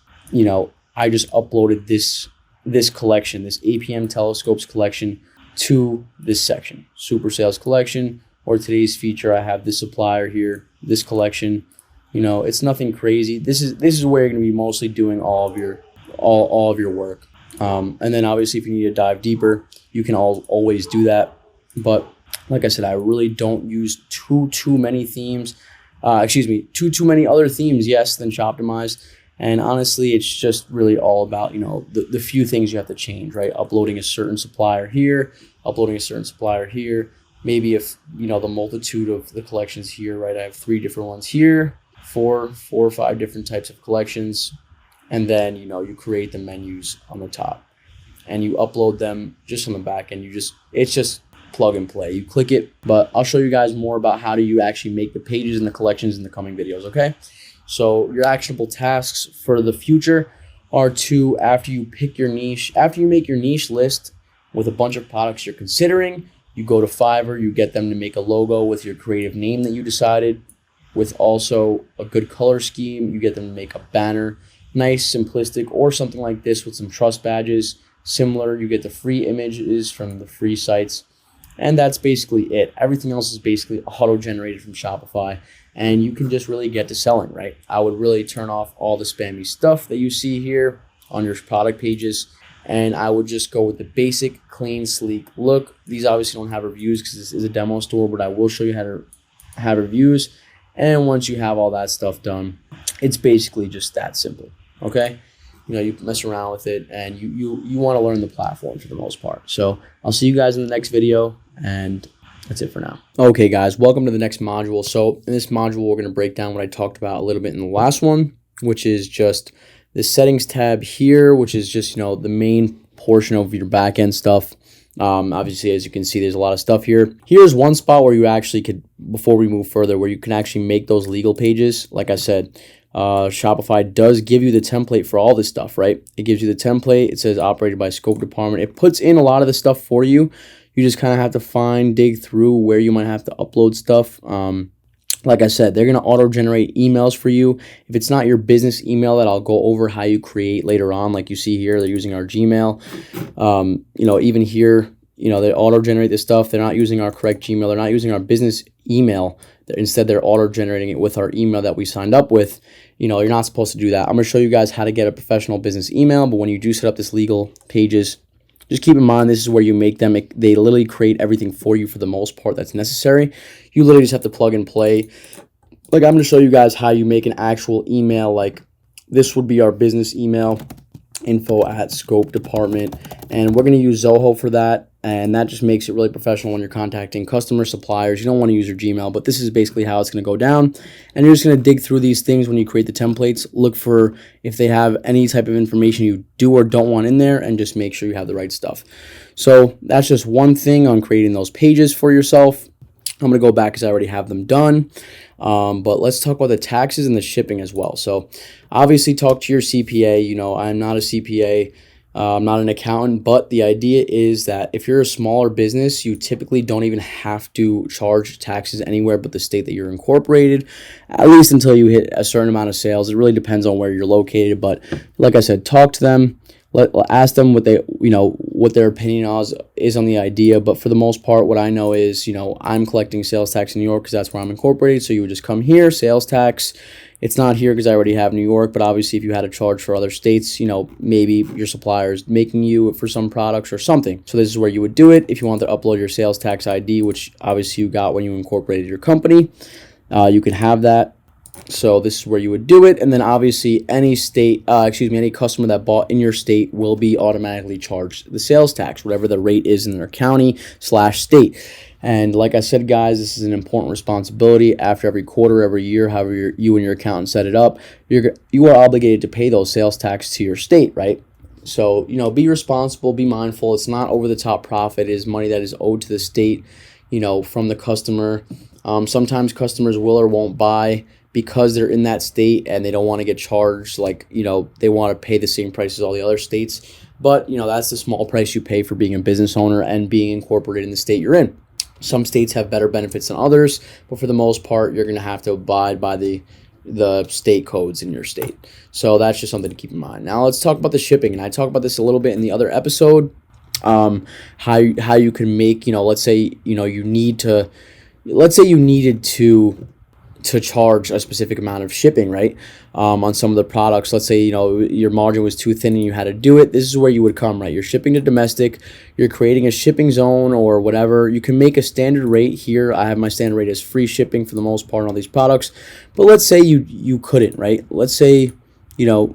I just uploaded this collection, this APM telescopes collection, to this section, super sales collection, or today's feature. I have this supplier here, this collection. It's nothing crazy. This is where you're going to be mostly doing all of your work. And then obviously, if you need to dive deeper, you can always do that. But like I said, I really don't use too many themes. Too many other themes, yes, than Shoptimized. And honestly, it's just really all about the few things you have to change, right? Uploading a certain supplier here, uploading a certain supplier here. Maybe if the multitude of the collections here, right? I have 3 different ones here. 4 or 5 different types of collections, and then you create the menus on the top and you upload them just on the back end. It's just plug and play. You click it, but I'll show you guys more about how do you actually make the pages and the collections in the coming videos. Okay, so your actionable tasks for the future are to, after you make your niche list with a bunch of products you're considering, you go to Fiverr, you get them to make a logo with your creative name that you decided, with also a good color scheme. You get them to make a banner, nice, simplistic, or something like this with some trust badges. Similar, you get the free images from the free sites. And that's basically it. Everything else is basically auto-generated from Shopify. And you can just really get to selling, right? I would really turn off all the spammy stuff that you see here on your product pages. And I would just go with the basic, clean, sleek look. These obviously don't have reviews because this is a demo store, but I will show you how to have reviews. And once you have all that stuff done, it's basically just that simple, okay? You mess around with it, and you want to learn the platform for the most part. So I'll see you guys in the next video, and that's it for now. Okay, guys, welcome to the next module. So in this module, we're going to break down what I talked about a little bit in the last one, which is just the settings tab here, which is just, the main portion of your back-end stuff. Obviously, as you can see, there's a lot of stuff here. Here's one spot where you actually could, before we move further, where you can actually make those legal pages. Like I said, Shopify does give you the template for all this stuff, right? It gives you the template. It says operated by scope department. It puts in a lot of the stuff for you. You just kind of have to dig through where you might have to upload stuff. Like I said, they're going to auto-generate emails for you. If it's not your business email that I'll go over how you create later on, like you see here, they're using our Gmail. Even here, they auto-generate this stuff. They're not using our correct Gmail. They're not using our business email. Instead, they're auto-generating it with our email that we signed up with. You're not supposed to do that. I'm going to show you guys how to get a professional business email, but when you do set up this legal pages, just keep in mind, this is where you make them. They literally create everything for you for the most part that's necessary. You literally just have to plug and play. Like, I'm going to show you guys how you make an actual email. Like, this would be our business email, info@scope department. And we're going to use Zoho for that. And that just makes it really professional when you're contacting customers, suppliers. You don't want to use your Gmail, but this is basically how it's going to go down. And you're just going to dig through these things when you create the templates. Look for if they have any type of information you do or don't want in there, and just make sure you have the right stuff. So that's just one thing on creating those pages for yourself. I'm going to go back because I already have them done. But let's talk about the taxes and the shipping as well. So obviously talk to your CPA. I'm not a CPA. I'm not an accountant, but the idea is that if you're a smaller business, you typically don't even have to charge taxes anywhere but the state that you're incorporated, at least until you hit a certain amount of sales. It really depends on where you're located, but like I said, talk to them. ask them what what their opinion is on the idea. But for the most part, what I know is, I'm collecting sales tax in New York because that's where I'm incorporated. So you would just come here, sales tax. It's not here because I already have New York, but obviously if you had a charge for other states, maybe your supplier is making you for some products or something. So this is where you would do it. If you want to upload your sales tax ID, which obviously you got when you incorporated your company, you can have that. So this is where you would do it. And then obviously any customer that bought in your state will be automatically charged the sales tax, whatever the rate is in their county/state. And like I said, guys, this is an important responsibility. After every quarter, every year, however you and your accountant set it up, you are obligated to pay those sales tax to your state, right? So, be responsible, be mindful. It's not over-the-top profit. It is money that is owed to the state, from the customer. Sometimes customers will or won't buy because they're in that state and they don't want to get charged, they want to pay the same price as all the other states. But, that's the small price you pay for being a business owner and being incorporated in the state you're in. Some states have better benefits than others, but for the most part, you're going to have to abide by the state codes in your state. So that's just something to keep in mind. Now let's talk about the shipping, and I talked about this a little bit in the other episode. How you can make, let's say you needed to charge a specific amount of shipping, right? On some of the products, let's say, your margin was too thin and you had to do it. This is where you would come, right? You're shipping to domestic, you're creating a shipping zone or whatever. You can make a standard rate here. I have my standard rate as free shipping for the most part on all these products. But let's say you couldn't, right? Let's say, for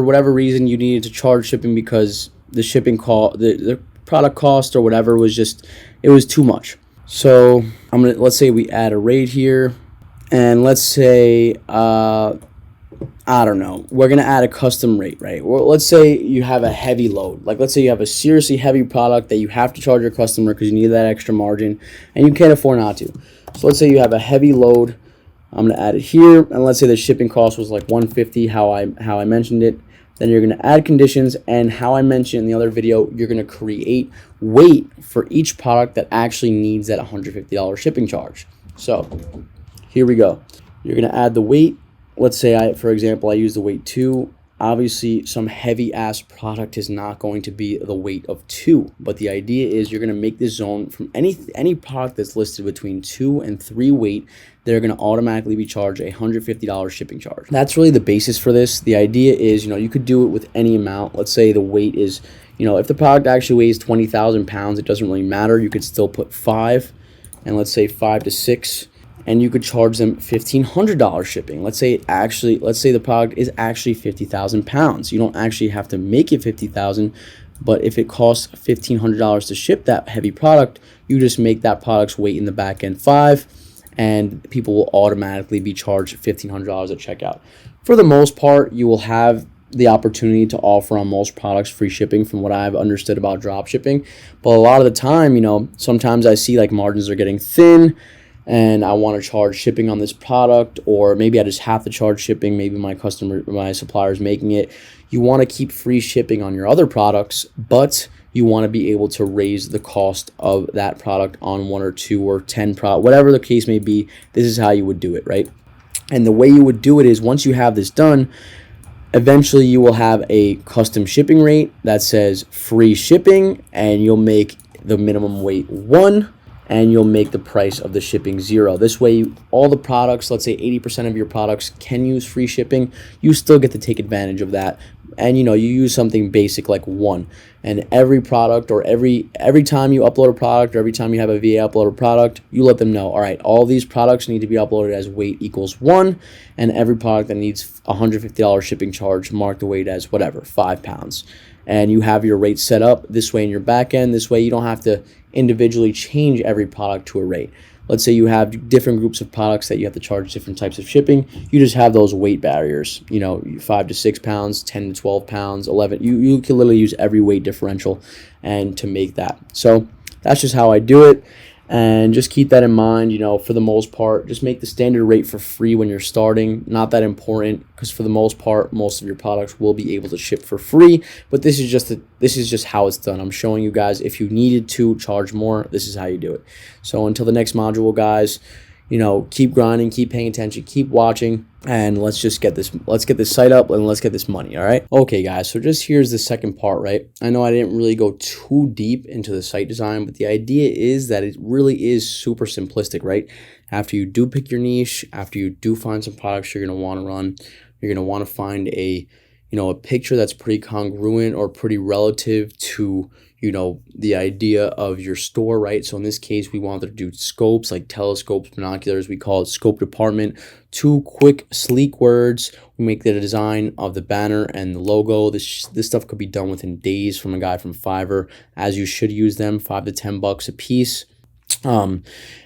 whatever reason you needed to charge shipping because the shipping the product cost or whatever was it was too much. So let's say we add a rate here, and let's say, I don't know, we're going to add a custom rate, right? Well, let's say you have a heavy load. Let's say you have a seriously heavy product that you have to charge your customer because you need that extra margin and you can't afford not to. So let's say you have a heavy load. I'm going to add it here, and let's say the shipping cost was like $150, how I mentioned it. Then you're going to add conditions, and how I mentioned in the other video, you're going to create weight for each product that actually needs that $150 shipping charge. So here we go. You're going to add the weight. Let's say, for example, I use the weight 2. Obviously, some heavy-ass product is not going to be the weight of 2, but the idea is you're going to make this zone from any product that's listed between 2 and 3 weight. They're going to automatically be charged a $150 shipping charge. That's really the basis for this. The idea is, you could do it with any amount. Let's say the weight is, if the product actually weighs 20,000 pounds, it doesn't really matter. You could still put 5, and let's say 5 to 6. And you could charge them $1,500 shipping. Let's say the product is actually 50,000 pounds. You don't actually have to make it 50,000, but if it costs $1,500 to ship that heavy product, you just make that product's weight in the back end 5, and people will automatically be charged $1,500 at checkout. For the most part, you will have the opportunity to offer on most products free shipping from what I've understood about drop shipping. But a lot of the time, sometimes I see margins are getting thin, and I want to charge shipping on this product, or maybe I just have to charge shipping. Maybe my supplier is making it. You want to keep free shipping on your other products, but you want to be able to raise the cost of that product on 1 or 2 or 10 products, whatever the case may be. This is how you would do it, right? And the way you would do it is, once you have this done, eventually you will have a custom shipping rate that says free shipping, and you'll make the minimum weight 1. And you'll make the price of the shipping 0. This way, all the products, let's say 80% of your products can use free shipping. You still get to take advantage of that. And you use something basic like 1. And every product, or every time you upload a product, or every time you have a VA upload a product, you let them know, all right, all these products need to be uploaded as weight equals 1. And every product that needs $150 shipping charge, mark the weight as whatever, 5 pounds. And you have your rate set up this way in your back end. This way you don't have to individually change every product to a rate. Let's say you have different groups of products that you have to charge different types of shipping. You just have those weight barriers, 5 to 6 pounds, 10 to 12 pounds, 11. You can literally use every weight differential and to make that. So that's just how I do it. And just keep that in mind, for the most part, just make the standard rate for free when you're starting. Not that important, because for the most part, most of your products will be able to ship for free. But this is just how it's done. I'm showing you guys, if you needed to charge more, this is how you do it. So until the next module, guys, keep grinding, keep paying attention, keep watching, and let's get this site up and let's get this money. All right. Okay, guys. So just here's the second part, right? I know I didn't really go too deep into the site design, but the idea is that it really is super simplistic, right? After you do pick your niche, after you do find some products you're going to want to run, you're going to want to find a picture that's pretty congruent or pretty relative to, the idea of your store, right? So in this case, we wanted to do scopes, like telescopes, binoculars. We call it scope department. 2 quick, sleek words. We make the design of the banner and the logo. This stuff could be done within days from a guy from Fiverr, as you should use them, $5 to $10 a piece. And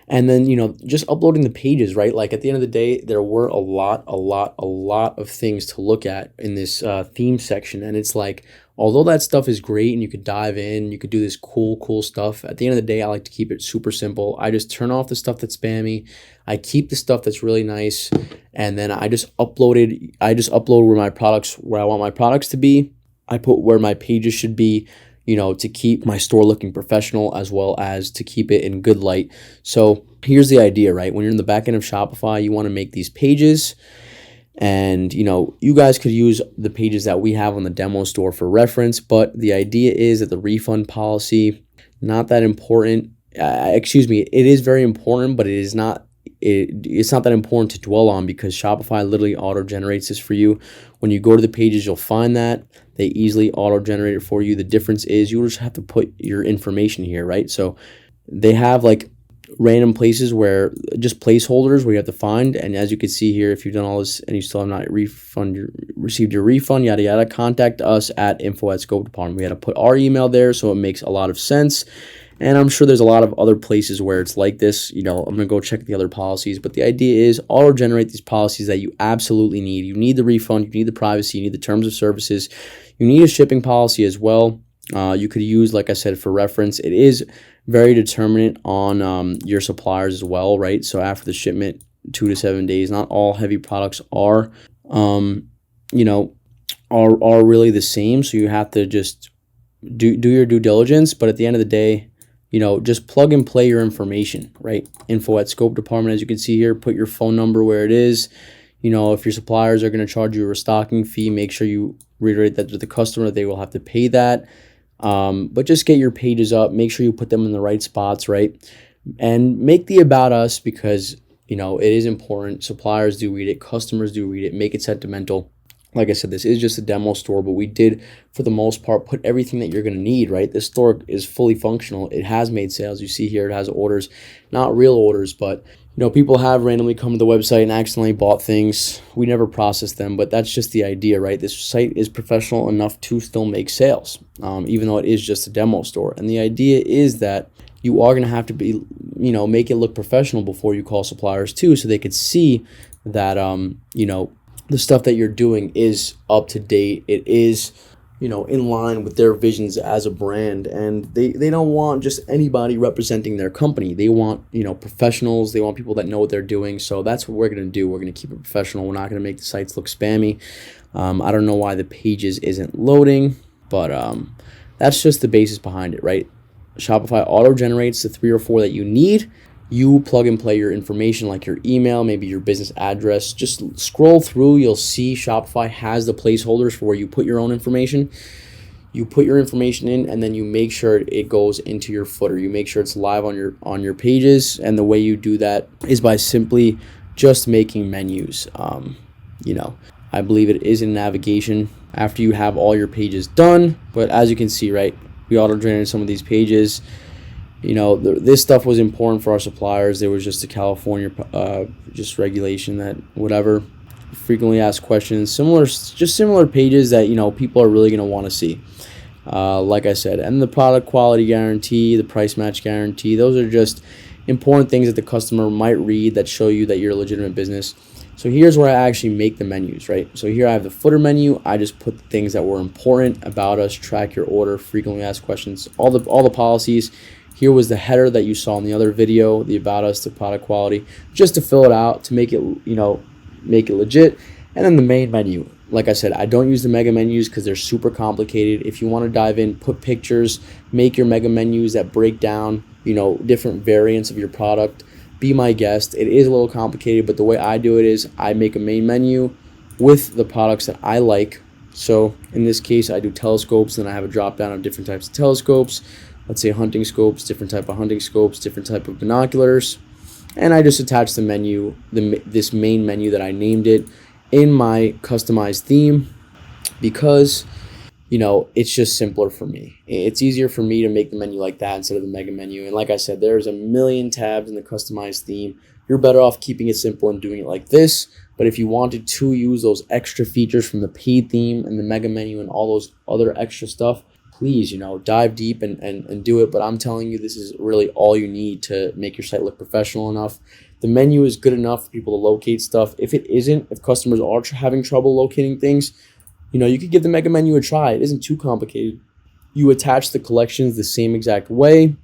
then, just uploading the pages, right? Like at the end of the day, there were a lot of things to look at in this theme section. And it's like, although that stuff is great and you could dive in, you could do this cool stuff. At the end of the day, I like to keep it super simple. I just turn off the stuff that's spammy. I keep the stuff that's really nice. And then I just upload where I want my products to be. I put where my pages should be, to keep my store looking professional, as well as to keep it in good light. So here's the idea, right? When you're in the back end of Shopify, you want to make these pages, and you guys could use the pages that we have on the demo store for reference. But the idea is that the refund policy, not that important. It is very important, but it's not that important to dwell on, because Shopify literally auto generates this for you. When you go to the pages, you'll find that they easily auto generate it for you. The difference is you just have to put your information here, right? So they have like random places where just placeholders where you have to find. And as you can see here, if you've done all this and you still have not received your refund, yada yada, contact us at info@scope.department. We had to put our email there, so it makes a lot of sense. And I'm sure there's a lot of other places where it's like this. I'm going to go check the other policies. But the idea is auto-generate these policies that you absolutely need. You need the refund. You need the privacy. You need the terms of services. You need a shipping policy as well. You could use, like I said, for reference. It is very determinant on your suppliers as well, right? So after the shipment, 2 to 7 days. Not all heavy products are really the same. So you have to just do your due diligence. But at the end of the day, just plug and play your information, right? Info@scope department, as you can see here, put your phone number where it is. If your suppliers are going to charge you a restocking fee, make sure you reiterate that to the customer. They will have to pay that. But just get your pages up. Make sure you put them in the right spots, right? And make the about us, because, it is important. Suppliers do read it. Customers do read it. Make it sentimental. Like I said, this is just a demo store, but we did, for the most part, put everything that you're going to need, right? This store is fully functional. It has made sales. You see here, it has orders, not real orders, but, people have randomly come to the website and accidentally bought things. We never process them, but that's just the idea, right? This site is professional enough to still make sales, even though it is just a demo store. And the idea is that you are going to have to be, make it look professional before you call suppliers too, so they could see that, the stuff that you're doing is up to date. It is, in line with their visions as a brand. And they don't want just anybody representing their company. They want, professionals. They want people that know what they're doing. So that's what we're going to do. We're going to keep it professional. We're not going to make the sites look spammy. I don't know why the pages isn't loading, but that's just the basis behind it, right? Shopify auto generates the 3 or 4 that you need. You plug and play your information, like your email, maybe your business address. Just scroll through. You'll see Shopify has the placeholders for where you put your own information. You put your information in, and then you make sure it goes into your footer. You make sure it's live on your pages. And the way you do that is by simply just making menus. I believe it is in navigation after you have all your pages done. But as you can see, right, we auto-generated some of these pages. This stuff was important for our suppliers. There was just a California just regulation that whatever, frequently asked questions, similar pages that people are really going to want to see. Like I said, and the product quality guarantee, the price match guarantee, those are just important things that the customer might read that show you that you're a legitimate business. So here's where I actually make the menus, right? So here I have the footer menu. I just put the things that were important about us, track your order, frequently asked questions, all the policies. Here was the header that you saw in the other video, the about us, the product quality, just to fill it out, to make it, make it legit. And then the main menu. Like I said, I don't use the mega menus because they're super complicated. If you want to dive in, put pictures, make your mega menus that break down, different variants of your product. be my guest. It is a little complicated, but the way I do it is I make a main menu with the products that I like. So in this case, I do telescopes, and I have a drop down of different types of telescopes. Let's say hunting scopes, different type of hunting scopes, different type of binoculars. And I just attach the menu, this main menu that I named it, in my customized theme, because it's just simpler for me. It's easier for me to make the menu like that instead of the mega menu. And like I said, there's a million tabs in the customized theme. You're better off keeping it simple and doing it like this. But if you wanted to use those extra features from the paid theme and the mega menu and all those other extra stuff, please, dive deep and do it. But I'm telling you, this is really all you need to make your site look professional enough. The menu is good enough for people to locate stuff. If it isn't, if customers are having trouble locating things, you could give the mega menu a try. It isn't too complicated. You attach the collections the same exact way,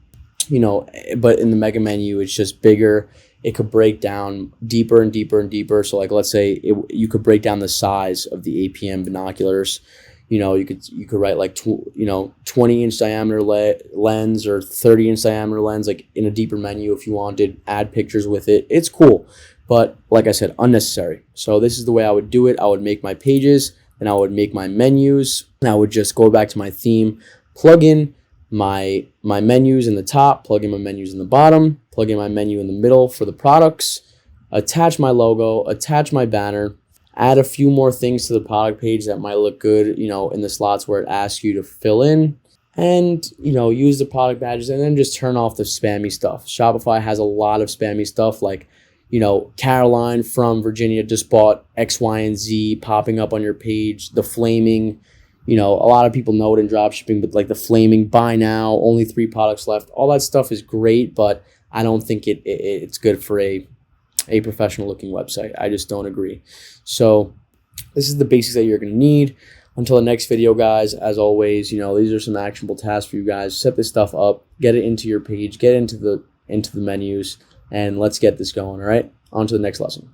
but in the mega menu, it's just bigger. It could break down deeper and deeper and deeper. So like, let's say you could break down the size of the APM binoculars. You could write like 20-inch diameter lens or 30-inch diameter lens, like in a deeper menu if you wanted. Add pictures with it. It's cool, but like I said, unnecessary. So this is the way I would do it. I would make my pages, and I would make my menus, and I would just go back to my theme, plug in my menus in the top, plug in my menus in the bottom, plug in my menu in the middle for the products, attach my logo, attach my banner, add a few more things to the product page that might look good, in the slots where it asks you to fill in, and, use the product badges, and then just turn off the spammy stuff. Shopify has a lot of spammy stuff, like, Caroline from Virginia just bought X, Y, and Z popping up on your page, the flaming, a lot of people know it in dropshipping, but like the flaming buy now, only 3 products left. All that stuff is great, but I don't think it's good for a professional looking website. I just don't agree. So this is the basics that you're going to need. Until the next video, guys, as always, these are some actionable tasks for you guys. Set this stuff up, get it into your page, get into the menus, and let's get this going. All right, on to the next lesson.